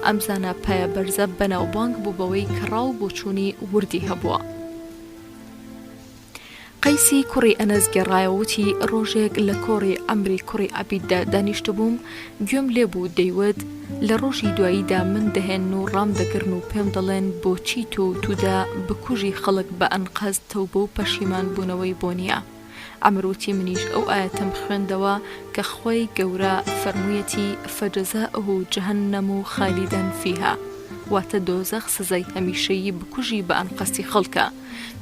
ئەم زانە پایە بەرزە بەناوبانگ بوو بەوەی کەڕاو بۆچوونی وردی هەبووە. قەیسی کوڕی ئەنەس گێڕایەوتی ڕۆژێک لە کۆڕی ئەمری کوڕی عەبیددا دانیشتە بووم، گوێم لێبوو دەیوت لە ڕۆژی دواییدا من دەهێن و ڕام دەگرن و پێم دەڵێن بۆچی تودا بکوژی خەڵک بە ئەنقەز تەوبە و پەشیمان بوونەوەی بۆ نییە. ئەمروتی منیش ئەو ئاەتەم خوێندەوە کە خۆی گەورە فەرموویەتی فەجەزاؤه جەهەنەم خالیدەن فیها، واتە دۆزەخ سزای هەمیشەیی بکوژی بە ئەنقەسی خەڵکە.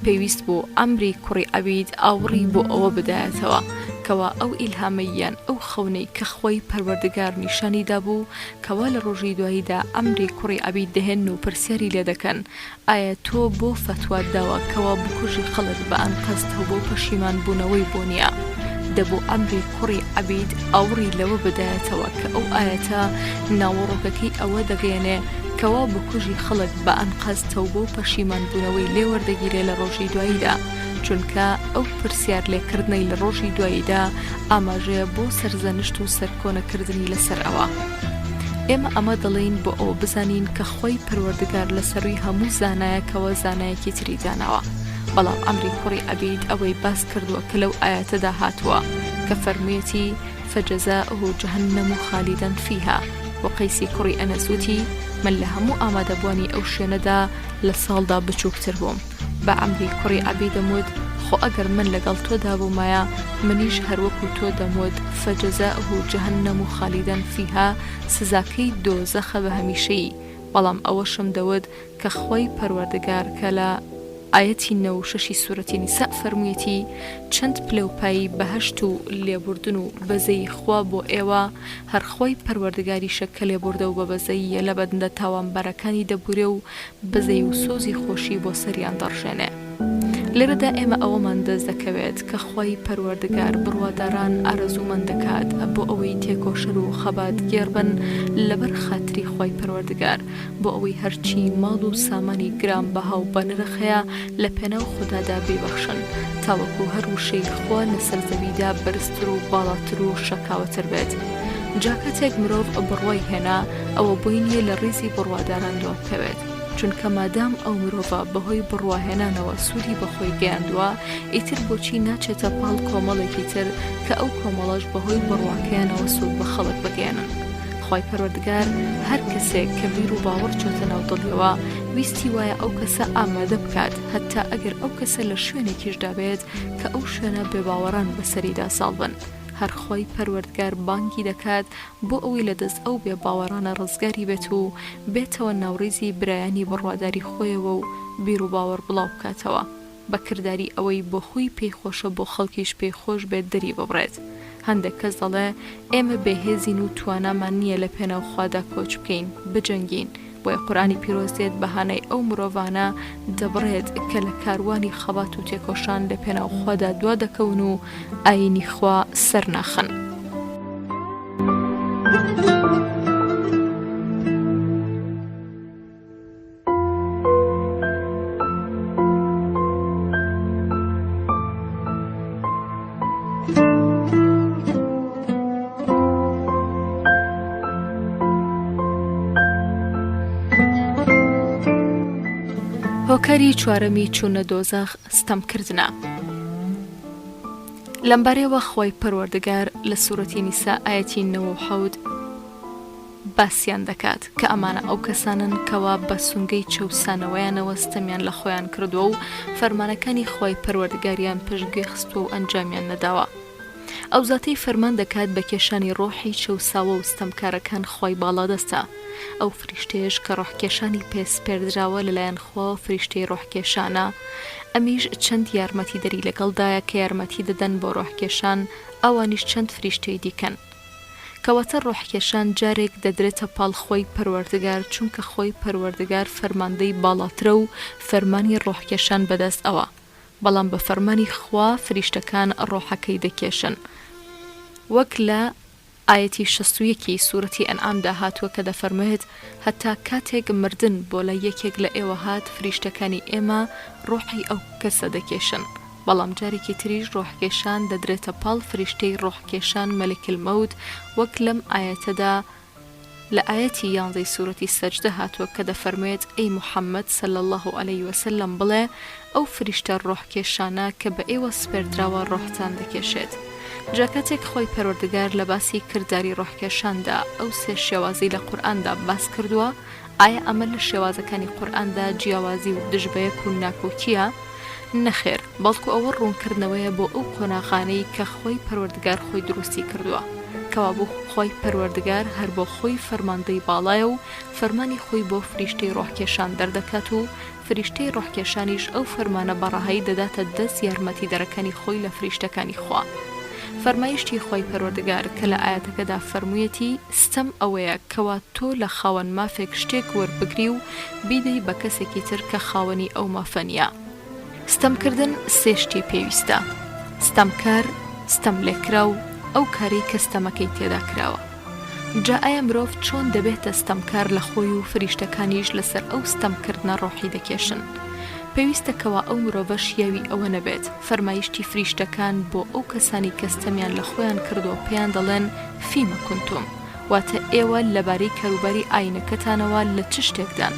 پێویست بۆ ئەمری کوڕی عەبید ئاوڕی بۆ ئەوە بدایەتەوە کەوا ئەو ئیلهامەیان ئەو خەونەی کە خۆی پەروەردگار نیشانیدا بوو کەوا لە ڕۆژی دواییدا ئەمری کوڕی عەبید دەهێن و پرسیاری لێ دەکەن ئایا تۆ بۆ فەتوات داوە کەوا بکوژی خەڵک بە ئەنقەز تەوبە و پەشیمان بوونەوەی بۆ نییە. دەبوو ئەمری کوڕی عەبید ئاوڕی لەوە بدایەتەوە کە ئەو ئاەتە ناوەڕۆکەکەی ئەوە دەگەیەنێ کەوا بکوژی خەڵک بە ئەنقەز تەوبە و پەشیمان بوونەوەی لێوەردەگیرێ لە ڕۆژی دواییدا، چونکە ئەو پرسیار لێکردنەی لە ڕۆژی دواییدا ئاماژەیە بۆ سەرزەنشت و سەرکۆنەکردنی لەسەر ئەوە. ئێمە ئەمە دەڵێین بۆ ئەوە بزانین کە خۆی پەروەردگار لەسەروی هەموو زانایەکەوە زانایەکی تری داناوە. بەڵام ئەمری کوڕی عەبید ئەوەی باس کردووە کە لەو ئاەتەدا هاتووە کە فەرموویەتی فەجەزاؤه جەهەنەم خالیدەن فیها. و قەیسی کوڕی ئەنەس وتی من لە هەموو ئامادەبوانی ئەو شوێنەدا لە ساڵدا بچووکتر بووم. بە ئەمری کوڕی عەبید دەموت خۆ ئەگەر من لەگەڵ تۆدا بوومایە منیش هەروەکو تۆ دەموت فەجەزاؤه جەهەنەم خالیدەن فیها، سزاکەی دۆزەخە بە هەمیشەیی. بەڵام ئەوەشم دەوت کە خۆی پەروەردگار کە لە ئاەتی 96 سوورەتی نیساء فەرموویەتی چەند پلەپایی بەهەشت و لێبوردن و بەزەی خوا بۆ ئێوە، هەر خۆی پەروەردگاریشە کە لێبوردە و بە بەزەییە لە بەندە تاوانبارەکانی دەبورێ و بەزەی و سۆزی خۆشی بۆ سەریان دەڕژێنێ. لێرەدا ئێمە ئەوەمان دەست دەکەوێت کە خۆی پەروەردگار بڕواداران ئارەزوومەند دەکات بۆ ئەوەی تێکۆشەر و خەبات گێڕبن لەبەر خاتری خۆی پەروەردگار، بۆ ئەوەی هەرچی ماڵ و سامانی گران بەها و بەنرخەیە لە پێناو خوددادا بێبەخشن، تاوەکو هەر وشەی خوا لەسەر زەویدا بەرزتر و باڵاتر و شەکاوەتر بێت. جاکەتێک مرۆڤ بڕوای هێنا ئەوە بۆی نییە لە ڕێزی بڕواداران دوا بکەوێت، چونکە مادام ئەو مرۆڤە بەهۆی بڕواهێنانەوە سوودی بەخۆی گەیاندووە، ئیتر بۆچی ناچێتە پاڵ کۆمەڵێکی تر کە ئەو کۆمەڵەش بەهۆی بڕواکەیانەوە سوود بە خەڵک بگەێنن. خۆی پەروەردگار هەر کەسێک کە بیر و باوەڕ چۆتە ناو دڵیەوە ویستی وایە ئەو کەسە ئامادە بکات، هەتا ئەگەر ئەو کەسە لە شوێنێکیشدا بێت کە ئەو شوێنە بێباوەڕان بەسەریدا ساڵ بن. هەر خۆی پەروەردگار بانگی دەکات بۆ ئەوەی لەدەست ئەو بێباوەڕانە ڕزگاری بێت و بێتەوە ناوڕێزی برایانی بڕواداری خۆیەوە و بیر و باوەڕ بڵاو بکاتەوە، بە کردداری ئەوەی بۆ خۆی پێی خۆشە بۆ خەڵکیش پێی خۆش بێت دەری ببڕێت. هەندێک کەس دەڵێ ئێمە بێهێزین و توانامان نییە لە پێناو خوادا کۆچ بکەین بجەنگین، بۆیە قورئانی پیرۆزێت بەهانەی ئەو مرۆڤانە دەبڕێت کە لە کاروانی خەبات و تێکۆشان لە پێناو خوادا دوا دەکەون و ئاینی خوا سەر ناخەن. هۆکاری چوارەمی چوونە دۆزەخ ستەمکردنە. لەمبارەیەوە خۆی پەروەردگار لە سوورەتی نیسا ئایەتی 97 باسییان دەکات کە ئەمانە ئەو کەسانن کەوا بە سونگەی چەوسانەوەیانەوە ستەمیان لە خۆیان کردووە و فەرمانەکانی خۆی پەروەردگاریان پشتگوێ خستووە و ئەنجامیان نەداوە. ئەو زاتەی فەرمان دەکات بە کێشانی ڕۆحی چەوساوە و ستەمکارەکان خۆی باڵادەستە. ئەو فریشتەیەش کە ڕۆحکێشانی پێسپێردراوە لەلایەن خوا و فریشتەی ڕۆحکێشانە، ئەمیش چەند یارمەتی دەری لەگەڵدایە کە یارمەتی دەدەن بۆ ڕۆحکێشان، ئەوانیش چەند فریشتەی دیکەن. کەواتە ڕۆحکێشان جارێک دەدرێتە پاڵ خۆی پەروەردگار، چونکە خۆی پەروەردگار فەرماندەی باڵاترە و فەرمانی ڕۆحکێشان بەدەست ئەوە، بەڵام بە فەرمانی خوا فریشتەکان ڕۆحەکەی دەکێشن. وەک لە ئایەتی 61 سوورەتی ئەنعامدا هاتووە کە دەفەرمێت هەتا کاتێک مردن بۆ لە یەکێک لە ئێوە هات فریشتەکانی ئێمە ڕۆحی ئەو کەسە دەکێشن، بەڵام جارێکی تریش ڕۆحکێشان دەدرێتە پاڵ فریشتەی ڕۆحکێشان مەلەکل مەوت، وەک لەم ئایەتەدا لە ئایەتی 11 سوورەتی سەجدە هاتووە کە دەفەرمێت ئەی موحەممەد صلی الله علیه وسلم بڵێ ئەو فریشتە ڕۆحکێشانە کە بە ئێوە سپێردراوە ڕۆحتان دەکێشێت. جاکاتێک خۆی پەروەردگار لە باسی کردداری ڕۆحکێشاندا ئەو سێ شێوازی لە قورئاندا باس کردووە، ئایا ئەمە لە شێوازەکانی قورئاندا جیاوازی و دژبەیەک و ناکۆکیە؟ نەخێر، بەڵکو ئەوە ڕوونکردنەوەیە بۆ ئەو قۆناغانەی کە خۆی پەروەردگار خۆی دروستی کردووە، کەوا بۆ خۆی پەروەردگار هەر بۆ خۆی فەرماندەی باڵایە و فەرمانی خۆی بۆ فریشتەی ڕۆحکێشان دەردەکات و فریشتەی ڕۆحکێشانیش ئەو فەرمانە بەڕەهایی دەداتە دەست یارمەتی دەرەکانی خۆی لە فریشتەکانی خوا. فەرمایشتی خۆی پەروەردگار کە لە ئاەتەکەدا فەرموویەتی ستەم ئەوەیە کەوا تۆ لە خاوەن مافێک شتێک وەربگری و بیدەی بە کەسێکی تر کە خاوەنی ئەو مافە نیە. ستەمکردن سێ شتی پێویستە: ستەمکار، ستەم لێکرا و ئەو کاری کە ستەمەکەی تێدا کراوە. جا ئایا مرۆڤ چۆن دەبێتە ستەمکار لە خۆی و فریشتەکانیش لەسەر ئەو ستەمکردنە ڕۆحی دەکێشن؟ پێویستەکەوە ئەو مرۆڤە شیاوی ئەوە نەبێت فەرمایشتی فریشتەکان بۆ ئەو کەسانی کە ستەمیان لە خۆیان کردووە پێیان دەڵێن فیمە کونتم، واتە ئێوە لەبارەی کەروباری ئاینەکەتانەوە لە چ شتێکدان،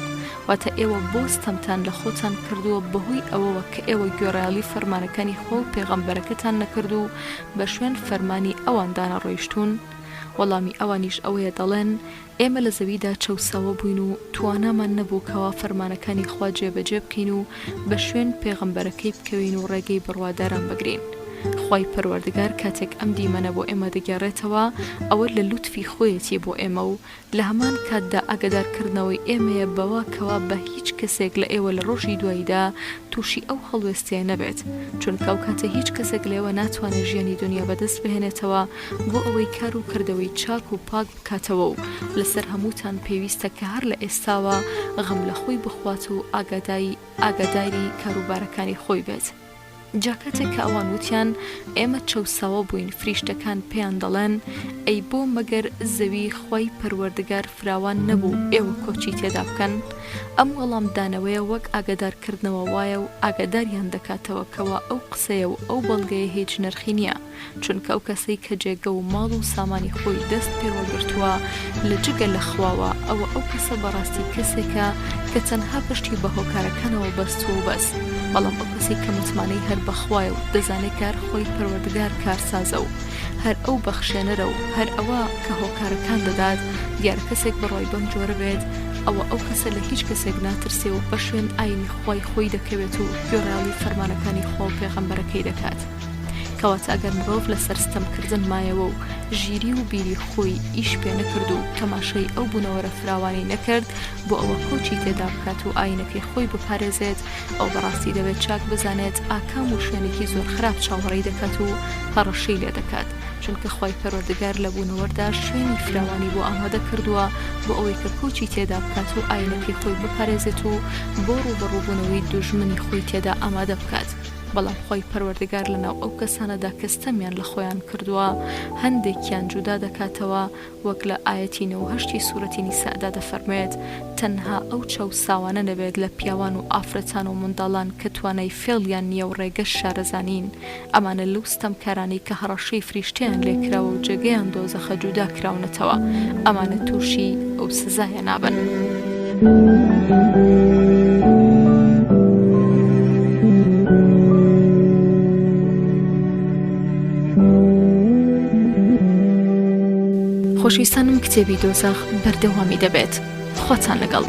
واتە ئێوە بۆ ستەمتان لە خۆتان کردووە بەهۆی ئەوەوە کە ئێوە گوێڕایاڵی فەرمانەکانی خۆ و پێغەمبەرەکەتان نەکرد و بە شوێن فەرمانی ئەواندانە ڕۆیشتون. وەڵامی ئەوانیش ئەوەیە دەڵێن ئێمە لە زەویدا چەوساوە بووین و توانامان نەبوو کەوا فەرمانەکانی خوا جێبەجێ بکەین و بە شوێن پێغەمبەرەکەی بکەوین و ڕێگەی بڕواداران بگرین. خی پەروەردگار کاتێک ئەم دیمەنە بۆ ئێمە دەگەڕێتەوە ئەوە لە لوتفی خۆیەتی بۆ ئێمە و لە هەمان کاتدا ئاگادارکردنەوەی ئێمەیە بەوە کەوا بە هیچ کەسێک لە ئێوە لە ڕۆژی دواییدا تووشی ئەو هەڵوێستیە نەبێت، چونکە ئەو کاتە هیچ کەسێک لێوە ناتوانێت ژیانی دنیا بەدەست بهێنێتەوە بۆ ئەوەی کار و کردەوەی چاک و پاک بکاتەوە و لەسەر هەمووتان پێویستە کە هەر لە ئێستاوە غەم لە خۆی بخوات و ئاگاداری کاروبارەکانی خۆی بێت. جاکاتێک کە ئەوان وتیان ئێمە چەوساوە بووین، فریشتەکان پێیان دەڵێن ئەی بۆ مەگەر زەوی خۆی پەروەردگار فراوان نەبوو ئێوە کۆچی تێدا بکەن؟ ئەم وەڵام دانەوەیە وەک ئاگادارکردنەوە وایە و ئاگاداریان دەکاتەوە کەوا ئەو قسەیە و ئەو بەڵگەیە هیچ نرخی نییە، چونکە ئەو کەسەی کە جێگە و ماڵ و سامانی خۆی دەست پێوەگرتووە لە جگە لە خواوە، ئەوە ئەو کەسە بەڕاستی کەسێکە کە تەنها پشتی بە هۆکارەکانەوە بەستووە و بەس، بەڵام ئەو کەسی کە متمانەی هەر بەخوایە و دەزانێت کار خۆی پەروەردگار کارسازە و هەر ئەو بەخشێنەرە و هەر ئەوە کە هۆکارەکان دەدات دیارە کەسێک بەڕای بەم جۆرە بێت، ئەوە ئەو کەسە لە هیچ کەسێک ناترسێ و بە شوێن ئاینی خۆی دەکەوێت و گوێڕایاڵی فەرمانەکانی خۆ و پێغەمبەرەکەی دەکات. کەواتە ئەگەر مرۆڤ لەسەر ستەمکردن مایەوە و ژیری و بیری خۆی ئیش پێ نەکرد و تەماشای ئەو بوونەوەرە فراوانی نەکرد بۆ ئەوە کۆچی تێدا بکات و ئاینەکەی خۆی بپارێزێت ئەو بەڕاستی دەبێت چاک بزانێت ئاکام و شوێنێکی زۆر خراپ چاوەڕێی دەکات و هەڕەشەی لێ دەکات چونکە خۆی پەروەردگار لە بوونەوەردا شوێنی فراوانی بۆ ئامادە کردووە بۆ ئەوەی کە کۆچی تێدا بکات و ئاینەکەی خۆی بپارێزێت و بۆ ڕوبەڕووبوونەوەی دوژمنی خۆی تێدا ئامادە بکات بەڵام خۆی پەروەردگار لەناو ئەو کەسانەدا کەستەمیان لە خۆیان کردووە هەندێکیان جودا دەکاتەوە وەک لە ئاەتی 98 سوورەتی نیسادا دەفەرمێت تەنها ئەو چەو ساوانە نەبێت لە پیاوان و ئافرەتان و منداڵان کە توانای فێڵیان نییە و ڕێگەش شارەزانین ئەمانە لەو ستەمکارانی کە هەڕەشەی فریشتیان لێکراوە و جێگەیان دۆزەخە جودا کراونەتەوە ئەمانە تووشی ئەو سزایە نابن. خۆشەویستانم کتێبی دۆزەخ بەردەوامی دەبێت. خواتان لەگەڵ.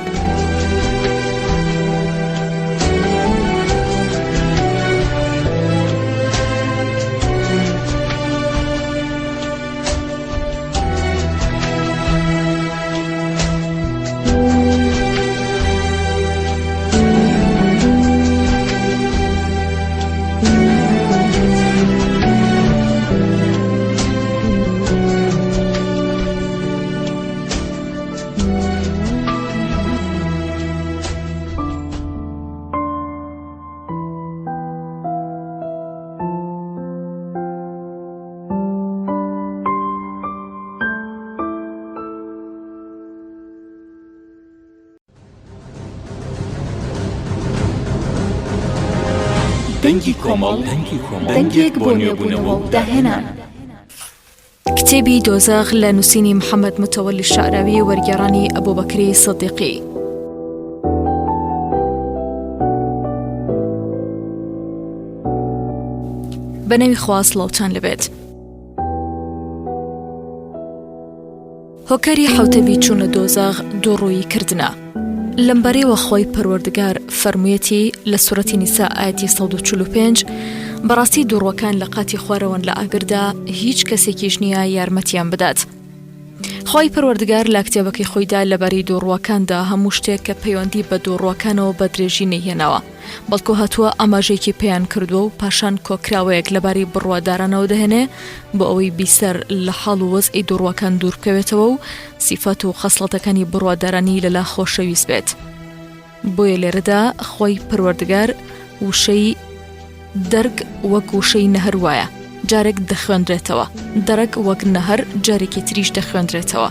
دەنگی کۆمەڵ دەنگێک بۆ نوێبوونەوە و داهێنان. کتێبی دۆزەخ لە نووسینی محەممەد متەوەلی شعراوی وەرگێڕانی ئەبوبەکری سەدیقی. بەناوی خوا سڵاوتان لەبێت. هۆکاری حوتەبی چوونە دۆزەخ دووڕووی کردنە. لەمبەرەوە خۆی پەروەردگار فەرموویەتی لە سوورەتی نیسا ئاەتی 145 بەڕاستی دووڕوەکان لە قاتی خوارەوەن لە ئاگردا هیچ کەسێکیش نییە یارمەتیان بدات. خۆی پەروەردگار لە کتێبەکەی خۆیدا لەبەری دووڕوەکاندا هەموو شتێک کە پەیوەندی بە دووڕوەکانەوە بە درێژی نەهێناوە بەڵکو هاتووە ئاماژەیەکی پێیان کردووە و پاشان کۆکراوەیەک لەباری بڕوادارانەوە دەهێنێ بۆ ئەوەی بیسەر لە حاڵ و وەزئی دووڕوەکان دوور بکەوێتەوە و سیفەت و خەسڵەتەکانی بڕوادارانی لەلا خۆشەویست بێت. بۆیە لێرەدا خۆی پەروەردگار وشەی دەرگ وەک وشەی نەهەر وایە جارێک دەخوێندرێتەوە دەرەک وەک نەهەر جارێکی تریش دەخوێندرێتەوە.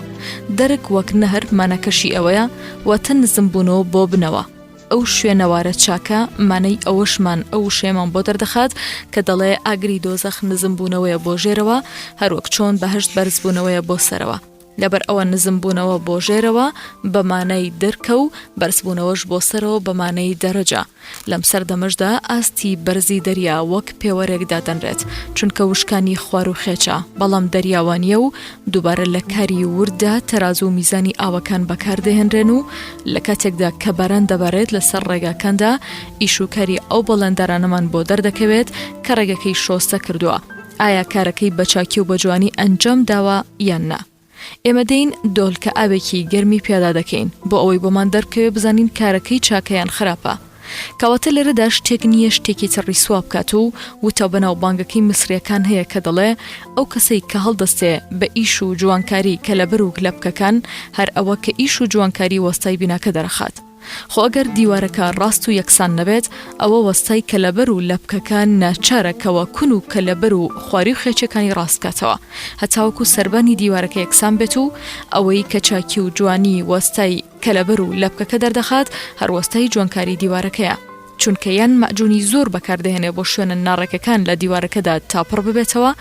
دەرک وەک نەهەر مانەکەشی ئەوەیە واتە نزمبوونەوە بۆ بنەوە. ئەو شوێنەوارە چاکە مانەی ئەوەشمان ئەو شێمان بۆ دەردەخات کە دەڵێ ئاگری دۆزەخ نزمبوونەوەیە بۆ ژێرەوە هەروەک چۆن بەهشت بەرزبوونەوەیە بۆ سەرەوە. لەبەر ئەوە نزمبوونەوە بۆ ژێرەوە بەمانەی دەرکە و بەرزبوونەوەش بۆ سەرەوە بەمانەی دەرەجە. لەم سەردەمەشدا ئاستی بەرزی دەریا وەک پێوەرێکدا دەنرێت چونکە وشکانی خوار و خێچە بەڵام دەریاوانیە و دووبارە لە کاری وردا تەراز و میزانی ئاوەکان بەکاردەهێنرێن و لە کاتێکدا کە باران دەبارێت لەسەر ڕێگاکاندا ئیشوکاری ئەو بەڵێندارانەمان بۆ دەردەکەوێت کە ڕێگەکەی شۆستە کردووە. ئایا کارەکەی بە چاکی و بە جوانی ئەنجام داوە یان نا؟ ئێمە دەین دۆلکە ئاوێکی گەرمی پیادا دەکەین بۆ ئەوەی بۆمان دەرکەوێ بزانین کارەکەی چاکەیان خراپە. کەواتە لێرەدا شتێک نییە شتێکی تڕی سوا بکات و وتە بەناو بانگەکەی مسریەکان هەیە کە دەڵێ ئەو کەسەی کە هەڵدەستێ بە ئیش و جوانکاری کە لەبەر و گلەبکەکان هەر ئەوە کە ئیش و جوانکاری وەستای بیناکە دەرەخات. خۆ ئەگەر دیوارەکە ڕاست و یەکسان نەبێت ئەوە وەستای کە لەبەر و لەبکەکان ناچارەکەوە کون و کە لەبەر و خواری و خێچەکانی ڕاستکاتەوە هەتاوەکو سەربانی دیوارەکە یەکسان بێت و ئەوەی کە چاکی و جوانی وەستای کە لەبەر و لەبکەکە دەردەخات هەروەستای جوانکاری دیوارەکەیە. چونکە یان مەعجونی زۆر بەکاردەهێنێ بۆ شوێنە ناڕێکەکان لە دیوارەکەدا تاپڕ ببێتەوە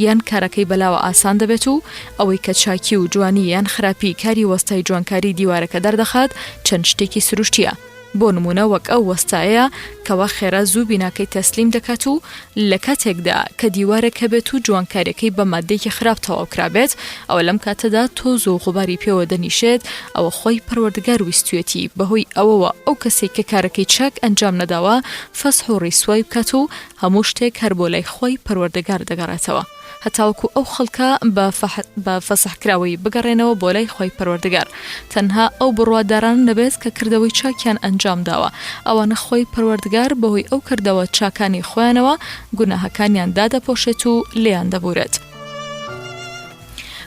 یان کارەکەی بەلاوە ئاسان دەبێت و ئەوەی کە چاکی و جوانی یان خراپی کاری وەستای جوانکاری دیوارەکە دەردەخات چەند شتێکی سروشتیە. بۆ نمونە وەک ئەو وەستایە کەوا خێرا زوو بیناکەی تەسلیم دەکات و لە کاتێکدا کە دیوارێک هەبێت و جوانکاریەکەی بە مادەیەکی خراپ تەواو کرابێت ئەوە لەم کاتەدا تۆز و غوباری پێوە دەنیشێت ئەوە خۆی پەروەردگار ویستوێتی بەهۆی ئەوەوە ئەو کەسێک کە کارەکەی چاک ئەنجام نەداوە فەسح و ڕیسوای بکات و هەموو شتێک هەر بۆ لای خۆی پەروەردگار دەگەڕێتەوە هەتاوەکو ئەو خەڵکە بە فەسحکراوی بگەڕێنەوە بۆ لای خۆی پەروەردگار تەنها ئەو بڕواداران نەبێت کە کردەوەی چاکیان ئەنجام داوە ئەوانە خۆی پەروەردگار بەهۆی ئەو کردەوە چاکانی خۆیانەوە گوناهەکانیان دادەپۆشێت و لێیان دەبورێت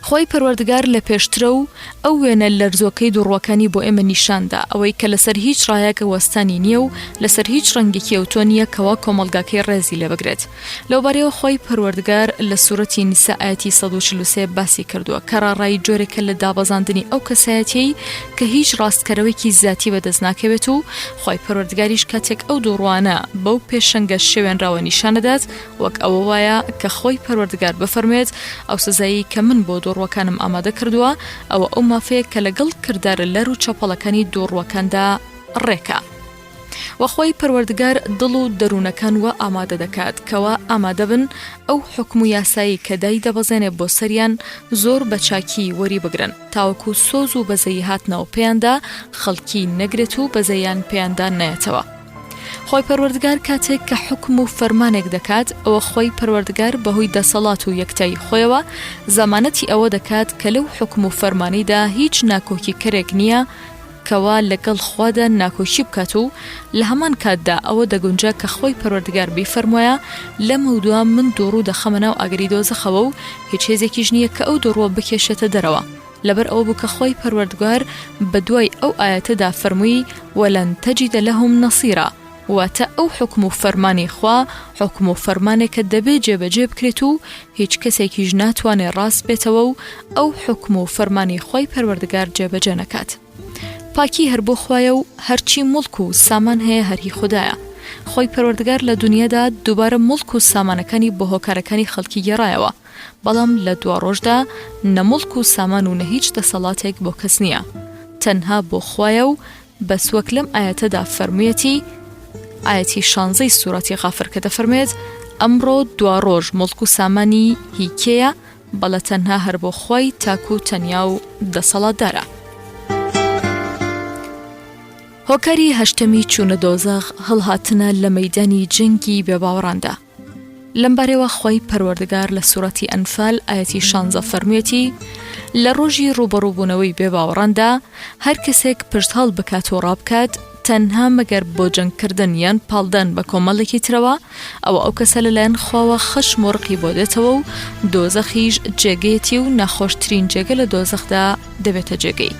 خۆی پەروەردگار لە پێشترە و ئەو وێنە لەرزۆکەی دووڕوەکانی بۆ ئێمە نیشاندا ئەوەی کە لەسەر هیچ ڕایەکە وەستانی نییە و لەسەر هیچ ڕەنگێکی ئەوتۆ نییە کەوا کۆمەڵگاکەی ڕێزی لێ بگرێت لەوبارەیەوە خۆی پەروەردگار لە سوورەتی نیسا ئاەتی 143 باسی کردووە کە ڕاڕایی جۆرێکە لە دابەزاندنی ئەو کەسایەتیەی کە هیچ ڕاستکەرەوەیکی زیاتی بەدەست ناکەوێت و خۆی پەروەردگاریش کاتێک ئەو دووڕوانە بەو پێشەنگە شێوێنراوە نیشانەدات وەک ئەوە وایە کە خۆی پەروەردگار بفەرمێت ئەو سزایی کە من بۆ دووڕوەکانم ئامادە کردووە ئەوە ئەو مافەیە کە لەگەڵ کردارە لەر و چەپەڵەکانی دووڕوەکاندا ڕێکە وەخۆی پەروەردگار دڵ و دەروونەکان وە ئامادە دەکات کەوا ئامادە بن ئەو حکم و یاسایی کە دای دەبەزێنێ بۆ سەریان زۆر بە چاکی وەری بگرن تاوەکو سۆز و بەزەیی هاتنەوە پێیاندا خەڵکی نەگرێت و بەزەیان پێیاندا نایەتەوە خۆی پەروەردگار کاتێک کە حکم و فەرمانێک دەکات ئەوە خۆی پەروەردگار بەهۆی دەسەڵات و یەکتای خۆیەوە زەمانەتی ئەوە دەکات کە لەو حکم و فەرمانەیدا هیچ ناکۆکی کەرێک نییە کەوا لەگەڵ خوادا ناکۆشی بکات و لە هەمان کاتدا ئەوە دەگونجا کە خۆی پەروەردگار بیفەرموایە لەم دووە من دووڕوو دەخەمە ناو ئاگری دۆزەخەوە و هیچ هێزێکیش نییە کە ئەو دووڕوە بکێشێتە دەرەوە لەبەر ئەوە بوو کە خۆی پەروەردگار بەدوای ئەو ئاەتەدا فەرمووی وەلەن تەجیدە لەهم نەسیرا واتە ئەو حکم و فەرمانی خوا حکم و فەرمانێکە دەبێت جێبەجێ بکرێت و هیچ کەسێکیش ناتوانێت ڕاست بێتەوە و ئەو حکم و فەرمانی خۆی پەروەردگار جێبەجێ نەکات پاکی هەر بۆ خوایە و هەرچی مڵک و سامان هەیە هەری خوددایە خۆی پەروەردگار لە دنیادا دووبارە مڵک و سامانەکانی بۆ هۆکارەکانی خەڵکی گێڕایەوە بەڵام لە دوا ڕۆژدا نەمڵک و سامان و نە هیچ دەسەڵاتێک بۆ کەس نییە تەنها بۆ خوایە و بەس وەک لەم ئاەتەدا فەرموویەتی ئاەتی 16 سوورەتی غافر کە دەفەرمێت ئەمڕۆ دوا ڕۆژ مڵک و سامانی هیکەیە بەڵە تەنها هەر بۆ خوای تاکو و تەنیا و دەسەڵاتدارە هۆکاری هەشتەمی چوونە دۆزەخ هەڵهاتنە لە مەیدانی جەنگی بێباوەڕاندا لەمبارەوە خۆی پەروەردگار لە سوورەتی ئەنفال ئاەتی 16 فەرموویەتی لە ڕۆژی ڕوبەڕووبوونەوەی بێباوەڕاندا هەر کەسێک پشت هەڵ بکات و ڕابکات تەنها مەگەر بۆ جەنگکردن یان پاڵدان بە کۆمەڵێکی ترەوە ئەوە ئەو کەسە لەلایەن خواوە خەشم و ڕقی بۆ دێتەوە و دۆزەخیش جێگەیەتی و ناخۆشترین جێگە لە دۆزەخدا دەبێتە جێگەی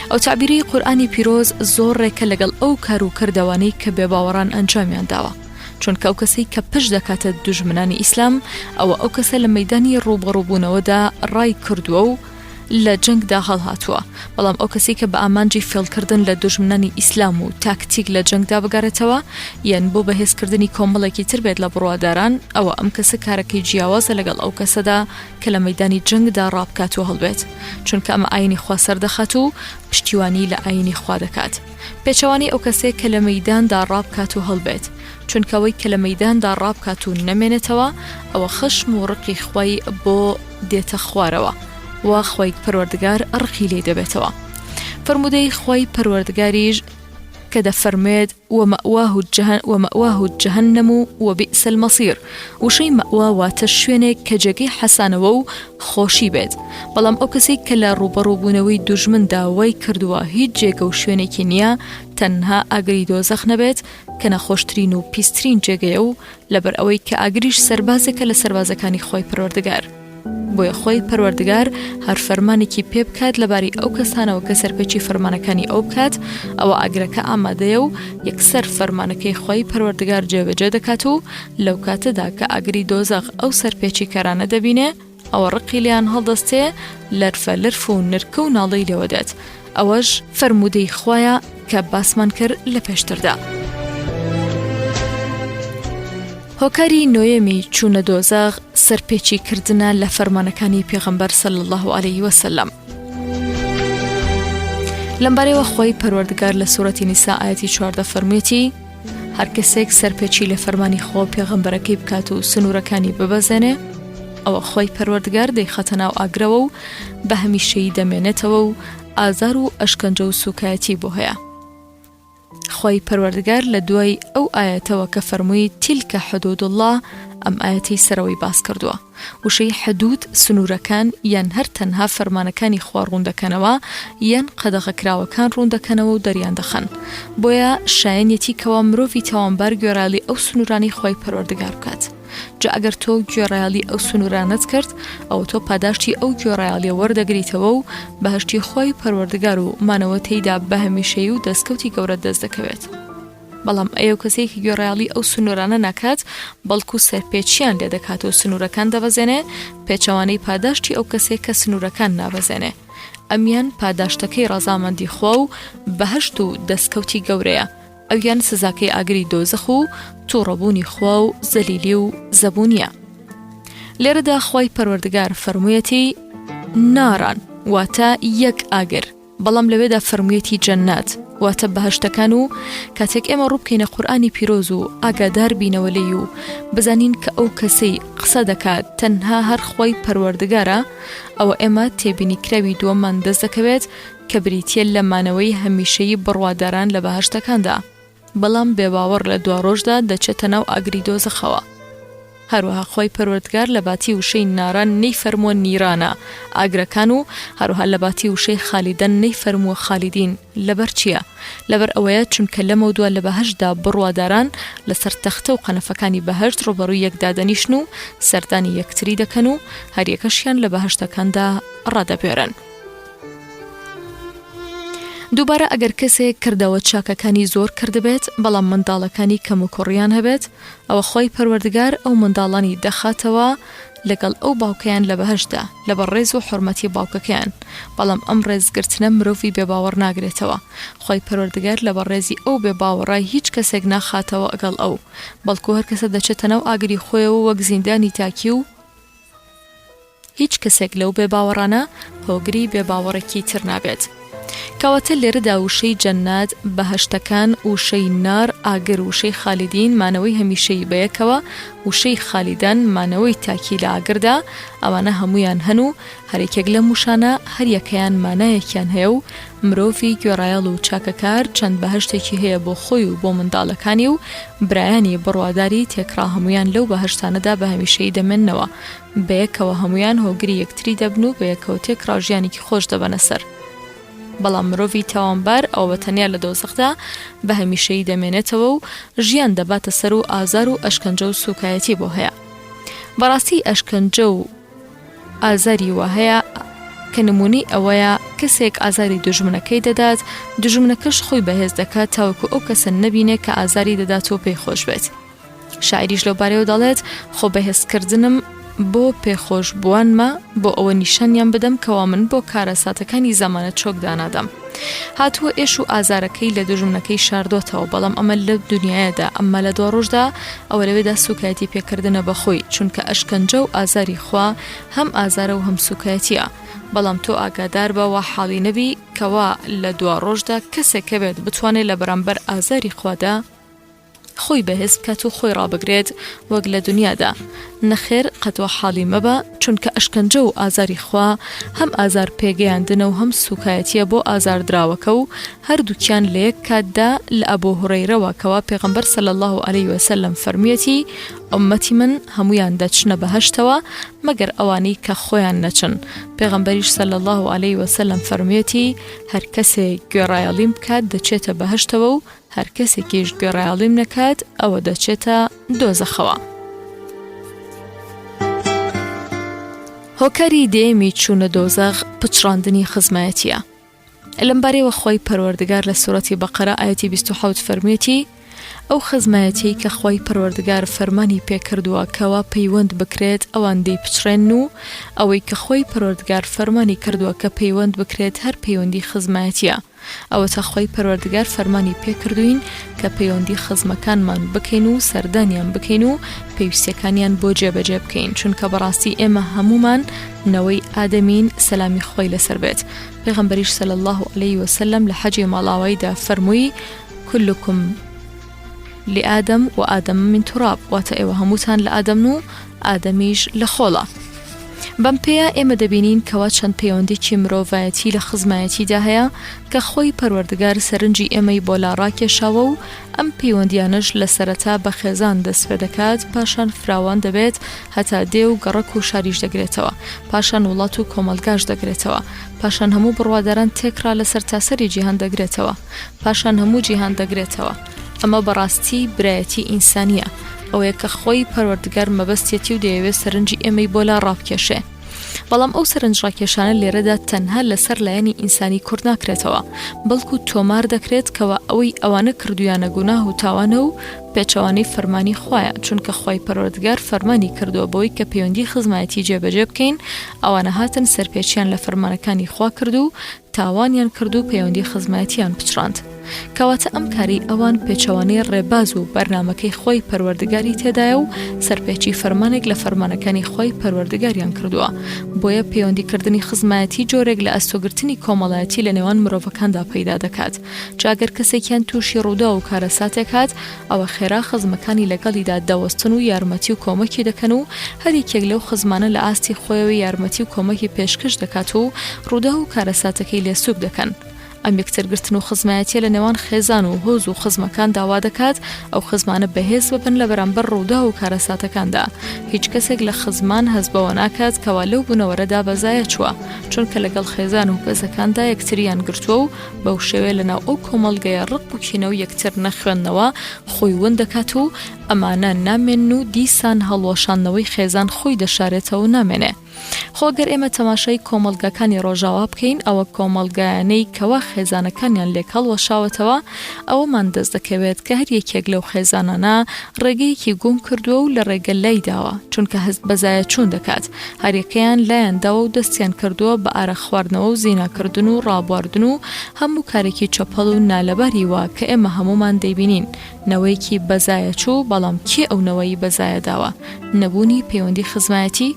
ئەو تعبیری قورئانی پیرۆز زۆر ڕێکە لەگەڵ ئەو کار و کردەوانەی کە بێباوەڕان ئەنجامیان داوە چونکە ئەو کەسەی کە پشت دەکاتە دوژمنانی ئیسلام ئەوە ئەو کەسە لە مەیدانی ڕوبەڕووبوونەوەدا ڕای کردووە و لە جەنگدا هەڵهاتووە بەڵام ئەو کەسی کە بە ئامانجی فێڵکردن لە دوژمنانی ئیسلام و تاکتیک لە جەنگدا بگارێتەوە یان بۆ بەهێزکردنی کۆمەڵێکی تر بێت لە بڕواداران ئەوە ئەم کەسە کارەکەی جیاوازە لەگەڵ ئەو کەسەدا کە لە مەیدانی جەنگدا ڕابکات و هەڵبێت چونکە ئەمە ئاینی خوا سەردەخات و پشتیوانی لە ئاینی خوا دەکات پێچەوانی ئەو کەسێک کە لە مەیداندا ڕابکات و هەڵبێت چونکەوەی کە لە مەیداندا ڕابکات و نەمێنێتەوە ئەوە خەشم و ڕقی خوای بۆ دێتە خوارەوە و خۆی پەروەردگار ڕقی لێ دەبێتەوە فرمودەی خۆی پەروەردگاریش کە دەفەرمێت ومەواه جەهەنەم و وبئس المەصیر وشەی مەوا واتە شوێنێک کە جێگەی حەسانەوە و خۆشی بێت بەڵام ئەو کەسێک کە لە ڕوبەڕووبوونەوەی دوژمندا وای کردووە هیچ جێگە و شوێنێکی نییە تەنها ئاگری دۆزەخ نەبێت کە نەخۆشترین و پیسترین جێگەیە و لەبەر ئەوەی کە ئاگریش سەربازێکە لە سەربازەکانی خۆی پەروەردگار بۆیە خۆی پەروەردگار هەر فەرمانێکی پێ بکات لەباری ئەو کەسانەوە کە سەرپێچی فەرمانەکانی ئەو بکات ئەوە ئاگرەکە ئامادەیە و یەکسەر فەرمانەکەی خۆی پەروەردگار جێبەجێ دەکات و لەو کاتەدا کە ئاگری دۆزەخ ئەو سەرپێچی کارانە دەبینێ ئەوە ڕقی لیان هەڵدەستێ لەرفە لەرف و نرکە و ناڵەی لێوە دێت ئەوەش فەرمودەی خوایە کە باسمان کرد لە پێشتردا هۆکاری نۆیەمی چوونە دۆزەخ سەرپێچی کردنە لە فەرمانەکانی پێغەمبەر صلی الله عليه وسلم لەمبارەوە خۆی پەروەردگار لە سوورەتی نیسا ئاەتی 14 فەرموویەتی هەر کەسێک سەرپێچی لە فەرمانی خۆ پێغەمبەرەکەی بکات و سنوورەکانی ببەزێنێ ئەوە خۆی پەروەردگار دەیخەتە ناو ئاگرەوە و بە هەمیشەیی دەمێنێتەوە و ئازار و ئەشکەنجە و سوکایەتی بۆ هەیە. خۆی پەروەردگار لە دوای ئەو ئاەتەوە کە فەرمووی تیلکە حدود الله ئەم ئاەتەی سەرەوەی باس کردووە. وشەی حدود سنوورەکان یان هەر تەنها فەرمانەکانی خوا ڕوون دەکەنەوە یان قەدەغەکراوەکان ڕوون دەکەنەوە و دەریان دەخەن. بۆیە شایەنێتی کەوا مرۆڤی تاوانبار گوێڕایەڵی ئەو سنوورانی خۆی پەروەردگار بکات. جا ئەگەر تۆ گوێڕایەڵی ئەو سنوورانت کرد ئەو تۆ پاداشتی ئەو گوێڕایەڵیە وەردەگریتەوە و بەهشتی خۆی پەروەردگار و مانەوە تێیدا بە هەمیشەیی و دەستکەوتی گەورە دەست دەکەوێت. بەڵام ئەو کەسێکی گوێڕایەڵی ئەو سنوورانە ناکات بەڵکو سەرپێچیان لێ دەکات و سنوورەکان دەبەزێنێ پێچەوانەی پاداشتی ئەو کەسێک کە سنوورەکان نابەزێنێ. ئەمیان پاداشتەکەی ڕەزامەندی خوا و بەهشت و دەستکەوتی گەورەیە، ئەویان سزاکەی ئاگری دۆزەخ و تووڕەبوونی خوا و زەلیلی و زەبوونیە. لێرەدا خۆی پەروەردگار فەرموویەتی ناران واتە یەک ئاگر، بەڵام لەوێدا فەرموویەتی جەنات واتە بەهشتەکان و کاتێک ئێمە ڕووبکەینە قورئانی پیرۆز و ئاگادار بینەوە لێی و بزانین کە ئەو کەسەی قسە دەکات تەنها هەر خۆی پەروەردگارە، ئەوە ئێمە تێبینی کراوی دووەمان دەست دەکەوێت کە بریتیە لە مانەوەی هەمیشەیی بڕواداران لە بەهشتەکاندا، بەڵام بێباوەڕ لە دوا ڕۆژدا دەچێتە ناو ئاگری دۆزەخەوە. هەروەها خۆی پەروەردگار لە باتی وشەی ناران نەیفەرمووە نیرانە ئاگرەکان و هەروها لە باتی وشەی خالیدەن نەیفەرمووە خالیدین. لەبەر چییە؟ لەبەر ئەوەیە چونکە لەمە دووە لە بەهشتدا بڕواداران لەسەر تەختە و قەنەفەکانی بەهشت ڕوبەڕووی یەکدا دەنیشن و سەردانی یەکتری دەکەن و هەریەکەشیان لە بەهشتەکاندا ڕادەبێرن. دووبارە ئەگەر کەسێک کردەوە چاکەکانی زۆر کردبێت بەڵام منداڵەکانی کەم و کوڕیان هەبێت ئەوە خۆی پەروەردگار ئەو منداڵانی دەخاتەوە لەگەڵ ئەو باوکەیان لە بەهشتدا لەبەر ڕێز و حورمەتی باوکەکەیان، بەڵام ئەم ڕێزگرتنە مرۆڤی بێباوەڕ ناگرێتەوە. خۆی پەروەردگار لەبەر ڕێزی ئەو بێباوەڕای هیچ کەسێک ناخاتەوە ئەگەڵ ئەو، بەڵکو هەر کەسە دەچێتە ناو ئاگری خۆیەوە وەک زیندانی تاکی و هیچ کەسێک لەو بێباوەڕانە هۆگری بێباوەڕێکی تر نابێت. کەواتە لێرەدا وشەی جەنات بەهشتەکان وشەی نار ئاگر وشەی خالیدین مانەوەی هەمیشەی بەیەکەوە وشەی خالیدان مانەوەی تاکی لە ئاگردا ئەوانە هەمویان هەن و هەرێکێک لە موشانە هەریەکەیان مانایەکیان هەیە و مرۆڤی گوێڕایەڵ و چاکەکار چەند بەهشتێکی هەیە بۆ خۆی و بۆ منداڵەکانی و برایانی بڕواداری تێکرا هەمویان لەو بەهشتانەدا بە هەمیشەی دەمێننەوە بەیەکەوە هەمویان هۆگری یەکتری دەبن و بەیەکەوە تێکرا ژیانێکی خۆش دەبەنە سەر. بەڵام مرۆڤی تاوانبار ئەو بەتەنیا لە دۆزەخدا بە هەمیشەیی دەمێنێتەوە و ژیان دەباتە سەر و ئازار و ئەشکەنجە و سوکایەتی بۆ هەیە. بەڕاستی ئەشکەنجە و ئازاری وە هەیە کە نمونەی ئەوەیە کەسێک ئازاری دوژمنەکەی دەدات، دوژمنەکەش خۆی بەهێز دەکات تاوەکو ئەو کەسە نەبینێت کە ئازاری دەداتەوە پێی خۆش بێت. شاعریش لەو بارەیەوە دەڵێت خۆ بەهێزکردنم بۆ پێخۆش بووانمە بۆ ئەوە نیشانیان بدەم کەوا من بۆ کارەساتەکانی زەمانە چۆک دانادەم. هاتووە ئێش و ئازارەکەی لە دوژمنەکەی شاردۆتەوە، بەڵام ئەمە لە دنیایەدا، ئەمما لە دوا ڕۆژدا ئەوە لەوێدا سوکایەتی پێکردنە بەخۆی، چونکە ئەشکەنجە و ئازاری خوا هەم ئازارە و هەم سوکایەتیە. بەڵام تۆ ئاگادار بەوە حاڵی نەبی کەوا لە دوا ڕۆژدا کەسێک کەبێت بتوانێت لە بەرامبەر ئازاری خوادا خۆی بەهێز بکات و خۆی ڕابگرێت وەک لە دنیادا. نەخێر قەتوە حاڵی مەبە، چونکە ئەشکەنجە و ئازاری خوا هەم ئازار پێگەیاندنە و هەم سوکایەتیە بۆ ئازاردراوەکە و هەردووکیان لە یەک کاتدا لە ئەبوو هورەیرەوە کەوا پێغەمبەر صلی الله علیه وسلم فەرمیەتی ئومەتی من هەمویان دەچنە بەهشتەوە مەگەر ئەوانەی کە خۆیان نەچن. پێغەمبەریش صلی الله علیه وسلم فەرمیەتی هەر کەسێک گوێڕایەڵیم بکات دەچێتە بەهشتەوە و هەر کەسێکیش گوێڕایەڵیم نەکات ئەوە دەچێتە دۆزەخەوە. هۆکاری دێمی چوونە دۆزەخ پچڕاندنی خزمایەتیە. لەمبارەیەوە خۆی پەروەردگار لە سوورەتی بەقەرە ئایەتی 27 فەرموویەتی ئەو خزمایەتی کە خۆی پەروەردگار فەرمانی پێکردووە کەوا پەیوەند بکرێت ئەوان دەی پچڕێن و ئەوەی کە خۆی پەروەردگار فەرمانی کردووە کە پەیوەند بکرێت هەر پەیوەندی خزمایەتیە. ئەوەتە خۆی پەروەردگار فەرمانی پێکردوین کە پەیوەندی خزمەکانمان بکەین و سەردانیان بکەین و پێویستیەکانیان بۆ جێبەجێ بکەین، چونکە بەڕاستی ئێمە هەمومان نەوەی ئادەمین، سەلامی خۆی لەسەر بێت. پێغەمبەریش صلی الله علیه وسلم لە حەجی ماڵاواییدا فەرمووی كلكم لآدم و آدم من تراب، واتە ئێوە هەمووتان لە ئادەمن و ئادەمیش لە خۆڵە. بەم پێیە ئێمە دەبینین کەوا چەند پەیوەندێکی مرۆڤایەتی لە خزمایەتیدا هەیە کە خۆی پەروەردگار سەرنجی ئێمەی بۆ لا ڕاکێشاوە و ئەم پەیوەندیانش لە سەرەتا بە خێزان دەست پێ دەکات، پاشان فراوان دەبێت هەتا دێ و گەڕەک و شاریش دەگرێتەوە، پاشان وڵات و کۆمەلگاش دەگرێتەوە، پاشان هەموو بڕواداران تێکرا لە سەرتاسەری جیهان دەگرێتەوە، پاشان هەموو جیهان دەگرێتەوە. ئەمە بەڕاستی برایەتی ئینسانیە، ئەوەیە کە خۆی پەروەردگار مەبەستێتی و دەیەوێت سەرنجی ئێمەی بۆ لا ڕابکێشێ. بەڵام ئەو سەرنج ڕاکێشانە لێرەدا تەنها لەسەر لایەنی ئینسانی کورد ناکرێتەوە، بەڵکو تۆمار دەکرێت کەوە ئەوەی ئەوانە کردویانە گوناه و تاوانە و پێچەوانەی فەرمانی خۆیە، چونکە خۆی پەروەردگار فەرمانی کردووە بەوەی کە پەیوەندی خزمایەتی جێبەجێ بکەین، ئەوانە هاتن سەرپێچیان لە فەرمانەکانی خوا کرد و تاوانیان کرد و پەیوەندی خزمایەتیان پچڕاند. کەواتە ئەم کاری ئەوان پێچەوانەی ڕێباز و بەرنامەکەی خۆی پەروەردگاری تێدایە و سەرپێچی فەرمانێک لە فەرمانەکانی خۆی پەروەردگاریان کردووە. بۆیە پەیوەندیکردنی خزمایەتی جۆرێک لە ئەستۆگرتنی کۆمەڵایەتی لە نێوان مرۆڤەکاندا پەیدا دەکات. جاگەر کەسێکیان تووشی ڕوودا و کارەساتێک هات، ئەوە خێرا خزمەکانی لەگەڵیدا دەوەستن و یارمەتی و کۆمەکی دەکەن و هەر یەکێک لەو خزمانە لە ئاستی خۆیەوەی یارمەتی و کۆمەکی پێشکەش دەکات و ڕوودا و کارەساتەکەی لێسوک دەکەن. ئەم یەکترگرتن و خزمایەتیە لە نێوان خێزان و هۆز و خزمەکان داوا دەکات ئەو خزمانە بەهێز ببن لە بەرامبەر ڕوودا و کارەساتەکاندا. هیچ کەسێک لە خزمان هەست بەوە ناکات کەوا لەو بوونەوەرەدا بەزایە چووە، چونکە لەگەڵ خێزان و هۆزەکاندا یەکتریان گرتووە و بەو شێوەیە لەناو ئەو کۆمەڵگەیە ڕق بکینە و یەکتر نەخوێندنەوە خۆی ون دەکات و ئەمانە نامێن و دیسان هەڵوەشاندنەوەی خێزان خۆی دەشارێتەوە و نامێنێ. خۆگەر ئێمە تەماشای کۆمەڵگەکانی ڕۆژاوا بکەین، ئەوە کۆمەڵگایانەی کەوا خێزانەکانیان لێک هەڵوەشاوەتەوە، ئەوەمان دەست دەکەوێت کە هەر یەکێک لەو خێزانانە ڕێگەیەکی گوم کردووە و لە ڕێگە لای داوە، چونکە هەست بەزایە چوون دەکات. هەریەکەیان لایەن داوە و دەستیان کردووە بە ئارە خواردنەوە و زیناکردن و ڕابواردن و هەموو کارێکی چەپەڵ و نالەباری وە کە ئێمە هەمومان دەیبینین. نەوەیەکی بەزایە چوو، بەڵام کێ ئەو نەوەی بەزایە داوە؟ نەبوونی پەیوەندی خزمایەتی.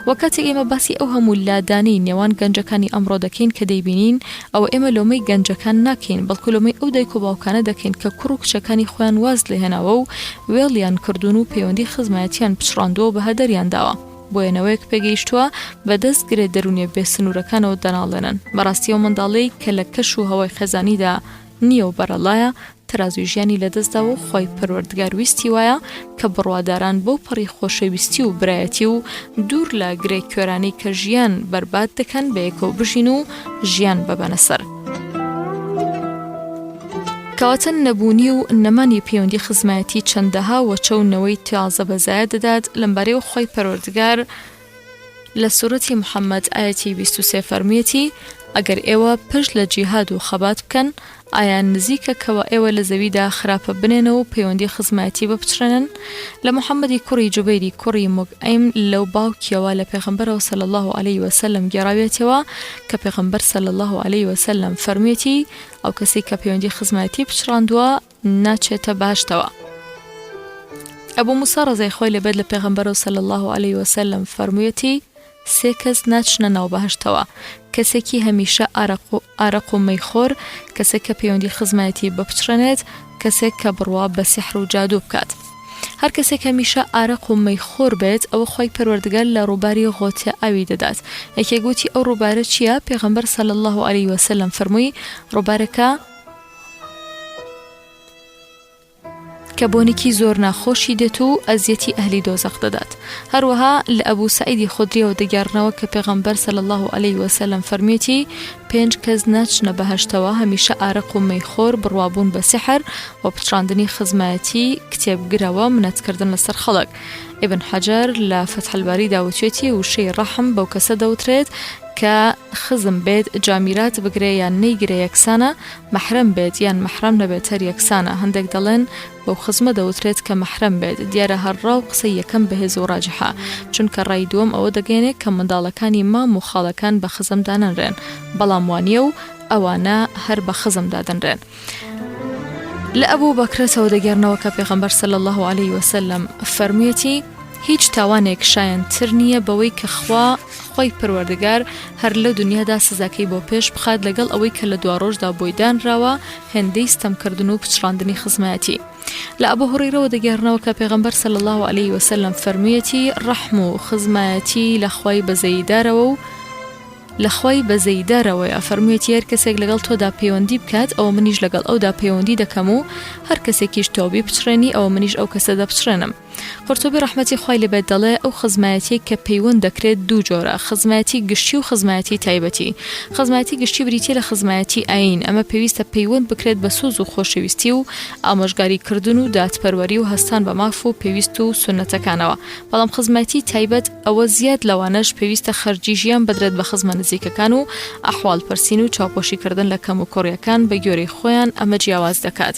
وەکاتێک ئێمە باسی ئەو هەموو لادانەی نێوان گەنجەکانی ئەمڕۆ دەکەین کە دەیبینین، ئەوە ئێمە لۆمەی گەنجەکان ناکەین، بەڵکو لۆمەی ئەو دایک و باوکانە دەکەین کە کوڕ و کچەکانی خۆیان واز لێهێناوە و وێڵیان کردوون و پەیوەندی خزمایەتیان پچڕاندووە بە هەدەریان داوە. بۆیەنەوەیەک پێگەیشتووە بەدەست گرێ دەرونیە بێسنوورەکانەوە دەناڵێنن. بەڕاستی ئەو منداڵەی کە لە کەش و هەوای خێزانیدا نییە و بەرەڵایە، تەرازوی ژیانی لەدەستداوە و خۆی پەروەردگار ویستی وایە کە بڕواداران بۆ پەڕی خۆشەویستی و برایەتی و دوور لە گرێ کوێرانەی کە ژیان بەرباد دەکەن بەیەکەوە بژین و ژیان ببەنە سەر. کەواتە نەبوونی و نەمانی پەیوەندی خزمایەتی چەندەها وەچەونەوەی تازە بەزایە دەدات. لەمبارەی خۆی پەروەردگار لە سوورەتی محەممەد ئاەتی 23 فەرموویەتی ئەگەر ئێوە پشت لە جیهاد و خەبات بکەن، ئایا نزیکە کەوە ئێوە لە زەویدا خراپە بنێنەوە و پەیوەندی خزمایەتی بپچڕێنن؟ لە محەممەدی کوڕی جوبەیری کوڕی موگعیم لەو باوکیەوە لە پێغەمبەرەوە صلی الله علیه وسلم گێڕاوێتەوە کە پێغەمبەر صلی الله علیه وسلم فەرموویەتی ئەو کەسی کە پەیوەندی خزمایەتی پچڕاندووە ناچێتە باشتەوە. ئەبوو موسا ڕەزای خۆی لەبێت لە پێغەمبەرەوە صلی الله علیه وسلم فەرموویەتی سێ کەس ناچنە ناو بەهەشتەوە: کەسێکی هەمیشە ئارەق و مەیخۆر، کەسێک کە پەیوەندی خزمایەتی بپچڕێنێت، کەسێک کە بڕوا بە سیحر و جادو بکات. هەر کەسێک هەمیشە ئارەق و مەیخۆر بێت، ئەوە خۆی پەروەردگار لە ڕووباری غۆتیە ئاوی دەدات. یەکێک گوتی ئەو ڕووبارە چییە؟ پێغەمبەر صلی الله علیه وسلم فەرمووی ڕووبارەکە کە بۆنێکی زۆر ناخۆشی دێت و ئەزیەتی ئەهلی دۆزەخ دەدات. هەروەها لە ئەبوو سەعیدی خودریەوە دەگەڕنەوە کە پێغەمبەر صلی الله علیه وسلم فەرموویەتی 5 کەس ناچنە بەهەشتەوە: هەمیشە ئارەق و مەیخۆر، بڕوابوون بە سیحر و پچڕاندنی خزمایەتی، کتێبگرەوە، منەتکردن لەسەر خەڵک. ئیبن حەجەر لە فەتح الباری داوتوێتی وشەی ڕەحم بەو کەسە دەوترێت کە خزم بێت جامیرات بگرێ یان نەیگرێ یەکسانە، مەحرەم بێت یان مەحرەم نەبێت هەر یەکسانە. هەندێک دەڵێن بەو خزمە دەوترێت کە مەحرەم بێت. دیارە هەرڕاو قسەی یەکەم بەهێز و ڕاجحە، چونکە ڕای دووەم ئەوە دەگەێنێت کە منداڵەکانی مام و خاڵەکان بە خزم دانەنرێن، بەڵام وانیە و ئەوانە هەر بە خزم دادەنرێن. لە ئەبوو بەکرەتەوە دەگەڕنەوە کە پێغەمبەر صلی الله عليه وسلم فەرموویەتی هیچ تاوانێک شایەنتر نییە بەوەی کە خۆی پەروەردگار هەر لە دنیادا سزاکەی بۆ پێش بخات لەگەڵ ئەوەی کە لە دوا ڕۆژدا بۆی دانراوە هێندەی ستەمکردن و پچڕاندنی خزمەتی. لە ئەبوو هورەیرەوە دەگەڕنەوە کە پێغەمبەر صلی الله عليه وسلم فەرموویەتی ڕەحم و خزمەتی لە خوای بەزەیدارەوە و لە خوای بەزەیدارەوەیە. فەرموویەتی هەر کەسێک لەگەڵ تۆدا پەیوەندی بکات ئەوە منیش لەگەڵ ئەودا پەیوەندی دەکەم و هەر کەسێکیش تۆبی بچڕێنی ئەوە منیش ئەو کەسە دەپچڕێنم. قورتوبی ڕەحمەتی خوای لێبێت دەڵێ ئەو خزمەتی کە پەیوەند دەکرێت دوو جۆرە، خزمەتی گشتی و خزمەتی تایبەتی. خزمەتی گشتی بریتە لە خزمەتی ئاین، ئەمە پێویستە پەیوەند بکرێت بە سوز و خۆشەویستی و ئامۆژگاریکردن و دادپەروەری و هەستان بە ماف و پێویست و سونەتەکانەوە. بەڵام خزمەتی تایبەت ئەوە زیاد لەوانەش پێویستە خەرجی ژیان بدرێت بە خزمە نزیکەکان و ئەحواڵ پرسین و چاوپۆشیکردن لە کەم و کۆڕیەکان بە گوێرەی خۆیان ئەمە جیاواز دەکات.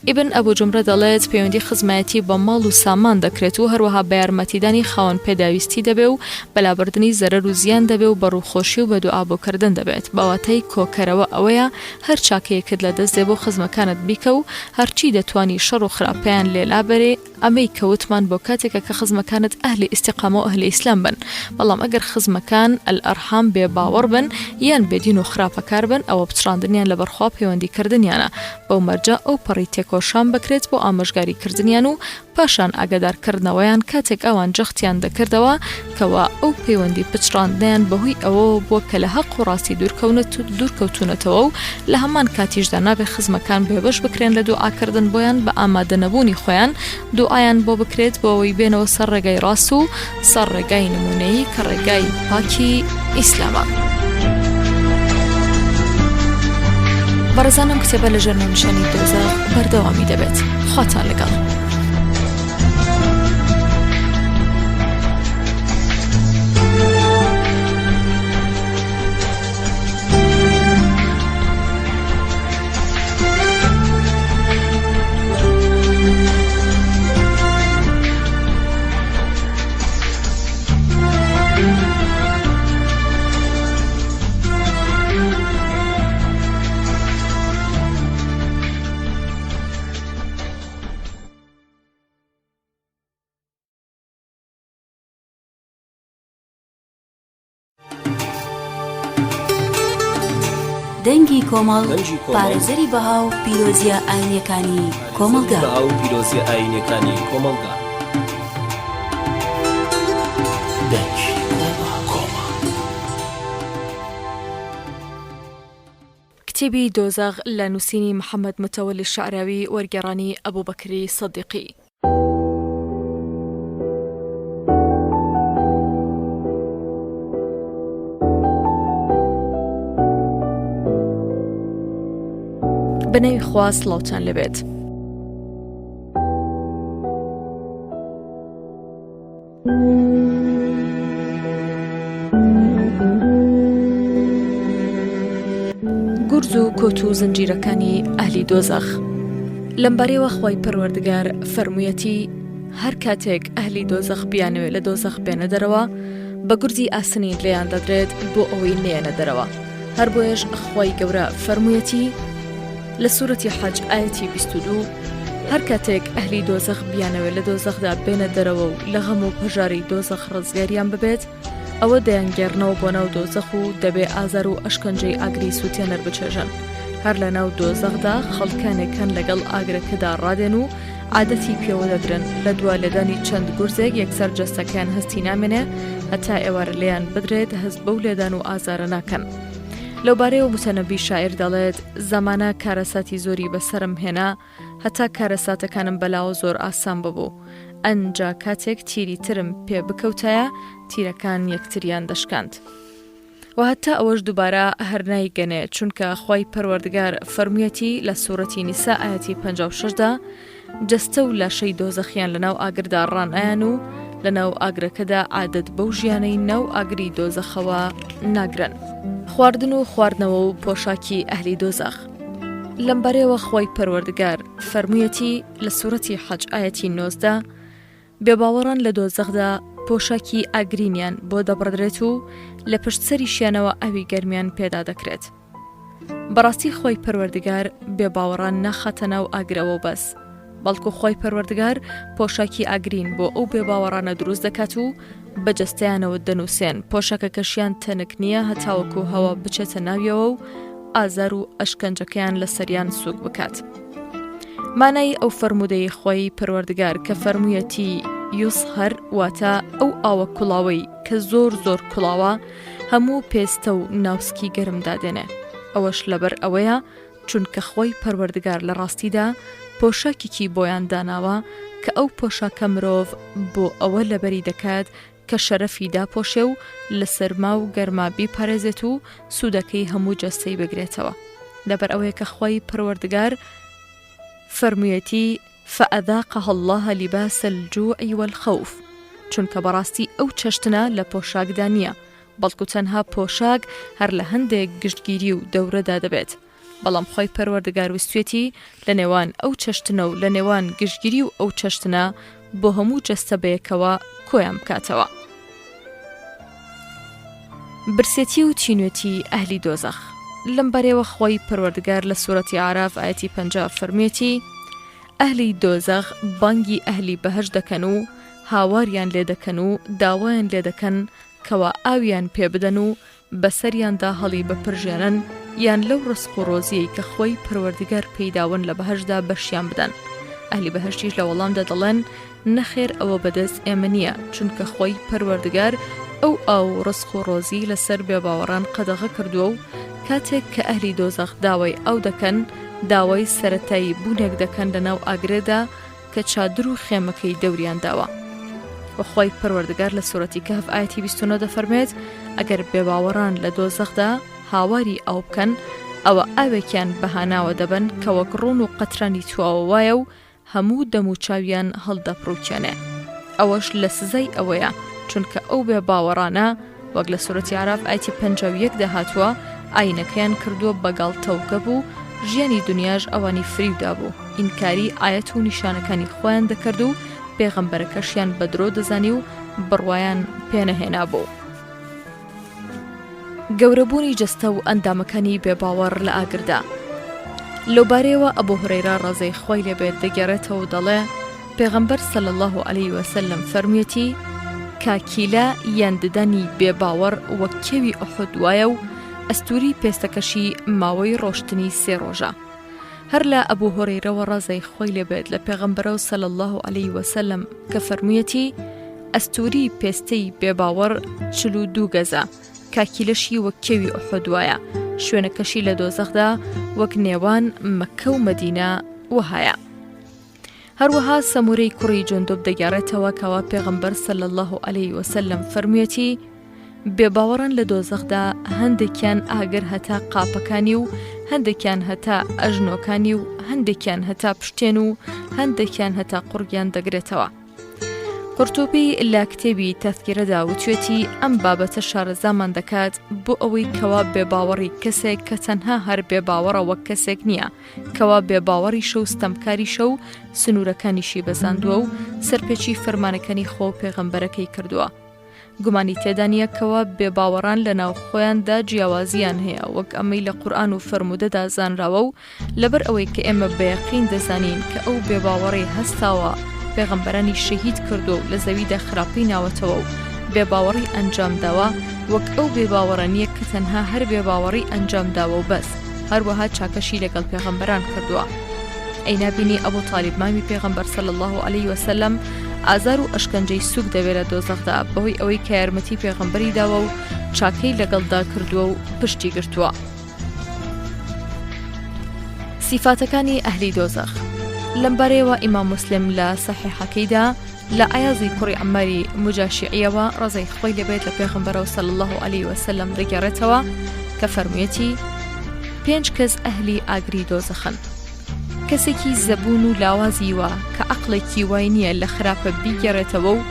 ئیبن ئەبوو جومرە دەڵێت پەیوەندی خزمەتی بە ماڵ و سامان دەکرێت و هەروەها بە یارمەتیدانی خاوەن پێداویستی دەبێ و بەلابردنی زەرەر و زیان دەبێ و بەڕووخۆشی و بە دوعابووکردن دەبێت. بەواتەی کۆکەرەوە ئەوەیە هەر چاکەیەکت لە دەست دێ بۆ خزمەکانت بیکە و هەرچی دەتوانی شەڕ و خراپەیان لێلابەرێ ئەمەی کەوتمان بۆ کاتێکە کە خزمەکانت ئەهلی ئیستیقامە و ئەهلی ئیسلام بن. بەڵام ئەگەر خزمەکان ئەلئەرحام بێ باوەڕ بن یان بێدین و خراپەکار بن ئەوە پچڕاندنیان لە بەرخوا پەیوەندیکردنیانە. بەو مەرجە ئەو پەڕی تێکۆشان بکرێت بۆ ئامۆژگاریکردنیان و پاشان ئاگادارکردنەوەیان کاتێک ئەوان جەختیان دەکردەوە کەوا ئەو پەیوەندی پچڕاندنیان بەهۆی ئەوە بووە کە لە حەق و ڕاستی دوورکەوتونەتەوە و لە هەمان کاتیشدا نابێت خزمەکان بێبەش بکرێن لە دوعاکردن بۆیان بە ئامادەنەبوونی خۆیان دوعایان بۆ بکرێت بۆ ئەوەی بێنەوە سەر ڕێگای ڕاست و سەر ڕێگای نمونەیی کە ڕێگای پاکی ئیسلامە. بەڕێزانم کتێبە لە ژەرنامەنووسانی دۆزەخ بەردەوامی دەبێت. خواتان لەگەڵ. دەنگی کۆمەڵ پارێزەری بەها و پیرۆزیە ئاینیەکانی کۆمەڵگا. کتێبی دۆزەخ لە نووسینی محەممەد متەوەلی شعراوی وەرگێڕانی ئەبوو بەکری سەدیقی. بنەوی خوا سڵاوتان لەبێت. گورز و کۆت و زنجیرەکانی ئەهلی دۆزەخ. لەمبارەیەوە خوای پەروەردگار فەرموویەتی هەر کاتێک ئەهلی دۆزەخ بیانەوێت لە دۆزەخ بێنە دەرەوە بە گورزی ئاسنی لێیان دەدرێت بۆ ئەوەی نێنە دەرەوە. هەر بۆیەش خوای گەورە فەرموویەتی لە سوورەتی حەج ئایەتی 22 هەر کاتێک ئەهلی دۆزەخ بیانەوێت لە دۆزەخدا بێنە دەرەوە و لە غەم و پەژاری دۆزەخ ڕزگاریان ببێت ئەوە دەیانگێڕنەوە بۆ ناو دۆزەخ و دەبێ ئازار و ئەشکەنجەی ئاگری سووتێنەر بچێژن. هەر لە ناو دۆزەخدا خەڵکانێکان لەگەڵ ئاگرەکەدا ڕادێن و عادەتی پێوە دەدرن لە دوا لێدانی چەند گورزێک یەکسەر جەستەکان هەستی نامێنێ هەتا ئێوارە لێیان بدرێت هەست بەو لێدان و ئازارە ناکەن. لەوبارەیەوە متەنەبی شاعیر دەڵێت زەمانە کارەساتی زۆری بەسرم هێنا هەتا کارەساتەکانم بەلاوە زۆر ئاسان ببوو. ئەنجا کاتێک تیری ترم پێ بکەوتایە تیرەکان یەکتریان دەشکاند. و هەتا ئەوەش دووبارە هەرنای گەنێ چونکە خوای پەروەردگار فەرموویەتی لە سوورەتی نیسا ئاەتی 56دا جەستە و لاشەی دۆزەخیان لەناو ئاگردا ڕانایان و لەناو ئاگرەکەدا عادەت بەو ژیانەی ناو ئاگری دۆزەخەوە ناگرن. خواردن و خواردنەوە و پۆشاکی ئەهلی دۆزەخ. لەمبارەیەوە خوای پەروەردگار فەرموویەتی لە سوورەتی حەج ئاەتی 19 بێباوەڕان لە دۆزەخدا پۆشاکی ئاگرینیان بۆ دەبڕدرێت و لە پشتسەری شیانەوە ئەوی گەرمیان پێدا دەکرێت. بەڕاستی خۆی پەروەردگار بێباوەڕان ناخاتە ناو ئاگرەوە بەس، بەڵکو خۆی پەروەردگار پۆشاکی ئاگرین بۆ ئەو بێباوەڕانە دروست دەکات و بەجەستەیانەوە دەنووسێن پۆشاکە کەشیان تەنک نییە هەتاوەکو هەوا بچێتە ناویەوە و ئازار و ئەشکەنجەکەیان لە سەریان سووک بکات. مانای ئەو فەرمودەی خۆی پەروەردگار کە فەرموویەتی یوسهەر واتە ئەو ئاوە کوڵاوەی کە زۆر کوڵاوە هەموو پێستە و ناوسکی گەرمدادێنێ. ئەوەش لەبەر ئەوەیە چونکە خۆی پەروەردگار لە ڕاستیدا پۆشاکێکی بۆیان داناوە کە ئەو پۆشاکە مرۆڤ بۆ ئەوە لەبەری دەکات کە شەرەفی داپۆشێ و لە سەرما و گەرما بیپارێزێت و سوودەکەی هەموو جەستەی بگرێتەوە. لەبەر ئەوەیە کە خۆی پەروەردگار فەرموویەتی فەئەذاقەها الله لباس الجوع والخوف، چونکە بەڕاستی ئەو چەشتنە لە پۆشاکدا نییە، بەڵکو تەنها پۆشاک هەر لە هەندێک گشتگیری و دەورەدا دەبێت. بەڵام خۆی پەروەردگار ویستوێتی لە نێوان ئەو چەشتنە و لە نێوان گشتگیری و ئەو چەشتنە بۆ هەموو جەستە بەیەکەوە کۆیان بکاتەوە. برسێتی و چینوێتی ئەهلی دۆزەخ. لەم بەرەوە خۆی پەروەردگار لە سوورەتی عاراف ئایەتی 50 فەرموویەتی ئەهلی دۆزەخ بانگی ئەهلی بەهەشت دەکەن و هاواریان لێ دەکەن و داوایان لێ دەکەن کەوا ئاویان پێ بدەن و بەسەریاندا هەڵی بەپڕژێنن یان لەو ڕزق و ڕۆزیەی کە خۆی پەروەردگار پێیداون لە بەهەشتدا بەشیان بدەن. ئەهلی بەهەشتیش لە وەڵامدا دەڵێن نەخێر ئەوە بەدەست ئێمە نییە، چونکە خۆی پەروەردگار ئەو ئاو ڕزق و ڕۆزی لەسەر بێباوەڕان قەدەغە کردووە و کاتێک کە ئەهلی دۆزەخ داوای ئەو دەکەن داوای سەرەتایی بوونێک دەکەن لەناو ئاگرێدا کە چادر و خێمەکەی دەوریان داوە. وخۆی پەروەردگار لە سوورەتی کەهف ئایەتی 29 دەفەرمێت ئەگەر بێباوەڕان لە دۆزەخدا هاواری ئاو بکەن ئەوە ئاوێکیان بەهاناوە دەبن کە وەک ڕوون و قەترانی تواوە وایە و هەموو دەم و چاویان هەڵدەپڕوچێنێ. ئەوەش لە سزای ئەوەیە چونکە ئەو بێباوەڕانە وەک لە سوورەتی عاراف ئایەتی 51 داهاتووە ئاینەکەیان کردووە بەگاڵ تەوکە بوو، ژیانی دنیاش ئەوانی فریودا بوو، ئینکاری ئایەت و نیشانەکانی خۆیان دەکرد و پێغەمبەرەکەشیان بە درۆ دەزانی و بڕوایان پێنەهێنا بوو. گەورەبوونی جەستە و ئەندامەکانی بێباوەڕ لە ئاگردا. لەوبارەیەوە ئەبوو هورەیرە ڕەزای خۆی لێبێت دەگەڕێتەوە و دەڵێ پێغەمبەر صلی الله علیه وسلم فەرموویەتی کاکیلە یان ددانی بێباوەڕ وەک کێوی ئوحود وایە و ئەستوری پێستەکەشی ماوەی ڕۆشتنی 3 ڕۆژە. هەر لە ئەبوو هورەیرەوە ڕەزای خۆی لێبێت لە پێغەمبەرەوە صلی الله علیه وسلم کە فەرموویەتی ئەستوری پێستەی بێباوەڕ 42 گەزە، کاکیلەشی وەک کێوی ئوحود وایە، شوێنەکەشی لە دۆزەخدا وەک نێوان مەککە و مەدینە وهایە. هەروەها سەمورەی کوڕی جوندوب دەگەڕێتەوە کەوا پێغەمبەر صلی الله علیه وسلم فەرموویەتی بێباوەڕان لە دۆزەخدا هەندێکیان ئاگر هەتا قاپەکانی و هەندێکیان هەتا ئەژنۆکانی و هەندێکیان هەتا پشتێن و هەندێکیان هەتا قوڕگیان دەگرێتەوە. قورتوبی لە کتێبی تەذکیرەدا وتوێتی ئەم بابەتە شارەزامان دەکات بۆ ئەوەی کەوا بێباوەڕی کەسێک کە تەنها هەر بێباوەڕە وەک کەسێک نییە، کەوا بێباوەڕی شە و ستەمکاری شە و سنوورەکانیشی بەزاندووە و سەرپێکی فەرمانەکانی خۆ پێغەمبەرەکەی کردووە. گومانی تێدا نییە کەوا بێباوەڕان لە ناو خۆیاندا جیاوازیان هەیە وەک ئەمەی لە قورئان و فەرمودەدا زانراوە و لەبەر ئەوەی کە ئێمە بەیەقین دەزانین کە ئەو بێباوەڕی هەستاوە پێغەمبەرانی شەهید کردو و لە زەویدا خراپی ناوەتەوە و بێباوەڕی ئەنجامداوە وەک ئەو بێباوەڕە نییە کە تەنها هەر بێباوەڕی ئەنجامداوە و بەس، هەروەها چاکەشی لەگەڵ پێغەمبەران کردووە. ئەی نابینی ئەبوو طالیب مامی پێغەمبەر صلی الله علیه وسلم ئازار و ئەشکەنجەی سووک دەبێت لە دۆزەخدا بەهۆی ئەوەی کە یارمەتی پێغەمبەری داوە و چاکەی لەگەڵدا کردووە و پشتی گرتووە. سیفاتەکانی ئەهلی دۆزەخ. لەم بارەیەوە ئیمام موسلم لە سەحیحەکەیدا لە ئایازی کوڕی عەماری موجاشعیەوە ڕەزای خۆی لێبێت لە پێغەمبەرەوە صلی الله علیه وسلم دەگەڕێتەوە کە فەرموویەتی 5 کەس ئەهلی ئاگری دۆزەخن. کەسێکی زەبون و لاوازی وە کە عەقڵێکی وای نییە لە خراپە بیگەڕێتەوە و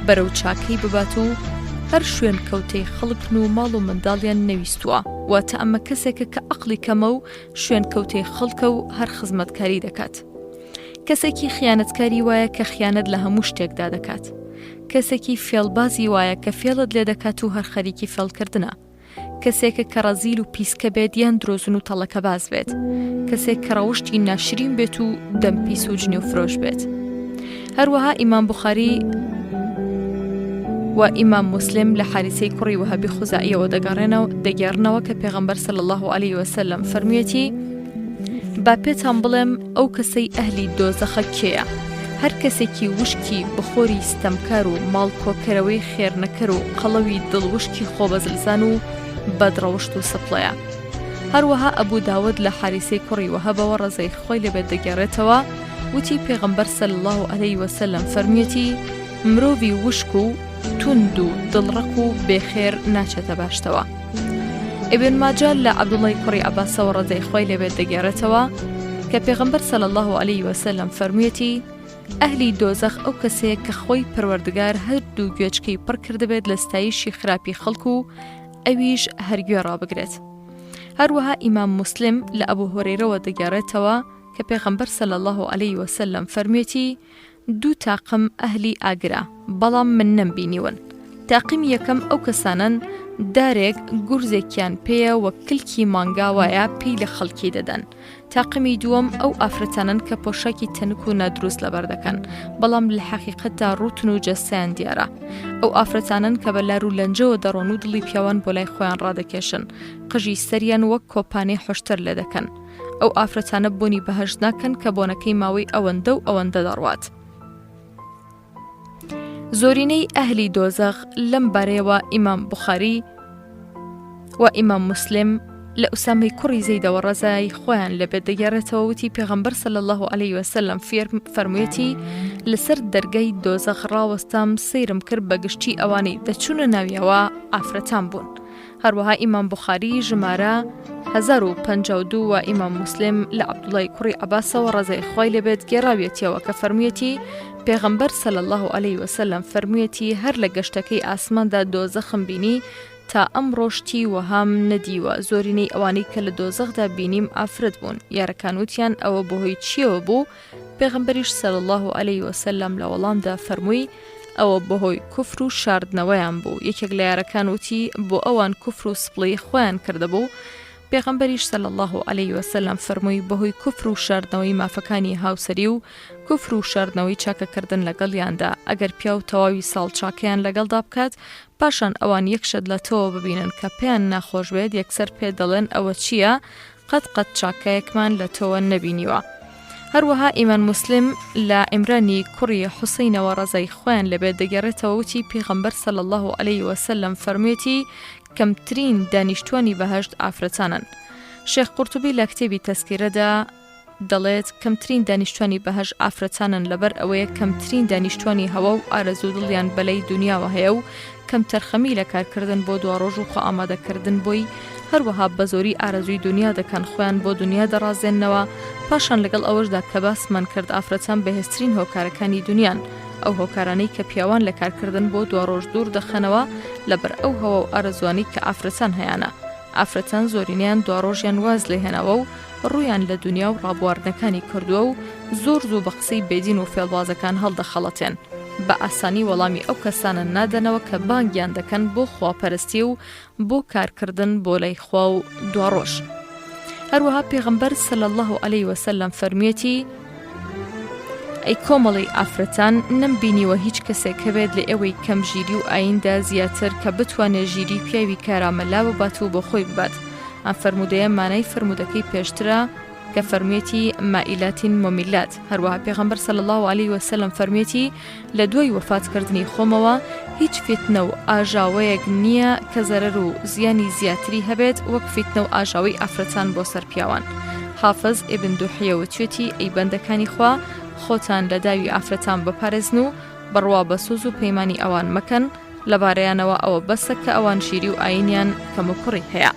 بەرەو چاکەی ببات و هەر شوێن کەوتەی خەڵکن و ماڵ و منداڵیان نەویستووە، واتە ئەمە کەسێکە کە عەقڵی کەمە و شوێن کەوتەی خەڵکە و هەر خزمەتکاری دەکات. کەسێکی خیانەتکاری وایە کە خیانەت لە هەموو شتێکدا دەکات. کەسێکی فێڵبازی وایە کە فێڵت لێ دەکات و هەر خەریکی فێڵکردنە. کەسێکە کە ڕەزیل و پیسکە بێت یان درۆزن و تەڵەکە باز بێت، کەسێک کە ڕەوشتی ناشرین بێت و دەم پیس و جنێ و فرۆش بێت. هەروەها ئیمام بوخاری و ئیمام موسلم لە حارثەی کوڕی وهەبی خوزائیەوە دەگەڕنەوە کە پێغەمبەر صلی الله علیه وسلم فەرموویەتی: با پێتان بڵێم ئەو کەسەی ئەهلی دۆزەخە کێیە؟ هەر کەسێکی وشکی بخۆری ستەمکار و ماڵ کۆکەرەوەی خێرنەکەر و قەڵەوی دڵوشکی خۆبەزلزان و بەدڕەوشت و سپڵەیە. هەروەها ئەبوو داود لە حارثەی کوڕی وهەبەوە ڕەزای خۆی لەبێت دەگەڕێتەوە، وتی پێغەمبەر صلی الله علیه وسلم فەرموویەتی: مرۆڤی وشک و توند و دڵڕق و بێخێر ناچێتە باشتەوە. ئیبن ماجە لە عەبدوڵڵای کوڕی عەباسەوە ڕەزای خۆی لەبێت دەگەڕێتەوە کە پێغەمبەر صلی الله علیه وسلم فەرموویەتی: ئەهلی دۆزەخ ئەو کەسەیە کە خۆی پەروەردگار هەردوو گوێچکەی پڕ کردبێت لە ستایشی خراپی خەڵک و ئەویش هەرگوێ ڕابگرێت. هەروەها ئیمام موسلم لە ئەبوو هورەیرەوە دەگەڕێتەوە کە پێغەمبەر صلی الله علیه وسلم فەرموویەتی: دوو تاقم ئەهلی ئاگرا، بەڵام من نەمبینیون. تاقیمی یەکەم ئەو کەسانن دارێک گورزێکیان پێیە وە کلکی مانگاوایە پێی لە خەڵکی دەدەن. تاقیمی دووەم ئەو ئافرەتانن کە پۆشاکی تەنک و نادروست لەبەر دەکەن، بەڵام لە حەقیقەتدا ڕوتن و جەستەیان دیارە. ئەو ئافرەتانن کە بە لار و لەنجەوە دەڕۆن و دڵی پیاوان بۆ لای خۆیان ڕادەکێشن، قژی سەریان وەک کۆپانەی حۆشتر لێ دەکەن. ئەو ئافرەتانە بۆنی بەهەشت ناکەن کە بۆنەکەی ماوەی ئەوەندە و ئەوەندە دەڕوات. زۆرینەی ئەهلی دۆزەخ لەم بارەیەوە ئیمام بوخاری و ئیمام موسلم لە ئوسامەی کوڕی زەیدەوە ڕەزای خۆیان لەبێت دەگەڕێتەوە، وتی پێغەمبەر صلی الله علیه وسلم فەرموویەتی: لەسەر دەرگای دۆزەخ ڕاوەستام، سەیرم کرد بە گشتی ئەوانەی دەچوونە ناویەوە ئافرەتان بوون. هەروەها ئیمام بوخاری ژمارە 1052 و ئیمام موسلم لە عەبدوڵڵای کوڕی عەباسەوە ڕەزای خۆی لەبێت گێڕاویەتەوە کە فەرموویەتی: پێغەمبەر صلی الله علیه وسلم فەرموویەتی: هەر لە گەشتەکەی ئاسماندا دۆزەخم بینی تا ئەم ڕۆشتی وەهام نەدیوە. زۆرینەی ئەوانەی کە لە دۆزەخدا بینیم ئافرەت بوون. یارەکان وتیان ئەوە بەهۆی چیەوە بوو؟ پێغەمبەریش صلی الله علیه وسلم لە وەڵامدا فەرمووی: ئەوە بەهۆی کوفر و شاردنەوەیان بوو. یەکێک لە یارەکان وتی: بۆ ئەوان کوفر و سپڵەی خۆیان کردبوو. پێغەمبەریش صلی الله علیه وسلم فەرمووی: بەهۆی کوفر و شاردنەوەی مافەکانی هاوسەری و کوفر و شاردنەوەی چاکەکردن لەگەڵیاندا. ئەگەر پیا و تەواوی ساڵ چاکەیان لەگەڵدا بکات، پاشان ئەوان یەکشت لە تۆوە ببینن کە پێیان ناخۆش بێت، یەکسەر پێ دەڵێن ئەوە چییە؟ قەت چاکەیەکمان لە تۆوە نەبینیوە. هەروەها ئیمان موسلم لە ئیمرانی کوڕی حوسەینەوە ڕەزای خۆیان لەبێت دەگەڕێتەوە، وتی پێغەمبەر صلی الله علیه وسلم فەرموویەتی: کەمترین دانیشتوانی بەهەشت ئافرەتانن. شێخ قورتوبی لە کتێبی تەسکیرەدا دەڵێت کەمترین دانیشتوانی بەهەشت ئافرەتانن لەبەر ئەوەیە کەمترین دانیشتوانی هەوە و ئارەزوو دڵیان بەلەی دنیاوە هەیە و کەم تەرخەمی لە کارکردن بۆ دواڕۆژ و خۆ ئامادەکردن بۆی. هەروەها بە زۆری ئارەزووی دنیا دەکەن، خۆیان بۆ دنیا دەڕازێننەوە. پاشان لەگەڵ ئەوەشدا کە باسمان کرد ئافرەتان بەهێزترین هۆکارەکانی دنیان، ئەو هۆکارانەی کە پیاوان لە کارکردن بۆ دواڕۆژ دوور دەخەنەوە لەبەر ئەو هەوە و ئارەزوانی کە ئافرەتان هەیەە. ئافرەتان زۆرینیان دواڕۆژیان واز لێ هێنەوە و ڕوویان لە دنیا و ڕابواردنەکانی کردووە و زۆر زوو بە قسەی بێدین و فێڵبازەکان هەڵدەخەڵەتێن. بە ئاسانی وەڵامی ئەو کەسانە نادەنەوە کە بانگیان دەکەن بۆ خواپەرستی و بۆ کارکردن بۆ لای خوا و دواڕۆژ. هەروەها پێغەمبەر صلی الله علیه وسلم فەرموویەتی: ئەی کۆمەڵی ئافرەتان، نەمبینیوە هیچ کەسێک هەبێت لە ئێوەی کەم ژیری و ئایندا زیاتر کە بتوانێت ژیری پیاوی کارامەلا ببات و بۆ خۆی ببات. ئەم فەرموودەیە مانای فەرموودەکەی پێشترە کە فەرموویەتی مائیلاتین مۆمیلات. هەروەها پێغەمبەر صلی الله علیه وسلم فەرموویەتی: لە دوای وەفاتکردنی خۆمەوە هیچ فیتنە و ئاژاوەیەک نییە کە زەرەر و زیانی زیاتری هەبێت وەک فیتنە و ئاژاوەی ئافرەتان بۆ سەر پیاوان. حافظ ئیبن دوحیەوە توێتی: ئەی بەندەکانی خوا، خۆتان لە داوی ئافرەتان بپارێزن و بڕوا بە سوز و پەیمانی ئەوان مەکەن، لەبارەیانەوە ئەوە بەسە کە ئەوان ژیری و ئاینیان کەم و کوڕی هەیە.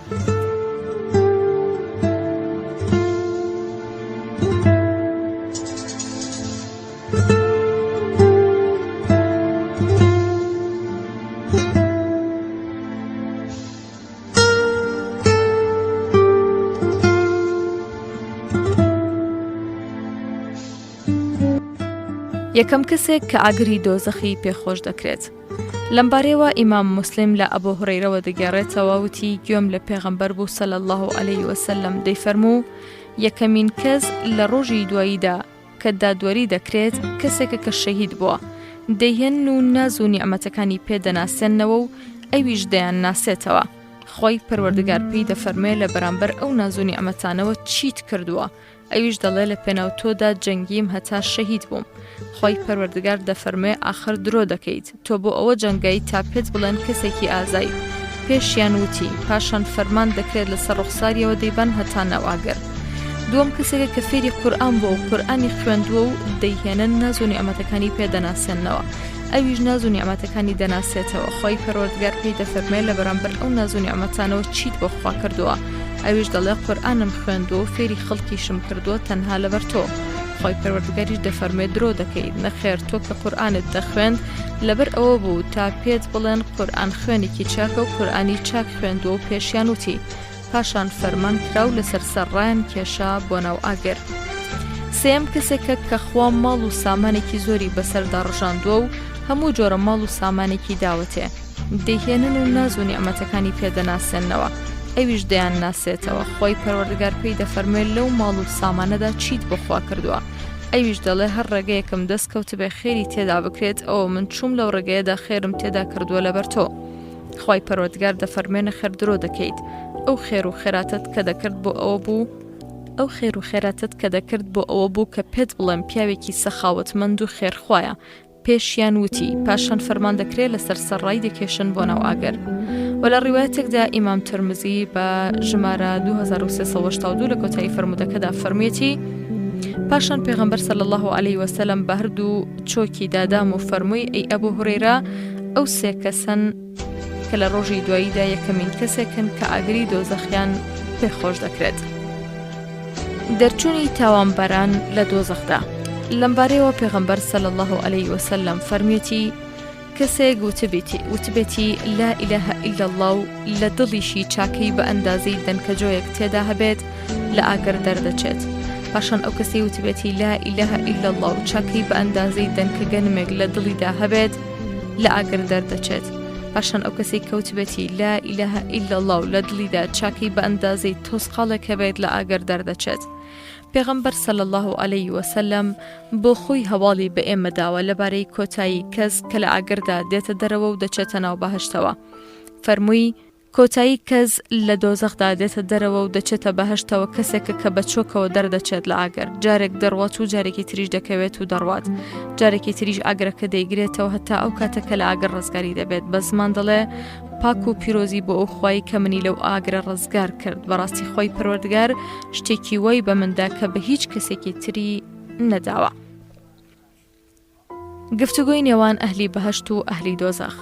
یەکەم کەسێک کە ئاگری دۆزەخی پێخۆش دەکرێت. لەمبارەیەوە ئیمام موسلیم لە ئەبوو هورەیرەوە دەگێڕێتەوە وتی گوێم لە پێغەمبەر بوو صلی الله علیه وسلم دەیفەرموو یەکەمین کەس لە ڕۆژی دواییدا کە دادوەری دەکرێت کەسێکە کە شەهید بووە دەیهێن و ناز و نیعمەتەکانی پێدەناسێنەوە و ئەویش دەیان ناسێتەوە خۆی پەروەردگار پێی دەفەرمێ لە بەرامبەر ئەو ناز و نیعمەتانەوە چیت کردووە ئەویش دەڵێ لە پێناو تۆدا جەنگیم هەتا شەهید بووم خۆی پەروەردگار دەفەرمێ ئاخر درۆ دەکەیت تۆ بۆ ئەوە جەنگایی تا پێت بڵێن کەسێکی ئازایی پێشیان وتی پاشان فەرمان دەکرێت لەسەر ڕوخساریەوە دەیبان هەتا ناواگەر دووەم کەسێکە کە فێری قورئان بووە و قورئانی خوێندووە و دەیهێنن ناز و نیعمەتەکانی پێدەناسێنەوە ئەویش ناز و نیعمەتەکانی دەناسێتەوە خۆی پەروەردگار پێی دەفەرمێ لە بەرامبەر ئەو ناز و نیعمەتانەوە چیت بۆ خوا کردووە ئەویش دەڵێ قورئانم خوێندووە و فێری خەڵکیشم کردووە تەنها لەبەر تۆ خۆی پەروەردگاریش دەفەرمێ درۆ دەکەیت نەخێر تۆ کە قورئانت دەخوێند لەبەر ئەوە بوو تا پێت بڵێن قورئان خوێنێکی چاکە و قورئانی چاک خوێندووە و پێشیان وتی پاشان فەرمان کراو لەسەر سەرڕایان کێشا بۆ ناو ئاگر سێم کەسێکە کە خوا ماڵ و سامانێکی زۆری بەسەردا ڕژاندووە و هەموو جۆرە ماڵ و سامانێکی داوەتێ دەیهێنن و ناز و نیعمەتەکانی پێدەناسێنەوە ئەویش دەیان ناسێتەوە خۆی پەروەردگار پێی دەفەرمێت لەو ماڵ و سامانەدا چیت بۆ خوا کردووە ئەویش دەڵێ هەر ڕێگەیەکم دەستکەوت بێ خێری تێدا بکرێت ئەوە من چوم لەو ڕێگەیەدا خێرم تێدا کردووە لەبەر تۆ خۆی پەروەردگار دەفەرمێنە خێر درۆ دەکەیت ئەو خێر و خێراتت کە دەکرد بۆ ئەوە بوو ئەو خێر و خێراتت کە دەکرد بۆ ئەوە بوو کە پێت بڵێم پیاوێکی سەخاوەتمەند و خێرخوایە پێشیان وتی پاشان فەرمان دەکرێت لەسەر سەرڕای دەکێشن بۆ ناو ئاگەر و لە ڕیوایەتێکدا ئیمام ترمزی بە ژمارە 2382 لە کۆتایی فەرمودەکەدا فەرموویەتی پاشان پێغەمبەر صلی الله علیه وسلم بە هەردوو چۆکی دادام و فەرمووی ئەی ئەبوو هورەیرە ئەو سێ کەسن کە لە ڕۆژی دواییدا یەکەمین کەسێکن کە ئاگری دۆزەخیان پێخۆش دەکرێت دەرچوونی تاوانبەران لە دۆزەخدا لەمبارەیەوە پێغەمبەر صلی الله علیه وسلم فەرموویەتی کەسێک وتبێتی لا ئیلەه ئیلا الله و لە دڵیشی چاکەی بە ئەندازەی دەنکەجۆیەک تێدا هەبێت لە ئاگەر دەردەچێت پاشان ئەو کەسەی وتبێتی لا ئیلەه ئیلا الله و چاکەی بە ئەندازەی دەنکە گەنمێک لە دڵیدا هەبێت لە ئاگەر دەردەچێت پاشان ئەو کەسەی کەوتبێتی لا ئیلەه ئیلا الله و لە دڵیدا چاکەی بە ئەندازەی تۆسقاڵێک هەبێت لە ئاگەر دەردەچێت پێغەمبەر صلی الله علیه وسلم بۆ خۆی هەواڵی بە ئێمە داوە لەبارەی کۆتایی کەس کە لە ئاگردا دێتە دەرەوە و دەچێتە ناو بەهەشتەوە فەرمووی کۆتایی کەس لە دۆزەخدا دێتە دەرەوە و دەچێتە بەهەشتەوە کەسێکە کە بە چۆکەوە دەردەچێت لە ئاگەر جارێک دەڕوات و جارێکی تریش دەکەوێت و دەڕوات جارێکی تریش ئاگرەکە دەیگرێتەوە هەتا ئەو کاتەکە لە ئاگەر ڕزگاری دەبێت بە زمان دەڵێ پاک و پیرۆزی بۆ ئەو خوای کە منی لەو ئاگرە ڕزگار کرد بەڕاستی خۆی پەروەردگار شتێکی وای بە مندا کە بە هیچ کەسێکی تری نەداوە گفتوگۆی نێوان ئەهلی بەهەشت و ئەهلی دۆزەخ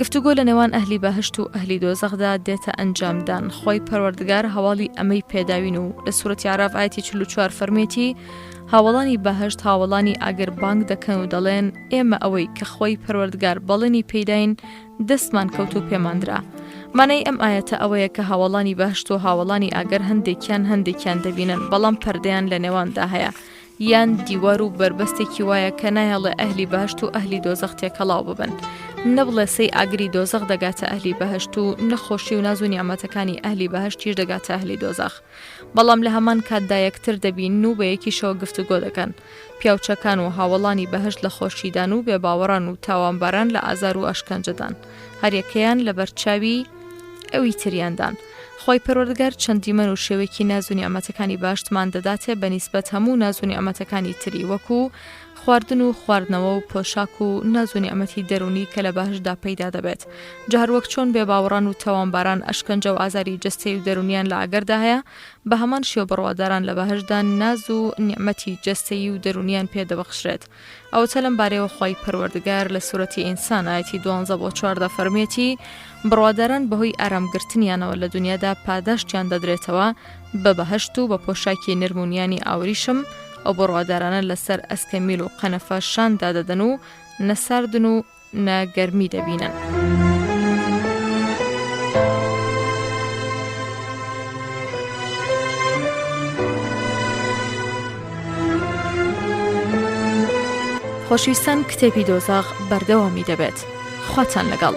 گفتوگۆ لە نێوان ئەهلی بەهەشت و ئەهلی دۆزەخدا دێتە ئەنجامدان خۆی پەروەردگار هەواڵی ئەمەی پێداوین و لە سوورەتی عەراف ئایەتی 44 فەرمێتی هاوڵانی بەهەشت هاوڵانی ئاگر بانگ دەکەن و دەڵێن ئێمە ئەوەی کە خۆی پەروەردگار بەڵێنی پێداین دەستمان کەوت و پێمانرا مانای ئەم ئاەتە ئەوەیە کە هاوڵانی بەهشت و هاوڵانی ئاگەر هەندێکیان دەبینن بەڵام پەردەیان لە نێواندا هەیە یان دیوار و بربەستێکی وایە کە نایەڵێ ئەهلی بەهشت و ئەهلی دۆزەخ تێکەڵاو ببن نەبڵێ سەی ئاگری دۆزەخ دەگاتە ئەهلی بەهشت و نەخۆشی و ناز و نیعمەتەکانی ئەهلی بەهشتیش دەگاتە ئەهلی دۆزەخ بەڵام لە هەمان کاتدا یەکتر دەبین و بە یەکیشەوە گفتوگۆ دەکەن پیاوچەکان و هاوڵانی بەهشت لە خۆشیدان و بێباوەڕان و تاوانباران لە ئازار و ئەشکەنجەدان هەریەکەیان لە بەرچاوی ئەوی تریاندان خۆی پەروەردگار چەندیمەن و شێوەیەکی ناز و نیعمەتەکانی باشتمان دەداتێ بە نیسبەت هەموو ناز و نیعمەتەکانی تری وەکو خواردن و خواردنەوە و پۆشاک و ناز و نیعمەتی دەرونی کە لە بەهشتدا پەیدا دەبێت جار وەک چۆن بێباوەڕان و تاوانباران ئەشکەنجە و ئازاری جەستەی و دەرونیان لە ئاگەردا هەیە بە هەمان شێوە بڕواداران لە بەهشتدا ناز و نیعمەتی جەستەی و دەرونیان پێدەبەخشرێت ئەوەتە لەم بارەیەوە خۆی پەروەردگار لە سوورەتی ئینسان ئایەتی 12-14 فەرمێتی بڕواداران بەهۆی ئارامگرتنیانەوە لە دنیادا پاداشتیان دەدرێتەوە بە بەهشت و بە پۆشاکی نرمونیانی ئاوریشم ئەو بڕوادارانە لەسەر ئەسکەمیل و قەنەفە شاندا دەدەن و نەساردن و نەگەرمی دەبینن. خۆشویستان کتێبی دۆزاخ بەردەوامی دەبێت. خواتان لەگەڵ.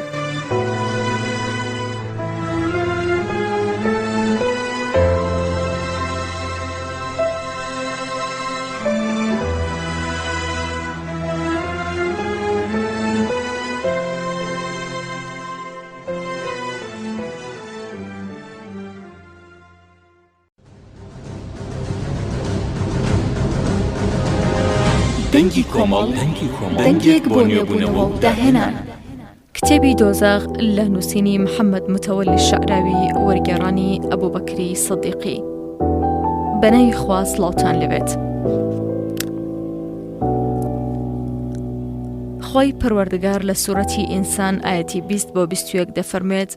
دەنگی کۆمەڵ دەنگێک بۆ نوێبوونەوە و داهێنان. کتێبی دۆزەخ لە نووسینی محەممەد متەوەلی شەعراوی وەرگێڕانی ئەبوبەکری سەدیقی. بەناوی خوا سڵاوتان لەبێت. خۆی پەروەردگار لە سوورەتی ئینسان ئاەتی 20 بۆ 21 دەفەرمێت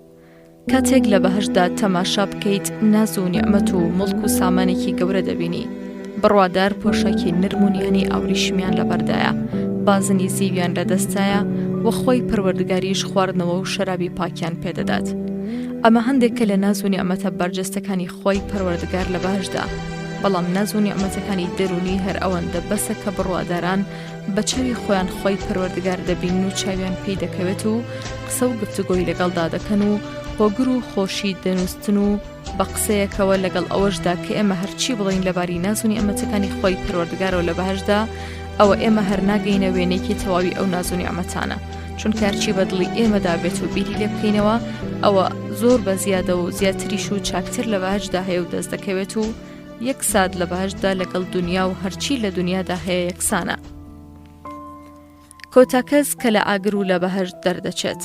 کاتێک لە بەهەشدا تەماشا بکەیت ناز و نیعمەت و مڵک و سامانێکی گەورە دەبینی. بڕوادار پۆشەکی نرمونیانی ئاوریشمیان لەبەردایە، بازنی زیویان لەدەستایە و خۆی پەروەردگاریش خواردنەوە و شەرابی پاکیان پێدەدات. ئەمە هەندێکە لە ناز و نیعمەتە بەرجەستەکانی خۆی پەروەردگار لە بەهەشدا، بەڵام ناز و نیعمەتەکانی دەرونی هەر ئەوەندە بەسە کە بڕواداران بە چاوی خۆیان خۆی پەروەردگار دەبین و چاویان پێی دەکەوێت و قسە و گفتوگۆی لەگەڵدا دەکەن و هۆگر و خۆشی دەنووستن و بە قسەیەکەوە لەگەڵ ئەوەشدا کە ئێمە هەرچی بڵین لەباری ناز و نیعمەتەکانی خۆی پەروەردگارەوە لە بەهەشدا، ئەوە ئێمە هەر ناگەینە وێنێکی تەواوی ئەو ناز و نیعمەتانە، چونکە هەرچی بەدڵی ئێمەدا بێت و بیری لێ بکەینەوە ئەوە زۆر بە زیادە و زیاتریش و چاکتر لە بەهەشدا هەیە و دەست دەکەوێت و یەک سات لە بەهەشدا لەگەڵ دنیا و هەرچی لە دنیادا هەیە یەکسانە. کۆتاکەس کە لە ئاگر و لە بەهەشت دەردەچێت.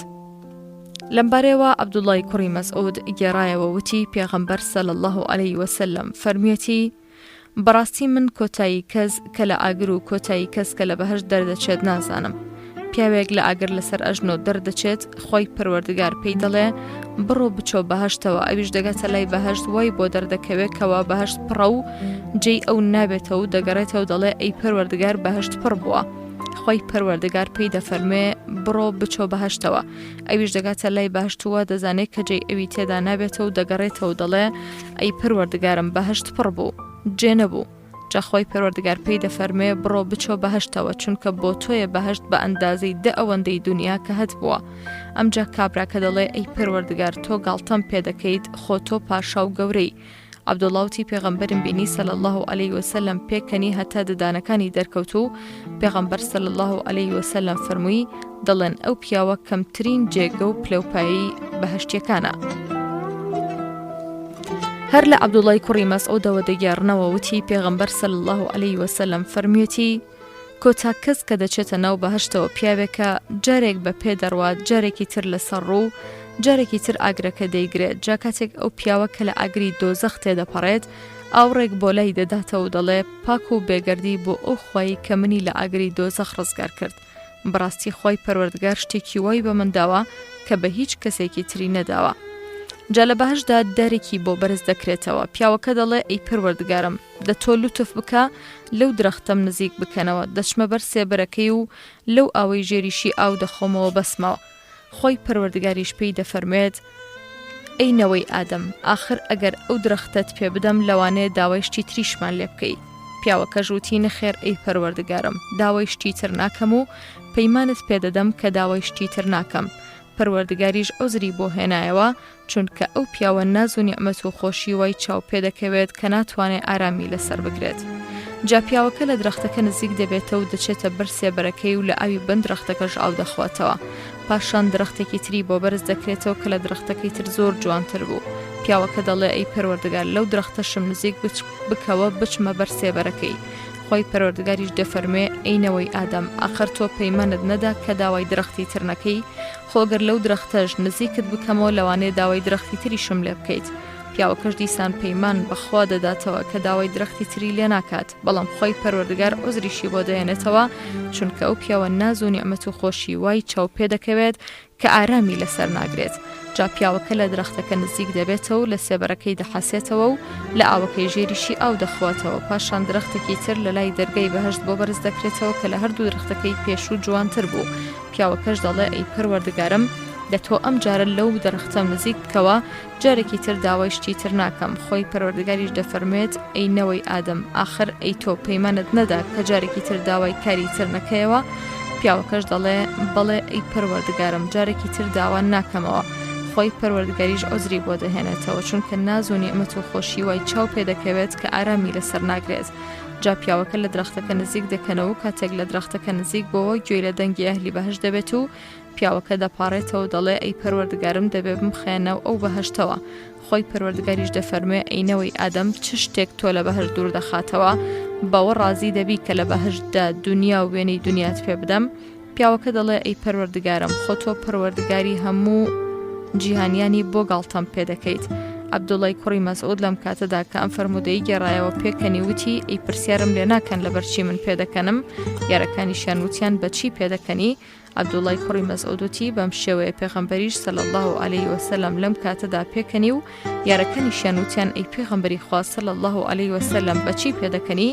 لەمبارەوە عەبدوڵڵای کوڕی مەسعود گێڕایەوە وتی پێغەمبەر سەڵی الله عەلەیه وسەلەم فەرموویەتی بەڕاستی من کۆتایی کەس کە لە ئاگر و کۆتایی کەس کە لە بەهەشت دەردەچێت نازانم. پیاوێک لە ئاگر لەسەر ئەژنۆ دەردەچێت، خۆی پەروەردگار پێی دەڵێ بڕۆ بچۆ بەهەشتەوە، ئەویش دەگەتە لای بەهەشت وای بۆ دەردەکەوێت کەوا بەهەشت پڕە و جێی ئەو نابێتەوە و دەگەڕێتەوە دەڵێ ئەی پەروەردگار بەهەشت پڕ بووە. خۆی پەروەردگار پێی دەفەرمێ بڕۆ بچۆ بەهەشتەوە، ئەویش دەگاتە لای بەهەشتووە دەزانێت کە جێی ئەوی تێدا نابێتەوە و دەگەڕێتەوە دەڵێ ئەی پەروەردگارم بەهەشت پڕ بوو، جێ نەبوو. جا خۆی پەروەردگار پێی دەفەرمێ بڕۆ بچۆ بەهەشتەوە، چونکە بۆ تۆیە بەهەشت بە ئەندازەی ئەوەندەی دنیا کە هەت بووە. ئەمجا کابراکە دەڵێ ئەی پەروەردگار تۆ گاڵتەم پێ دەکەیت، خۆ تۆ پاشا و گەورەی. عەبدوڵڵاوتی پێغەمبەرم بینی سەڵی الله عەلەیه وسەلەم پێکەنی هەتا ددانەکانی دەرکەوت و پێغەمبەر سەڵی الله عەلەیه وسەلەم فەرمووی دەڵێن ئەو پیاوە کەمترین جێگە و پلەپایی بەهەشتیەکانە. هەر لە عەبدوڵڵای کوڕی مەسعودەوە دەگێڕنەوە وتی پێغەمبەر سەڵی الله عەلەیه وسەلەم فەرموویەتی کۆتا کەس کە دەچێتە ناو بەهەشتەوە پیاوێکە جارێک بە پێ دەڕوات، جارێکی تر لەسەر ڕوو، جارێکی تر ئاگرەکە دەیگرێت. جا کاتێک ئەو پیاوە کە لە ئاگری دۆزەخ تێدەپەڕێت ئاوڕێک بۆ لای دەداتەوە و دەڵێ پاک و بێگەردی بۆ ئەو خوای کە منی لە ئاگری دۆزەخ ڕزگار کرد. بەڕاستی خۆی پەروەردگار شتێکی وای بە من داوە کە بە هیچ کەسێکی تری نەداوە. جا لە بەهەشدا دارێکی بۆ بەرز دەکرێتەوە، پیاوەکە دەڵێ ئەی پەروەردگارم دەتۆ لوتف بکە لەو درەختەم نزیک بکەنەوە، دەچمە بەر سێبەرەکەی و لەو ئاوەی ژێریشی ئاو دەخۆمەوە بەسمەوە. خۆی پەروەردگاریش پێی دەفەرمێت ئەی نەوەی ئادەم، ئاخر ئەگەر ئەو درەختەت پێ بدەم لەوانەیە داوای شتی تریشمان لێ بکەی. پیاوەکە ژووتی نەخێر ئەی پەروەردگارم، داوای شتی تر ناکەم و پەیمانت پێدەدەم کە داوای شتی تر ناکەم. پەروەردگاریش عوزری بۆ هێنایەوە، چونکە ئەو پیاوە ناز و نیعمەت و خۆشی وای چاو پێ دەکەوێت کە ناتوانێت ئارامی لەسەر بگرێت. جا پیاوەکە لە درەختەکە نزیک دەبێتەوە و دەچێتە بەر سێبەرەکەی و لە ئاوی بن درەختەکەش ئاو دەخواتەوە. پاشان درەختێکی تری بۆ بەرز دەکرێتەوە کە لە درەختەکەی تر زۆر جوانتر بوو. پیاوەکە دەڵێ ئەی پەروەردگار لەو درەختەشم نزیک بکەوە بچمە بەر سێبەرەکەی. خۆی پەروەردگاریش دەفەرمێ ئەینەوەی ئادەم، ئاخر تۆ پەیمانت نەدا کە داوای درەختی تر نەکەی، خۆگەر لەو درەختەش نزیکت بکەمەوە لەوانەیە داوای درەختی تریشم لێ بکەیت. پیاوەکەش دیسان پەیمان بەخوا دەداتەوە کە داوای درەختی تری لێ ناکات، بەڵام خۆی پەروەردگار عوزریشی بۆ دەێنێتەوە، چونکە ئەو پیاوە ناز و نیعمەت و خۆشی وای چاو پێ دەکەوێت کە ئارامی لەسەر ناگرێت. جا پیاوەکە لە درەختەکە نزیک دەبێتەوە و لە سێبەرەکەی دەحاسێتەوە و لە ئاوەکەی ژێریشی ئاو دەخواتەوە. پاشان درەختێکی تر لە لای دەرگای بەهەشت بۆ بەرز دەکرێتەوە کە لە هەردوو درەختەکەی پێشوو جوانتر بوو. پیاوەکەش دەڵێ ئەی پەروەردگارم، دەتۆ ئەم جارە لەو درەختەم نزیک بکەوە، جارێکی تر داوای شتی تر ناکەم. خۆی پەروەردگاریش دەفەرمێت ئەی نەوەی ئادەم، ئاخر ئەی تۆ پەیمانت نەدا کە جارێکی تر داوای کاری تر نەکەیەوە. پیاوەکەش دەڵێ بەڵێ ئەی پەروەردگارم جارێکی تر داوا ناکەمەوە خۆی پەروەردگاریش عوزری بۆ دەهێنێتەوە چونکە ناز و نیعمەت و خۆشی وای چاو پێ دەکەوێت کە ئارامی لەسەر ناگرێت جا پیاوەکە لە درەختەکە نزیک دەکەنەوە کاتێک لە درەختەکە نزیک بۆەوە گوێی لە دەنگی ئەهلی بەهەشت دەبێت و پیاوەکە دەپاڕێتەوە دەڵێ ئەی پەروەردگارم دەبێ بمخێنەوە ئەو بەهەشتەوە خۆی پەروەردگاریش دەفەرمێ ئەینەوەی ئادەم چ شتێک تۆ لە بەهەشت دوور دەخاتەوە بەوە ڕازی دەبی کە لە بەهەشتدا دنیا و وێنەی دنیات پێ بدەم پیاوەکە دەڵێ ئەی پەروەردگارم خۆ تۆ پەروەردگاری هەموو جیهانیانی بۆ گاڵتەم پێ دەکەیت عەبدوڵای کوڕی مەسعود لەم کاتەدا کە ئەم فەرمودەی گێڕایەوە پێکەنی وتی ئەی پرسیارم لێ ناکەن لەبەرچی من پێدەکەنم یارەکانیشیان وتیان بەچی پێدەکەنی عەبدوڵای کوڕی مەسعود وتی بەم شێوەیە پێغەمبەریش صلی الله علیه وسلم لەم کاتەدا پێکەنی و یارەکانیشیان وتیان ئەی پێغەمبەری خوا صلی الله علیه وسلم بەچی پێدەکەنی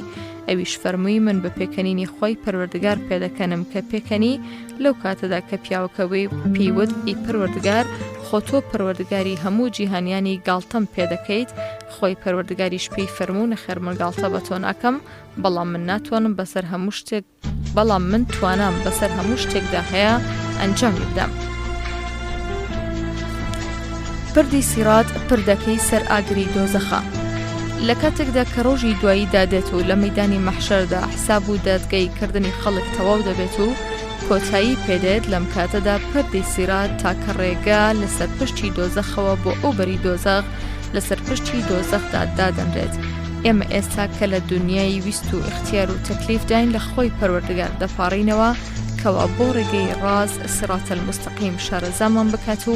ئەویش فەرمووی من بە پێکەنینی خۆی پەروەردگار پێدەکەنم کە پێکەنی لەو کاتەدا کە پیاوەکەوەی پیوت ئەی پەروەردگار خۆ تۆ پەروەردگاری هەموو جیهانیانی گاڵتەم پێدەکەیت خۆی پەروەردگاریش پێی فەرموو نەخێر من گاڵتە بە تۆ ناکەم بەڵام من ناتوانم بەسەر هەموو شتێک بەڵام من توانام بەسەر هەموو شتێکدا هەیە ئەنجامی بدەم پردی سیرات پردەکەی سەر ئاگری دۆزەخە لە کاتێکدا کە ڕۆژی دوایی دادێت و لە مەیدانی مەحشەردا حساب و دادگەی کردنی خەڵک تەواو دەبێت و کۆتایی پێدێت لەم کاتەدا پردی سیرات تاکە ڕێگا لەسەر پشتی دۆزەخەوە بۆ ئەو بەری دۆزەخ لەسەر پشتی دۆزەخدا دادەنرێت ئێمە ئێستا کە لە دنیای ویست و اختیار و تەکلیف داین لە خۆی پەروەردگار دەپاڕینەوە کەوا بۆ ڕێگەی ڕاز سیرات المستەقیم شارەزامان بکات و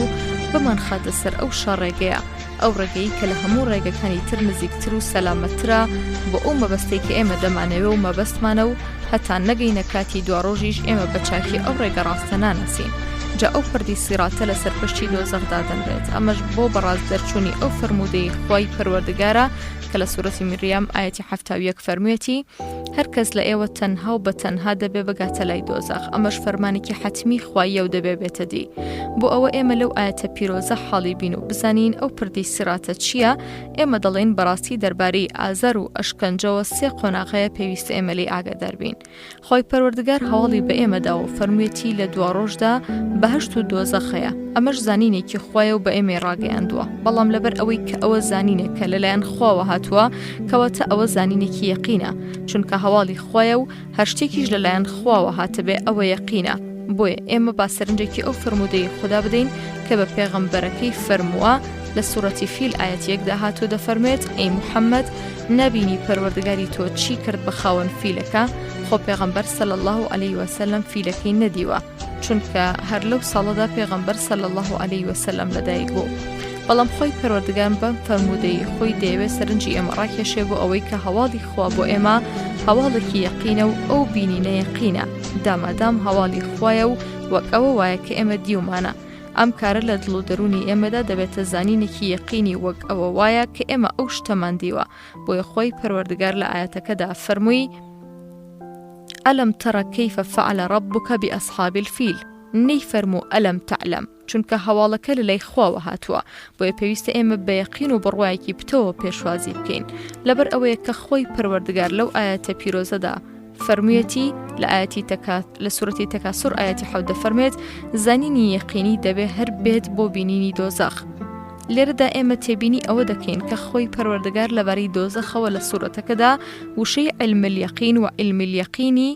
بمان خاتە سەر ئەو شەڕێگەیە ئەو ڕێگەی کە لە هەموو ڕێگەکانی تر نزیکتر و سەلامەتترە بۆ ئەو مەبەستەی کە ئێمە دەمانەوێ و مەبەستمانە و هەتا نەگەینە کاتی دواڕۆژیش ئێمە بەچاکی ئەو ڕێگە ڕاستە نانەسین جا ئەو پردی سیراتە لەسەر پشتی دۆزەخدا دەنرێت ئەمەش بۆ بەڕاست دەرچوونی ئەو فەرمودەی خوای پەروەردگارە کە لە سوورەتی مریەم ئایەتی 71 فەرموویەتی هەر کەس لە ئێوە تەنها و بە تەنها دەبێ بگاتە لای دۆزەخ ئەمەش فەرمانێکی حەتمی خوایە و دەبێ بێتە دی بۆ ئەوە ئێمە لەو ئاەتە پیرۆزە حاڵی بین و بزانین ئەو پردی سیراتە چییە ئێمە دەڵێن بەڕاستی دەربارەی ئازار و ئەشکەنجەوە سێ قۆناغەیە پێویستە ئێمە لێی ئاگادار بین خۆی پەروەردگار هەواڵی بە ئێمەدا و فەرموویەتی لە دواڕۆژدا بەهەشت و دۆزەخەیە ئەمەش زانینێکی خوایە و بە ئێمە ڕاگەیاندووە بەڵام لەبەر ئەوەی کە ئەوە زانینێک کە لەلایەن خواوە هاتووە کەواتە ئەوە زانینێکی یەقینە چونکە هەواڵی خوایە و هەر شتێکیش لەلایەن خواوە هاتەبێ ئەوە یەقینە بۆیە ئێمە با سەرنجێکی ئەو فەرمودەی خوددا بدەین کە بە پێغەمبەرەکەی فەرمووە لە سوورەتی فیل ئاەتێکدا هاتوو دەفەرمێت ئەی موحەممەد نبینی پەروەردگاری تۆ چی کرد بە خاوەن فیلەکە خۆ پێغەمبەر صلی الله علیه وسلم فیلەکەی نەدیوە چونکە هەر لەو ساڵەدا پێغەمبەر صلی الله علیه وسلم لەدایک بوو بەڵام خۆی پەروەردگار بەم فەرمودەی خۆی دەیەوێت سەرنجی ئێمە ڕاکێشێ بۆ ئەوەی کە هەواڵی خوا بۆ ئێمە هەواڵێکی یەقینە و ئەو بینینە یەقینە دامادام هەواڵی خوایە و وەک ئەوە وایە کە ئێمە دیومانە ئەم کارە لە دڵ و دەرونی ئێمەدا دەبێتە زانینێکی یەقینی وەک ئەوە وایە کە ئێمە ئەو شتەمان دیوە بۆیە خۆی پەروەردگار لە ئاەتەکەدا فەرمووی ئەلەم تەرە کەیفە فەعەلە ڕەبوکە بئەسحاب الفیل نەیفەرموو ئەلەم تەعلەم چونکە هەواڵەکە لەلای خواوە هاتووە بۆیە پێویستە ئێمە بە یەقین و بڕوایەکی پتەوە پێشوازی بکەین لەبەر ئەوەیە کە خۆی پەروەردگار لەو ئاەتە پیرۆزەدا فەرموویەتی لە ئاەتی لە سوورەتی تەکاسوور ئاەتی 7 دەفەرمێت زانینی یەقینی دەبێ هەر بێت بۆ بینینی دۆزەخ لێرەدا ئێمە تێبینی ئەوە دەکەین کە خۆی پەروەردگار لەبارەی دۆزەخەوە لە سوورەتەکەدا وشەی عیلم اليەقین و عیلم اليەقینی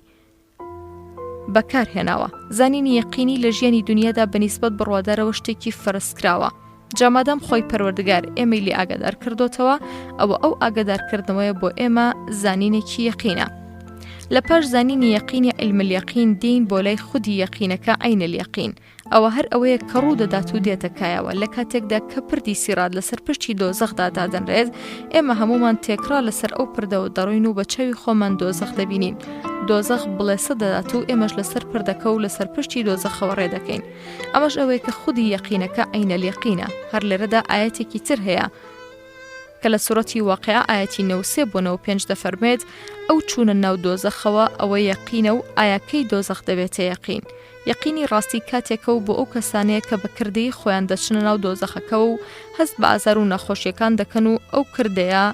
بەکارهێناوە زانینی یەقینی لە ژیانی دنیادا بەنیسبەت بڕوادارەوە شتێکی فەرزکراوە جامادام خۆی پەروەردگار ئێمەی لێ ئاگادار کردوتەوە ئەوە ئەو ئاگادارکردنەوەیە بۆ ئێمە زانینێکی یەقینە لە پاش زانینی یەقینی عیلم اليەقین دین بۆ لای خودی یەقینەکە عین اليەقین ئەوە هەر ئەوەیە کە ڕوو دەدات و دێتەکایەوە لە کاتێکدا کە پردی سیرات لەسەر پشتی دۆزەخدا دادەنرێت ئێمە هەمومان تێکرا لەسەر ئەو پردەوە دەڕۆین و بە چاوی خۆمان دۆزەخ دەبینین دۆزەخ بڵێسە دەدات و ئێمەش لەسەر پردەکە و لەسەر پشتی دۆزەخەوە ڕێ دەکەین ئەمەش ئەوەیە کە خودی یەقینەکە عین اليەقینە هەر لێرەدا ئاەتێکی تر هەیە کە لە سوورەتی واقعە ئاەتی 93 بۆ 95 دەفەرمێت ئەو چوونە ناو دۆزەخەوە ئەوە یەقینە و ئایاکەی دۆزەخ دەبێتە یەقین یەقینی ڕاستی کاتێکە و بۆ ئەو کەسانەیە کە بە کردەی خۆیان دەچنە ناو دۆزەخەکە و هەست بە ئازار و نەخۆشیەکان دەکەن و ئەو کردەیە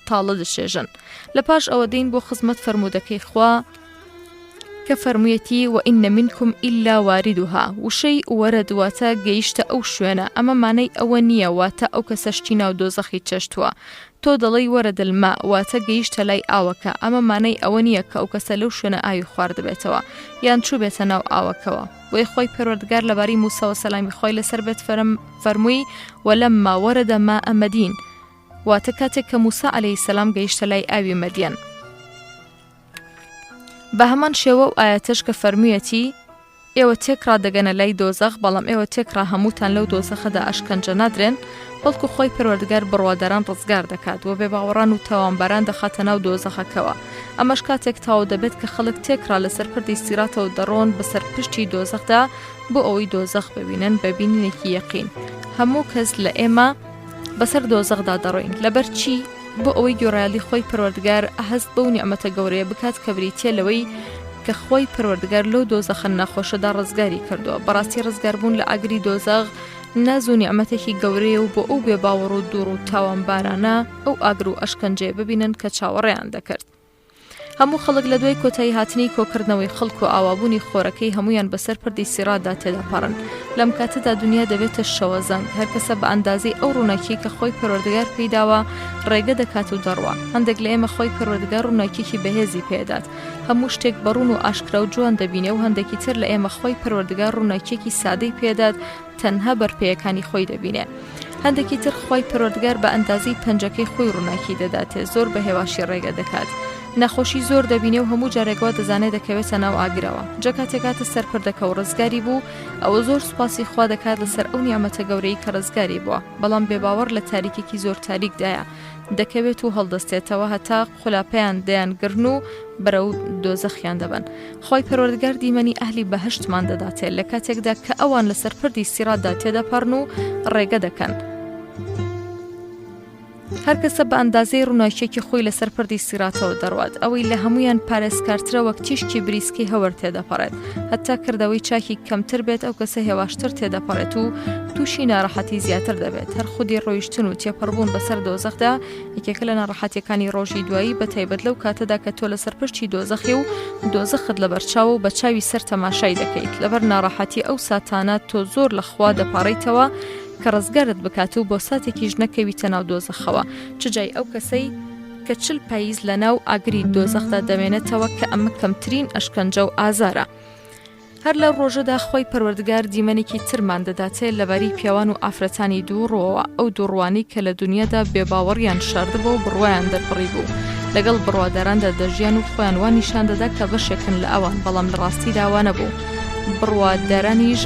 تاڵە دەشێژن لە پاش ئەوە دەین بۆ خزمەت فەرمودەکەی خوا کە فەرموویەتی وئین منکم ئیلا واردها وشەی وەرە دواتە گەیشتە ئەو شوێنە ئەمە مانای ئەوە نییە واتە ئەو کەسەشتی ناو دۆزەخی چەشتووە تۆ دەڵێی وەرە دڵما واتە گەیشتە لای ئاوەکە ئەمە مانای ئەوە نییە کە ئەو کەسە لەو شوێنە ئاوی خواردبێتەوە یان چوو بێتە ناو ئاوەکەوە بۆی خۆی پەروەردگار لەباری موسا سەلامی خۆی لەسەر بێت فەرمووی وەلەمما وەرەدە ماء مەدین واتە کاتێک کە موسا عەلەیهی سەلام گەیشتە لای ئاوی مەدیەن بە هەمان شێوە و ئاەتەش کە فەرموویەتی ئێوە تێکرا دەگەنە لای دۆزەخ بەڵام ئێوە تێکرا هەمووتان لەو دۆزەخەدا ئەشکەنجە نادرێن بەڵکو خۆی پەروەردگار بڕوادەران ڕزگار دەکات و بێباوەڕان و تاوانباران دەخاتە ناو دۆزەخەکەوە ئەمەش کاتێک تاو دەبێت کە خەڵک تێکرا لەسەر پردی سیراتەوە دەڕۆن بەسەر پشتی دۆزەخدا بۆ ئەوەی دۆزەخ ببینن بە بینینێکی یەقین هەموو کەس لە ئێمە بەسەر دۆزەخدا دەڕۆین لەبەر چی بۆ ئەوەی گۆڕایالی خۆی پەروەردگار هەست بەو نیعمەتە گەورەیە بکات کە بریتیە لەوەی کە خۆی پەروەردگار لەو دۆزەخە ناخۆشەدا ڕزگاری کردووە بەڕاستی ڕزگاربوون لە ئاگری دۆزەخ ناز و نیعمەتێکی گەورەیە و بۆ ئەو بێباوەڕ و دوور و تاوانبارانە ئەو ئاگر و ئەشکەنجێ ببینن کە چاوەڕێیان دەکرد هەموو خەڵک لە دوای کۆتایی هاتنی کۆکردنەوەی خەڵک و ئاوابوونی خۆرەکەی هەمویان بەسەر پردی سیراتدا تێدەپەڕن لەم کاتەدا دنیا دەبێتە شەوەزەنگ هەر کەسە بە ئەندازەی ئەو ڕووناکی کە خۆی پەروەردگار پێداوە ڕێگە دەکات و دەڕوا هەندێک لە ئێمە خۆی پەروەردگار ڕووناکیێکی بەهێزی پێدات هەموو شتێک بەڕوون و ئاشکرا و جوان دەبینێ و هەندێکی تر لە ئێمە خۆی پەروەردگار ڕووناکیێکی سادەی پێدات تەنها بەرپێیەکانی خۆی دەبینێ هەندێکی تر خۆی پەروەردگار بە ئەندازەی پەنجەکەی خۆی ڕووناکی دەداتێ زۆر بە هێواشی ڕێگە دەکات نەخۆشی زۆر دەبینێ و هەموو جارێکەوە دەزانێت دەکەوێتە ناو ئاگرەوە جا کاتێکاتە سەرپردەکە و ڕزگاری بوو ئەوە زۆر سوپاسی خوا دەکات لەسەر ئەو نیعمەتە گەورەی کە ڕزگاری بووە بەڵام بێباوەڕ لە تاریکێکی زۆر تاریکدایە دەکەوێت و هەڵدەستێتەوە هەتا خولافەیان دەیانگرن و بەرەو دۆزەخیان دەبن خۆی پەروەردگار دیمەنی ئەهلی بەهەشتمان دەداتێت لە کاتێکدا کە ئەوان لەسەر پردی سیراتدا تێدەپەڕن و ڕێگە دەکەن هەر کەسە بە ئەندازەی ڕووناکیێکی خۆی لەسەر پردی سیراتەوە دەڕوات ئەوەی لە هەمویان پارێزکارترە وەک تیشکی بریسکی هەور تێدەپەڕێت هەتا کردەوەی چاکی کەمتر بێت ئەو کەسە هێواشتر تێدەپەڕێت و تووشی ناڕەحەتی زیاتر دەبێت هەر خودی ڕۆیشتن و تێپەڕبوون بەسەر دۆزەخدا یەکێکە لە ناڕەحەتیەکانی ڕۆژی دوایی بە تایبەت لەو کاتەدا کە تۆ لەسەر پشتی دۆزەخی و دۆزەخت لە بەرچاو و بە چاوی سەر تەماشای دەکەیت لەبەر ناڕەحەتی ئەو ساتانە تۆ زۆر لە خوا دەپاڕیتەوە کە ڕزگارت بکات و بۆ ساتێکیش نەکەویتە ناو دۆزەخەوە چجای ئەو کەسەی کە 40 پاییز لە ناو ئاگری دۆزەخدا دەمێنێتەوە کە ئەمە کەمترین ئەشکەنجە و ئازارە هەر لە ڕۆژەدا خۆی پەروەردگار دیمەنێکی ترمان دەداتێت لەبەری پیاوان و ئافرەتانی دووڕۆوە ئەو دووڕوانی کە لە دنیادا بێباوەڕیان شاردبوو و بڕوایان دەربڕی بوو لەگەڵ بڕواداراندا دەژیان و خۆیان وان نیشان دەدا کە بەشێکن لە ئەوان بەڵام لە ڕاستیدا وا نەبوو بڕوادارانیش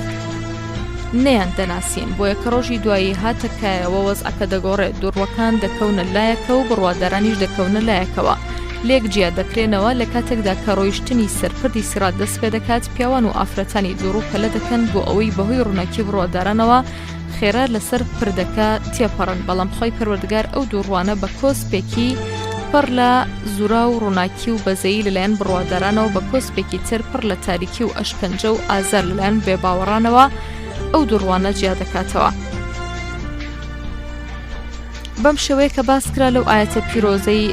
نەیان دەناسین بۆیە کە ڕۆژی دوایی هاتەکایەوە وەزعەکە دەگۆڕێت دووڕوەکان دەکەونە لایەکە و بڕوادارانیش دەکەونە لایەکەوە لێک جیا دەکرێنەوە لە کاتێکدا کە ڕۆیشتنی سەرپردی سیرات دەست پێ دەکات پیاوان و ئافرەتانی دووڕ و پەلە دەکەن بۆ ئەوەی بەهۆی ڕووناکی بڕوادارانەوە خێرا لەسەر پردەکە تێپەڕن بەڵام خۆی پەروەردگار ئەو دووڕوانە بە کۆسپێکی پڕ لە زورا و ڕووناکی و بەزەیی لەلایەن بڕوادارانەوە بە کۆسپێکی تر پڕ لە تاریکی و ئەشکەنجە و ئازار لەلایەن بێباوەڕانەوە ئەو دووڕوانە جیا دەکاتەوە بەم شێوەیە کە باس کرا لەو ئاەتە پیرۆزەی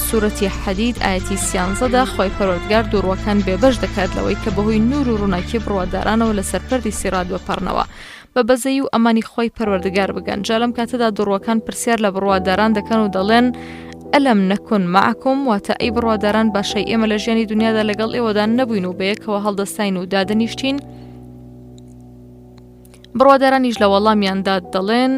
سوورەتی حەدید ئاەتی 13دا خۆی پەروەردگار دووڕوەکان بێبەش دەکات لەوەی کە بەهۆی نور و ڕووناکی بڕوادارانەوە لەسەر پەردی سیرات بپەڕنەوە بە بەزەی و ئەمانی خۆی پەروەردگار بگەن جا لەم کاتەدا دووڕوەکان پرسیار لە بڕواداران دەکەن و دەڵێن ئەلەم نەکون معکم واتە ئەی بڕواداران باشەی ئێمە لە ژیانی دنیادا لەگەڵ ئێوەدا نەبووین و بەیەکەوە هەڵدەستین و دادەنیشتین بڕوادارانیش لە وەڵامیاندا دەڵێن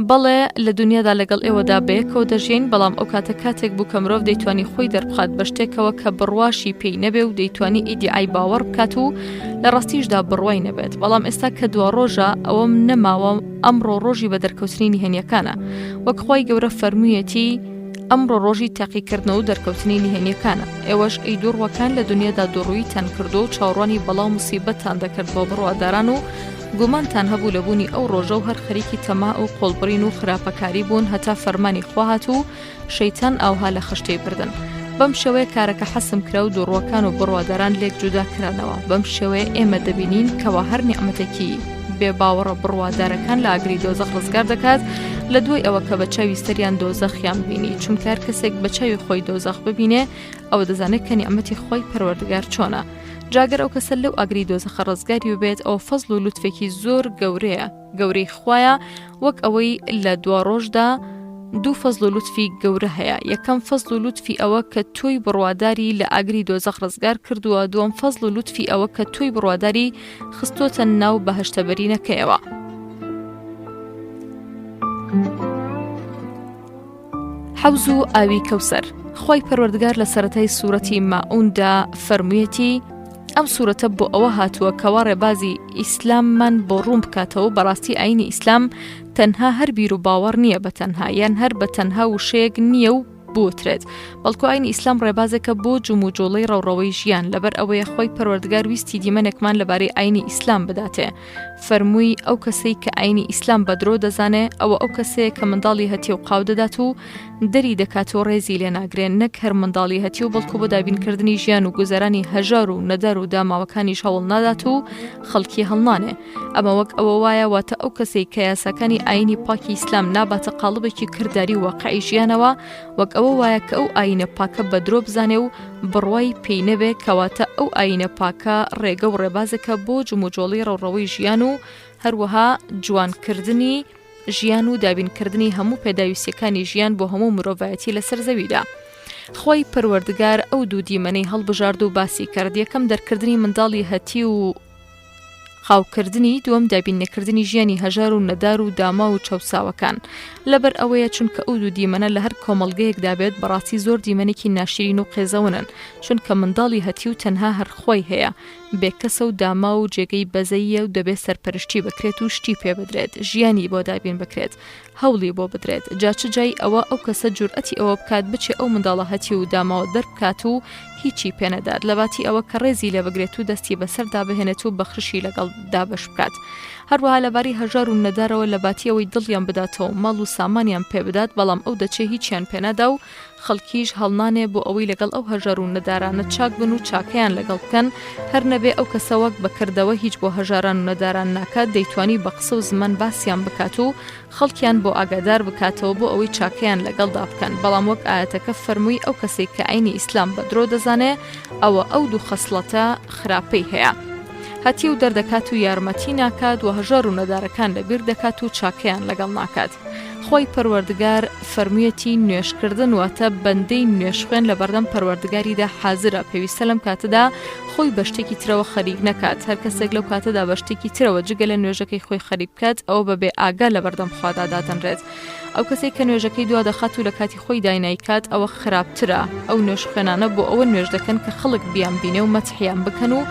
بەڵێ لە دنیادا لەگەڵ ئێوەدا بەیەکەوە دەژین بەڵام ئەو کاتە کاتێک بوو کە مرۆڤ دەیتوانی خۆی دەربخات بە شتێکەوە کە بڕواشی پێی نەبێ و دەیتوانی ئیدیعای باوەڕ بکات و لە ڕاستیشدا بڕوای نەبێت بەڵام ئێستا کە دوا ڕۆژە ئەوەم نەماوە ئەمڕۆ ڕۆژی بە دەرکەوتنی نهێنیەکانە وەک خۆی گەورە فەرموویەتی ئەمڕۆ ڕۆژی تاقیکردنەوە و دەرکەوتنی نهێنیەکانە ئێوەش ئەی دووڕوەکان لە دنیادا دووڕوویتان کردو و چاوەڕوانی بەڵاو موسیبەتتان دەکرد بۆ بڕواداران و گومانتان هەبوو لەبوونی ئەو ڕۆژە و هەر خەریکی تەما و قۆڵبڕین و خراپەکاری بوون هەتا فەرمانی خوا هات و شەیتان ئاوها لە خشتەی بردن بەم شێوەیە کارەکە حەسم کرا و دووڕوەکان و بڕواداران لێک جودا کرانەوە بەم شێوەیە ئێمە دەبینین کەوا هەر نیعمەتێکی بێباوەڕە بڕوادارەکان لە ئاگری دۆزەخ ڕزگار دەکات لە دوای ئەوە کە بە چاوی سەریان دۆزەخیان بینی، چونکە هەر کەسێک بە چاوی خۆی دۆزەخ ببینێ ئەوە دەزانێت کە نیعمەتی خۆی پەروەردگار چۆنە. جاگەر ئەو کەسە لەو ئاگری دۆزەخە ڕزگاری بێت ئەو فەزڵ و لوتفێکی زۆر گەورەیە، گەورەی خوایە، وەک ئەوەی لە دوا ڕۆژدا دوو فەزڵ و لوتفی گەورە هەیە. یەکەم فەزڵ و لوتفی ئەوە کە تۆی بڕواداری لە ئاگری دۆزەخ ڕزگار کردووە، دووەم فەزڵ و لوتفی ئەوە کە تۆی بڕواداری خستۆتە ناو بەهەشتە بەرینەکەیەوە. حەوز و ئاوی کەوسەر. خۆی پەروەردگار لە سەرەتای سوورەتی ماعوندا فەرموویەتی ئەم سوورەتە بۆ ئەوە هاتووە کەوا ڕێبازی ئیسلاممان بۆ ڕوون بکاتەوە بەڕاستی ئاینی ئیسلام تەنها هەر بیر و باوەڕ نییە بە تەنها، یان هەر بە تەنها وشەیەک نییە و بوترێت، بەڵکو ئاینی ئیسلام ڕێبازێکە بۆ جوموجۆڵەی ڕەوڕەوەی ژیان. لەبەر ئەوەیە خۆی پەروەردگار ویستی دیمەنێکمان لەبارەی ئاینی ئیسلام بداتێ. فەرمووی ئەو کەسەی کە ئاینی ئیسلام بەدرۆ دەزانێ ئەوە ئەو کەسەیە کە منداڵی هەتی و قاو دەدات و دەری دەکات و ڕێزی لێ ناگرێن، نەک هەر منداڵی هەتی و بەڵکو بۆ دابینکردنی ژیان و گوزەرانی هەژار و نەدار و داماوەکانیش هەوڵ نادات و خەڵکی هەڵنانێ. ئەمە وەک ئەوە وایە واتە ئەو کەسەی کە یاساکانی ئاینی پاکی ئیسلام ناباتە قاڵبێکی کردداری واقعی ژیانەوە، وەک ئەوە وایە کە ئەو ئاینە پاکە بەدرۆ بزانێ و بڕوای پێی نەبێ، کەواتە ئەو ئاینە پاکە ڕێگە و ڕێبازێکە بۆ جوموجۆڵی ڕەوڕەوەی ژیان و هەروەها جوانکردنی ژیان و دابینکردنی هەموو پێداویستیەکانی ژیان بۆ هەموو مرۆڤایەتی لەسەر زەویدا. خۆی پەروەردگار ئەو دوو دیمەنەی هەڵبژارد و باسی کرد. یەکەم دەرکردنی منداڵی هەتی و خاوکردنی، دووەم دابینەکردنی ژیانی هەژار و نەدار و داما و چەوساوەکان. لەبەر ئەوەیە چونکە ئەو دوو دیمەنە لە هەر کۆمەڵگەیەکدا بێت بەڕاستی زۆر دیمەنێکی ناشرین و قێزەونن، چونکە منداڵی هەتی و تەنها هەرخۆی هەیە، بێکەسە و داما و جێگەی بەزەیە و دەبێت سەرپەرشتی بکرێت و شتی پێ بدرێت، ژیانی بۆ دابین بکرێت، هەوڵی بۆ بدرێت. جاچ جای ئەوە ئەو کەسە جورئەتی ئەوە بکات بچێ ئەو منداڵە هەتی و داماوە دەربکات و هیچی پێنەدات، لەباتی ئەوە کە ڕێزی لێ بگرێت و دەستی بەسەردا بهێنێت و بەخشی لەگەڵ دابش بکات. هەروەها لەباری هەژار و نەدارەوە لەباتی ئەوەی دڵیان بداتەوە ماڵ و سامانیان پێ بدات، بەڵام ئەو دەچێ هیچیان پێنەدا و خەڵکیش هەڵنانێ بۆ ئەوەی لەگەڵ ئەو هەژار و نەدارانە چاک بن و چاکەیان لەگەڵ بکەن، هەر نەبێ ئەو کەسە وەک بەکردەوە هیچ بۆ هەژاران و نەداران ناکات، دەیتوانی بە قسە و زمان باسییان بکات و خەڵکیان بۆ ئاگادار بکاتەوە بۆ ئەوەی چاکەیان لەگەڵدا بکەن. بەڵام وەک ئاەتەکە فەرمووی ئەو کەسێک کە ئاینی ئیسلام بەدرۆ دەزانێ ئەوە ئەو دوو خەسڵەتە خراپەی هەیە، هەتی و دەردەکات و یارمەتی ناکات و هەژار و نەدارەکان لەبیر دەکات و چاکەیان لەگەڵ ناکات. خۆی پەروەردگار فەرموویەتی نوێشکردن واتە بەندەی نوێشخوێن لە بەردەم پەروەردگاریدا حازرە، پێویستە لەم کاتەدا خۆی بە شتێکی ترەوە خەریک نەکات. هەر کەسێک لەو کاتەدا بە شتێکی ترەوە جگە لە نوێژەکەی خۆی خەریک بکات ئەوە بەبێ ئاگا لە بەردەم خوادا دادەنرێت. ئەو کەسێک کە نوێژەکەی دوا دەخات و لە کاتی خۆی داینایکات ئەوە خراپترە. ئەو نوێژخوێنانە بۆ ئەوە نوێژ دەکەن کە خەڵک بیان بینێ و مەتحیان بکەن و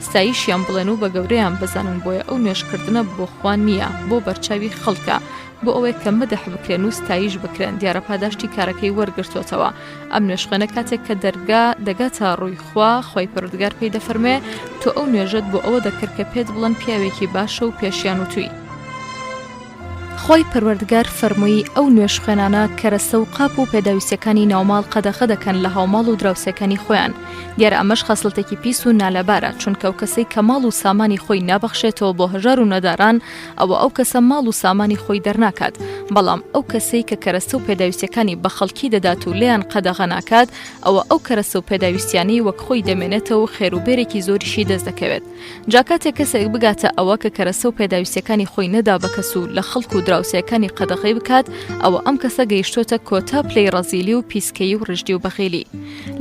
ستایشیان بڵێن و بە گەورەیان بزانن، بۆیە ئەو نوێژکردنە بۆ خوا نییە، بۆ بەرچاوی خەڵکە، بۆ ئەوەی کە مەدەح بکرێن و ستایش بکرێن، دیارە پاداشتی کارەکەی وەرگرتوتەوە. ئەم نوێژخوێنە کاتێک کە دەرگا دەگاتە ڕووی خوا، خۆی پەروەردگار پێی دەفەرمێ تۆ ئەو نوێژت بۆ ئەوە دەکرد کە پێت بڵێن پیاوێکی باشە و پێشیان و توی. خۆی پەروەردگار فەرمووی ئەو نوێژخوێنانە کەرەسە و قاپ و پێداویستەکانی ناوماڵ قەدەخە دەکەن لە هاوماڵ و دراوسەکانی خۆیان. دیارە ئەمەش خەسڵتێکی پیس و نالەبارە، چونکە ئەو کەسەی کە ماڵ و سامانی خۆی نابەخشێتەوە بۆ هەژار و نەداران ئەوە ئەو کەسە ماڵ و سامانی خۆی دەرناکات، بەڵام ئەو کەسەی کە کەرەسە و پێداویستەکانی بە خەڵکی دەدات و لێیان قەدەغە ناکات ئەوە ئەو کەرەسە و پێداویستیانی وەک خۆی دەمێنێتەوە و خێروبێرێکی زۆریشی دەست دەکەوێت. جاکاتێک کەسێک بگاتە ئەوە کە کەرەسە و پێداویستەکانی خۆی نەدا بە کەس و لە خەڵک و دراوسەکانی قەدەغەی بکات ئەوە ئەم کەسە گەیشتۆتە کۆتا پلەی ڕەزیلی و پیسکەی و ڕژدی و بەخیلی.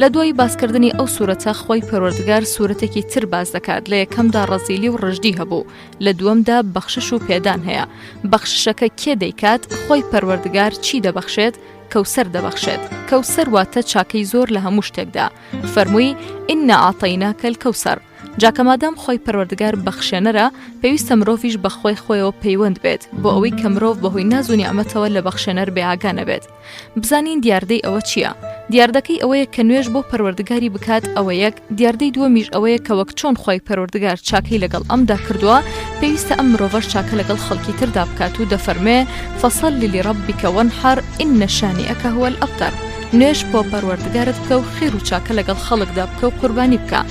لە دوای باسکردنی ئەو سوورەتە خۆی پەروەردگار سوورەتێکی تر باز دەکات. لە یەکەمدا ڕەزیلی و ڕژدی هەبوو، لە دووەمدا بەخشش و پێدان هەیە. بەخششەکە کێ دەیکات؟ خۆی پەروەردگار چی دەبەخشێت؟ کەوسەر دەبەخشێت. کەوسەر واتە چاکەی زۆر لە هەموو شتێکدا. فەرمووی ئینا ئاعطەیناکە الکەوسەر. جاکە مادام خۆی پەروەردگار بەخشێنەرە پێویستە مرۆڤیش بە خۆی خۆیەوە پەیوەند بێت بۆ ئەوەی کە مرۆڤ بەهۆی ناز و نیعمەتەوە لە بەخشێنەر بێئاگا نەبێت. بزانین دیاردەی ئەوە چییە؟ دیاردەکەی ئەوەیە کە نوێژ بۆ پەروەردگاری بکات ئەوە یەک. دیاردەی دووەمیش ئەوەیە کە وەک چۆن خۆی پەروەردگار چاکەی لەگەڵ ئەمدا کردووە پێویستە ئەم مرۆڤەش چاکە لەگەڵ خەڵکی تردا بکات و دەفەرمێ فەصەلی لڕەبیکە وەنحەر ئین شانیئەکە هوە الئەبتەر. نوێژ بۆ پەروەردگارت بکە و خێر و چاکە لەگەڵ خەڵکدا بکە و قوربانی بکە.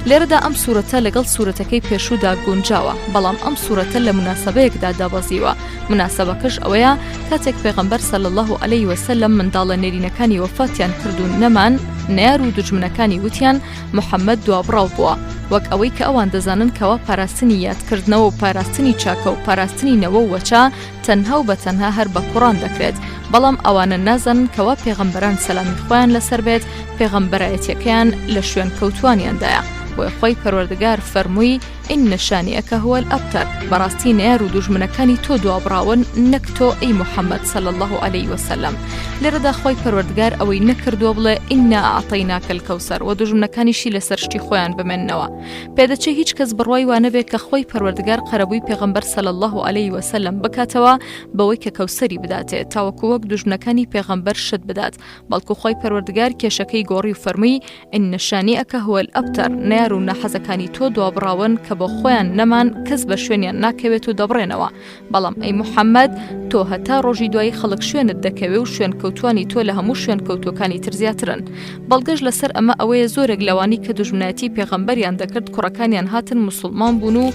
لێرەدا ئەم سوورەتە لەگەڵ سوورەتەکەی پێشوودا گونجاوە، بەڵام ئەم سوورەتە لە مناسبەیەکدا دابەزیوە. مناسبەکەش ئەوەیە کاتێک پێغەمبەر صلی الله علیه وسلم منداڵە نێرینەکانی وەفاتیان کردوون نەمان، نەیار و دوژمنەکانی وتیان محەممەد دوابڕاو بووە، وەک ئەوەی کە ئەوان دەزانن کەوا پاراستنی یادکردنەوە و پاراستنی چاکە و پاراستنی نەوە و وەچە تەنها و بەتەنها هەر بە قورآن دەکرێت، بەڵام ئەوانە نازانن کەوا پێغەمبەران سەلامی خۆیان لەسەر بێت پێغەمبەرایەتیەکەیان لە شوێن کەوتوانیاندایە. بۆیە خۆی پەروەردگار فەرمووی ئین شانیئەکە هو الأبتر، بەڕاستی نەیار و دوژمنەکانی تۆ دوابڕاون نەک تۆ ئەی محەممەد صلی الله علیه وسلم. لێرەدا خۆی پەروەردگار ئەوەی نەکردووە بڵێ ئینا ئەعطەیناکە الکەوسەر و دوژمنەکانیشی لەسەر شتی خۆیان بمێننەوە. پێدەچێت هیچ کەس بڕوای وانە بێت کە خۆی پەروەردگار قەرەبووی پێغەمبەر صلی الله علیه وسلم بکاتەوە بەوەی کە کەوسەری بداتێت تاوەکو وەک دوژمنەکانی پێغەمبەر شت بدات، بەڵکو خۆی پەروەردگار کێشەکەی گۆڕی و فەرمووی ئین شانیئەکە هو الأبتر، نەیار و نەحەزەکانی تۆ دوابڕاون کە بۆ خۆیان نەمان کەس بە شوێنیان ناکەوێت و دەبڕێنەوە، بەڵام ئەی محەممەد تۆ هەتا ڕۆژی دوایی خەڵک شوێنت دەکەوێت و شوێن کەوتوانی تۆ لە هەموو شوێن کەوتوەکانی تر زیاترن. بەڵگەش لەسەر ئەمە ئەوەیە زۆرێک لەوانی کە دوژمنایەتی پێغەمبەریان دەکرد کوڕەکانیان هاتن مسلمان بوون و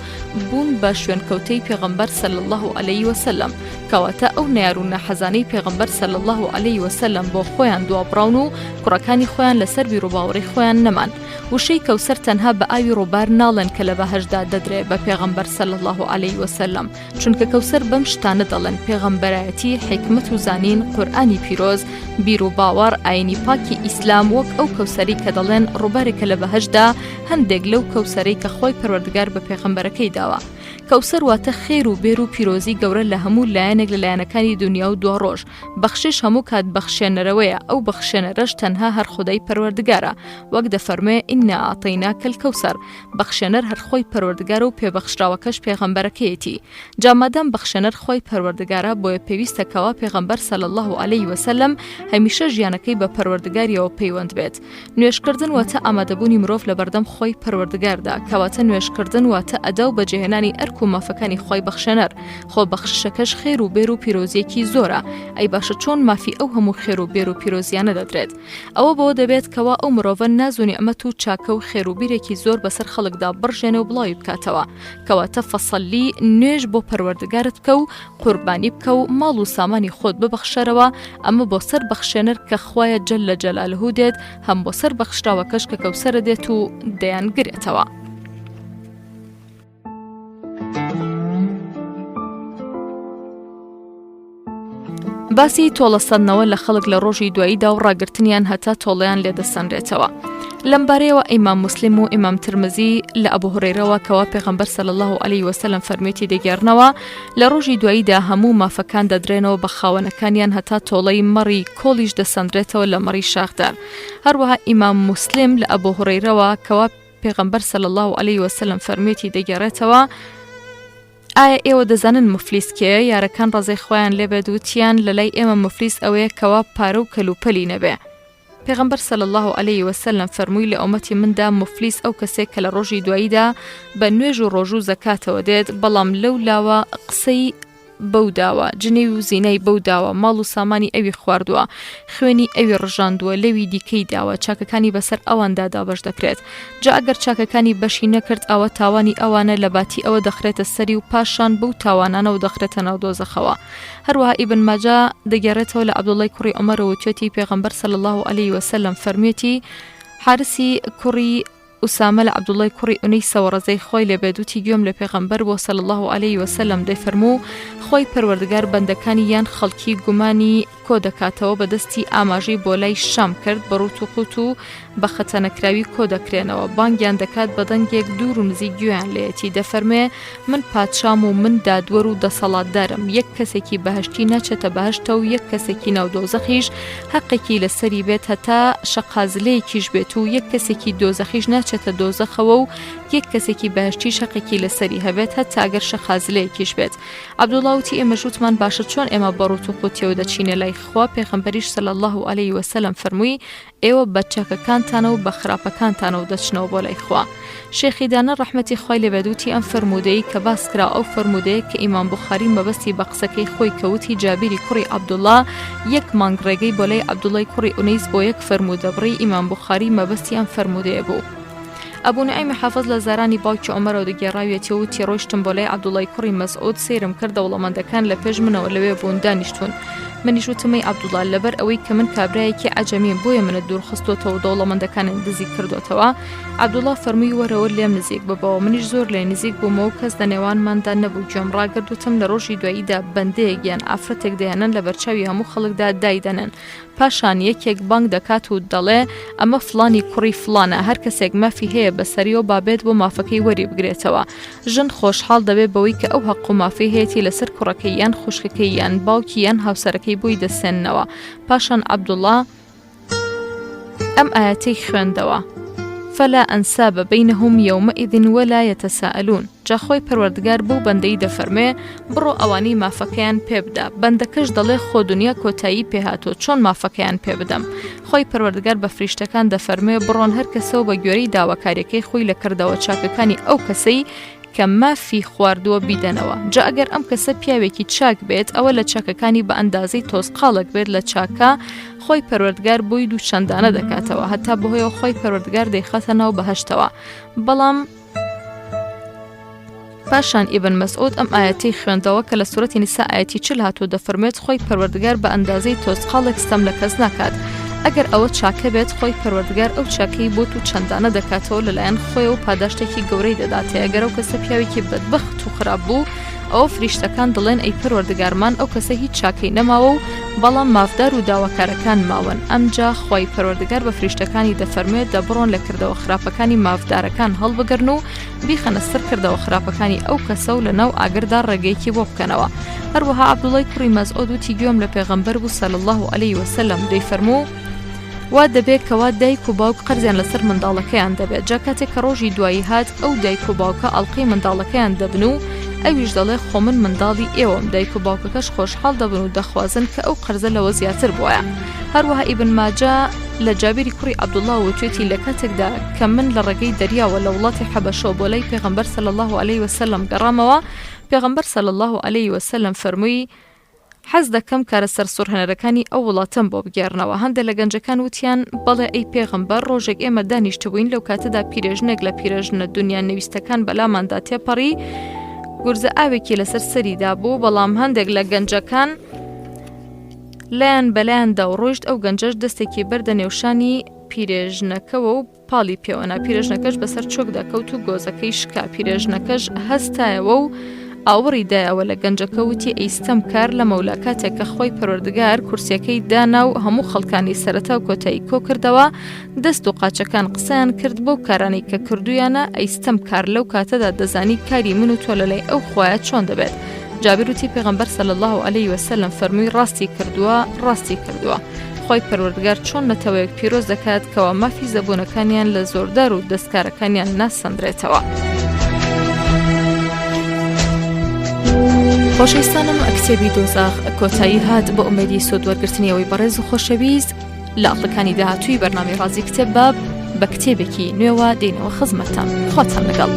بوون بە شوێن کەوتەی پێغەمبەر صلی الله علیه وسلم، کەواتە ئەو نەیار و نەحەزانەی پێغەمبەر صلی الله علیه وسلم بۆ خۆیان دوابڕاون و کوڕەکانی خۆیان لەسەر بیرروباوەڕی خۆیان نەمان. وشەی کەوسەر تەنها بە ئاوی ڕووبار ناڵێن کە لە بەهەشدا دەدرێت بە پێغەمبەر صلی الله علیه وسلم، چونکە کەوسەر بەم شتانە دەڵێن پێغەمبەرایەتی، حکمت و زانین، قورئانی پیرۆز، بیر و باوەڕ، ئاینی پاکی ئیسلام، وەک ئەو کەوسەری کە دەڵێن ڕووبارێکە لە بەهەشدا هەندێک لەو کەوسەرەی کە خۆی پەروەردگار بە پێغەمبەرەکەی داوە. کەوسەر واتە خێر و بێر و پیرۆزی گەورە لە هەموو لایەنێک لە لایەنەکانی دنیا و دوا ڕۆژ. بەخشش هەموو کات بەخشێنەرەوەیە، ئەو بەخشێنەرەش تەنها هەر خودای پەروەردگارە، وەک دەفەرمێ ئینا ئەعطەیناکە الکەوسەر، بەخشێنەر هەر خۆی پەروەردگارە و پێبەخشراوەکەش پێغەمبەرەکەیەتی. جامادام بەخشێنەر خۆی پەروەردگارە، بۆیە پێویستە کەوا پێغەمبەر صلی الله علیه وسلم هەمیشە ژیانەکەی بە پەروەردگاریەوە پەیوەند بێت. نوێژکردن واتە ئامادەبوونی مرۆڤ لە بەردەم خۆی پەروەردگاردا، کەواتە نوێژکردن واتە ئەدا و بەجێهێنانی ئەرک و مافەکانی خۆی بەخشێنەر. خۆ بەخشەکەش خێر و بێر و پیرۆزیەکی زۆرە. ئەی باشە چۆن مافی ئەو هەموو خێر و بێر و پیرۆزیانە دەدرێت؟ ئەوە بۆ دەبێت کەوا ئەو مرۆڤە ناز و نیعمەت و چاکە و خێر و بیرێکی زۆر بەسەر خەڵکدا بڕژێنە و بڵاوی بکاتەوە، کەواتە فەسەلی نوێژ بۆ پەروەردگارت بکە و قوربانی بکە و ماڵ و سامانی خۆت ببەخشەرەوە. ئەمە بۆ سەر بەخشێنەر کە خوایە جەلە جەلالەهو دێت، هەم بۆ سەر بەخشراوەکەش کە کەوسەرە دێت و دەیان گرێتەوە. باسی تۆڵەسەندنەوە لە خەڵک لە ڕۆژی دواییدا و ڕاگرتنیان هەتا تۆڵەیان لێدەسەندرێتەوە. لەمبارەیەوە ئیمام مسلم و ئیمام ترمزی لە ئەبو هورەیرەوە کەوا پێغەمبەر صلی الله علیه وسلم فەرمێتی دەگێڕنەوە لە ڕۆژی دواییدا هەموو مافەکان دەدرێنەوە بە خاوەنەکانیان هەتا تۆڵەی مەڕی کۆڵیش دەسەندرێتەوە لە مەڕی شاخدار. هەروەها ئیمام مسلم لە ئەبو هورەیرەوە کەوا پێغەمبەر صلی الله علیه وسلم فەرمێتی دەگێڕێتەوە ئایا ئێوە دەزانن مفلیس کێیە؟ یارەکان ڕزەی خۆیان لێبێت وتیان لەلای ئێمە مفلیس ئەوەیە کەوا پارە و کەلوپەلی نەبێ. پێغەمبەر صلی الله علیه وسلم فەرمووی لە ئومەتی مندا مفلیس ئەو کەسێک کە لە ڕۆژی دواییدا بە نوێژ و ڕۆژ و زەکاتەوە دێت، بەڵام لەو لاوە قسەی بەو داوە، جنێی و زینەی بەو داوە، ماڵ و سامانی ئەوی خواردووە، خوێنی ئەوی ڕژاندووە، لەوی دیکەی داوە، چاکەکانی بەسەر ئەواندا دابەش دەکرێت. جا ئەگەر چاکەکانی بەشی نەکرد ئەوە تاوانی ئەوانە لە باتی ئەوە دەخرێتە سەری و پاشان بەو تاوانانەوە دەخرێتە ناو دۆزەخەوە. هەروەها ئیبن ماجە دەگێڕێتەوە لە عەبدوڵڵای کوڕی عومەرەوە توێتی پێغەمبەر صلی الله علیه وسلم فەرمێتی حارسی کوڕی ئوسامە لە عەبدوڵڵای کوڕی ئونەیسەوە ڕزەی خۆی لێبێدوتی گوێم لە پێغەمبەر بۆ صلی الله علیه وسلم دەیفەرموو خۆی پەروەردگار بەندەکانی یان خەڵکی گومانی کۆ دەکاتەوە بەدەستی ئاماژەی بۆ لای شام کرد بە ڕوت و قوت و بە خەتەنەکراوی کۆ دەکرێنەوە، بانگیان دەکات بە دەنگێک دوور و نزیک گوێیان لێتی، دەفەرمێ من پادشام و من دادوەر و دەسەڵاتدارم، یەک کەسێکی بەهەشتی ناچێتە بەهەشتە و یەک کەسێکی ناو دۆزەخیش حەقێکی لەسەری بێت هەتا شەقازلەیەکیش بێت و یەک کەسێکی دۆزەخیش ناچێتە دۆزەخەوە و یەک کەسێکی بەهەشتی شەقێکی لەسەری هەبێت هەتا ئەگەر شەقازلەیەکیش بێت. عەبدوڵڵا وتی ئێمە ژوتمان باشە چۆن ئێمە بەڕوت و قوتیەوە دەچینە لای خوا؟ پێغەمبەریش صلی الله علیه وسلم فەرمووی ئێوە بە چاکەکانتانە و بە خراپەکانتانەوە دەچنەوە بۆ لای خوا. شێخی دانا ڕەحمەتی خوای لێبێدوتی ئەم فەرمودەی کە باس کرا ئەو فەرمودەیە کە ئیمام بوخاری مەبەستی بە قسەکەی خۆی کەوتی جابیری کوڕی عەبدوڵڵا یەک مانگ ڕێگەی بۆ لای عەبدوڵڵای کوڕی ئونەیس بۆ یەک فەرمودە بڕی ئیمام بوخاری مەبەستی ئەم فەرمودەیە بوو. ئەبوو نعیم حافظ لە زارانی باوکی عومەرەوە دەگێڕاوێتی و وتی ڕۆیشتم بۆ لای عەبدوڵای کوڕی مەسعود سەیرم کرد دەوڵەمەندەکان لە پێش منەوە لەوێ بوون دانیشتون منیش وتمەی عەبدوڵا لەبەر ئەوەی کە من کابرایەکی عەجەمیم بۆیە منت دوورخستۆتەوە دەوڵەمەندەکانت دزی کردوتەوە عەبدوڵا فەرمووی وەرەوە لێم نزیک ببەوە منیش زۆر لێ نزیک بوومەوە کەس لە نێوانماندا نەبوو گوێم ڕاگرتوتم لە ڕۆژی دواییدا بەندەیەک یان ئافرەتێک دەیانەن لە بەرچاوی هەموو خەڵکدا دایدەنن پاشان یەکێک بانگ دەکات و دەڵێ ئەمە فڵانی کوڕی فڵانە هەر کەسێک مافی هەیە بەسەریەوە بابێت بۆ مافەکەی وەری بگرێتەوە ژن خۆشحاڵ دەبێت بەوەی کە ئەو حەق و مافی هەیەی لەسەر کوڕەکەی یان خوشکەکەی یان باوکی یان هاوسەرەکەی بۆی دەسێننەوە پاشان عەبدوڵا ئەم ئاەتەی خوێندەوە فلا أنساب بينهم يومئذ ولا يتساءلون جا خۆی پەروەردگار بۆ بەندەی دەفەرمێ بڕۆ ئەوانەی مافەکەیان پێ بدە بەندەکەش دەڵێ خۆ دنیا کۆتایی پێهاتۆ چۆن مافەکەیان پێ بدەم خۆی پەروەردگار بە فریشتەکان دەفەرمێ بڕۆن هەر کەسەوە بە گوێرەی داواکاریەکەی خۆی لە کردەوە چاکەکانی ئەو کەسەی کە مافی خواردووە بیدەنەوە جا ئەگەر ئەم کەسە پیاوێکی چاک بێت ئەوە لە چاکەکانی بە ئەندازەی تۆزقاڵک بێت لە چاکە خۆی پەروەردگار بۆی دوو چەندانە دەکاتەوە هەتا بەهۆیەوە خۆی پەروەردگار دەیخاتە ناو بەهەشتەوە بەڵام پاشان ئیبن مەسعود ئەم ئاەتەی خوێندەوە کە لە سوورەتی نیسا ئاەتی 40 هاتوو دەفەرمێت خۆی پەروەردگار بە ئەندازەی تۆزقاڵێک ستەم لە کەس ناکات ئەگەر ئەوە چاکە بێت خۆی پەروەردگار ئەو چاکەی بۆ و چەندانە دەکاتەوە لەلایەن خۆی و پاداشتێکی گەورەی دەداتێ ئەگەر ئەو کەسە پیاوێکی بەدبەخت و خراپ بوو ئەو فریشتەکان دڵێن ئەی پەروەردگارمان ئەو کەسە هیچ چاکەی نەماوە و بەڵام مافدار و داواکارەکان ماون ئەمجا خۆی پەروەردگار بە فریشتەکانی دەفەرمێت دەبڕۆن لە کردەوە خراپەکانی مافدارەکان هەڵبگرن و بیخەنە سەر کردەوە خراپەکانی ئەو کەسە و لە ناو ئاگردا ڕێگەیەکی بۆ بکەنەوە هەروەها عەبدوڵای کوڕی مەسعود وتی گوێم لە پێغەمبەر بوو صلی الله علیه وسلم دەیفەرموو وا دەبێت کەوا دایک و باوک قەرزیان لەسەر منداڵەکەیان دەبێت جا کاتێک کە ڕۆژی دوایی هات ئەو دایک و باوکە ئەڵقەی منداڵەکەیان دەبن و ئەویش دەڵێ خۆ من منداڵی ئێوەم دایک و باوکەکەش خۆشحاڵ دەبن و دەخوازن کە ئەو قەرزە لەوە زیاتر بووە هەروەها ئیبن ماجە لە جابیری کوڕی عەبدوڵڵا وتوێتی لە کاتێکدا کە من لە ڕێگەی دەریاوە لە وڵاتی حەبەشەوە بۆ لای پێغەمبەر صلی الله علیه وسلم گەڕامەوە پێغەمبەر صلی الله علیه وسلم فەرمووی حەز دەکەم کارە سەر سوورهێنەرەکانی ئەو وڵاتەم بۆ بگێڕنەوە هەندێک لە گەنجەکان وتیان بەڵێ ئەی پێغەمبەر ڕۆژێک ئێمە دانیشتبووین لەو کاتەدا پیرێژنێک لە پیرێژنە دنیا نویستەکان بەلاماندا تێپەڕی گورزە ئاوێکی لەسەر سەریدا بوو بەڵام هەندێک لە گەنجەکان لایەن بەلایەندا و ڕۆیشت ئەو گەنجەش دەستێکی بەردە نێوشانی پیرێژنەکەەوە و پاڵی پێوەنا پیرێژنەکەش بەسەر چۆک دەکەوت و گۆزەکەی شکا پیرێژنەکەش هەستایەوە و ئاوەڕی دایەوە لە گەنجەکە وتی ئەیستەم کار لە مەولا کاتێک کە خۆی پەروەردگار کورسیەکەی دانا و هەموو خەڵکانی سەرەتا و کۆتایی کۆ کردەوە دەست و قاچەکان قسەیان کرد بەو کارانی کە کردویانە ئەیستەم کار لەو کاتەدا دەزانی کاری من و تۆ لەلای ئەو خوایە چۆن دەبێت جابر وتی پێغەمبەر صلی الله علیه وسلم فەرمووی ڕاستی کردووە خۆی پەروەردگار چۆن نەتەوەیەک پیرۆز دەکات کەوا مافی زەبوونەکانیان لە زۆردار و دەستکارەکانیان ناسەندرێتەوە خۆشەویستانم کتێبی دۆزاخ کۆتایی هات بە ئومێدی سۆدوەرگرتنیەوەی بەڕێز و خۆشەویست لە ئەڵلقەکانی داهاتووی بەرنامەی ڕازی کتێب بە کتێبێکی نوێوە دێنەوە خزمەتتان خواتان لەگەڵ